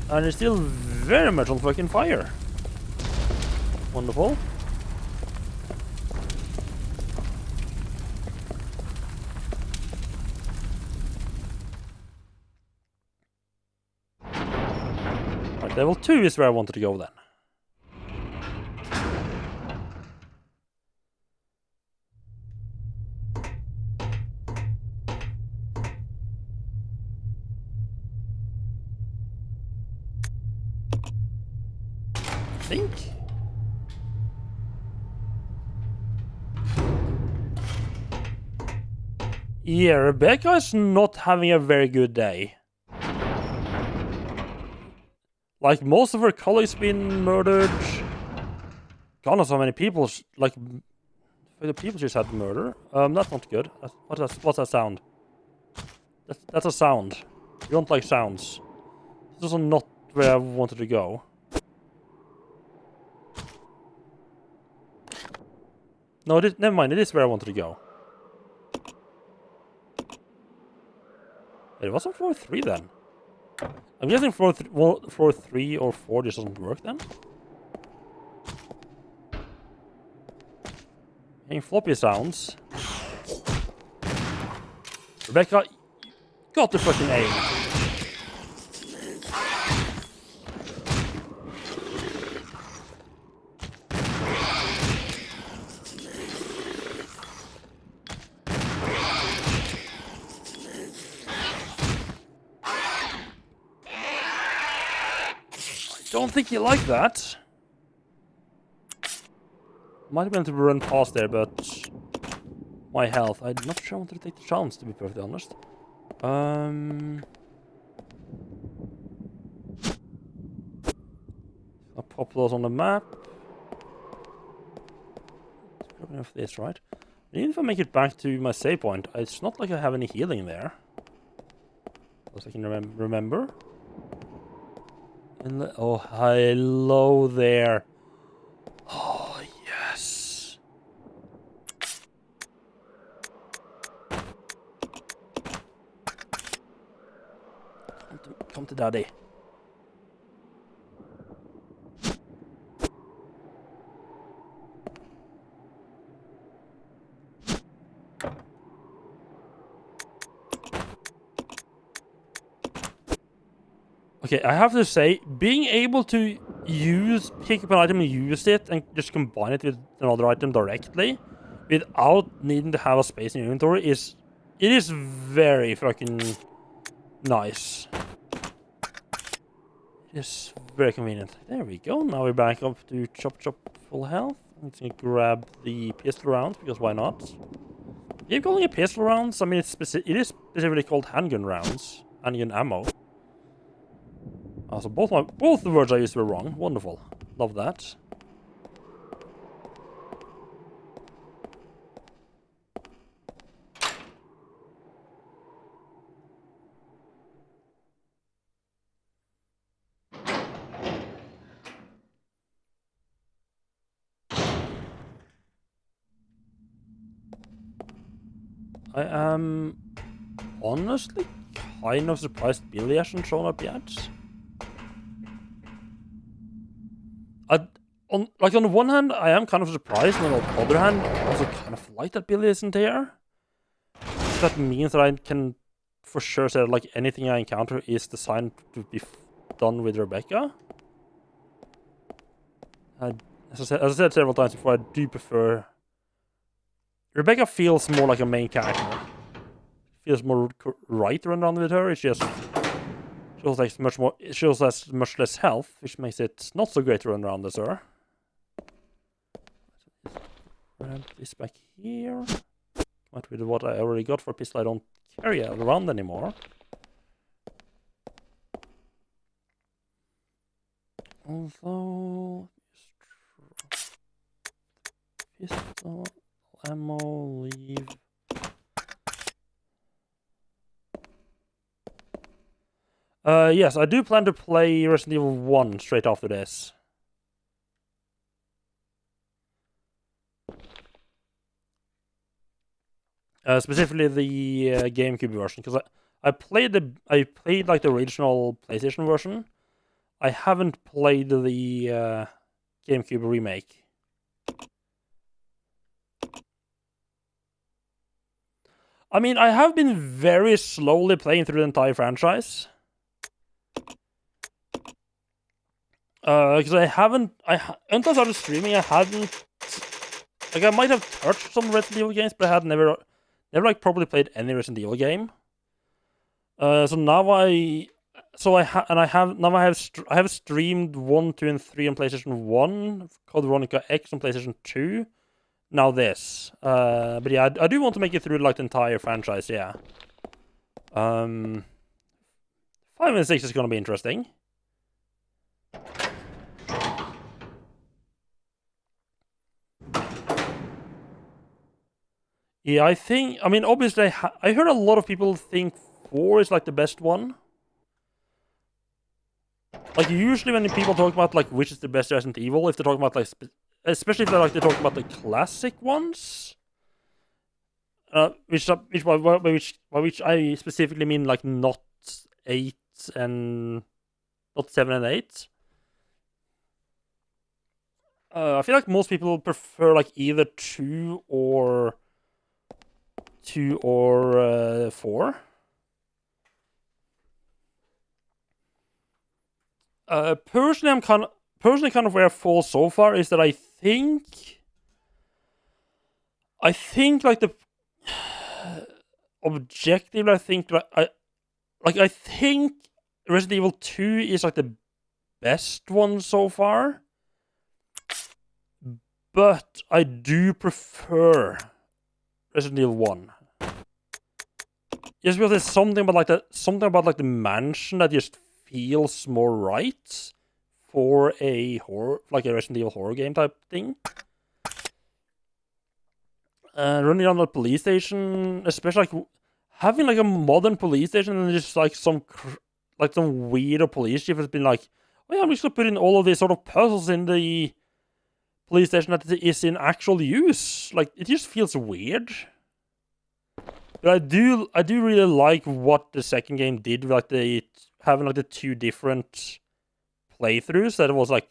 And it's still very much on fucking fire. Wonderful. Right, level 2 is where I wanted to go then. Think. Yeah, Rebecca is not having a very good day. Like, most of her colleagues been murdered. God knows how many people, like, the people she's had to murder. That's not good. What's that sound? That's a sound. You don't like sounds. This is not where I wanted to go. No, never mind. It is where I wanted to go. Wait, it wasn't floor 3 then. I'm guessing floor 3 or 4 just doesn't work then. Any floppy sounds. Rebecca, you got the fucking aim. Don't think you like that. Might have been able to run past there, but my health. I'm not sure I wanted to take the chance, to be perfectly honest. I'll pop those on the map. Let's grab enough of this, right? Even if I make it back to my save point, it's not like I have any healing there. As I can remember. Oh, hello there. Oh, yes. Come to daddy. Okay, I have to say, being able to pick up an item and use it and just combine it with another item directly without needing to have a space in your inventory is very fucking nice. It is very convenient. There we go. Now we're back up to chop full health. I'm just gonna grab the pistol rounds because why not? Keep calling it pistol rounds. I mean, it is specifically called handgun rounds, handgun ammo. So both the words I used were wrong. Wonderful. Love that. I am honestly kind of surprised Billy hasn't shown up yet. On the one hand, I am kind of surprised, and on the other hand, also kind of like that Billy isn't here. That means that I can for sure say that like anything I encounter is designed to be done with Rebecca. As I said several times before, I do prefer... Rebecca feels more like a main character. Feels more right to run around with her. It's just... She also has much less health, which makes it not so great to run around as her. Grab this back here. What with what I already got for a pistol I don't carry around anymore. Although... Pistol, ammo, leave... Yes, I do plan to play Resident Evil 1 straight after this. Specifically the GameCube version, because I played like the original PlayStation version. I haven't played the GameCube remake. I mean, I have been very slowly playing through the entire franchise. Because until I started streaming, I hadn't, like, I might have touched some Resident Evil games, but I had never like properly played any Resident Evil game. So now I have streamed 1, 2, and 3 on PlayStation 1, Code Veronica X on PlayStation 2. Now this, but yeah, I do want to make it through like the entire franchise. Yeah. 5 and 6 is gonna be interesting. Yeah, I mean, obviously, I heard a lot of people think 4 is like the best one. Like, usually when people talk about like which is the best Resident Evil, if they're talking about like, especially if they're talking about the classic ones, By which I specifically mean like not 8 and not 7 and 8. I feel like most people prefer like either 2 or 4. Personally, kind of where I fall so far is that I think like the objectively, I think I think Resident Evil 2 is like the best one so far, but I do prefer Resident Evil 1. Just because there's something about the mansion that just feels more right for a horror, like a Resident Evil horror game type thing. Running around the police station, especially like having like a modern police station and just like some weirdo police chief has been like, oh yeah, I'm just gonna put in all of these sort of puzzles in the police station that is in actual use. Like, it just feels weird. But I do really like what the second game did with like having like the 2 different playthroughs, that it was like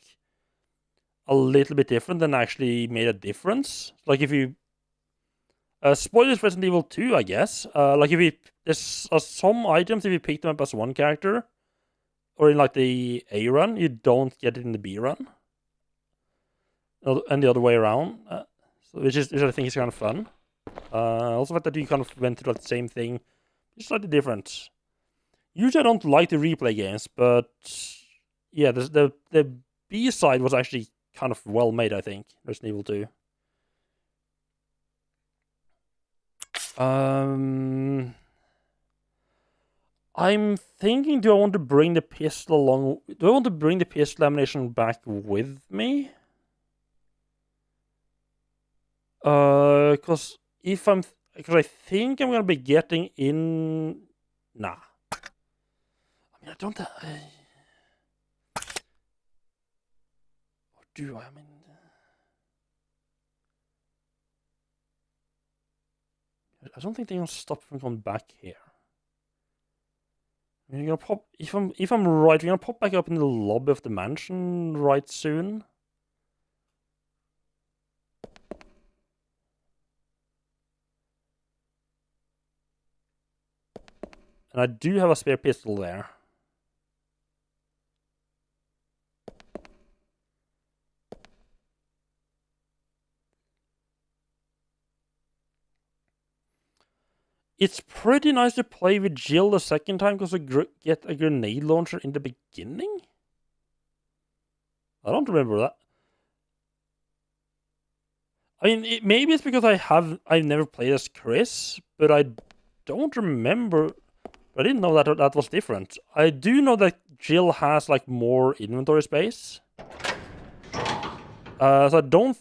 a little bit different and actually made a difference. Like if you spoilers for Resident Evil 2, I guess. Like there's some items, if you pick them up as one character or in like the A run, you don't get it in the B run, and the other way around. Which I think is kind of fun. Also, the fact that you kind of went through the same thing, just slightly different. Usually, I don't like to replay games, but yeah, the B side was actually kind of well made, I think. Resident Evil 2. I'm thinking, do I want to bring the pistol along? Do I want to bring the pistol ammunition back with me? Because I think I'm gonna be getting in. Nah. I mean, I don't. Or do I? I mean, I don't think they're gonna stop from going back here. I mean, you're gonna pop. If I'm right, we're gonna pop back up in the lobby of the mansion right soon. And I do have a spare pistol there. It's pretty nice to play with Jill the second time because you get a grenade launcher in the beginning? I don't remember that. I mean, maybe it's because I've never played as Chris, but I don't remember. I didn't know that was different. I do know that Jill has like more inventory space. So I don't.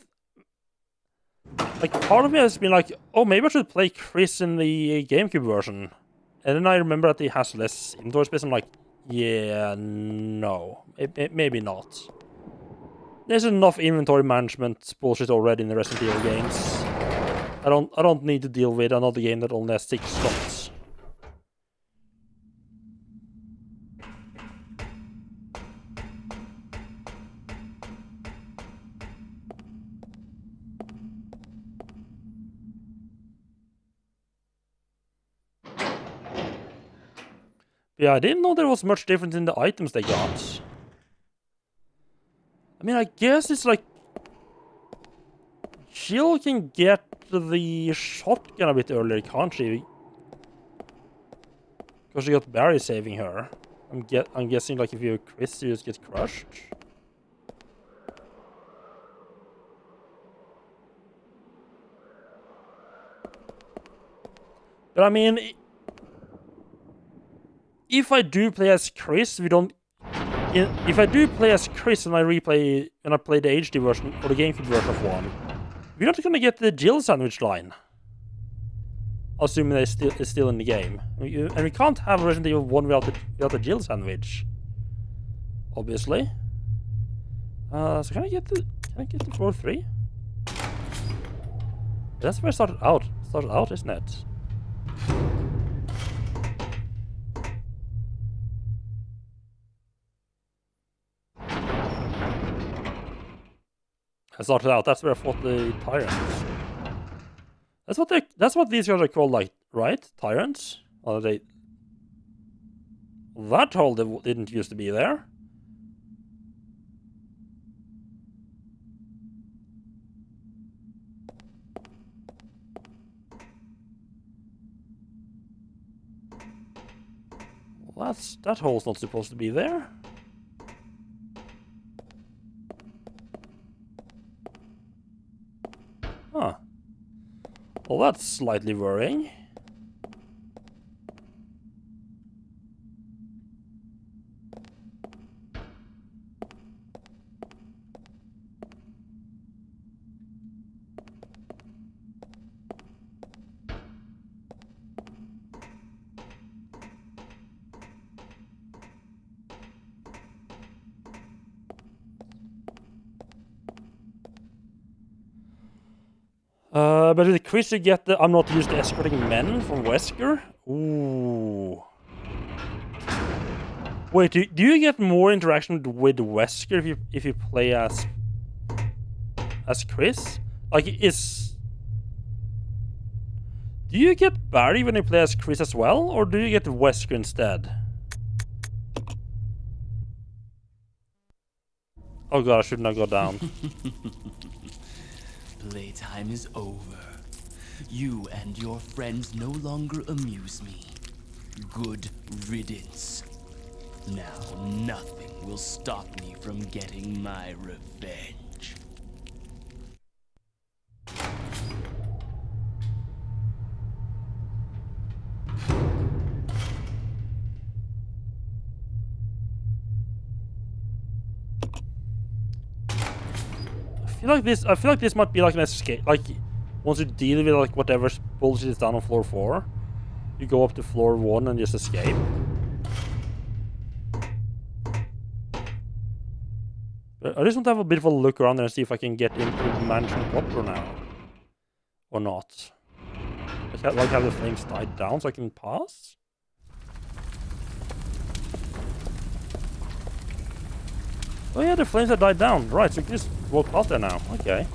Like, part of me has been like, oh, maybe I should play Chris in the GameCube version. And then I remember that he has less inventory space. I'm like, yeah, no, maybe not. There's enough inventory management bullshit already in the Resident Evil games. I don't need to deal with another game that only has 6 slots. Yeah, I didn't know there was much difference in the items they got. I mean, I guess it's like Jill can get the shotgun a bit earlier, can't she? Because she got Barry saving her. I'm guessing like if you're Chris, you just get crushed. But I mean, if I do play as Chris, if I do play as Chris and I play the HD version or the GameCube version of 1, we're not gonna get the Jill sandwich line. Assuming it's still in the game, and we can't have Resident Evil 1 without the Jill sandwich. Obviously. So can I get the floor 3? That's where I started out. start out, isn't it? I started out. That's where I fought the tyrants. That's what these guys are called, like, right? Tyrants? Or they? That hole didn't used to be there. Well, that hole's not supposed to be there. Huh. Well, that's slightly worrying. But with Chris you get the I'm not used to escorting men from Wesker? Ooh. Wait, do you get more interaction with Wesker if you play as Chris? Like, do you get Barry when you play as Chris as well, or do you get Wesker instead? Oh god, I should not go down. Playtime is over. You and your friends no longer amuse me. Good riddance. Now nothing will stop me from getting my revenge. I feel like this might be like an escape. Like, once you deal with like whatever bullshit is down on floor 4, you go up to floor 1 and just escape. But I just want to have a bit of a look around there and see if I can get into the mansion proper now, or not. Like have the flames died down so I can pass. Oh yeah, the flames have died down. Right, so you can just walk past there now. Okay.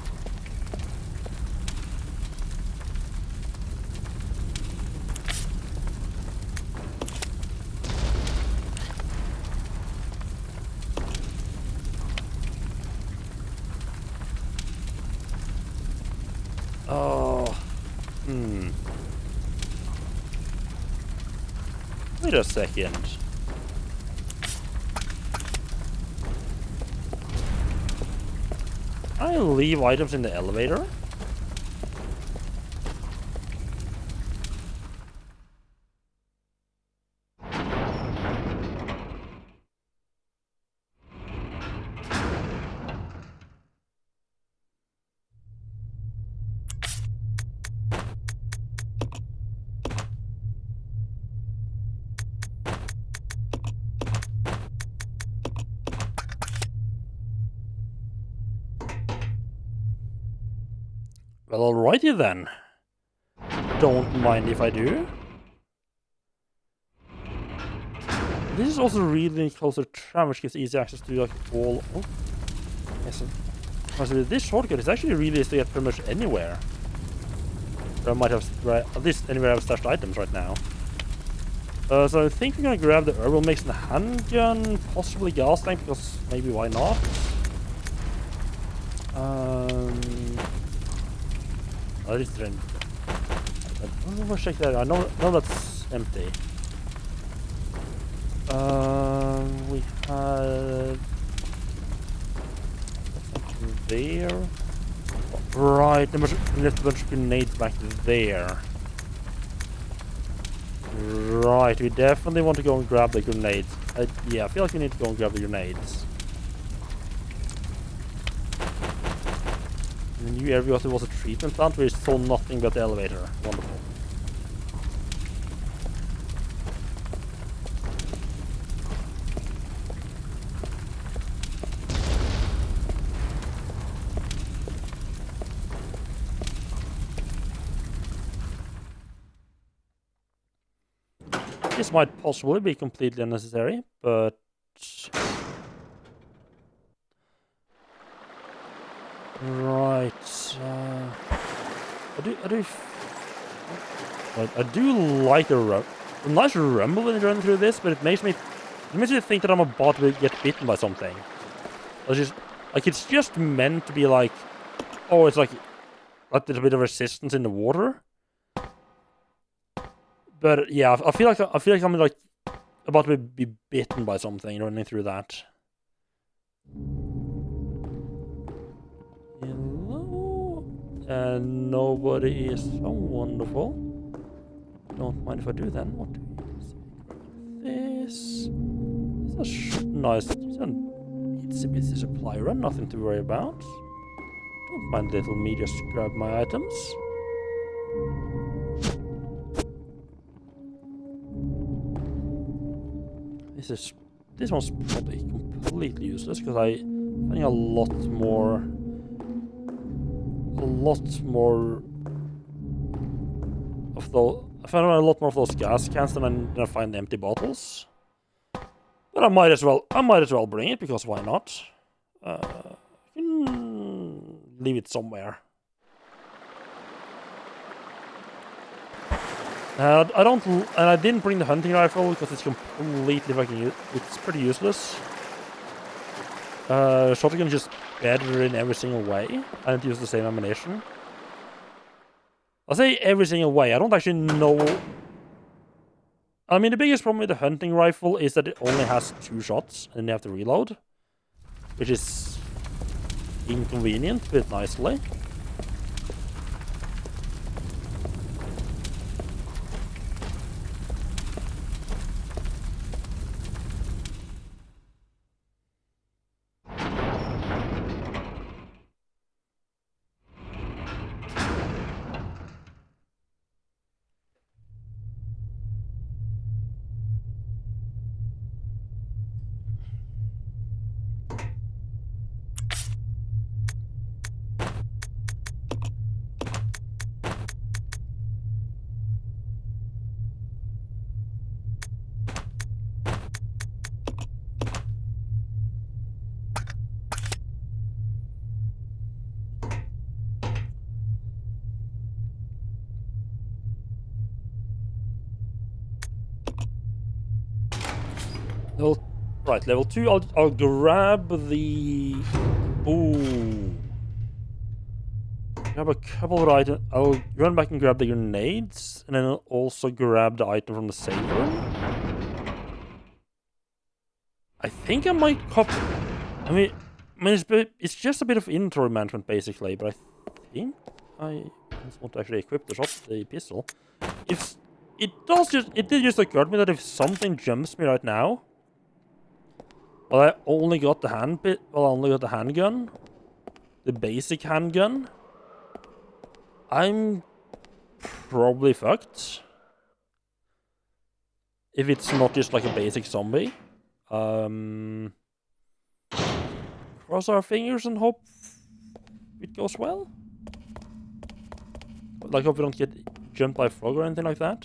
Oh. Wait a second. Can I leave items in the elevator? Well, alrighty then. Don't mind if I do. This is also really close to the tram, which gives easy access to like all. Oh, yes. So with this shortcut, it's actually really easy to get pretty much anywhere. Where I might have, at least anywhere I've stashed items right now. So I think we're gonna grab the herbal mix and the handgun, possibly gas tank, because maybe why not? Oh, this is I'll check that. I know that's empty. We had something there. Right, we left a bunch of grenades back there. Right, we definitely want to go and grab the grenades. Yeah, I feel like we need to go and grab the grenades. The new area also was a treatment plant where we saw nothing but the elevator. Wonderful. This might possibly be completely unnecessary, but... Right, I do like a nice rumble when you run through this, but it makes me think that I'm about to get bitten by something. It's just meant to be like, oh, it's like a little bit of resistance in the water. But yeah, I feel like I'm like about to be bitten by something running through that. Hello? And nobody is so wonderful. Don't mind if I do then. What do you say? This. It's a nice, it's a busy supply run, nothing to worry about. Don't mind little me just grab my items. This one's probably completely useless because I'm finding a lot more of those. I found a lot more of those gas cans than I find empty bottles. But I might as well bring it because why not? I can leave it somewhere. I didn't bring the hunting rifle because it's completely fucking it's pretty useless. Shotgun is just better in every single way. I didn't use the same ammunition. I say every single way. I don't actually know. I mean, the biggest problem with the hunting rifle is that it only has 2 shots and you have to reload, which is inconvenient, but nicely. Right, level 2, I'll grab the... Ooh. Grab a couple of items. I'll run back and grab the grenades, and then I'll also grab the item from the save room. I think I might cop... I mean it's just a bit of inventory management, basically, but I think I just want to actually equip the pistol. It did just occur to me that if something jumps me right now... Well, I only got the handgun. The basic handgun. I'm probably fucked. If it's not just like a basic zombie. Cross our fingers and hope it goes well. Like, hope we don't get jumped by a frog or anything like that.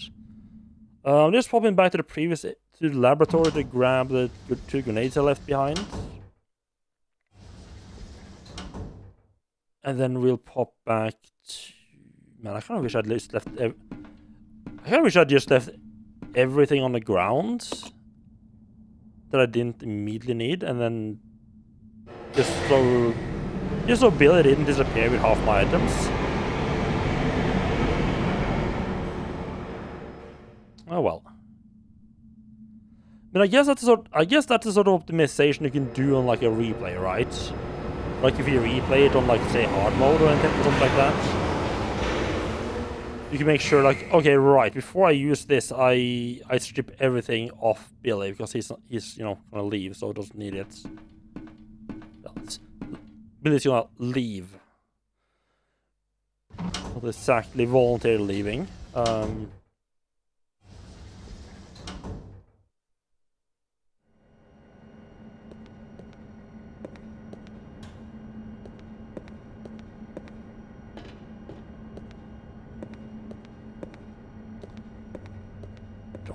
I'm just popping back to the laboratory to grab the 2 grenades I left behind. And then we'll pop back to... Man, I kind of wish I'd just left... I kind of wish I'd just left everything on the ground that I didn't immediately need, and then just so Billy didn't disappear with half my items. Oh well. I mean, I guess that's the sort of optimization you can do on like a replay, right? Like if you replay it on like say hard mode or anything, or something like that. You can make sure like, okay, right, before I use this, I strip everything off Billy because he's you know gonna leave, so he doesn't need it. Well, Billy's gonna leave. Not exactly voluntarily leaving.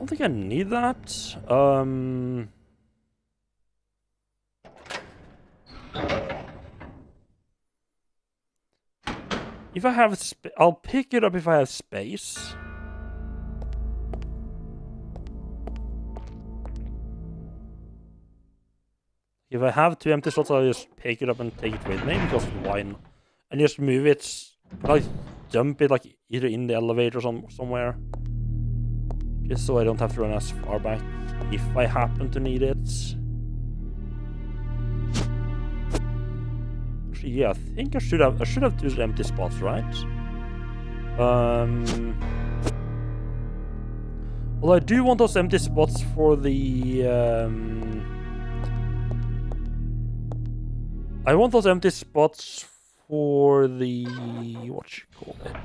don't think I need that. If I have I'll pick it up if I have space. If I have 2 empty slots, I'll just pick it up and take it with me, because why not? And just move it, like, dump it, like, either in the elevator or somewhere. Just so I don't have to run as far back if I happen to need it. Actually, yeah, I think I should have 2 empty spots, right? Well, I do want those empty spots for the, I want those empty spots for the, what you call it,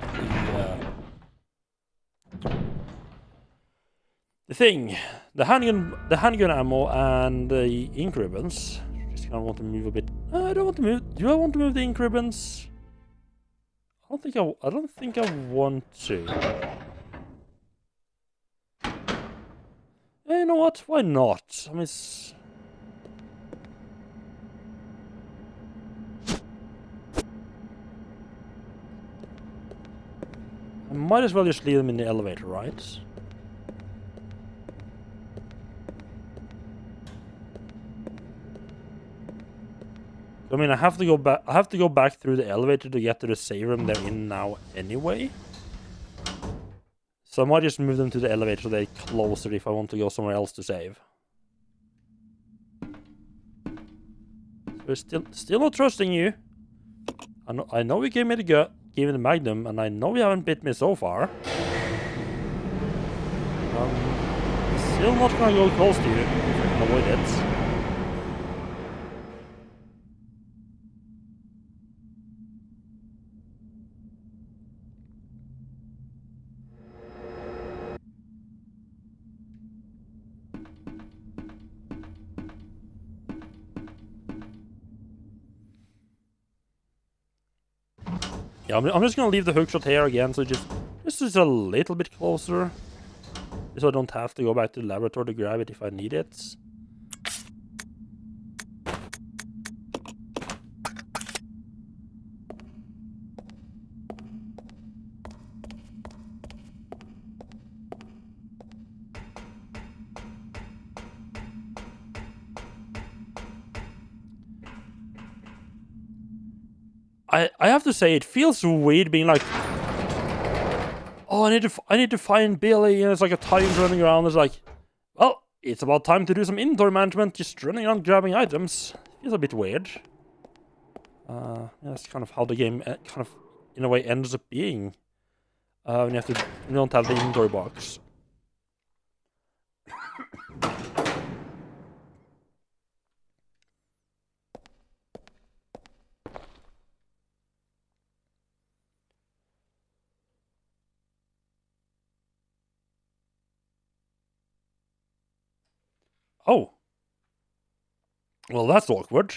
the thing, the handgun ammo and the ink ribbons. Just kind of want to move a bit. I don't want to move. Do I want to move the ink ribbons? I don't think I want to. You know what? Why not? I mean, I might as well just leave them in the elevator, right? I mean, I have to go back. I have to go back through the elevator to get to the save room they're in now, anyway. So I might just move them to the elevator so they're closer if I want to go somewhere else to save. We're still not trusting you. I know you gave me the Magnum, and I know you haven't bit me so far. Still not gonna go close to you if I can avoid it. Yeah, I'm just gonna leave the hookshot here again, so just a little bit closer, so I don't have to go back to the laboratory to grab it if I need it. I have to say, it feels weird being like, oh, I need to find Billy, and it's like a time running around. It's like, well, it's about time to do some inventory management, just running around grabbing items. It feels a bit weird. Yeah, that's kind of how the game kind of, in a way, ends up being. When you don't have the inventory box. Oh. Well, that's awkward.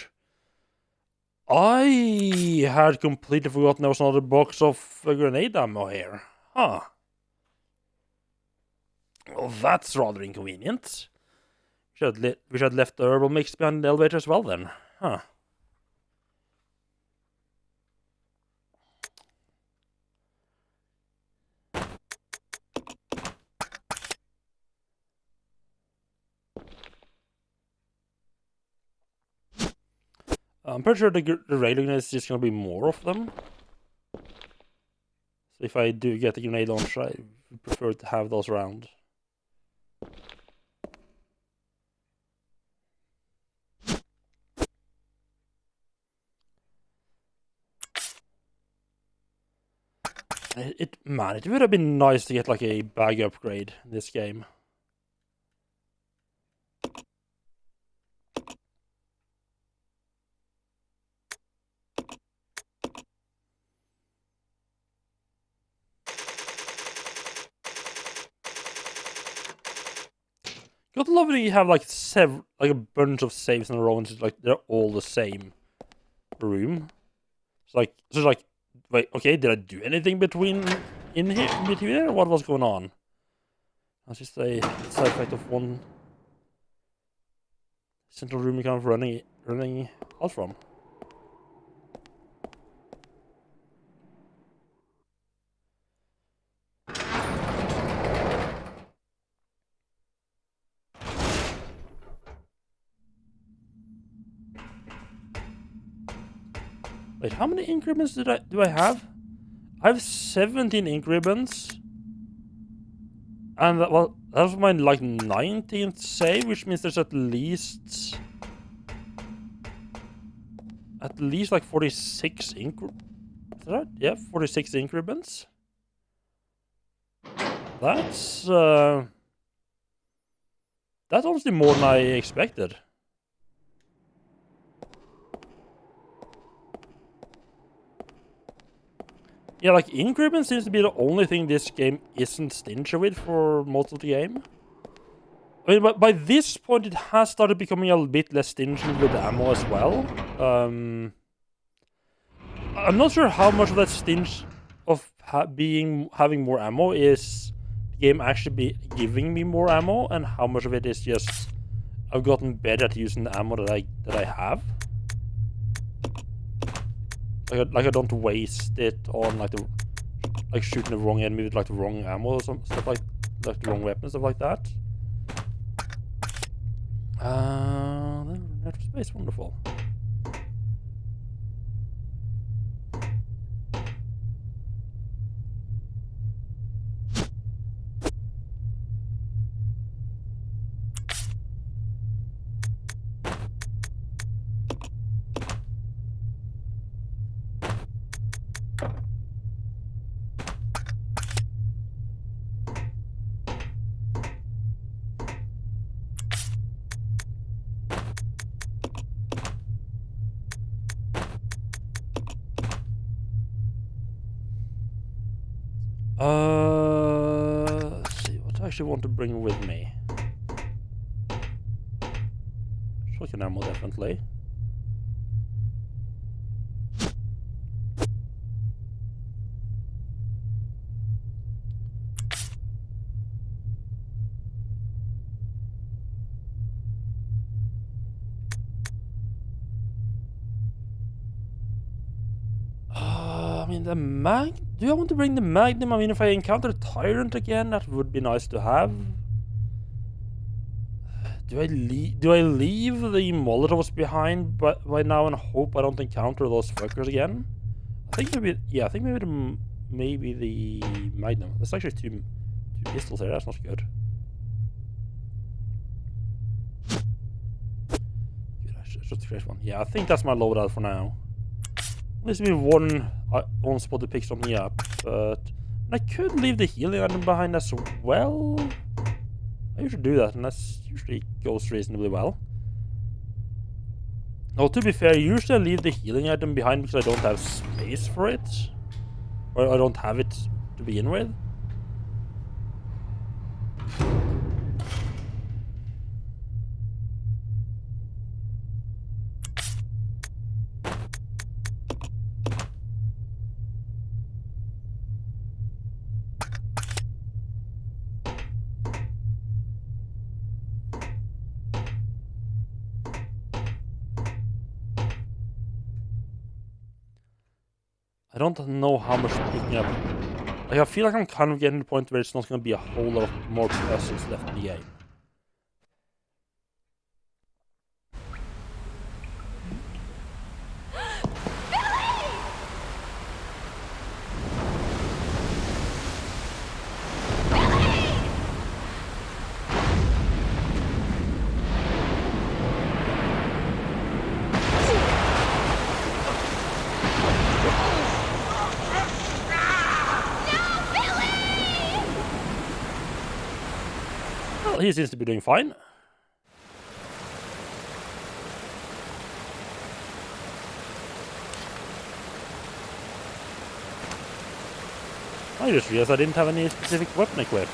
I had completely forgotten there was another box of grenade ammo here. Huh. Well, that's rather inconvenient. We should left the herbal mix behind the elevator as well then. Huh. I'm pretty sure the railing is just going to be more of them. So if I do get the grenade launcher, I would prefer to have those around. Man, it would have been nice to get like a bag upgrade in this game. Gotta love when you have like a bunch of saves in a row and it's like they're all the same room. It's like, wait, okay, did I do anything in between there? What was going on? That's just a side effect of one central room you're kind of running out from. Wait, how many ink ribbons do I have? I have 17 ink ribbons. And that was my like 19th save, which means there's at least like 46 ink. Is that right? Yeah, 46 ink ribbons. That's honestly more than I expected. Yeah, like ink ribbon seems to be the only thing this game isn't stingy with for most of the game. I mean, but by this point, it has started becoming a bit less stingy with ammo as well. I'm not sure how much of that stinge of having more ammo is the game actually giving me more ammo, and how much of it is just I've gotten better at using the ammo that I have. Like I don't waste it on like shooting the wrong enemy with like the wrong ammo or some stuff like the wrong weapons, stuff like that. Net space, wonderful. Let's see what I actually want to bring with me. Shotgun ammo, definitely. I mean, the mag. Do I want to bring the Magnum? I mean, if I encounter Tyrant again, that would be nice to have. Do I leave the Molotovs behind by now and hope I don't encounter those fuckers again? I think maybe, yeah, I think maybe the Magnum. There's actually two pistols here. That's not good. Good, I should create one. Yeah, I think that's my loadout for now. There's been one spot to pick something up, but I could leave the healing item behind as well. I usually do that, and that usually goes reasonably well. Now, to be fair, usually I leave the healing item behind because I don't have space for it, or I don't have it to begin with. I don't know how much picking up. Like, I feel like I'm kind of getting to the point where it's not going to be a whole lot of more puzzles left in the game. Well, he seems to be doing fine. I just realized I didn't have any specific weapon equipped.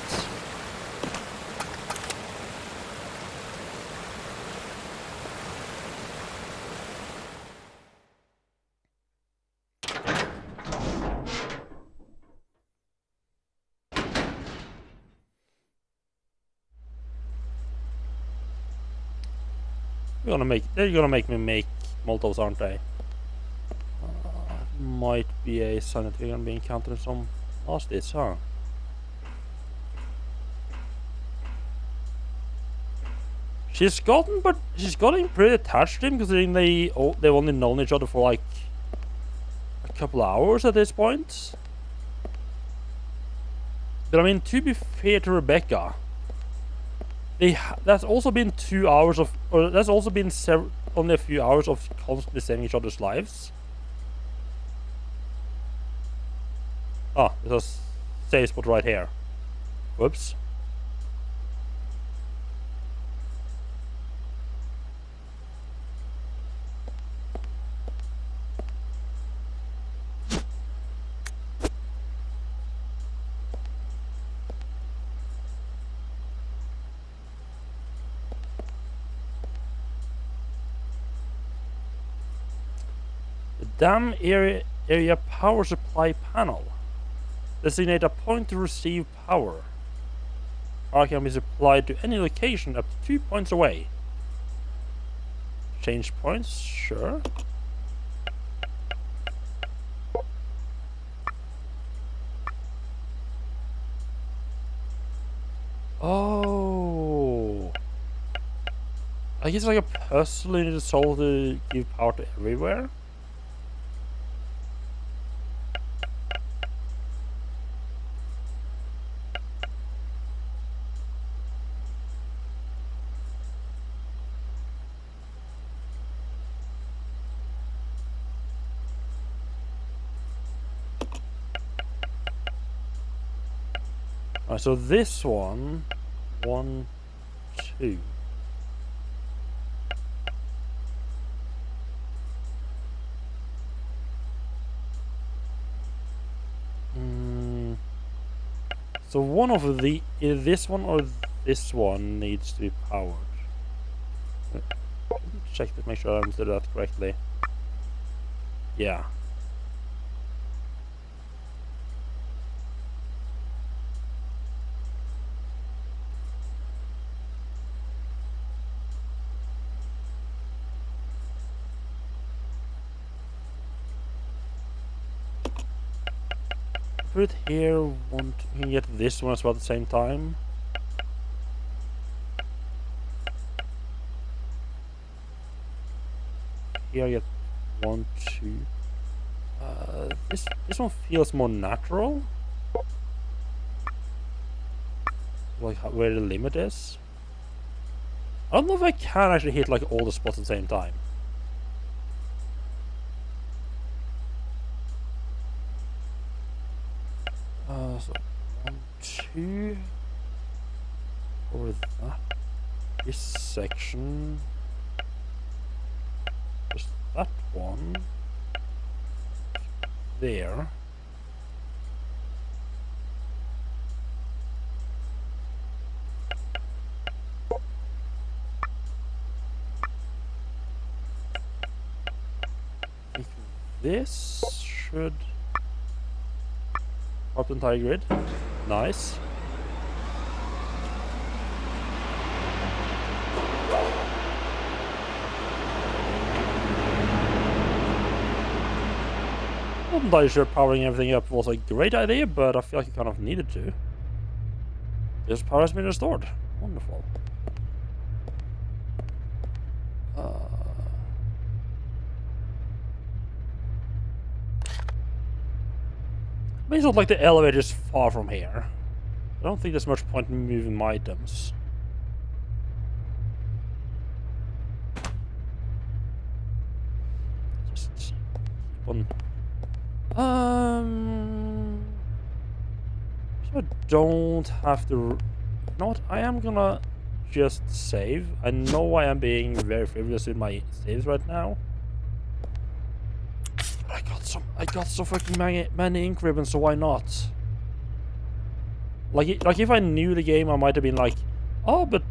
They're gonna make me make Molotovs, aren't they? Might be a sign that we're gonna be encountering some nasties, huh? She's gotten pretty attached to him, considering they've only known each other for like a couple hours at this point. But I mean, to be fair to Rebecca, that's also been 2 hours of, or that's also been only a few hours of constantly saving each other's lives. Ah, there's a save spot right here. Whoops. Dam area power supply panel. Designate a point to receive power. Power can be supplied to any location up to 2 points away. Change points, sure. Oh. I guess like a puzzle you need to solve to give power to everywhere. So this one, 1, 2. So one of the, either this one or this one needs to be powered. Check to make sure I understood that correctly. Yeah. Put it here, we can get this one as well at the same time. Here I get 1, 2. This one feels more natural. Like where the limit is. I don't know if I can actually hit like all the spots at the same time. So 1, 2 over that. This section. Just that one. There. I think this should up the entire grid. Nice. Wasn't entirely sure powering everything up was a great idea, but I feel like you kind of needed to. This power has been restored. Wonderful. It's not like the elevator is far from here. I don't think there's much point in moving my items. Just keep on. So I don't have to. You know what? I am gonna just save. I know I am being very frivolous with my saves right now. I got so fucking many ink ribbons, so why not? Like if I knew the game, I might have been like, oh, but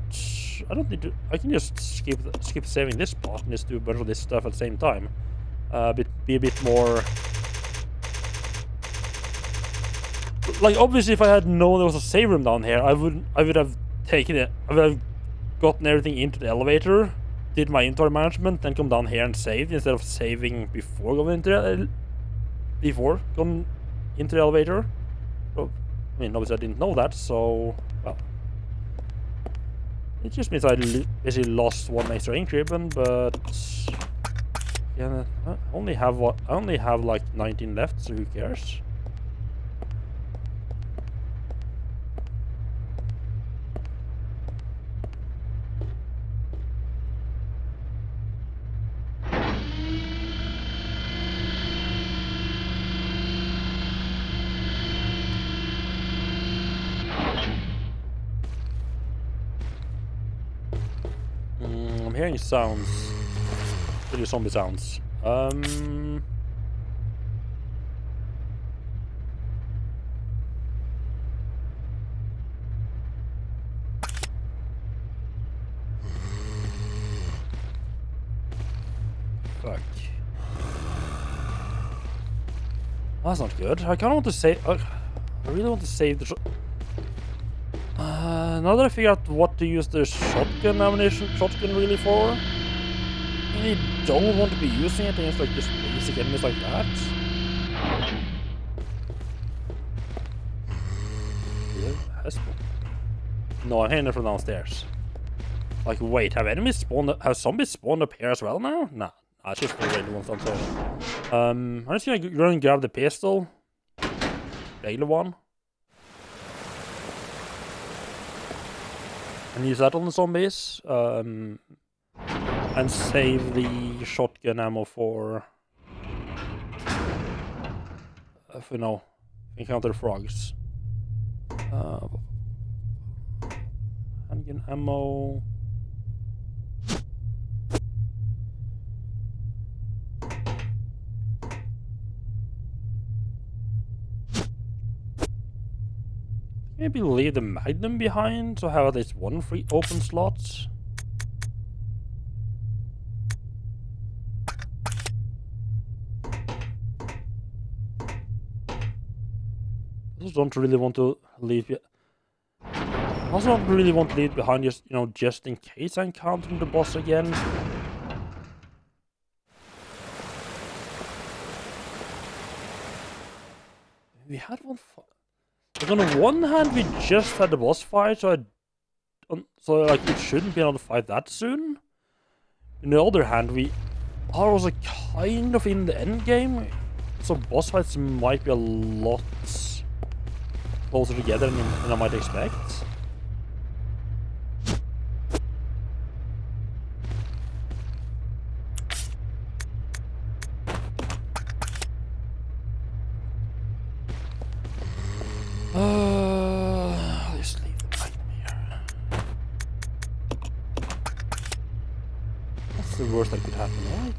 I don't need to. I can just skip saving this part and just do a bunch of this stuff at the same time. Be a bit more. Like obviously, if I had known there was a save room down here, I would have taken it. I would have gotten everything into the elevator, did my inventory management, then come down here and saved instead of saving before going into the elevator. So, I mean, obviously I didn't know that, so well, it just means I basically lost one extra ink ribbon, but yeah, I only have like 19 left, so who cares? I'm hearing sounds. Really zombie sounds. Fuck. That's not good. I kind of want to save. I really want to save the. Now that I figure out what to use the shotgun really for, I really don't want to be using it against like just basic enemies like that. No, I'm hearing it from downstairs. Like, wait, have zombies spawned up here as well now? Nah, it's just the regular ones I'm talking. I'm just gonna go and grab the pistol. Regular one. And use that on the zombies. And save the shotgun ammo for encounter frogs. Handgun ammo. Maybe leave the Magnum behind to have at least one free open slot. I also don't really want to leave behind just in case I encounter the boss again. We had one fight. Like on the one hand, we just had the boss fight, so like it shouldn't be able to fight that soon. On the other hand, we are also kind of in the end game, so boss fights might be a lot closer together than I might expect. Let's leave the Magnum here. That's the worst that could happen, right?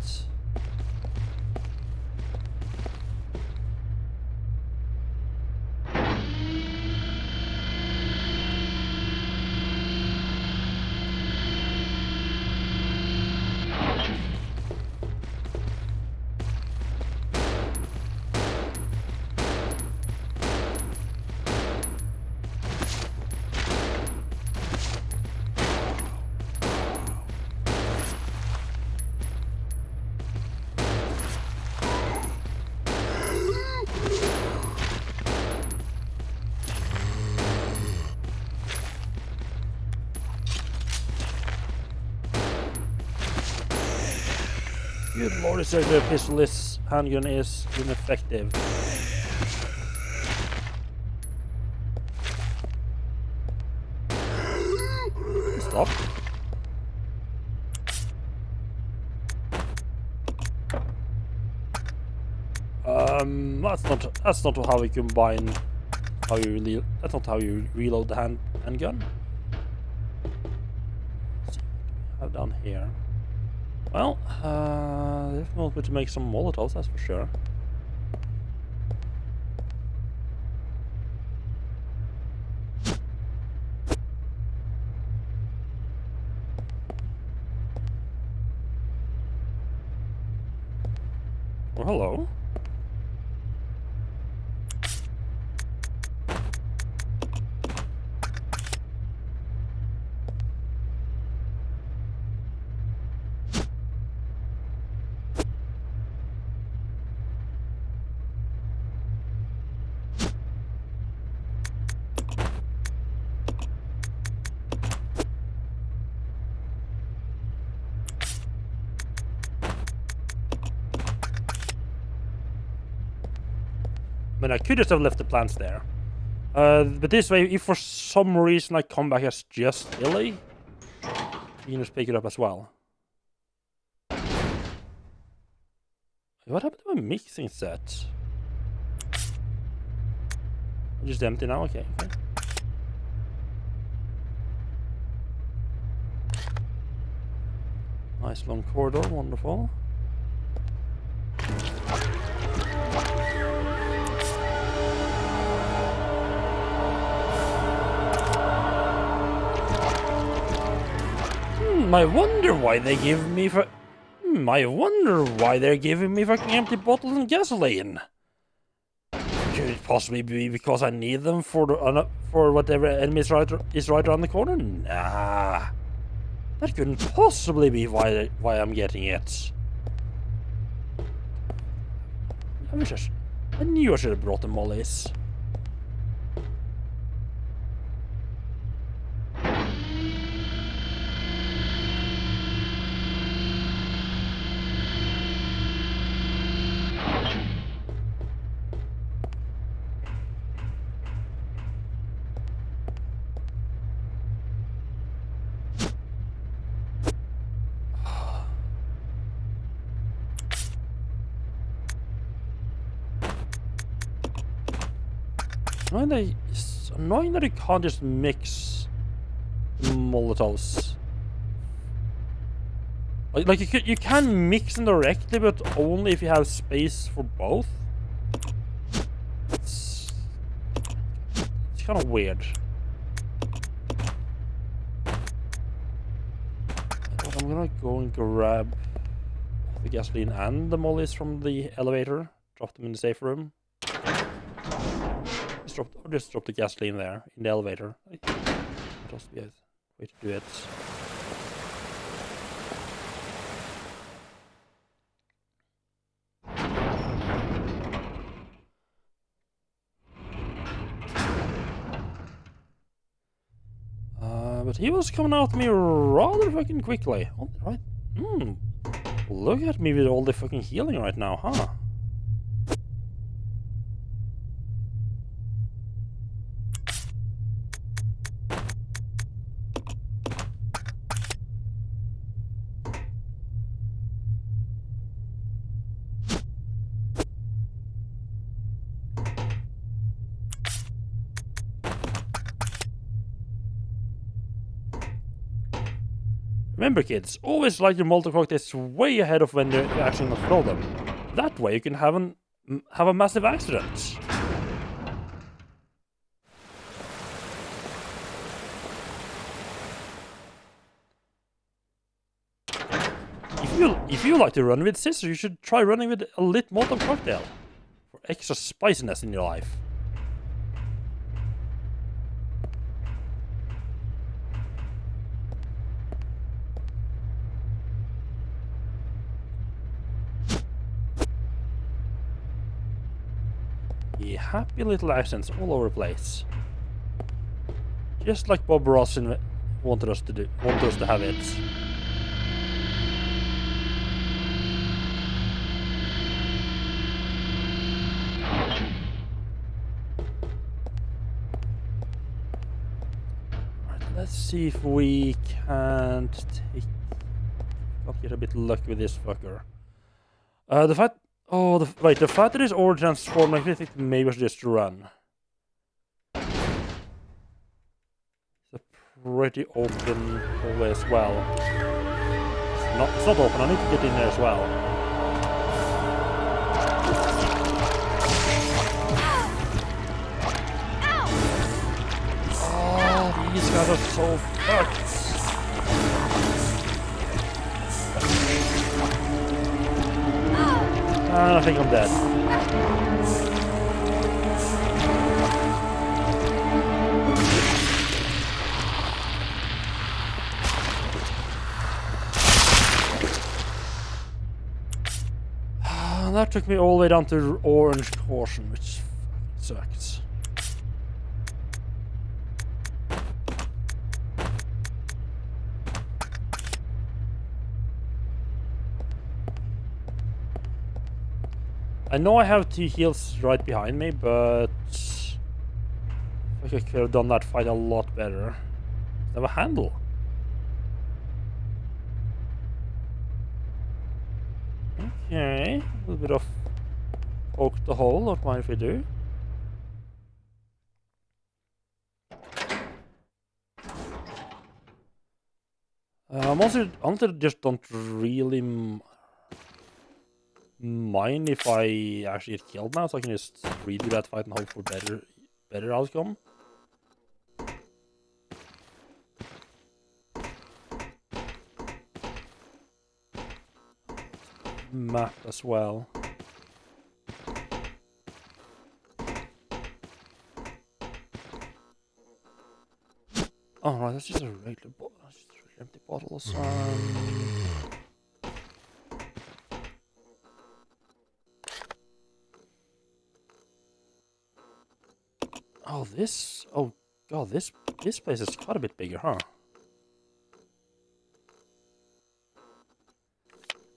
Good lord, the pistol-less handgun is ineffective. Stop. That's not how we combine. That's not how you reload the handgun. Let's see what we have down here. Well, definitely to make some Molotovs, that's for sure. Well, hello. mean, I could just have left the plants there. But this way, if for some reason I come back as just Illy, you can just pick it up as well. What happened to my mixing set? Just empty now? Okay. Nice long corridor, wonderful. I wonder why they give me I wonder why they're giving me fucking empty bottles and gasoline. Could it possibly be because I need them for the for whatever enemy is right around the corner? Nah, that couldn't possibly be why I'm getting it. I knew I should have brought the mollies. It's annoying that you can't just mix Molotovs. Like you can mix them directly, but only if you have space for both. It's kind of weird. I'm gonna go and grab the gasoline and the mollies from the elevator. Drop them in the safe room. Just drop the gasoline there in the elevator. Just be a way to do it. But he was coming out to me rather fucking quickly. Oh, right. Look at me with all the fucking healing right now, huh? Remember kids, always light your molotov cocktails way ahead of when you're actually gonna throw them. That way you can have a massive accident. If you like to run with scissors, you should try running with a lit molotov cocktail for extra spiciness in your life. Happy little accents all over the place. Just like Bob Ross wanted us to have it. Right, let's see if we can't get a bit lucky with this fucker. The fact the fact that it's all transformed, I think maybe I should just run. It's a pretty open hallway as well. It's not open, I need to get in there as well. Oh, these guys are so fucked. I think I'm dead. That took me all the way down to orange caution, which sucks. I know I have 2 heals right behind me, but I think I could have done that fight a lot better. I have a handle. Okay, a little bit of poke the hole, not mind if we do. Honestly, just don't really mind if I actually get killed now, so I can just redo that fight and hope for better outcome. Map as well. Oh right, that's just a regular bottle. Empty bottles. Oh, this. Oh god, this place is quite a bit bigger, huh?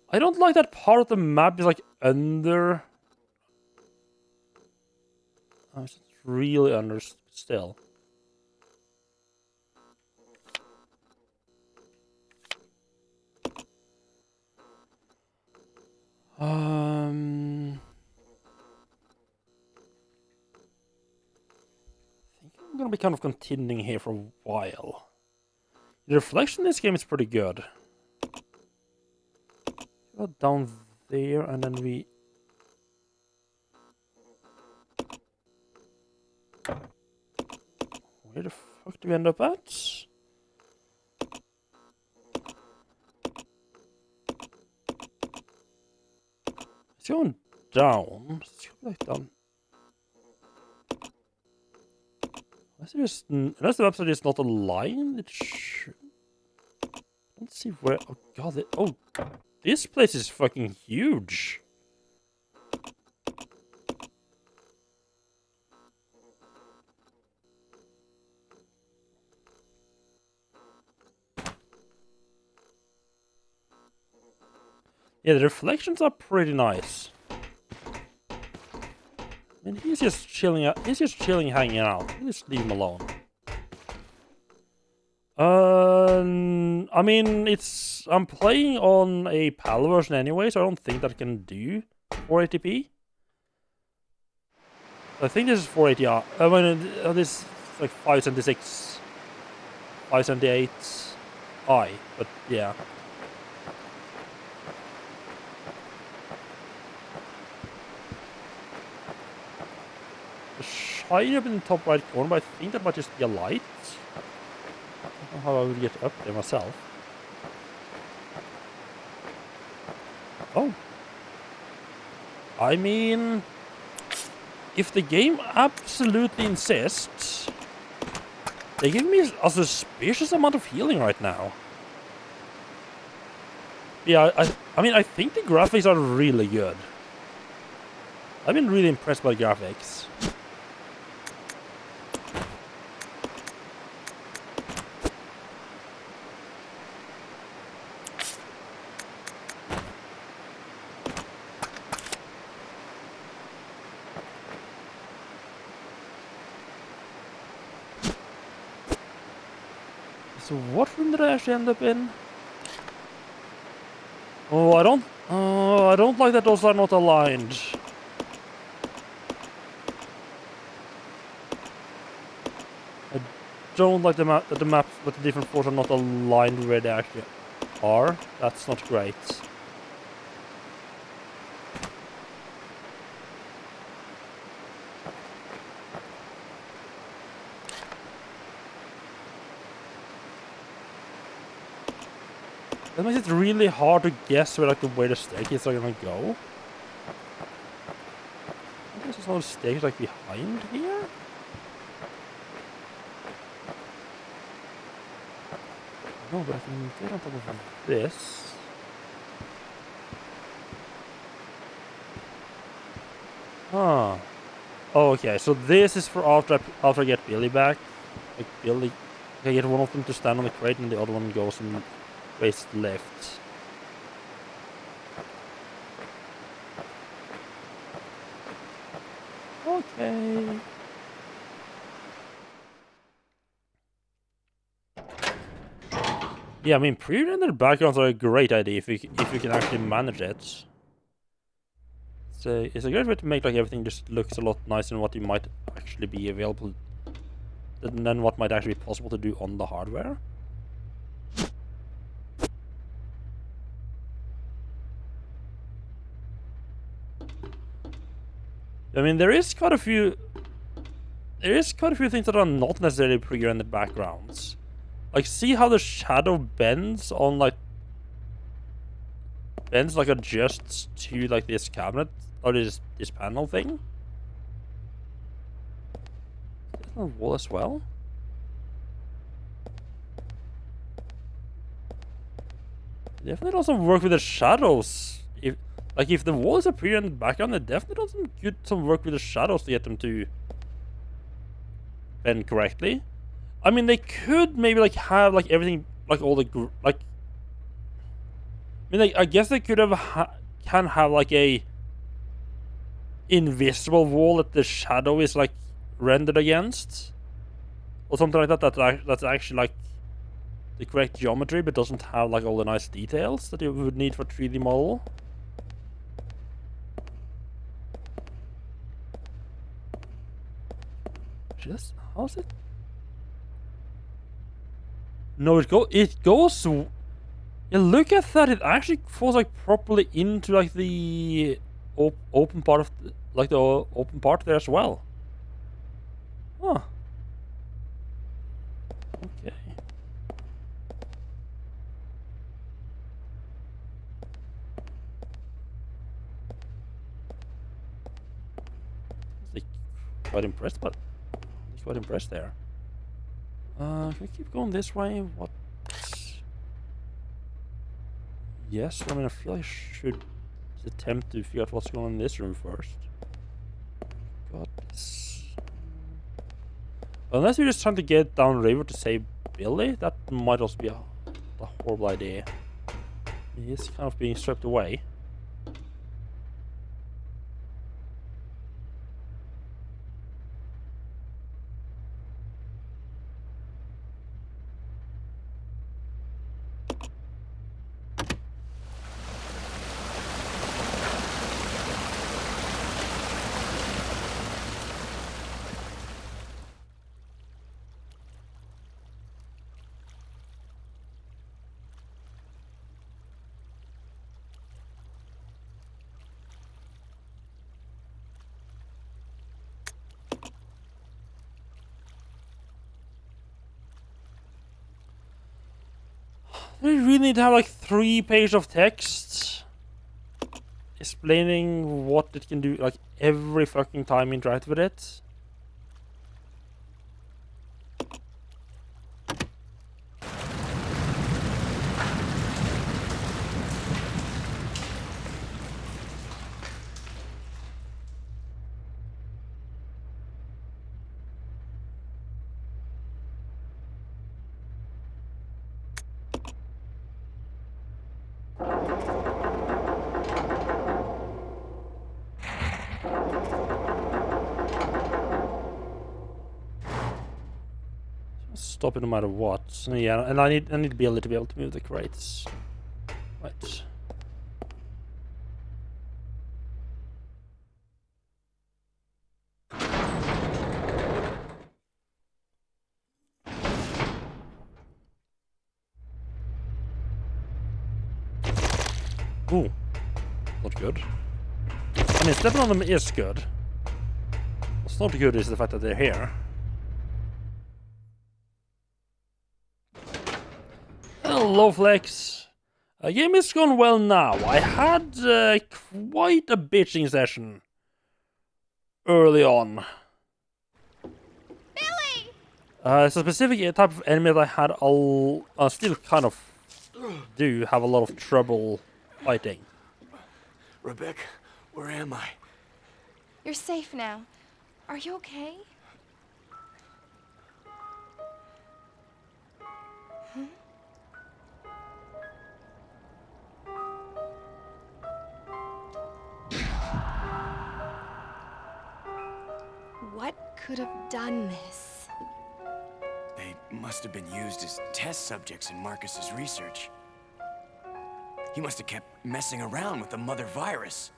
I don't like that part of the map is like under. Oh, it's really under still. I think I'm gonna be kind of continuing here for a while. The reflection in this game is pretty good. Go down there and then we... Where the fuck do we end up at? It's going down. It's like down. Unless the website is not aligned, it should... Let's see where... Oh god, oh, this place is fucking huge. Yeah, the reflections are pretty nice. I mean, he's just chilling out. He's just chilling, hanging out. Just leave him alone. I mean, I'm playing on a PAL version anyway, so I don't think that can do 480p. I think this is 480. I mean, this is like 576, 578i, but yeah. The shine up in the top right corner, but I think that might just be a light. I don't know how I would get up there myself. Oh. I mean, if the game absolutely insists, they give me a suspicious amount of healing right now. Yeah, I mean, I think the graphics are really good. I've been really impressed by the graphics. So what room did I actually end up in? Oh, I don't like that those are not aligned. I don't like the map that the maps with the different floors are not aligned where they actually are. That's not great. That makes it really hard to guess where the staircases are gonna go. I think there's another staircase like behind here. No, but I can get on top of this. Ah. Oh, okay. So this is for after I get Billy back. Like Billy, I get one of them to stand on the crate, and the other one goes and waist left. Okay. Yeah, I mean, pre-rendered backgrounds are a great idea if you can actually manage it. So it's a great way to make like everything just looks a lot nicer than what you might actually be available, than what might actually be possible to do on the hardware. I mean, there is quite a few things that are not necessarily pre-rendered backgrounds. Like, see how the shadow bends like adjusts to like this cabinet or this panel thing. Is that on the wall as well? It definitely doesn't work with the shadows. If the wall is a pre-rendered background, it definitely doesn't do some work with the shadows to get them to bend correctly. I mean, they could maybe like have like everything like all the like. I mean, like, I guess they could have can have like a invisible wall that the shadow is like rendered against, or something like that. That's actually like the correct geometry, but doesn't have like all the nice details that you would need for 3D model. Just how's it? No, it goes. Yeah, look at that. It actually falls like properly into like the open part of the open part there as well. Huh. Okay. Quite impressed, but he's quite impressed there. Can we keep going this way? What? Yes, I mean, I feel like I should attempt to figure out what's going on in this room first. Got this. Unless you're just trying to get down river to save Billy, that might also be a horrible idea. He's kind of being swept away. We really need to have like 3 pages of text explaining what it can do like every fucking time you interact with it. Stop it no matter what. So, yeah, and I need to be able to move the crates. Right. Ooh, not good. I mean, stepping on them is good. What's not good is the fact that they're here. Hello, Flex. Game is going well now. I had quite a bitching session early on. Billy! It's a specific type of enemy that I had still kind of do have a lot of trouble fighting. Rebecca, where am I? You're safe now. Are you okay? could have done this? They must have been used as test subjects in Marcus's research. He must have kept messing around with the mother virus.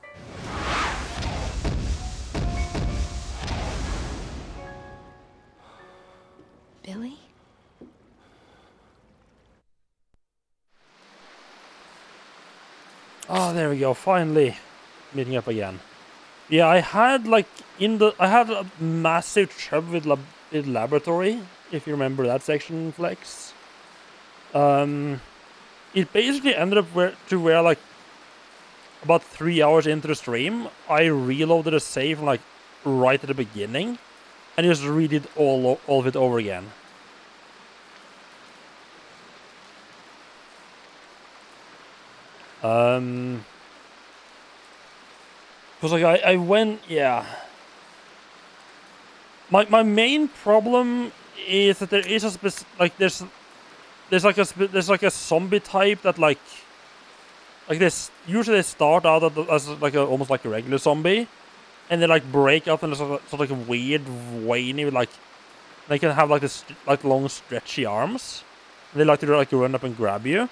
Billy? Oh, there we go. Finally meeting up again. Yeah, I had like I had a massive trouble with laboratory, if you remember that section, Flex. It basically ended up where like about 3 hours into the stream, I reloaded a save like right at the beginning, and just redid all of it over again. Because like I went, yeah. My main problem is that there is a there's like a zombie type that like this. Usually they start out as like almost like a regular zombie, and they like break out and there's sort of like a weird veiny, like they can have like this like long stretchy arms. They like to like run up and grab you.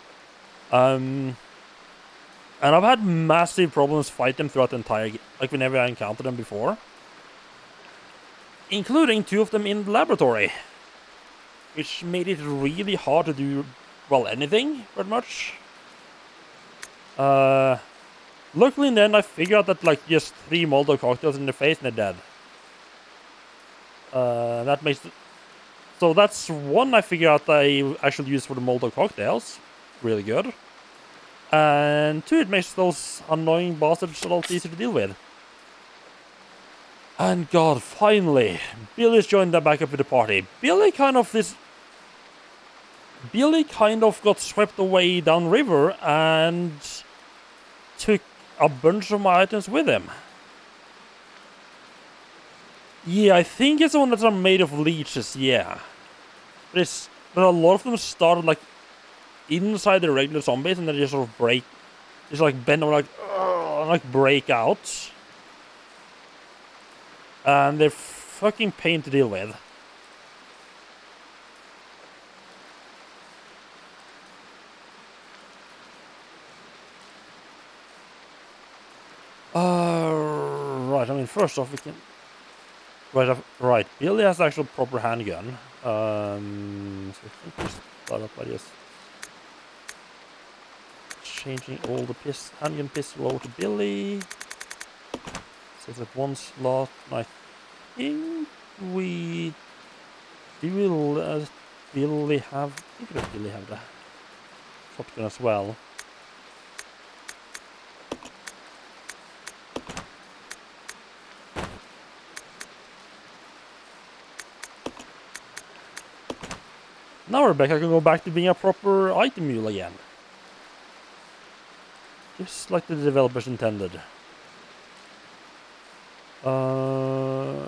And I've had massive problems fighting them throughout the entire game, like whenever I encountered them before. Including 2 of them in the laboratory. Which made it really hard to do, well, anything, pretty much. Luckily then I figured out that like just 3 Molotov cocktails in the face and they're dead. That makes it... So that's one I figured out I should use for the Molotov cocktails. Really good. And 2, it makes those annoying bastards a lot easier to deal with. And God, finally, Billy's joined them back up with the party. Billy kind of got swept away downriver and took a bunch of my items with him. Yeah, I think it's the one that's made of leeches, yeah. But a lot of them started like inside the regular zombies, and then they just sort of just like bend over, and like break out. And they're fucking pain to deal with. Right, I mean, first off, we can... Right, Billy has actual proper handgun. So we can just start up by just changing all the handgun pistol over to Billy. Sets up 1 slot. I think we... Billy have... I think that Billy have the shotgun as well. Now Rebecca can go back to being a proper item mule again. Just like the developers intended. Probably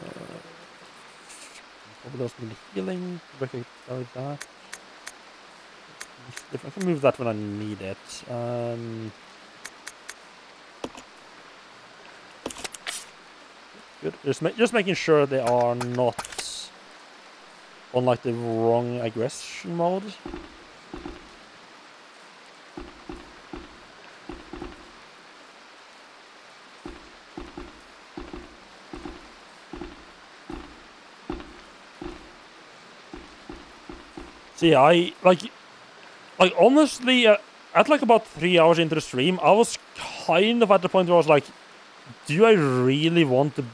doesn't need healing. Rebecca does that. I can move that when I need it. Good. Just making sure they are not on like the wrong aggression mode. See, I like honestly, at like about 3 hours into the stream, I was kind of at the point where I was like, do I really want to?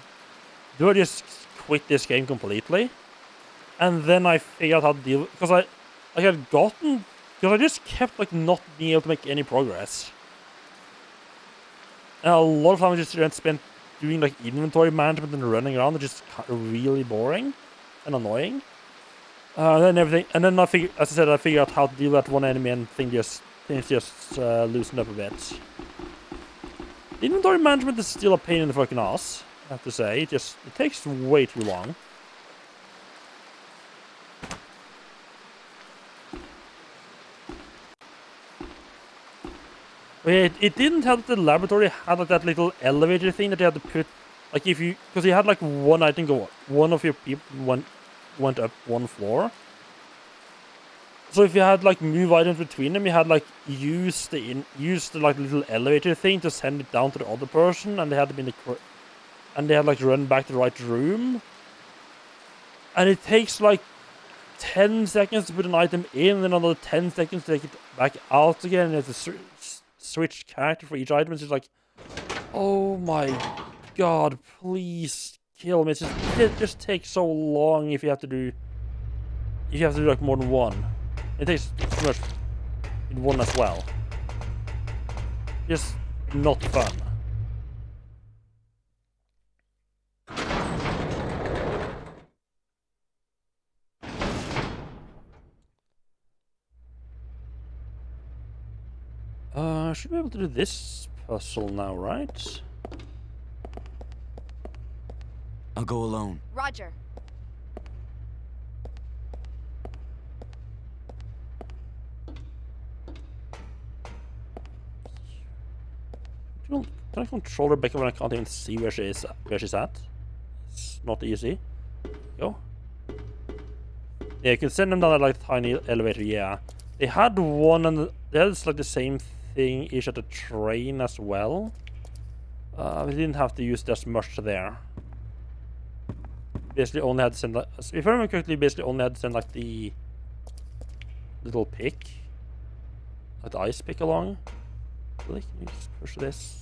Do I just quit this game completely? And then I figured out how to deal, because I just kept like not being able to make any progress. And a lot of time I just spent doing like inventory management and running around, which is really boring and annoying. And then I figured, as I said, I figured out how to deal with that one enemy, and things just loosened up a bit. Inventory management is still a pain in the fucking ass, I have to say. It takes way too long. It didn't help that the laboratory had like that little elevator thing that you had to put Like if you, because you had like one item go, one of your people went up one floor. So if you had like move items between them, you had like use the like little elevator thing to send it down to the other person, and they had to be in the and they had like run back to the right room. And it takes like 10 seconds to put an item in, and another 10 seconds to take it back out again. And it's a switch character for each item. It's just like, oh my god, please kill me. It just takes so long if you have to do like more than one. It takes too much in one as well. Just not fun. Should be able to do this puzzle now, right? I'll go alone. Roger. Can I control Rebecca when I can't even see where she's at? It's not easy. Go. Yeah, you can send them down that like tiny elevator. Yeah, they had one, and there's like the same thing-ish at the train as well. We didn't have to use that much there. Basically, only had to send like, if I remember correctly, basically only had to send like the little pick, like the ice pick along. Really? Can you just push this?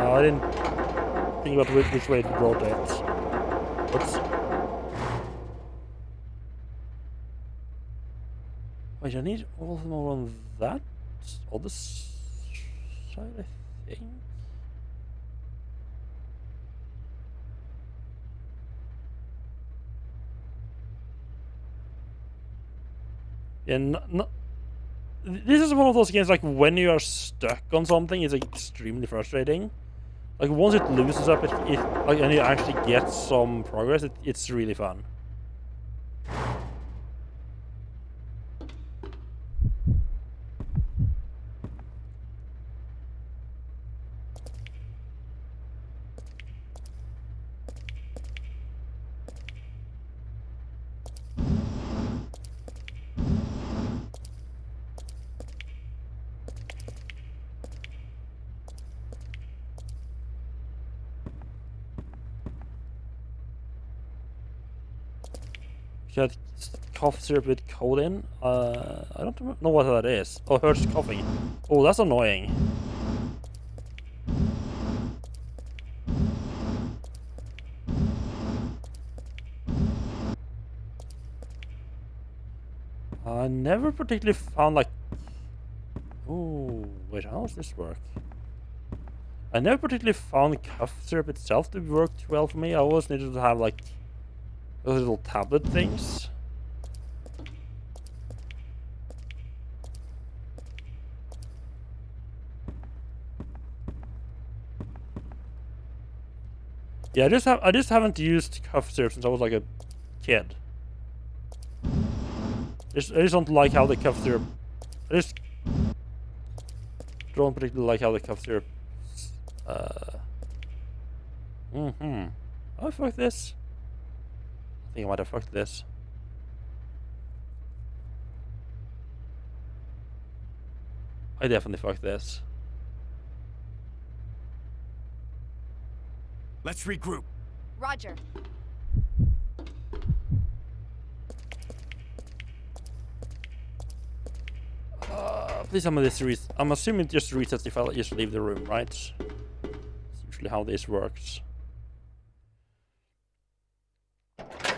I didn't think about which way to rotate. Oops. Wait, I need all of them on that other side, I think. Yeah, this is one of those games, like, when you are stuck on something, it's like, extremely frustrating. Like, once it loosens up, like, and you actually get some progress, it's really fun. She had cough syrup with codeine. I don't know what that is. Oh, hurts coughing. Oh, that's annoying. I never particularly found like... Oh, wait, how does this work? I never particularly found cough syrup itself to work too well for me. I always needed to have like those little tablet things. Yeah, I just haven't used cough syrup since I was like a kid. I just don't like how the cough syrup. I just don't particularly like how the cough syrup. I fucked this. I think I might have fucked this. I definitely fucked this. Let's regroup. Roger. Please tell me this I'm assuming it just resets if I just leave the room, right? That's usually how this works.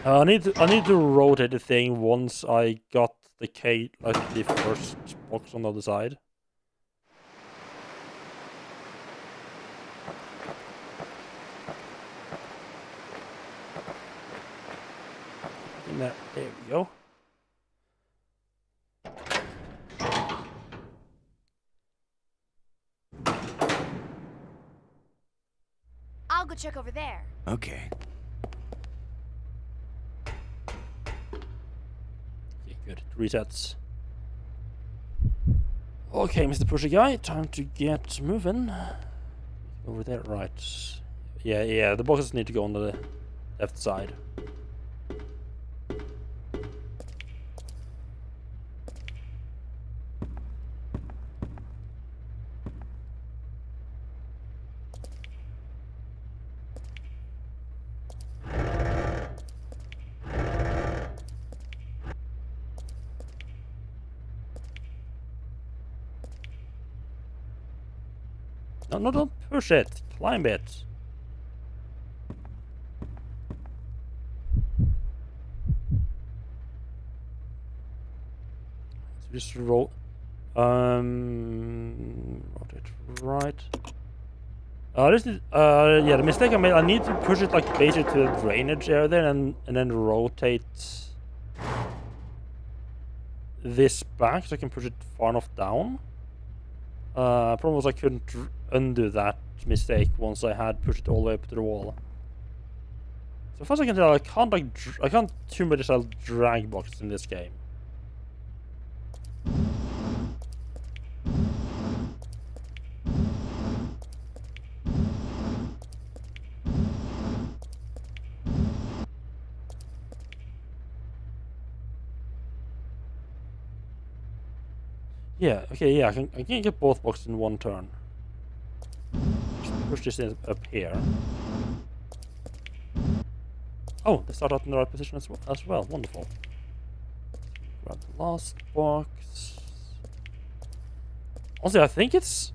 I need to rotate the thing once I got the the first box on the other side. I'll go check over there. Okay. Okay, good. It resets. Okay, Mr. Pushy Guy, time to get moving. Over there, right. Yeah, the boxes need to go on the left side. No, don't push it. Climb it. So just roll. Rotate right. This is yeah, the mistake I made. I need to push it like basically to the drainage area there, and then rotate this back so I can push it far enough down. Problem was I couldn't undo that mistake once I had pushed it all the way up to the wall. So far as I can tell, I can't like I can't too much style drag boxes in this game. Yeah, okay, yeah, I can get both boxes in one turn. Just push this in up here. Oh, they start out in the right position as well. Wonderful. Grab the last box. Also, I think it's...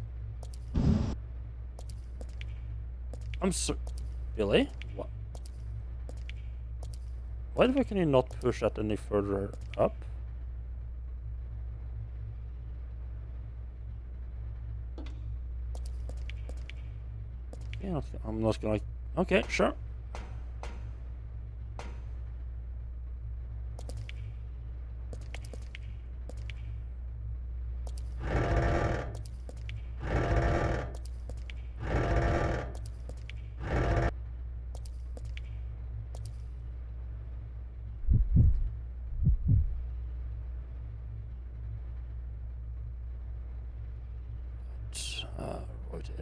I'm so... Really? What? Why the fuck can you not push that any further up? Yeah, I'm not gonna... Okay, sure.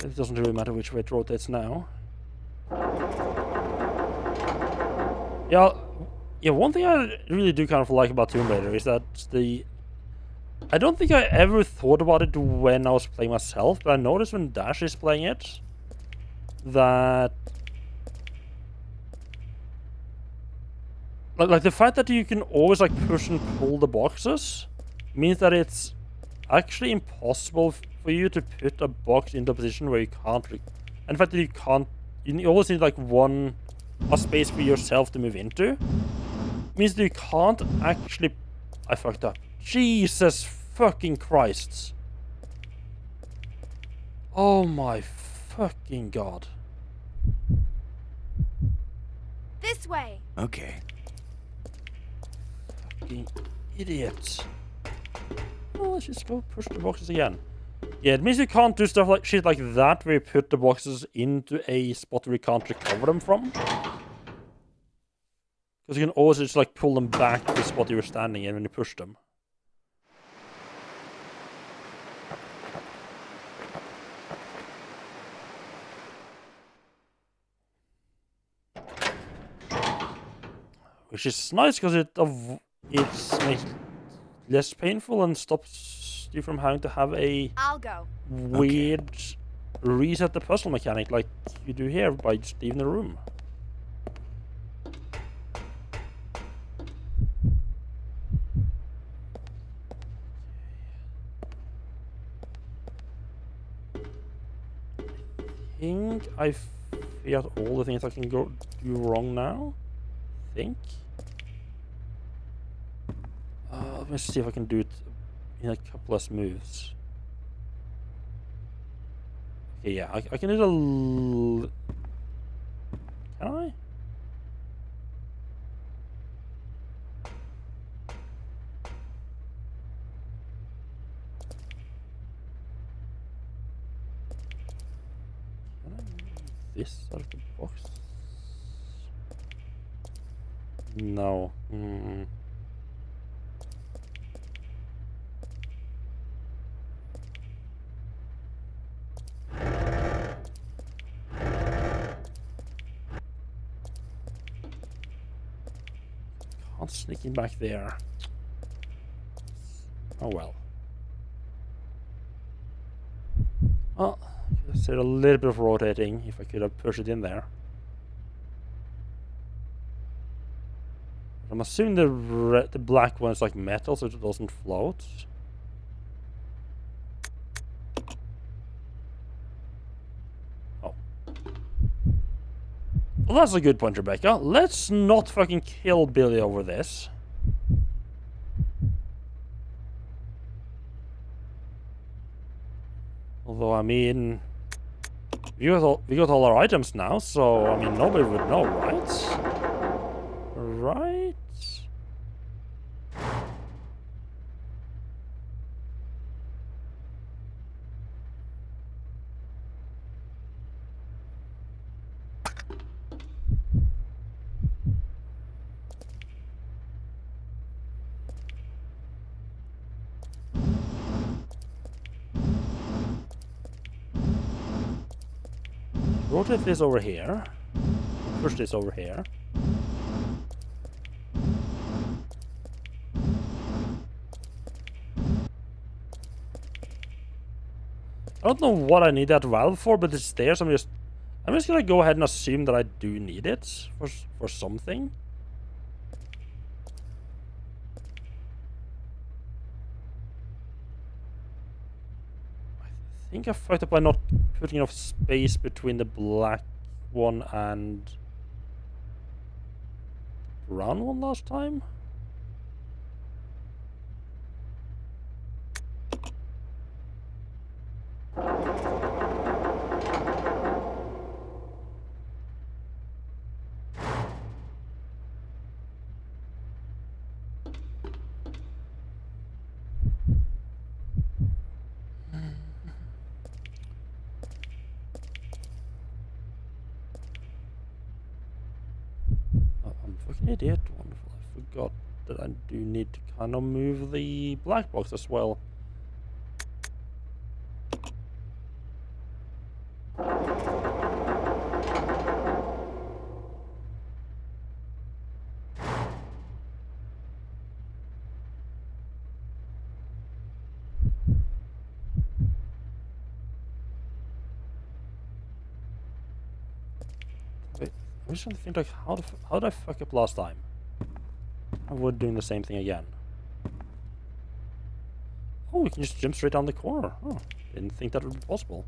It doesn't really matter which way it rotates now. Yeah, one thing I really do kind of like about Tomb Raider is that I don't think I ever thought about it when I was playing myself, but I noticed when Dash is playing it that like the fact that you can always like push and pull the boxes means that it's actually impossible for you to put a box into a position where you can't. And the fact that you can't, you always need like a space for yourself to move into, means that you can't actually. I fucked up. Jesus fucking Christ! Oh my fucking god! This way. Okay. Fucking idiot! Oh, let's just go push the boxes again. Yeah, it means you can't do stuff like shit like that where you put the boxes into a spot where you can't recover them from. Because you can always just like pull them back to the spot you were standing in when you push them. Which is nice because it makes it less painful and stops you from having to have a I'll go. weird reset the puzzle mechanic like you do here by just leaving the room. I think I figured out all the things I can do wrong now. I think. Let me see if I can do it in a couple less moves. Okay, yeah, I can do the... Can I? this out of the box? No. Can't sneak in back there. Oh well. Oh, just did a little bit of rotating if I could have pushed it in there. I'm assuming the black one is like metal, so it doesn't float. Oh. Well, that's a good point, Rebecca. Let's not fucking kill Billy over this. Although, I mean, we got all our items now, so, I mean, nobody would know, right? Right? Rotate this over here. Push this over here. I don't know what I need that valve for, but it's there, so I'm just gonna go ahead and assume that I do need it for something. I think I fucked up by not putting enough space between the black one and brown one last time. Idiot. Wonderful. I forgot that I do need to kind of move the black box as well. I'm just trying to think, like, how did I fuck up last time? I would doing the same thing again. Oh, we can just jump straight down the corner. Oh, didn't think that would be possible.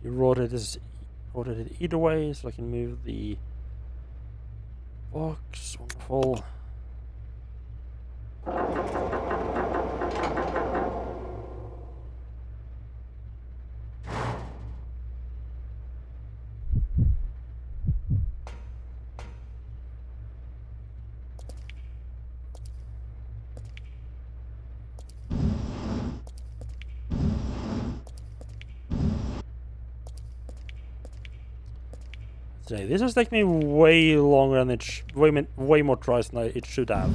You rotate it either way, so I can move the box. Wonderful. This has taken me way longer than way more tries than it should have.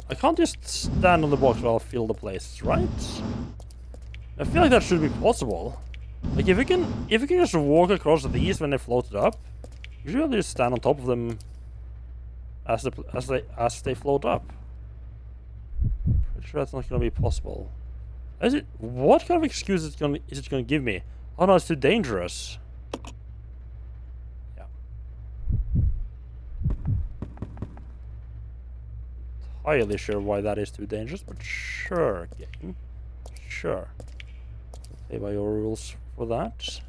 I can't just stand on the box while I fill the place, right? I feel like that should be possible. Like if you can just walk across these when they floated up, you should just stand on top of them as they float up. Pretty sure that's not gonna be possible. Is it? What kind of excuse is it gonna give me? Oh no, it's too dangerous. Yeah. Entirely sure why that is too dangerous, but sure, game. Sure. Play by your rules for that.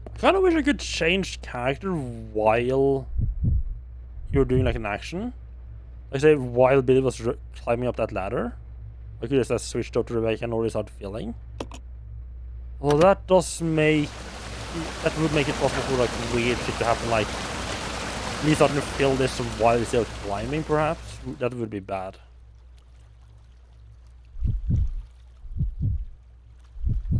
I kind of wish I could change character while you're doing like an action. Like say while Billy was climbing up that ladder. I could just have switched up to Rebecca and already start feeling. Well, that does make... That would make it possible for like weird shit to happen, like me starting to feel this while he's still climbing, perhaps. That would be bad.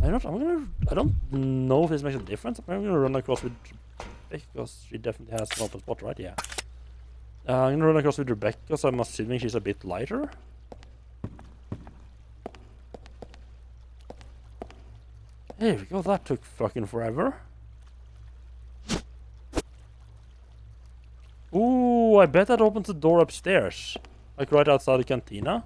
I don't know if this makes a difference. I'm gonna run across with Rebecca because she definitely has an open spot, right? Yeah. I'm gonna run across with Rebecca because I'm assuming she's a bit lighter. There we go, that took fucking forever. Ooh, I bet that opens the door upstairs. Like right outside the cantina.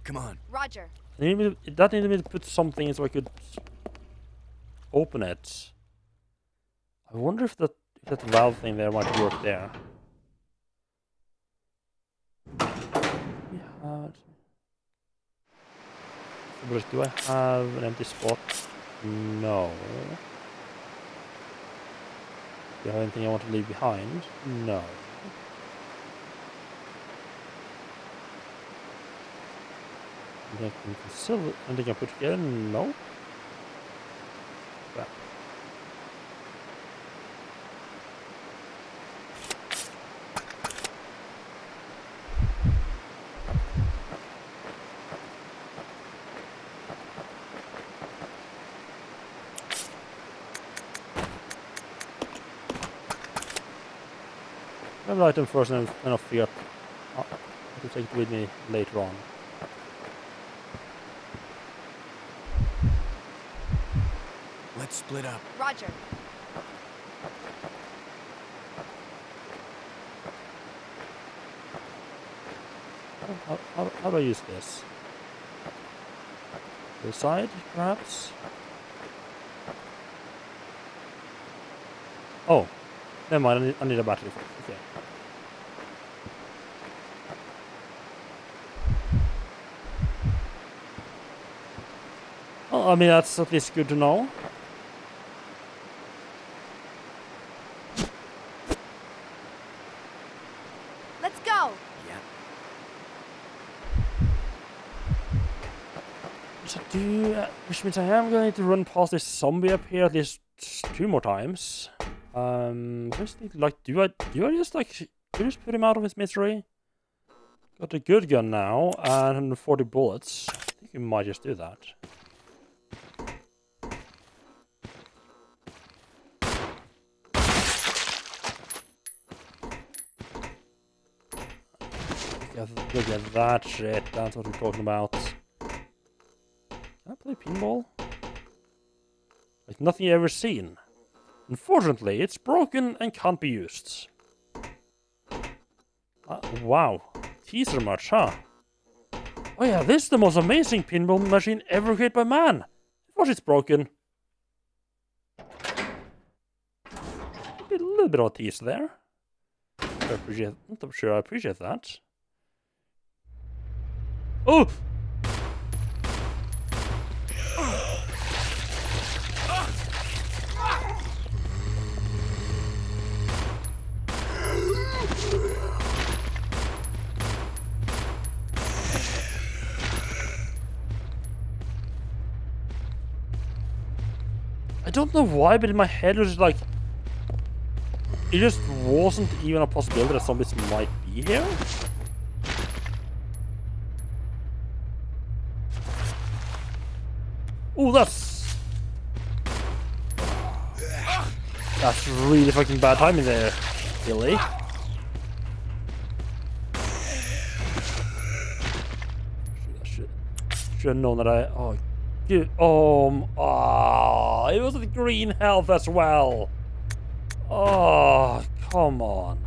Come on. Roger. That needed me to put something in so I could open it. I wonder if that valve thing there might work there. We had... But do I have an empty spot? No. Do I have anything I want to leave behind? No. I can conceal anything I put together? No. Crap. Grab the item first and then I'll figure out how to take it with me later on. Let's split up. Roger. How do I use this? The side, perhaps? Oh, never mind. I need a battery first. Okay. Well, I mean, that's at least good to know. Let's go. Yeah. So which means I am going to run past this zombie up here at least 2 more times. Just think, like, do I just put him out of his misery? Got a good gun now and 140 bullets. I think we might just do that. Look at that shit. That's what we're talking about. Can I play pinball? Like nothing you've ever seen. Unfortunately, it's broken and can't be used. Wow. Teaser much, huh? Oh yeah, this is the most amazing pinball machine ever created by man. Of course it's broken. A little bit of a tease there. Not sure I appreciate that. Oh! I don't know why, but in my head it was like... It just wasn't even a possibility that zombies might be here. Oh, that's really fucking bad timing there, Billy. Should have known that I... Oh, dude. It was the green health as well. Oh, come on.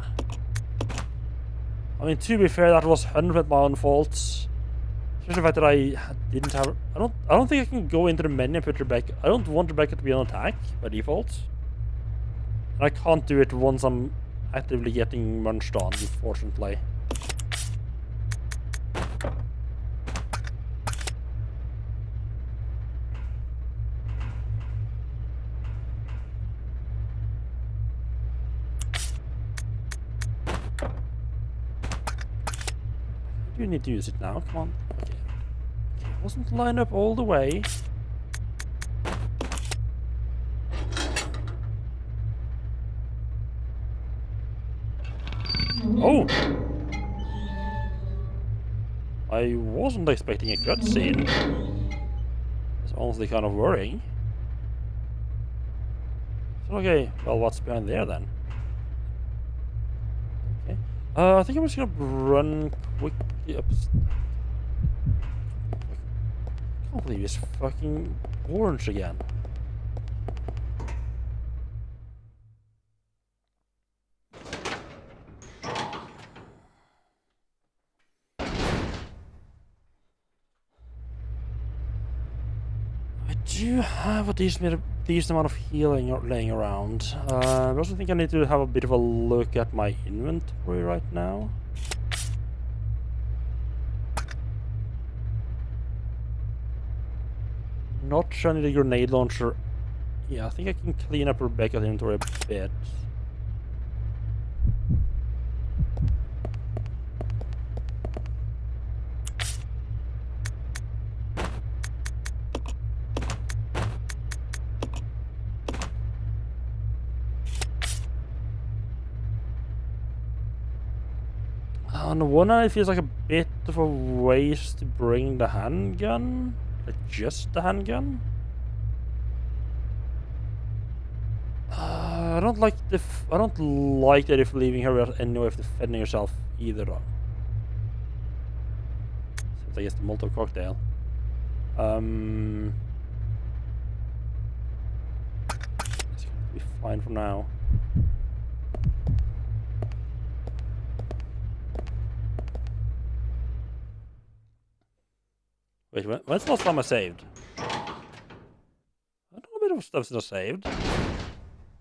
I mean, to be fair, that was 100% my own fault. Especially the fact that I didn't have... I don't think I can go into the menu and put Rebecca... I don't want Rebecca to be on attack by default. And I can't do it once I'm actively getting munched on, unfortunately. You need to use it now, come on. Okay. It wasn't lined up all the way. Oh! I wasn't expecting a cutscene. It's honestly kind of worrying. So, okay, well, what's behind there then? Okay. I think I'm just gonna run quickly up. I can't believe it's fucking orange again. I do have a decent amount of healing laying around. I also think I need to have a bit of a look at my inventory right now. Not sure I need a grenade launcher. Yeah, I think I can clean up Rebecca's inventory a bit. On the one hand, it feels like a bit of a waste to bring the handgun. Like just the handgun. I don't like the idea of leaving her anyway if defending herself either though. Since I guess the Molotov cocktail. It's gonna be fine for now. Wait, when's the last time I saved? I don't know a bit of stuff since I saved. Do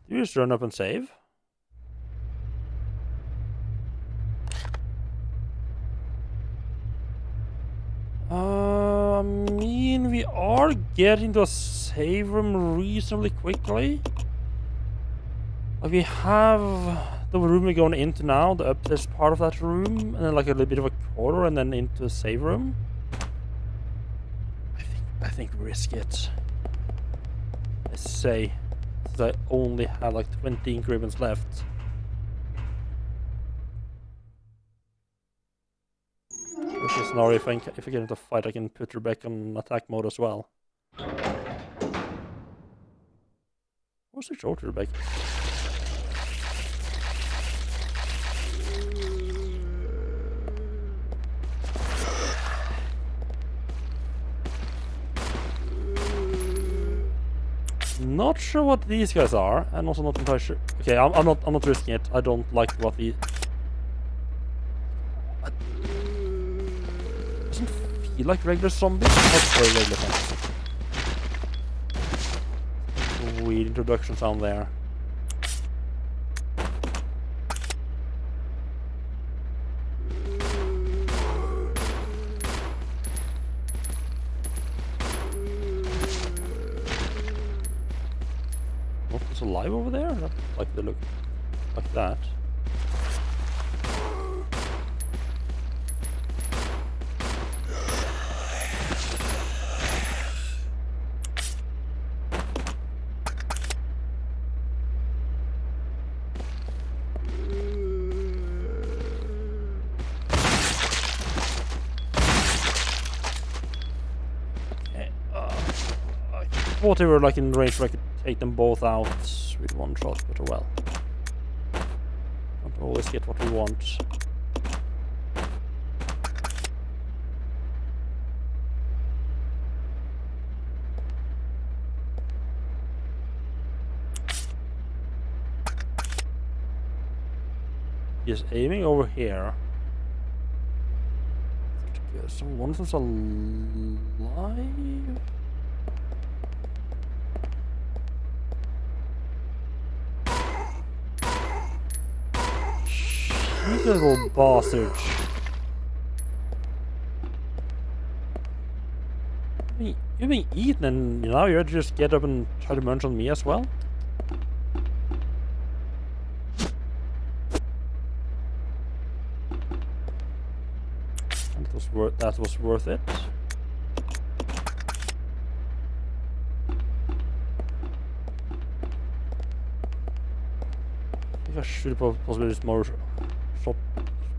you just run up and save? I mean, we are getting to a save room reasonably quickly. Like we have the room we're going into now, the upstairs part of that room, and then like a little bit of a corridor, and then into a save room. I think risk it. Let's say, since I only have like 20 increments left. Worst case scenario, if I get into a fight, I can put Rebecca on attack mode as well. What's the short Rebecca? Not sure what these guys are, and also not entirely sure. Okay, I'm not risking it. I don't like what the. Doesn't feel like regular zombies. Not very regular zombies. Weird introduction sound there. Alive over there? Not like they look like that. Okay, I thought they were like in range where I could take them both out with one shot, but oh well. Don't always get what we want. He is aiming over here. Yeah, so one of them's alive. You little bastard. You've been eaten and now you're to just get up and try to munch on me as well? That was worth it. I think I should have possibly used more shot.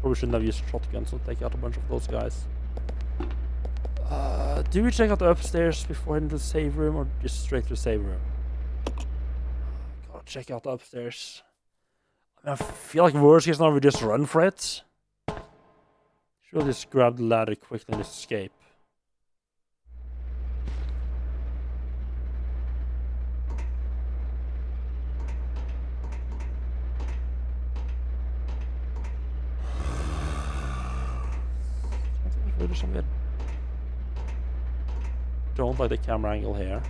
Probably shouldn't have used shotguns to take out a bunch of those guys. Do we check out the upstairs before heading to the save room or just straight to the save room? Gotta check out the upstairs. I mean, I feel like worst case now we just run for it. Should just grab the ladder quickly and just escape. Don't like the camera angle here.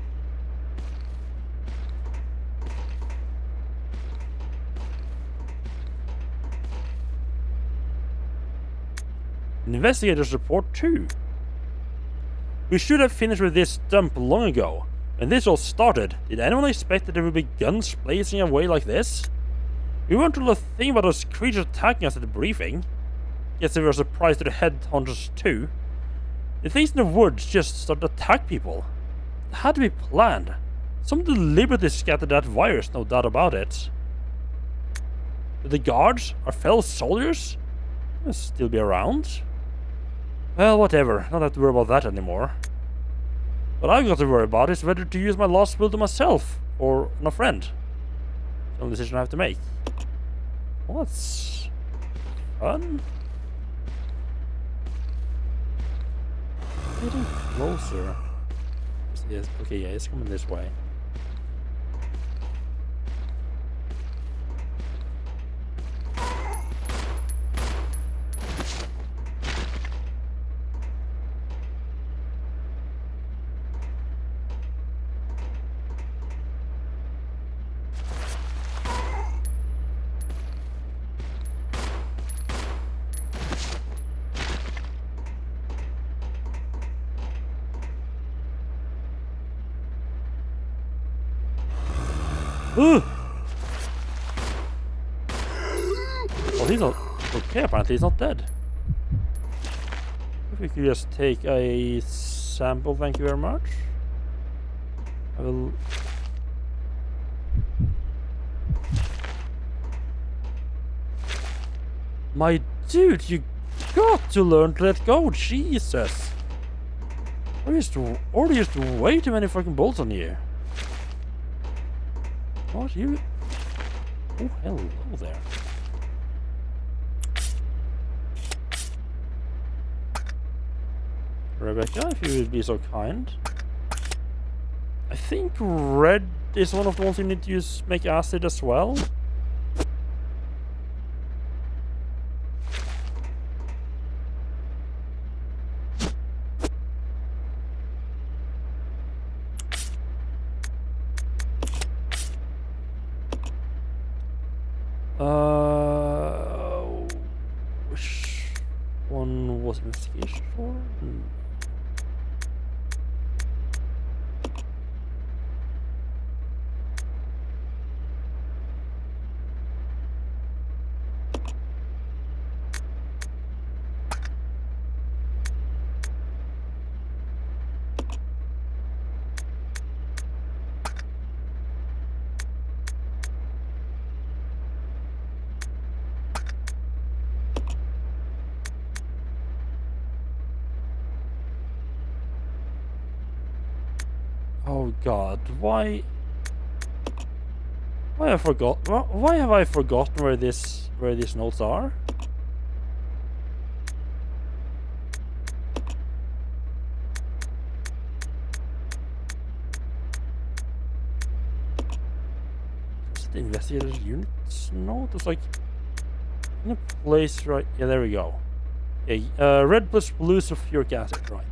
Investigators report 2. We should have finished with this dump long ago. When this all started, did anyone expect that there would be guns blazing away like this? We weren't told a thing about those creatures attacking us at the briefing. Guess we were surprised to the headhunters too. The things in the woods just started to attack people. It had to be planned. Someone deliberately scattered that virus, no doubt about it. But the guards, our fellow soldiers, will still be around. Well, whatever. Don't have to worry about that anymore. What I've got to worry about is whether to use my last will to myself or on a friend. It's the only decision I have to make. Well, that's fun. Getting closer. Yes, okay, yeah, it's coming this way. Ooh! Well, he's not okay. Apparently, he's not dead. If we could just take a sample, thank you very much. I will. My dude, you got to learn to let go, Jesus! Already used way too many fucking bolts on you. What? You? Oh, hello there. Rebecca, if you would be so kind. I think red is one of the ones you need to use make acid as well. Which one was investigation for? Oh God, why have I forgotten where these notes are? Was it the investigators units note? It's like in a place right. Yeah, there we go. Okay, red plus blue sulfuric acid, right.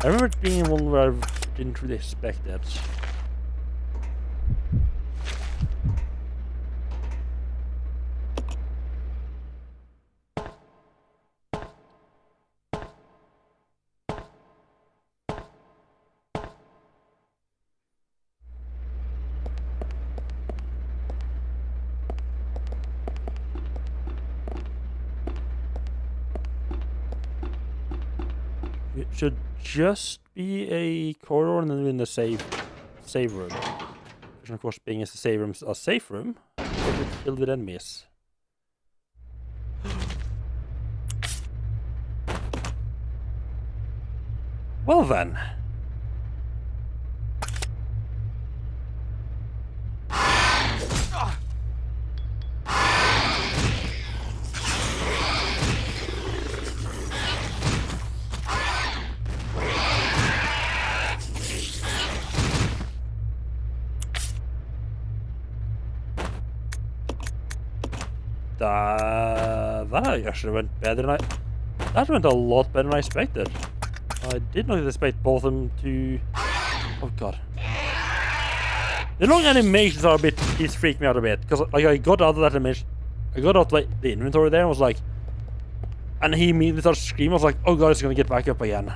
I remember it being one where I didn't really expect it. It should just be a corridor and then in the save room. Which of course being as the save room's a safe room, but it's filled with enemies. Well then. That actually went better than that went a lot better than I expected. I did not expect both of them to... Oh god. The long animations are a bit... These freak me out a bit. Because like, I got out of that animation... I got out like the inventory there and was like... And he immediately started screaming. I was like, oh god, it's gonna get back up again.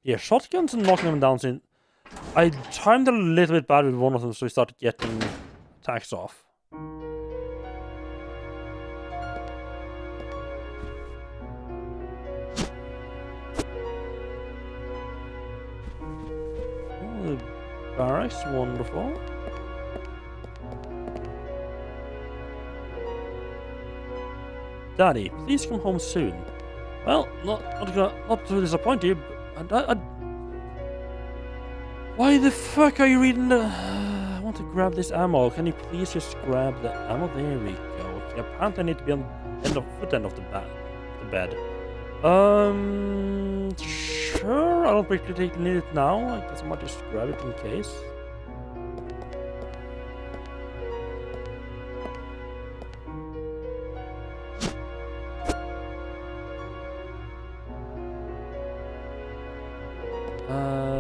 Yeah, shotguns and knocking them down. So I timed it a little bit bad with one of them, so he started getting attacks off. The barracks, wonderful. Daddy, please come home soon. Well, not to disappoint you, but why the fuck are you reading the... I want to grab this ammo. Can you please just grab the ammo? There we go. Okay, apparently I need to be on the foot end of the bed. Sure, I don't particularly need it now. I guess I might just grab it in case.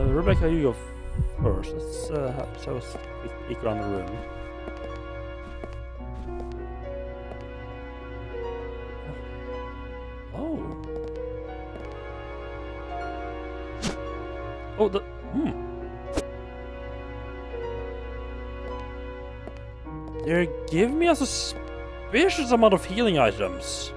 Rebecca, you go first. Let's have a quick peek around the room. Oh, the... They're giving me a suspicious amount of healing items.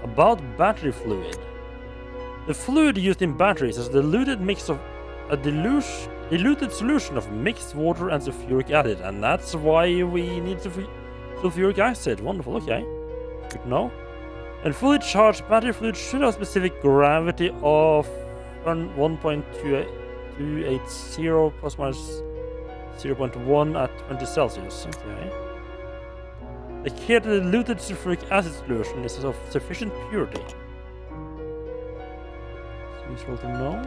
About battery fluid. The fluid used in batteries is a diluted mix of a diluted solution of mixed water and sulfuric acid, and that's why we need sulfuric acid. Wonderful, okay. Good to know. And fully charged battery fluid should have a specific gravity of 1.280 plus minus 0.1 at 20 Celsius. Okay. The key to the diluted sulfuric acid solution is of sufficient purity. It's useful to know.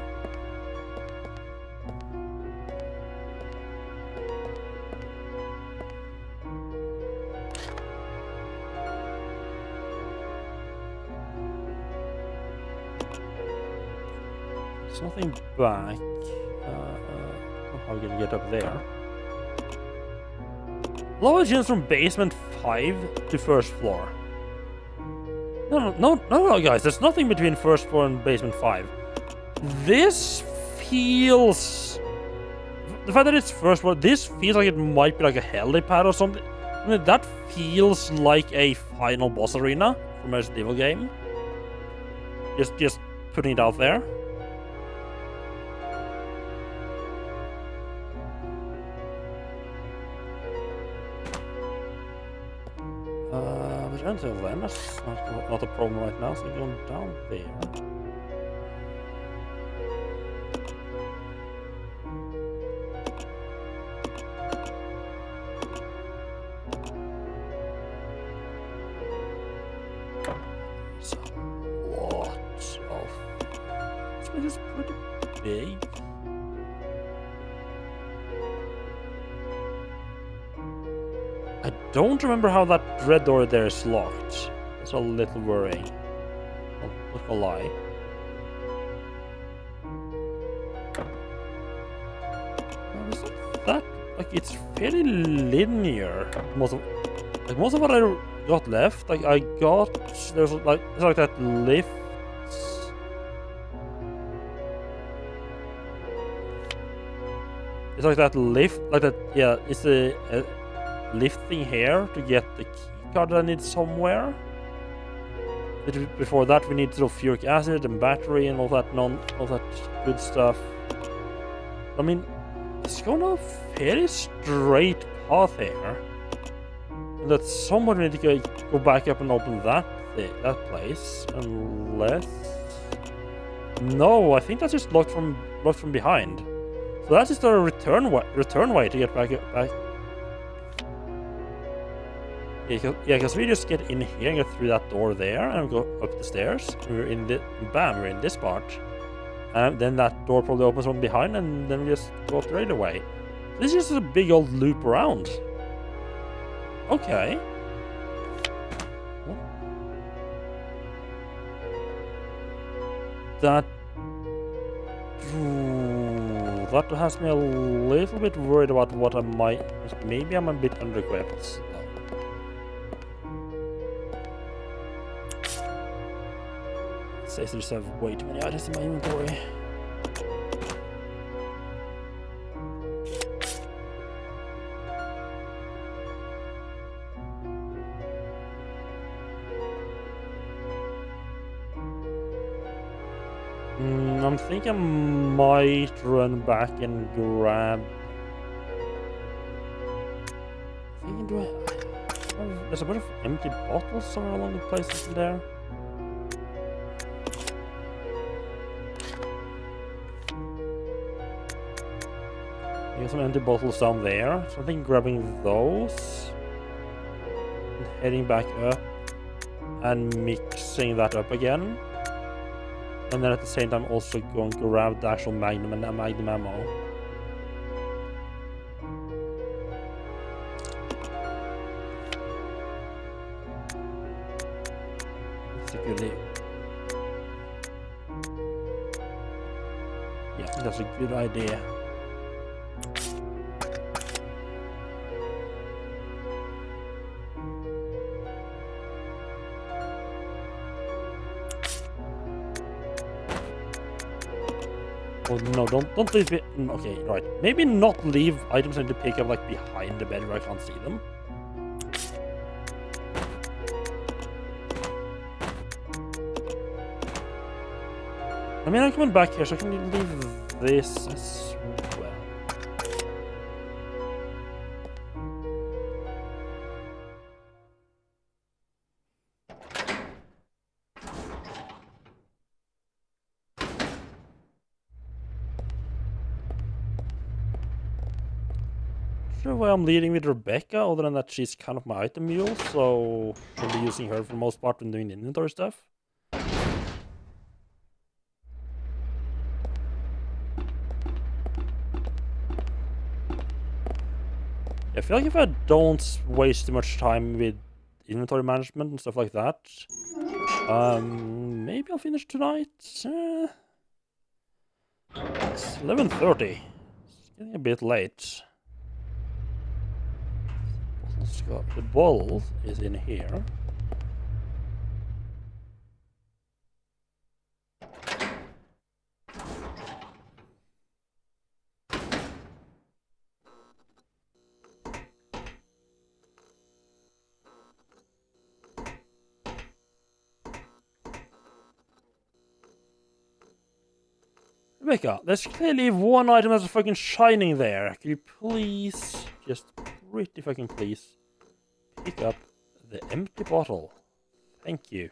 There's nothing back. How are we gonna get up there? Lower gyms from basement 5 to first floor. No, guys. There's nothing between first floor and basement 5. This feels... The fact that it's first floor, this feels like it might be like a helipad or something. I mean, that feels like a final boss arena from a Resident Evil game. Just putting it out there. But until then, that's not a problem right now, so we're going down there. big. I don't remember how that red door there is locked. That's a little worrying. Not gonna lie. That, like, it's fairly linear. Most of what I got left, like I got, there's like, it's like that lift. It's like that lift, like that, yeah, it's a lift thing here to get the key card that I need somewhere. Before that, we need sulfuric acid and battery and all that good stuff. I mean, it's going a fairly straight path here. And that someone need to go back up and open that place, unless. No, I think that's just locked from behind. So that's just a return way to get back. Yeah, because we just get in here and get through that door there and go up the stairs. We're in this part. And then that door probably opens from behind, and then we just go up the right away. This is just a big old loop around. Okay. That has me a little bit worried about what I might. Maybe I'm a bit under-equipped. Says I just have way too many items in my inventory. I'm thinking I might run back and grab. There's a bunch of empty bottles somewhere along the places in there. I got some empty bottles down there, so I think grabbing those and heading back up and mixing that up again. And then at the same time also going to grab the actual Magnum and Magnum ammo. That's a good idea. Yeah, that's a good idea. Oh no, don't leave it. Okay, right. Maybe not leave items I need to pick up like behind the bed where I can't see them. I mean, I'm coming back here, so I can leave this as well. Sure why I'm leading with Rebecca, other than that she's kind of my item mule, so I'll be using her for the most part when doing the inventory stuff. I feel like if I don't waste too much time with inventory management and stuff like that, maybe I'll finish tonight. It's 11:30. It's getting a bit late. The bottle is in here. Rebecca, there's clearly one item that's fucking shining there. Can you please, just pretty fucking please, pick up the empty bottle? Thank you.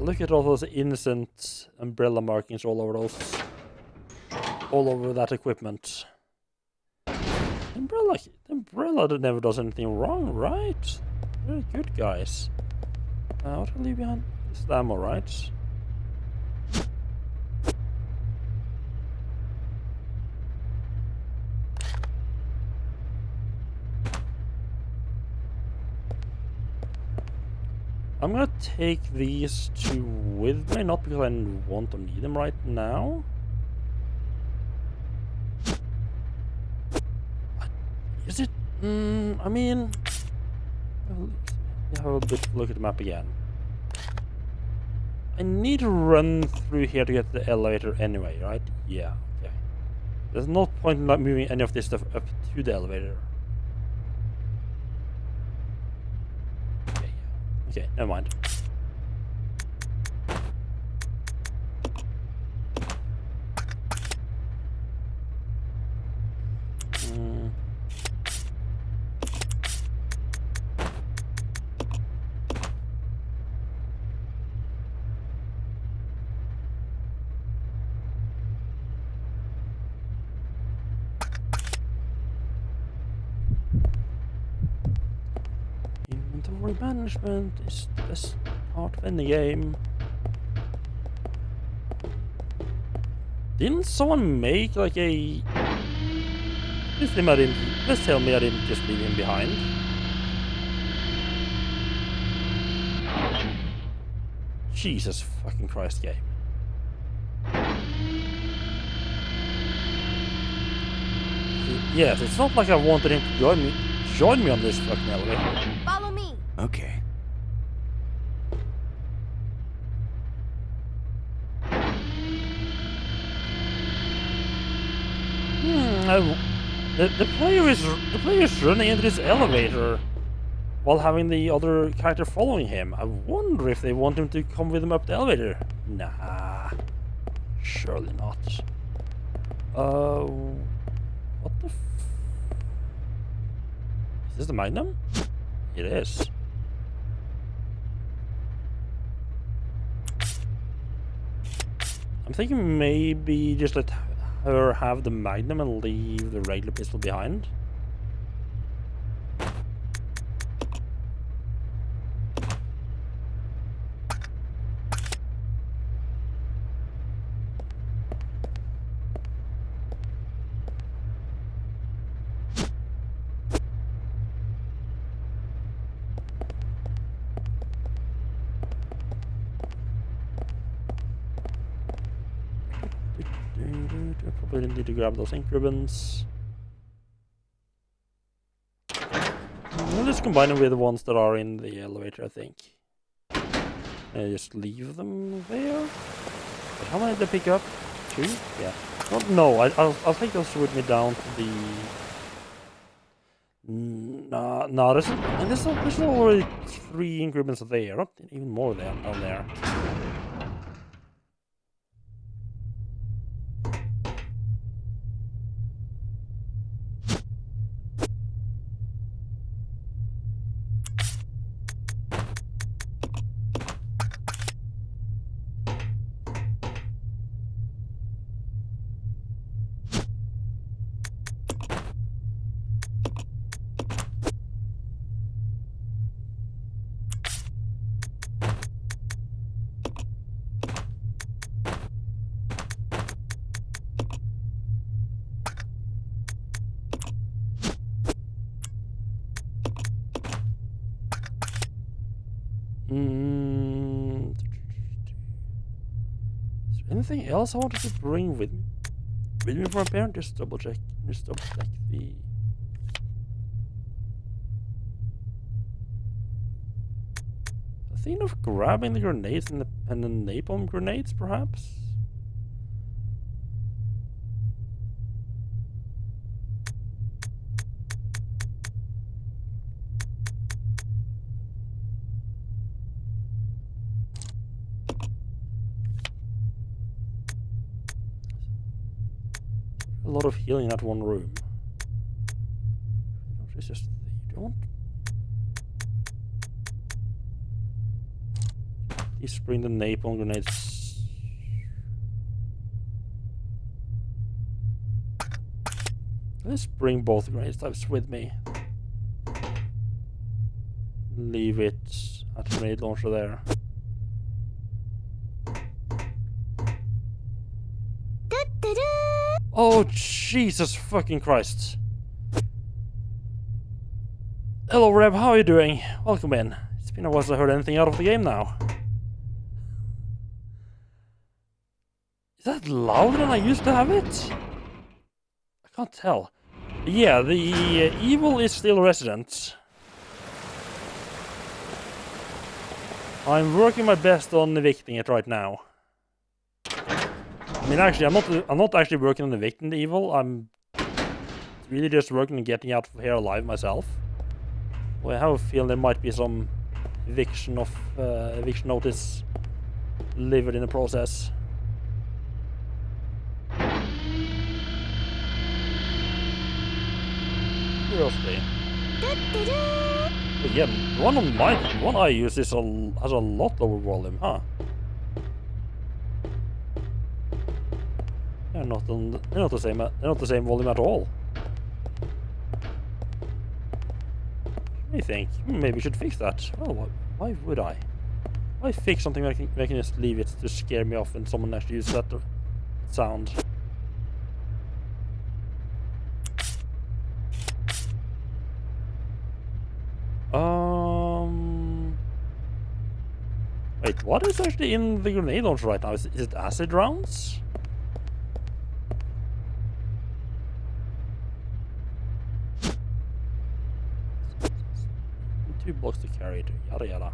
Look at all those innocent umbrella markings all over those, all over that equipment. The umbrella that never does anything wrong, right? Very good, guys. What do I leave behind? This is the ammo, right? I'm gonna take these two with me, not because I want to need them right now. Is it? I mean, have a bit look at the map again. I need to run through here to get the elevator anyway, right? Yeah. Okay. There's no point in not moving any of this stuff up to the elevator. Okay. Okay. Never mind. Inventory management is the best part of any game. Didn't someone make like a... Please tell me I didn't just leave him behind. Jesus fucking Christ, game. Yes, it's not like I wanted him to join me on this fucking elevator. Follow me. Okay. The player is running into this elevator while having the other character following him. I wonder if they want him to come with him up the elevator. Nah, surely not. What the f... Is this the Magnum? It is. I'm thinking maybe just let her have the Magnum and leave the regular pistol behind. I probably need to grab those ink ribbons. I'll just combine them with the ones that are in the elevator, I think. And just leave them there. But how many did I pick up? 2? Yeah. No, I'll take those with me down to the... No, there's already 3 ink ribbons there. Not even more there down there. Is there anything else I wanted to bring with me from my parent? Just double check the... I think of grabbing the grenades and the napalm grenades, perhaps? A lot of healing in that one room. It's just you don't. Please bring the napalm grenades. Let's bring both grenade types with me. Leave it at the grenade launcher there. Oh, Jesus fucking Christ. Hello, Reb, how are you doing? Welcome in. It's been a while since I heard anything out of the game now. Is that louder than I used to have it? I can't tell. Yeah, the evil is still resident. I'm working my best on evicting it right now. I mean, actually, I'm not actually working on evicting the evil. I'm really just working on getting out of here alive myself. Well, I have a feeling there might be some eviction notice delivered in the process. Curiosity. But yeah, the one I use has a lot lower volume, huh? They're not the same volume at all. I think maybe we should fix that. Well, why would I? Why fix something I can just leave it to scare me off when someone actually uses that sound? Wait, what is actually in the grenade launcher right now? Is it acid rounds? 2 blocks to carry it, yada yada.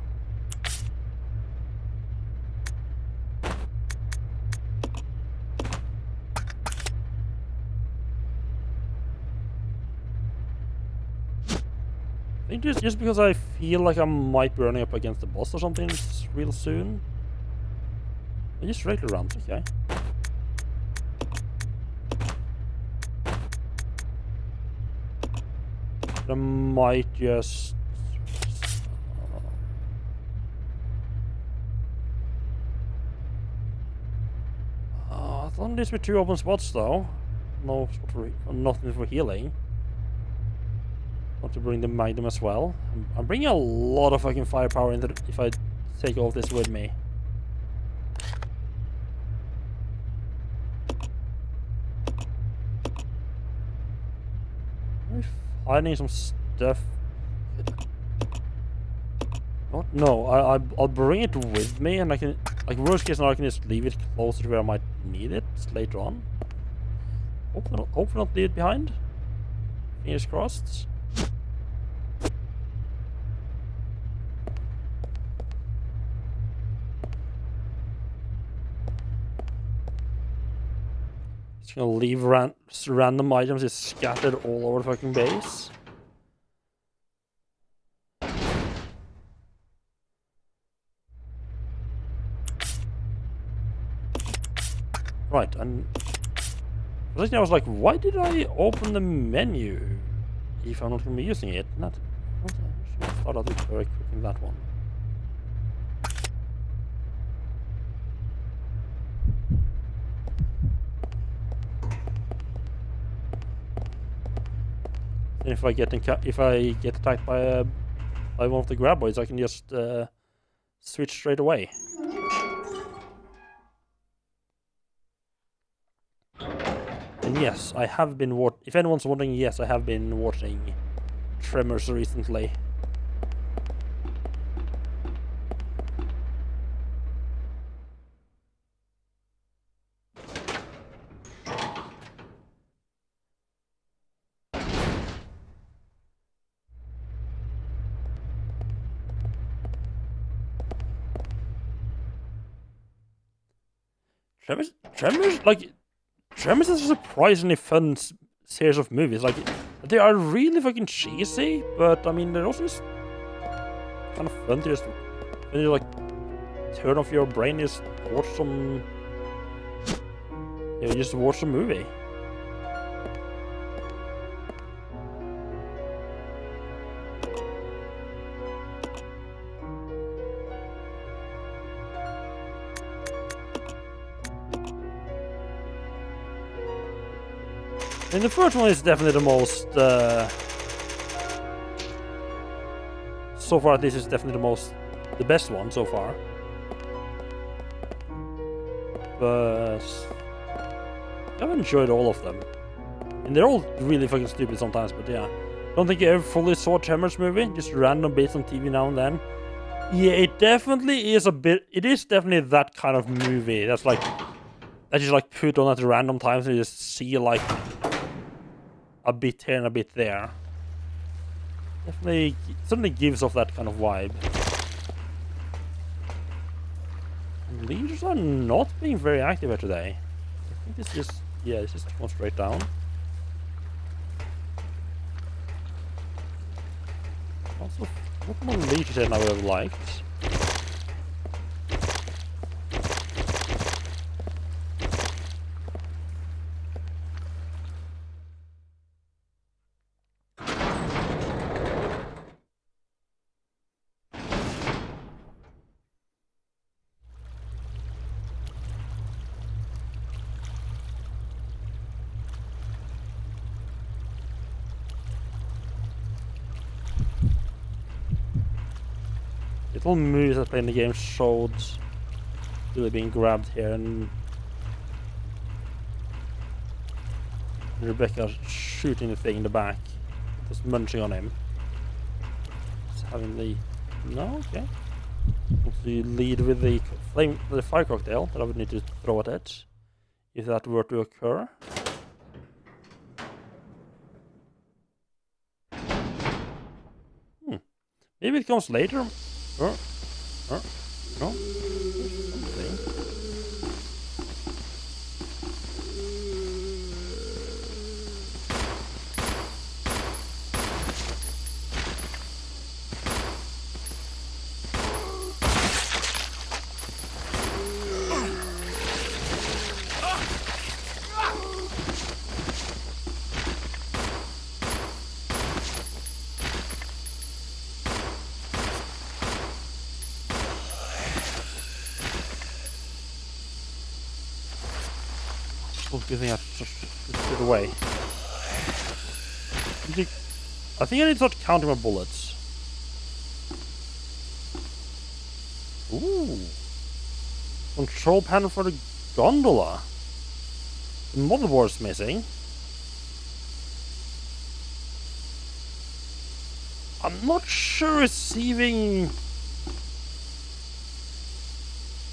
I think just because I feel like I might be running up against the boss or something real soon. Just regular rounds, okay. I might just... As long as there's with 2 open spots though. No spot for, nothing for healing. Want to bring the Magnum as well. I'm bringing a lot of fucking firepower into if I take all this with me. I'm finding some stuff. What? No, I'll bring it with me, and I can, like, worst case scenario, I can just leave it closer to where I might need it later on. Hopefully not leave it behind. Fingers crossed. Just gonna leave random items just scattered all over the fucking base. Right, and for a second I was like, why did I open the menu if I'm not going to be using it? I should start out with equipping that one. And if I get attacked by one of the graboids, I can just switch straight away. And yes, I have been if anyone's wondering, yes, I have been watching Tremors recently. Tremors is a surprisingly fun series of movies. Like, they are really fucking cheesy, but I mean, they're also just kind of fun to just, when you like turn off your brain, just watch some, just watch a movie. And the first one is definitely the most... so far, this is definitely the best one so far. But I've enjoyed all of them. And they're all really fucking stupid sometimes, but yeah. Don't think you ever fully saw a Tremors movie, just random bits on TV now and then. Yeah, it definitely is it is definitely that kind of movie that's like, that you like put on at random times and you just see like a bit here and a bit there. Definitely, certainly gives off that kind of vibe. Leaders are not being very active here today. I think this just, yeah, it's just going straight down. Also, what more leaders than I would have liked. Little moves that play in the game showed really being grabbed here, and Rebecca shooting the thing in the back, just munching on him. Just having the okay. To lead with the fire cocktail that I would need to throw at it if that were to occur. Maybe it comes later. No. Something. Good thing I just get away. I think I need to start counting my bullets. Ooh. Control panel for the gondola. The motherboard's missing. I'm not sure receiving...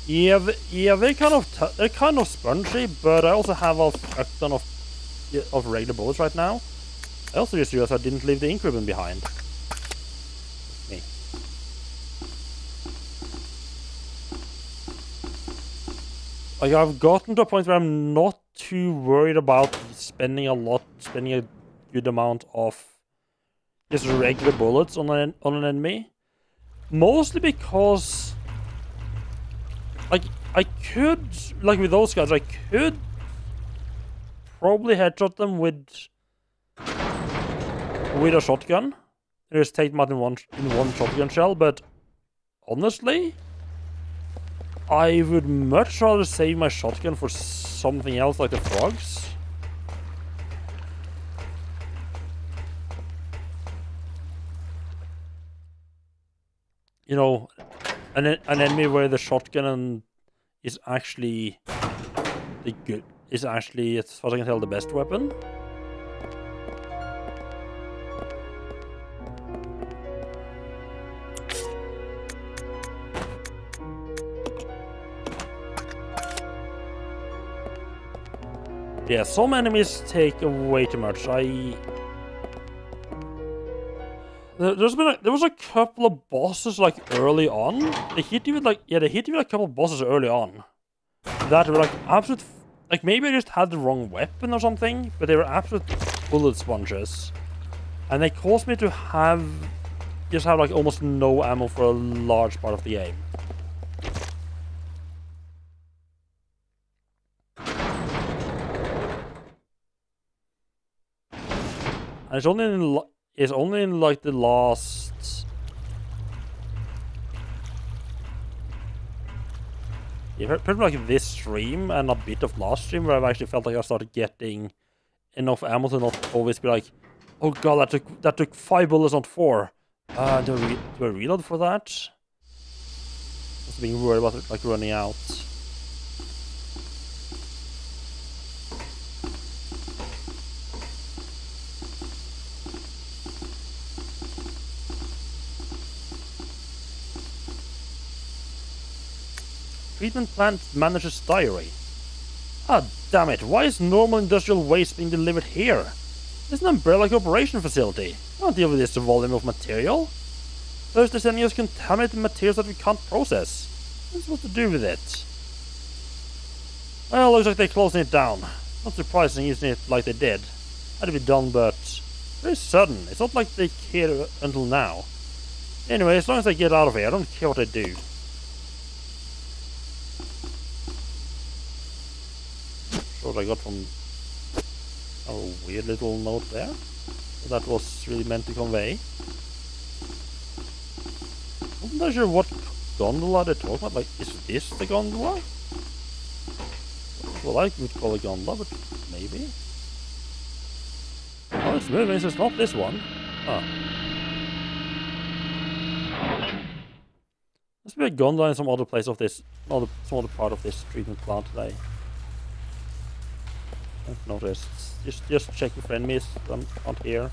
Yeah, they're kind of spongy, but I also have a ton of regular bullets right now. I also just realized I didn't leave the ink ribbon behind. Me. Like, I've gotten to a point where I'm not too worried about spending a good amount of just regular bullets on an enemy. Mostly because, like, I could, like with those guys, I could probably headshot them with a shotgun. Just take them out in one shotgun shell, but honestly, I would much rather save my shotgun for something else like the frogs. You know, an enemy where the shotgun is actually as far as I can tell, the best weapon. Yeah, some enemies take way too much. There was a couple of bosses like early on. They hit you with like a couple of bosses early on that were like absolute, like maybe I just had the wrong weapon or something, but they were absolute bullet sponges, and they caused me to just have like almost no ammo for a large part of the game. And it's only in like the last... Yeah, pretty much like this stream and a bit of last stream where I've actually felt like I started getting enough ammo to not always be like, oh god, that took 5 bullets, not 4. Do I reload for that? Just being worried about it, like running out. Treatment plant manager's diary. Ah, damn it, why is normal industrial waste being delivered here? It's an Umbrella Corporation facility. I can't deal with this volume of material. First they're sending us contaminated materials that we can't process. What's supposed to do with it? Well, looks like they're closing it down. Not surprising using it like they did. Had to be done, but very sudden. It's not like they cared until now. Anyway, as long as I get out of here, I don't care what I do. What I got from a weird little note there. That was really meant to convey. I'm not sure what gondola they're talking about. Like, is this the gondola? Well, I would call it a gondola, but maybe. Oh, it's moving, so it's not this one. Huh. Must be a gondola in some other place of this, some other part of this treatment plant today. I've noticed. Just check if enemies aren't here.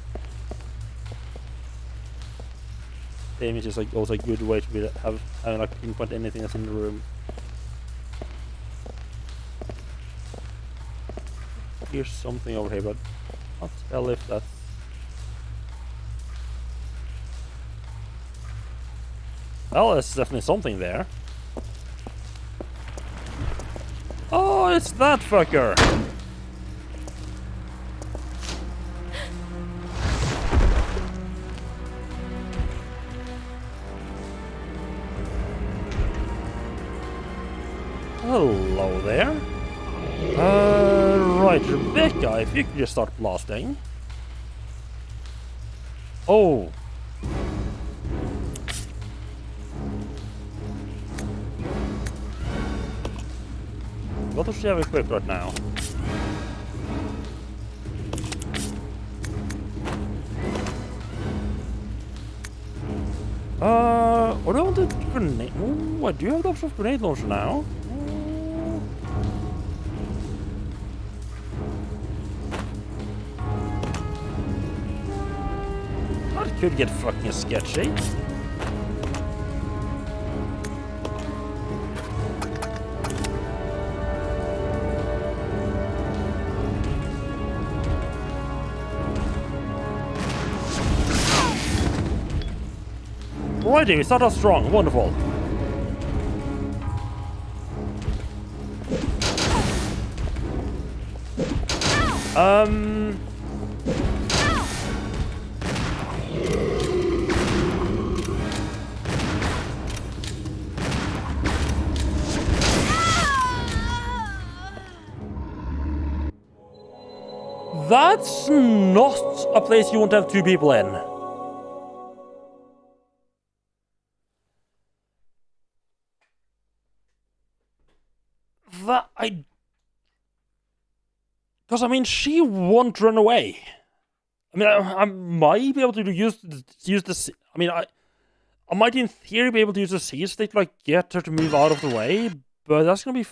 Aim is just like also a good way to be having like pinpoint anything that's in the room. Here's something over here, but I can't tell if that's. Well, there's definitely something there. Oh, it's that fucker! Hello there. Right, Rebecca, if you could just start blasting. Oh. What does she have equipped right now? What do I want to grenade? Oh, I do have the option of grenade launcher now. That could get fucking sketchy. Alrighty, we start off strong. Wonderful. That's not a place you want to have 2 people in. Because I mean, she won't run away. I mean, I might be able to use the. I mean, I might in theory be able to use the C stick to like get her to move out of the way, but that's gonna be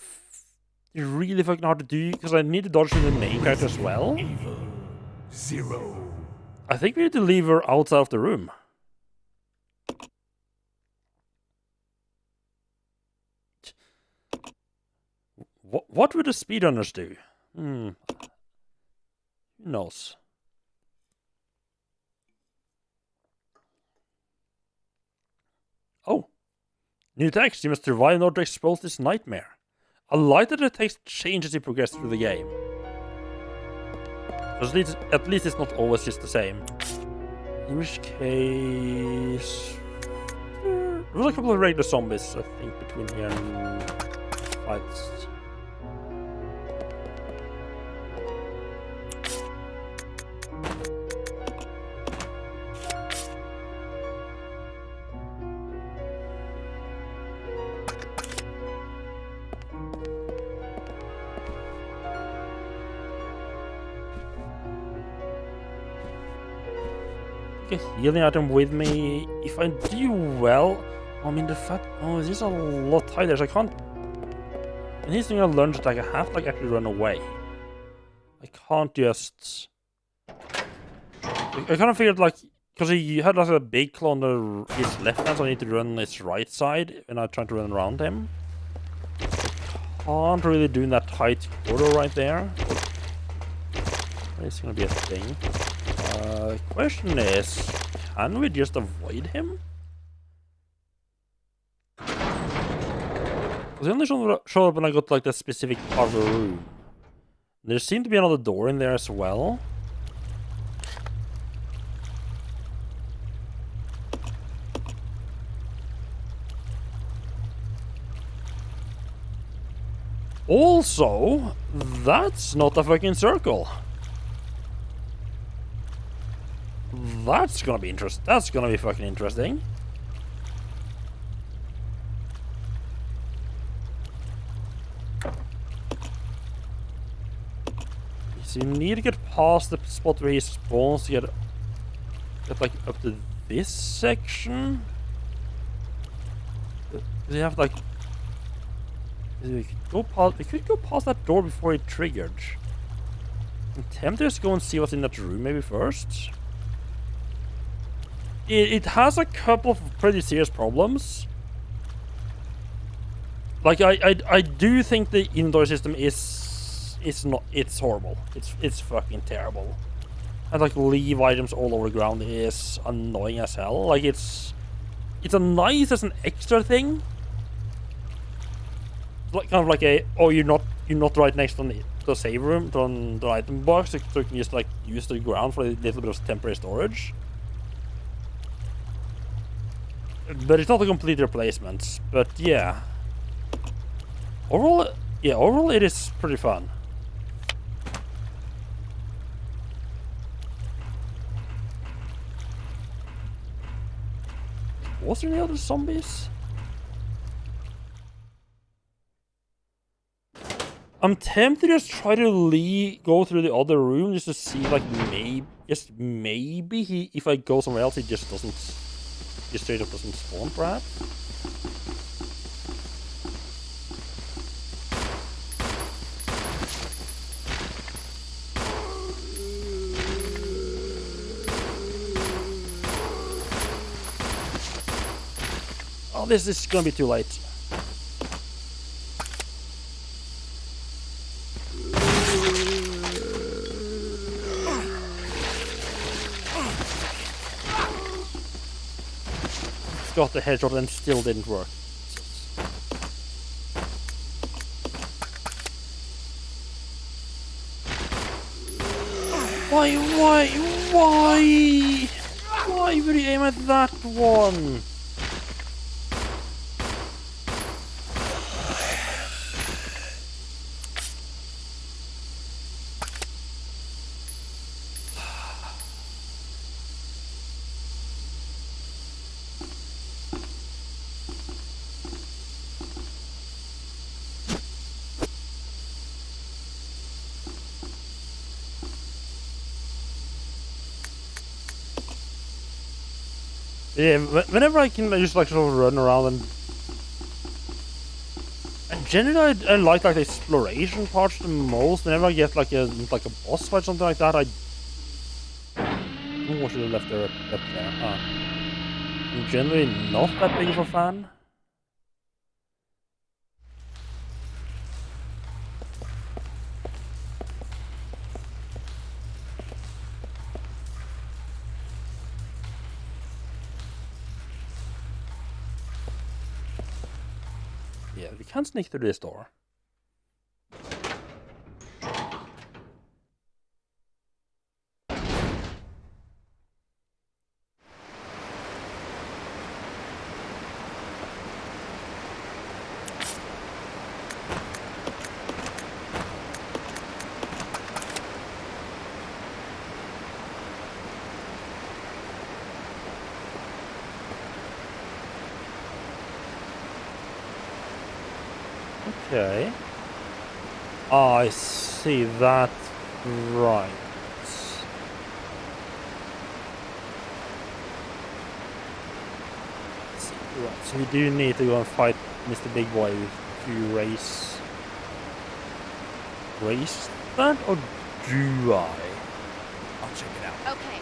really fucking hard to do because I need to dodge the main character as well. Evil 0. I think we need to leave her outside of the room. What would the speedrunners do? Who knows? Oh. New text. You must survive in order to expose this nightmare. A lighter the text changes as you progress through the game. At least it's not always just the same. In which case... There was a couple of regular zombies, I think, between here and fights. take a healing item with me. If I do well, I mean the fact. Oh, this is a lot tighter, so I can't. And he's doing a lunge attack. I have to like actually run away. I can't just. I kind of figured like because he had like a big claw on his left hand, so I need to run his right side, and I try to run around him. Can't really do that tight corridor right there. It's gonna be a thing. Question is, can we just avoid him? Because he only showed up when I got like that specific part of the room. There seemed to be another door in there as well. Also, that's not a fucking circle. That's gonna be interesting. That's gonna be fucking interesting. So you need to get past the spot where he spawns to get like up to this section. Does he have like? We could go past that door before it triggered. I'm tempted to go and see what's in that room maybe first. It has a couple of pretty serious problems. Like I do think the indoor system is horrible. It's fucking terrible. And like leave items all over the ground is annoying as hell. Like it's a nice as an extra thing. Like kind of like a you're not right next to the save room, on the item box, so you can just like use the ground for a little bit of temporary storage. But it's not a complete replacement. But yeah, overall it is pretty fun. Was there any other zombies? I'm tempted to just try to go through the other room just to see, like, maybe if I go somewhere else, he just straight up doesn't spawn, perhaps? Oh, this is gonna be too late. Got the headshot and still didn't work. Why would he aim at that one? Yeah, whenever I can just like sort of run around and generally I like the exploration parts the most. Whenever I get like a boss fight or something like that, I should have left her up there. I'm generally not that big of a fan. Yeah, we can't sneak through this door. Okay. I see that. Right. Right, so we do need to go and fight Mr. Big Boy to race that, or do I? I'll check it out. Okay.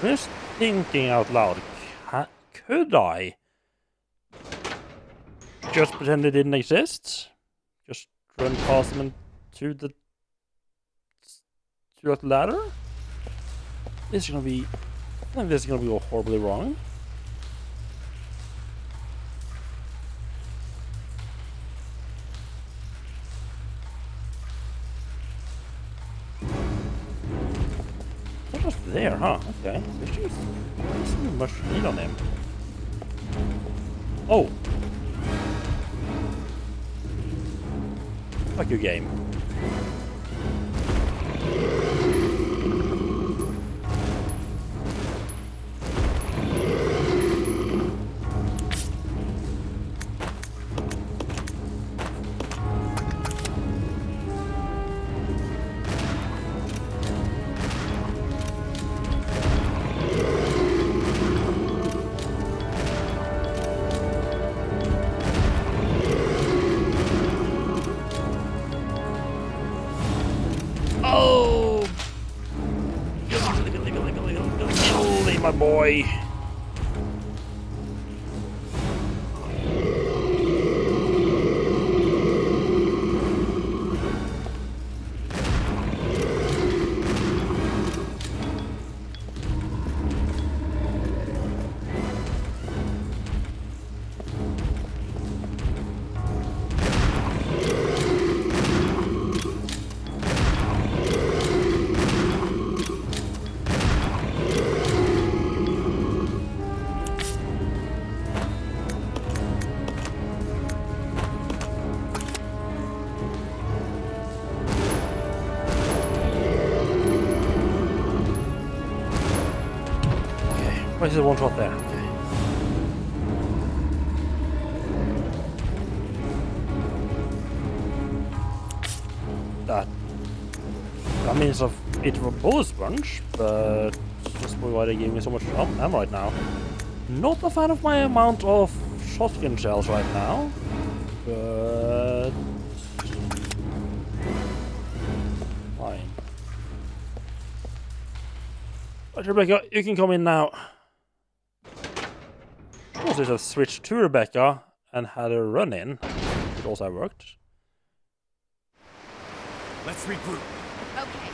Just thinking out loud, could I just pretend it didn't exist? Just run past them to that ladder? This is gonna be, I think this is gonna go horribly wrong. They're just there, huh? Okay. There's some much need on him. Oh! Fuck your game. Oh! Golly, my boy. Why is there one shot there? Okay. That means a bit of a bullet sponge, but that's why they gave me so much ammo right now. Not a fan of my amount of shotgun shells right now, but fine. Right, Rebecca, you can come in now. Also, just switched to Rebecca and had a run in. It also worked. Let's regroup. Okay.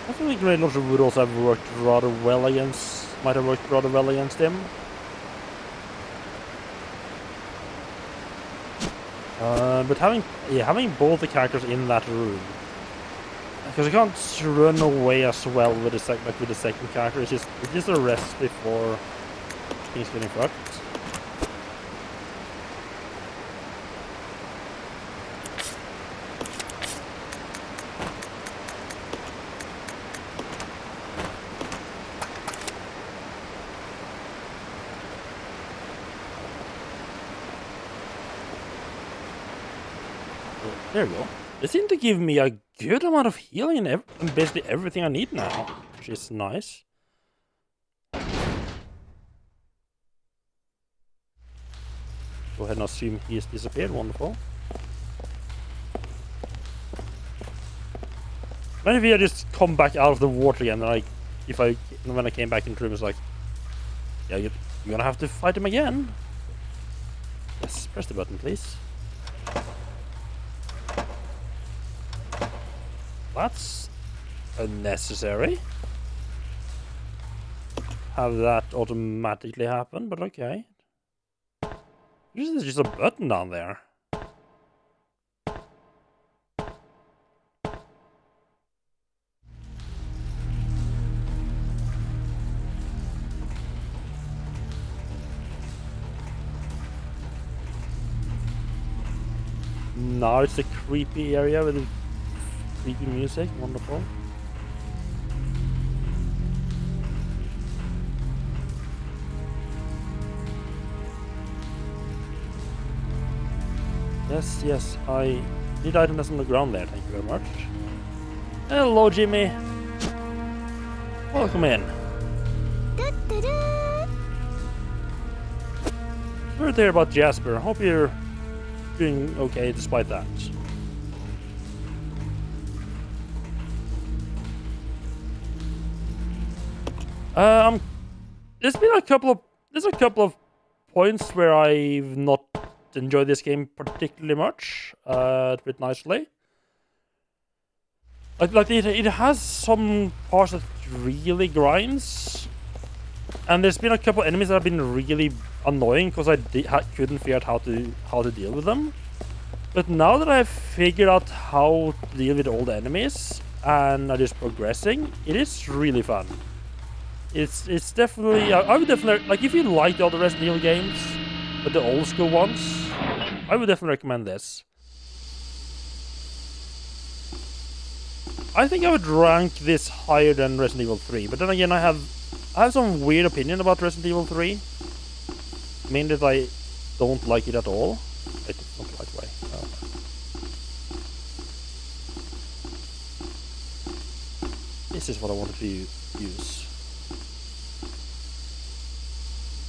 I feel like Grey Lodge would also have worked rather well against, might have worked rather well against him. But having both the characters in that room, because you can't run away as well with the second character. It's just a rest before things getting fucked. There we go. They seem to give me a good amount of healing and basically everything I need now, which is nice. Go ahead and assume he has disappeared. Wonderful. Maybe I just come back out of the water again, and when I came back into the room, it's like, Yeah, you're gonna have to fight him again. Yes, press the button, please. That's unnecessary. Have that automatically happen, but okay. There's just a button down there. Now it's a creepy area with creepy music. Wonderful. Yes, yes, I need items on the ground there, thank you very much. Hello, Jimmy. Welcome in. Heard there about Jasper. Hope you're doing okay despite that. There's a couple of points where I've not enjoyed this game particularly much, to put it nicely. Like it has some parts that really grinds, and there's been a couple enemies that have been really annoying because I couldn't figure out how to deal with them. But now that I've figured out how to deal with all the enemies and are just progressing, it is really fun. It's definitely I would definitely, like, if you like the other Resident Evil games, but the old school ones, I would definitely recommend this. I think I would rank this higher than Resident Evil 3, but then again, I have some weird opinion about Resident Evil 3. Mainly that I don't like it at all. Wait, it's not the right way. Oh. This is what I wanted to use.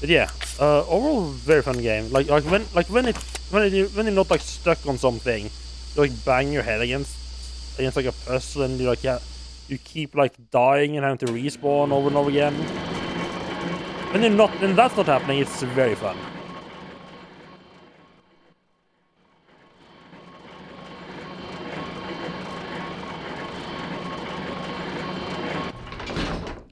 But yeah, overall very fun game. Like when you're not like stuck on something, you like bang your head against like a puzzle, and you like you keep like dying and having to respawn over and over again. When that's not happening, it's very fun.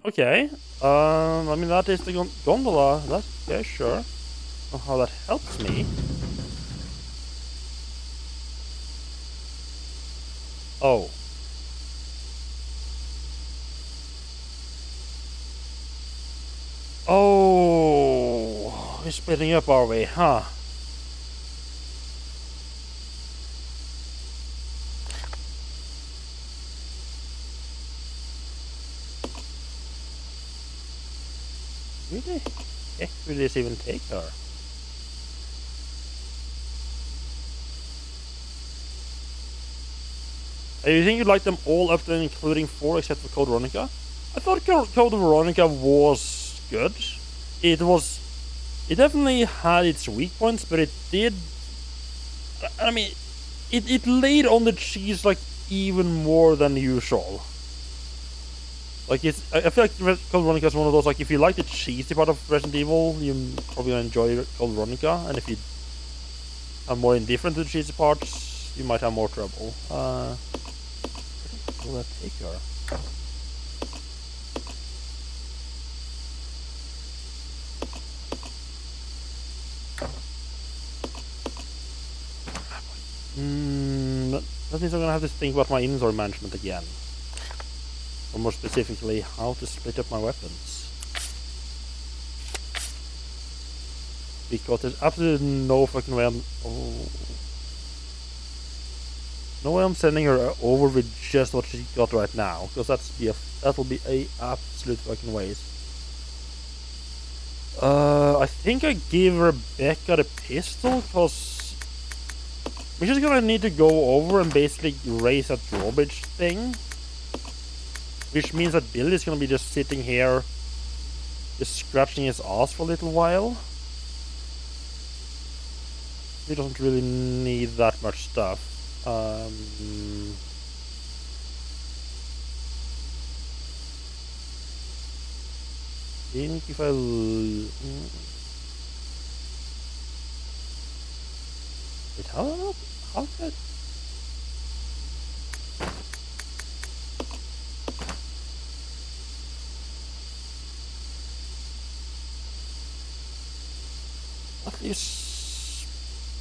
Okay, I mean, that is the gondola. That's okay, sure. Know how that helps me. Oh. Oh, we're splitting up, are we? Huh? Really? Heck, will this even take her? You think you'd like them all up to including 4 except for Code Veronica? I thought Code Veronica was good. It definitely had its weak points, but it did... I mean, it laid on the cheese like even more than usual. Like I feel like Code Veronica is one of those, like, if you like the cheesy part of Resident Evil, you're probably gonna enjoy Code Veronica, and if you are more indifferent to the cheesy parts, you might have more trouble. Where will that take her? That means I'm gonna have to think about my inventory management again. Or more specifically, how to split up my weapons. Because there's absolutely no fucking way no way I'm sending her over with just what she got right now. Because that'll be a absolute fucking waste. I think I give Rebecca the pistol, because we're just gonna need to go over and basically raise that drawbridge thing. Which means that Bill is gonna be just sitting here, just scratching his ass for a little while. He doesn't really need that much stuff. think if wait, how did at least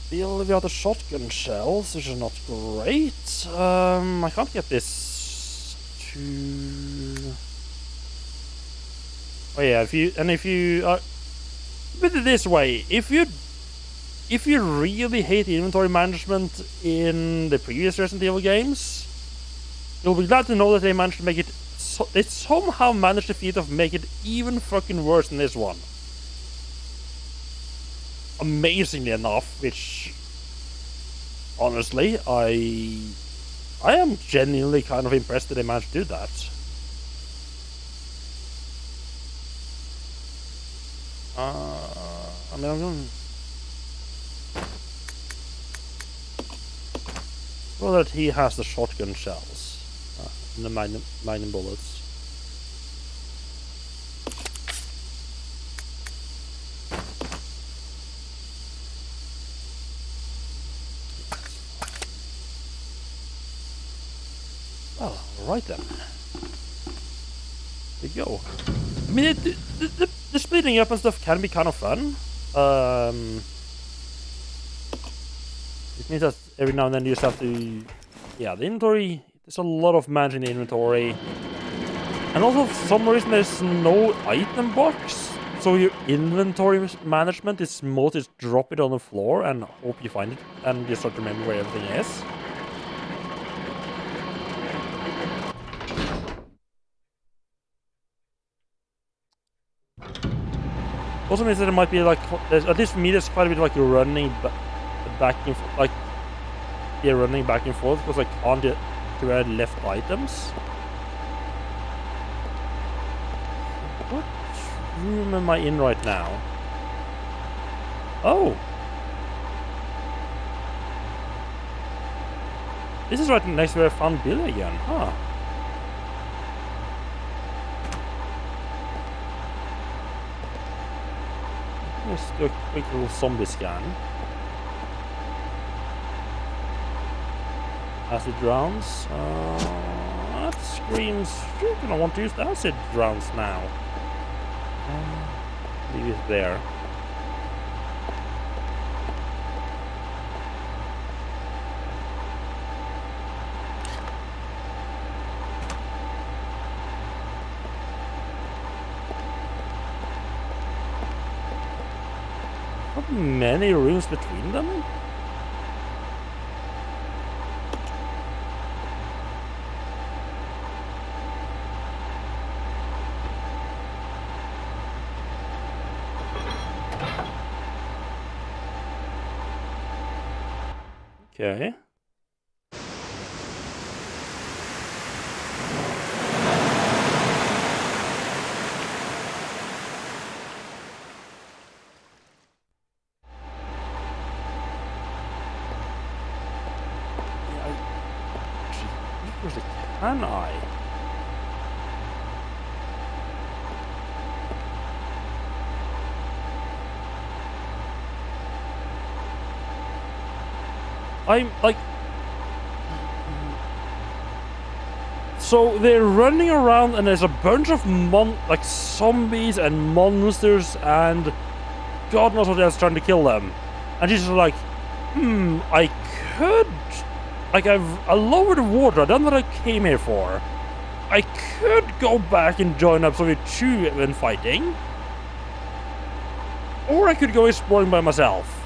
still without the shotgun shells, which is not great. I can't get this to. Oh yeah, if you put it this way, if you really hate inventory management in the previous Resident Evil games, you'll be glad to know that they managed to make it. They somehow managed the feat of make it even fucking worse than this one. Amazingly enough, which honestly, I am genuinely kind of impressed that they managed to do that. I mean, I'm going. Well, that he has the shotgun shells and the mining bullets. Well, alright then. There you go. I mean, the splitting up and stuff can be kind of fun. It means that every now and then you just have to... Yeah, the inventory... There's a lot of managing the inventory. And also, for some reason, there's no item box. So your inventory management is more just drop it on the floor and hope you find it. And you start to remember where everything is. Also means that it might be like, at least for me, there's quite a bit of like running back and forth, like, yeah, running back and forth because I can't get to where I left items. What room am I in right now? Oh! This is right next to where I found Billy again, huh? Let's do a quick little zombie scan. Acid rounds. That screams. You're gonna want to use the acid rounds now. Leave it there. Not many rooms between them. Okay. Can I? I'm like... So they're running around and there's a bunch of like zombies and monsters and God knows what else trying to kill them. And she's just like, I could... Like, I lowered the water. I done what I came here for. I could go back and join up with you when fighting. Or I could go exploring by myself.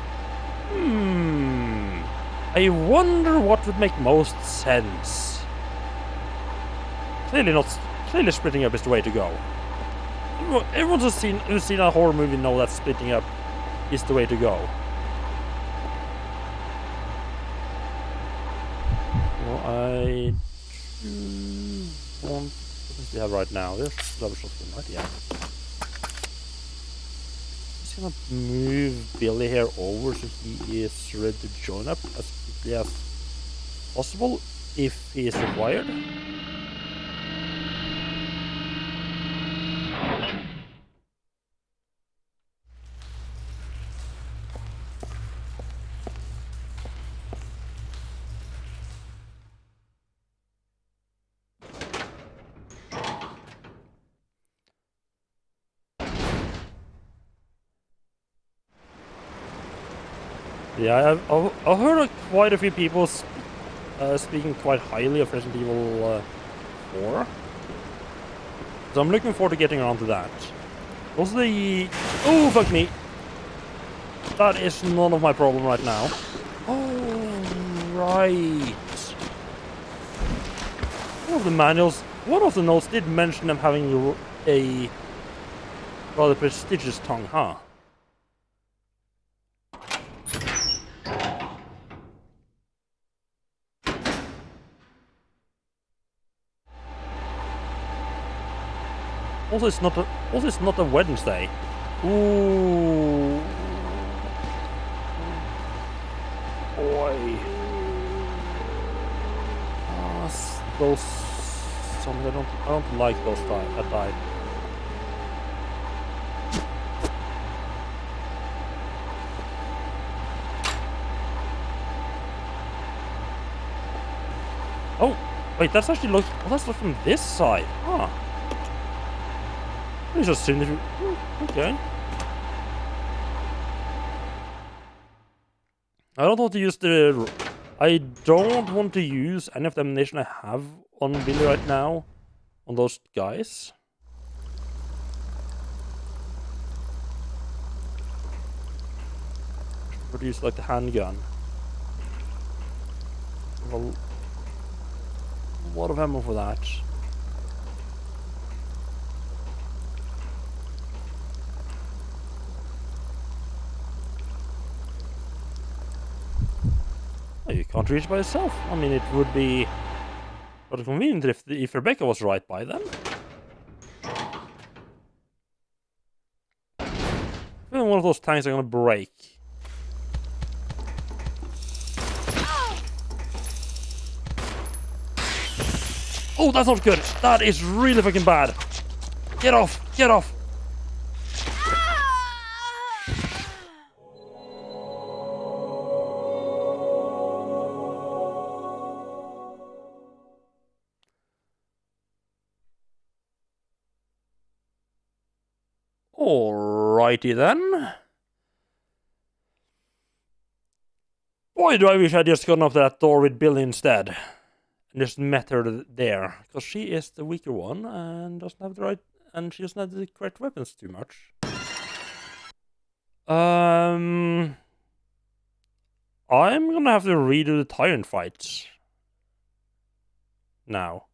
I wonder what would make most sense. Clearly splitting up is the way to go. Everyone who's seen a horror movie know that splitting up is the way to go. I do want... What does he have right now? There's double shotgun, right? Yeah. Just gonna move Billy here over so he is ready to join up as quickly as possible if he is required. Yeah, I've heard quite a few people speaking quite highly of Resident Evil 4. So I'm looking forward to getting around to that. Also the... Oh, fuck me! That is none of my problem right now. Oh, right. One of the manuals, one of the notes did mention them having a rather prestigious tongue, huh? Also, it's not a Wednesday. Ooh, boy. Those songs I don't like those type. Oh, wait, that's actually that's from this side. Huh. It's just significant. Okay. I don't want to use the. I don't want to use any of the ammunition I have on Billy right now on those guys. But use like the handgun. Well, a lot of ammo for that. You can't reach by yourself. I mean, it would be rather convenient if Rebecca was right by them. Even one of those tanks are gonna break. Oh, that's not good. That is really fucking bad. Get off! Get off! Alrighty then. Boy, do I wish I'd just gone up to that door with Billy instead. And just met her there. Because she is the weaker one and doesn't have the right... And she doesn't have the correct weapons too much. I'm gonna have to redo the Tyrant fights. Now.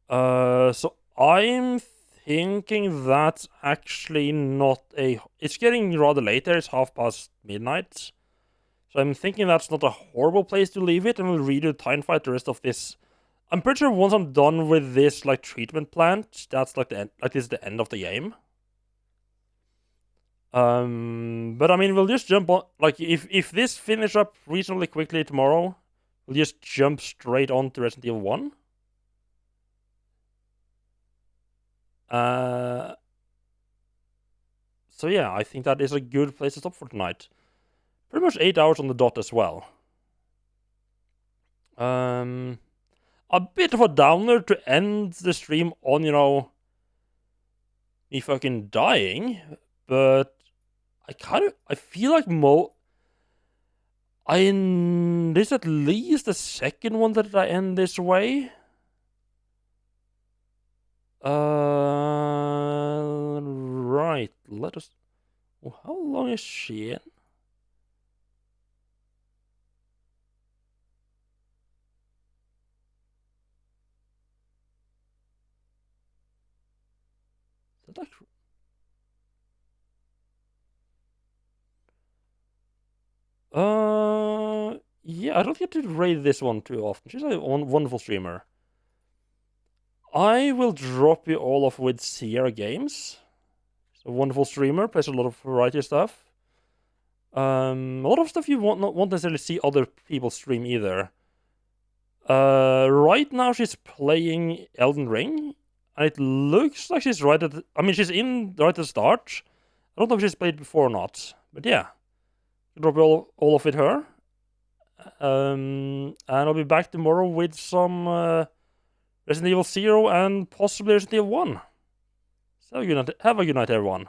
So I'm thinking that's actually not a... It's getting rather later, it's midnight. So I'm thinking that's not a horrible place to leave it, and we'll redo the Tyrant fight the rest of this. I'm pretty sure once I'm done with this, like, treatment plant, that's like the end, like this is the end of the game. But I mean, we'll just jump on, like, if this finish up reasonably quickly tomorrow, we'll just jump straight on to Resident Evil 1. So yeah, I think that is a good place to stop for tonight. Pretty much 8 hours on the dot as well. A bit of a downer to end the stream on, you know, me fucking dying, but I feel like this is at least the second one that I end this way. Right, let us... Oh, how long is she in? Is that like... Yeah, I don't get to raid this one too often. She's a wonderful streamer. I will drop you all off with Sierra Games. She's a wonderful streamer, plays a lot of variety stuff. A lot of stuff you won't necessarily see other people stream either. Right now she's playing Elden Ring, and it looks like she's right at the, I mean, she's in right at the start. I don't know if she's played before or not, but yeah. I'll drop you all off with her. And I'll be back tomorrow with some Resident Evil 0 and possibly Resident Evil 1. So have a good night, everyone.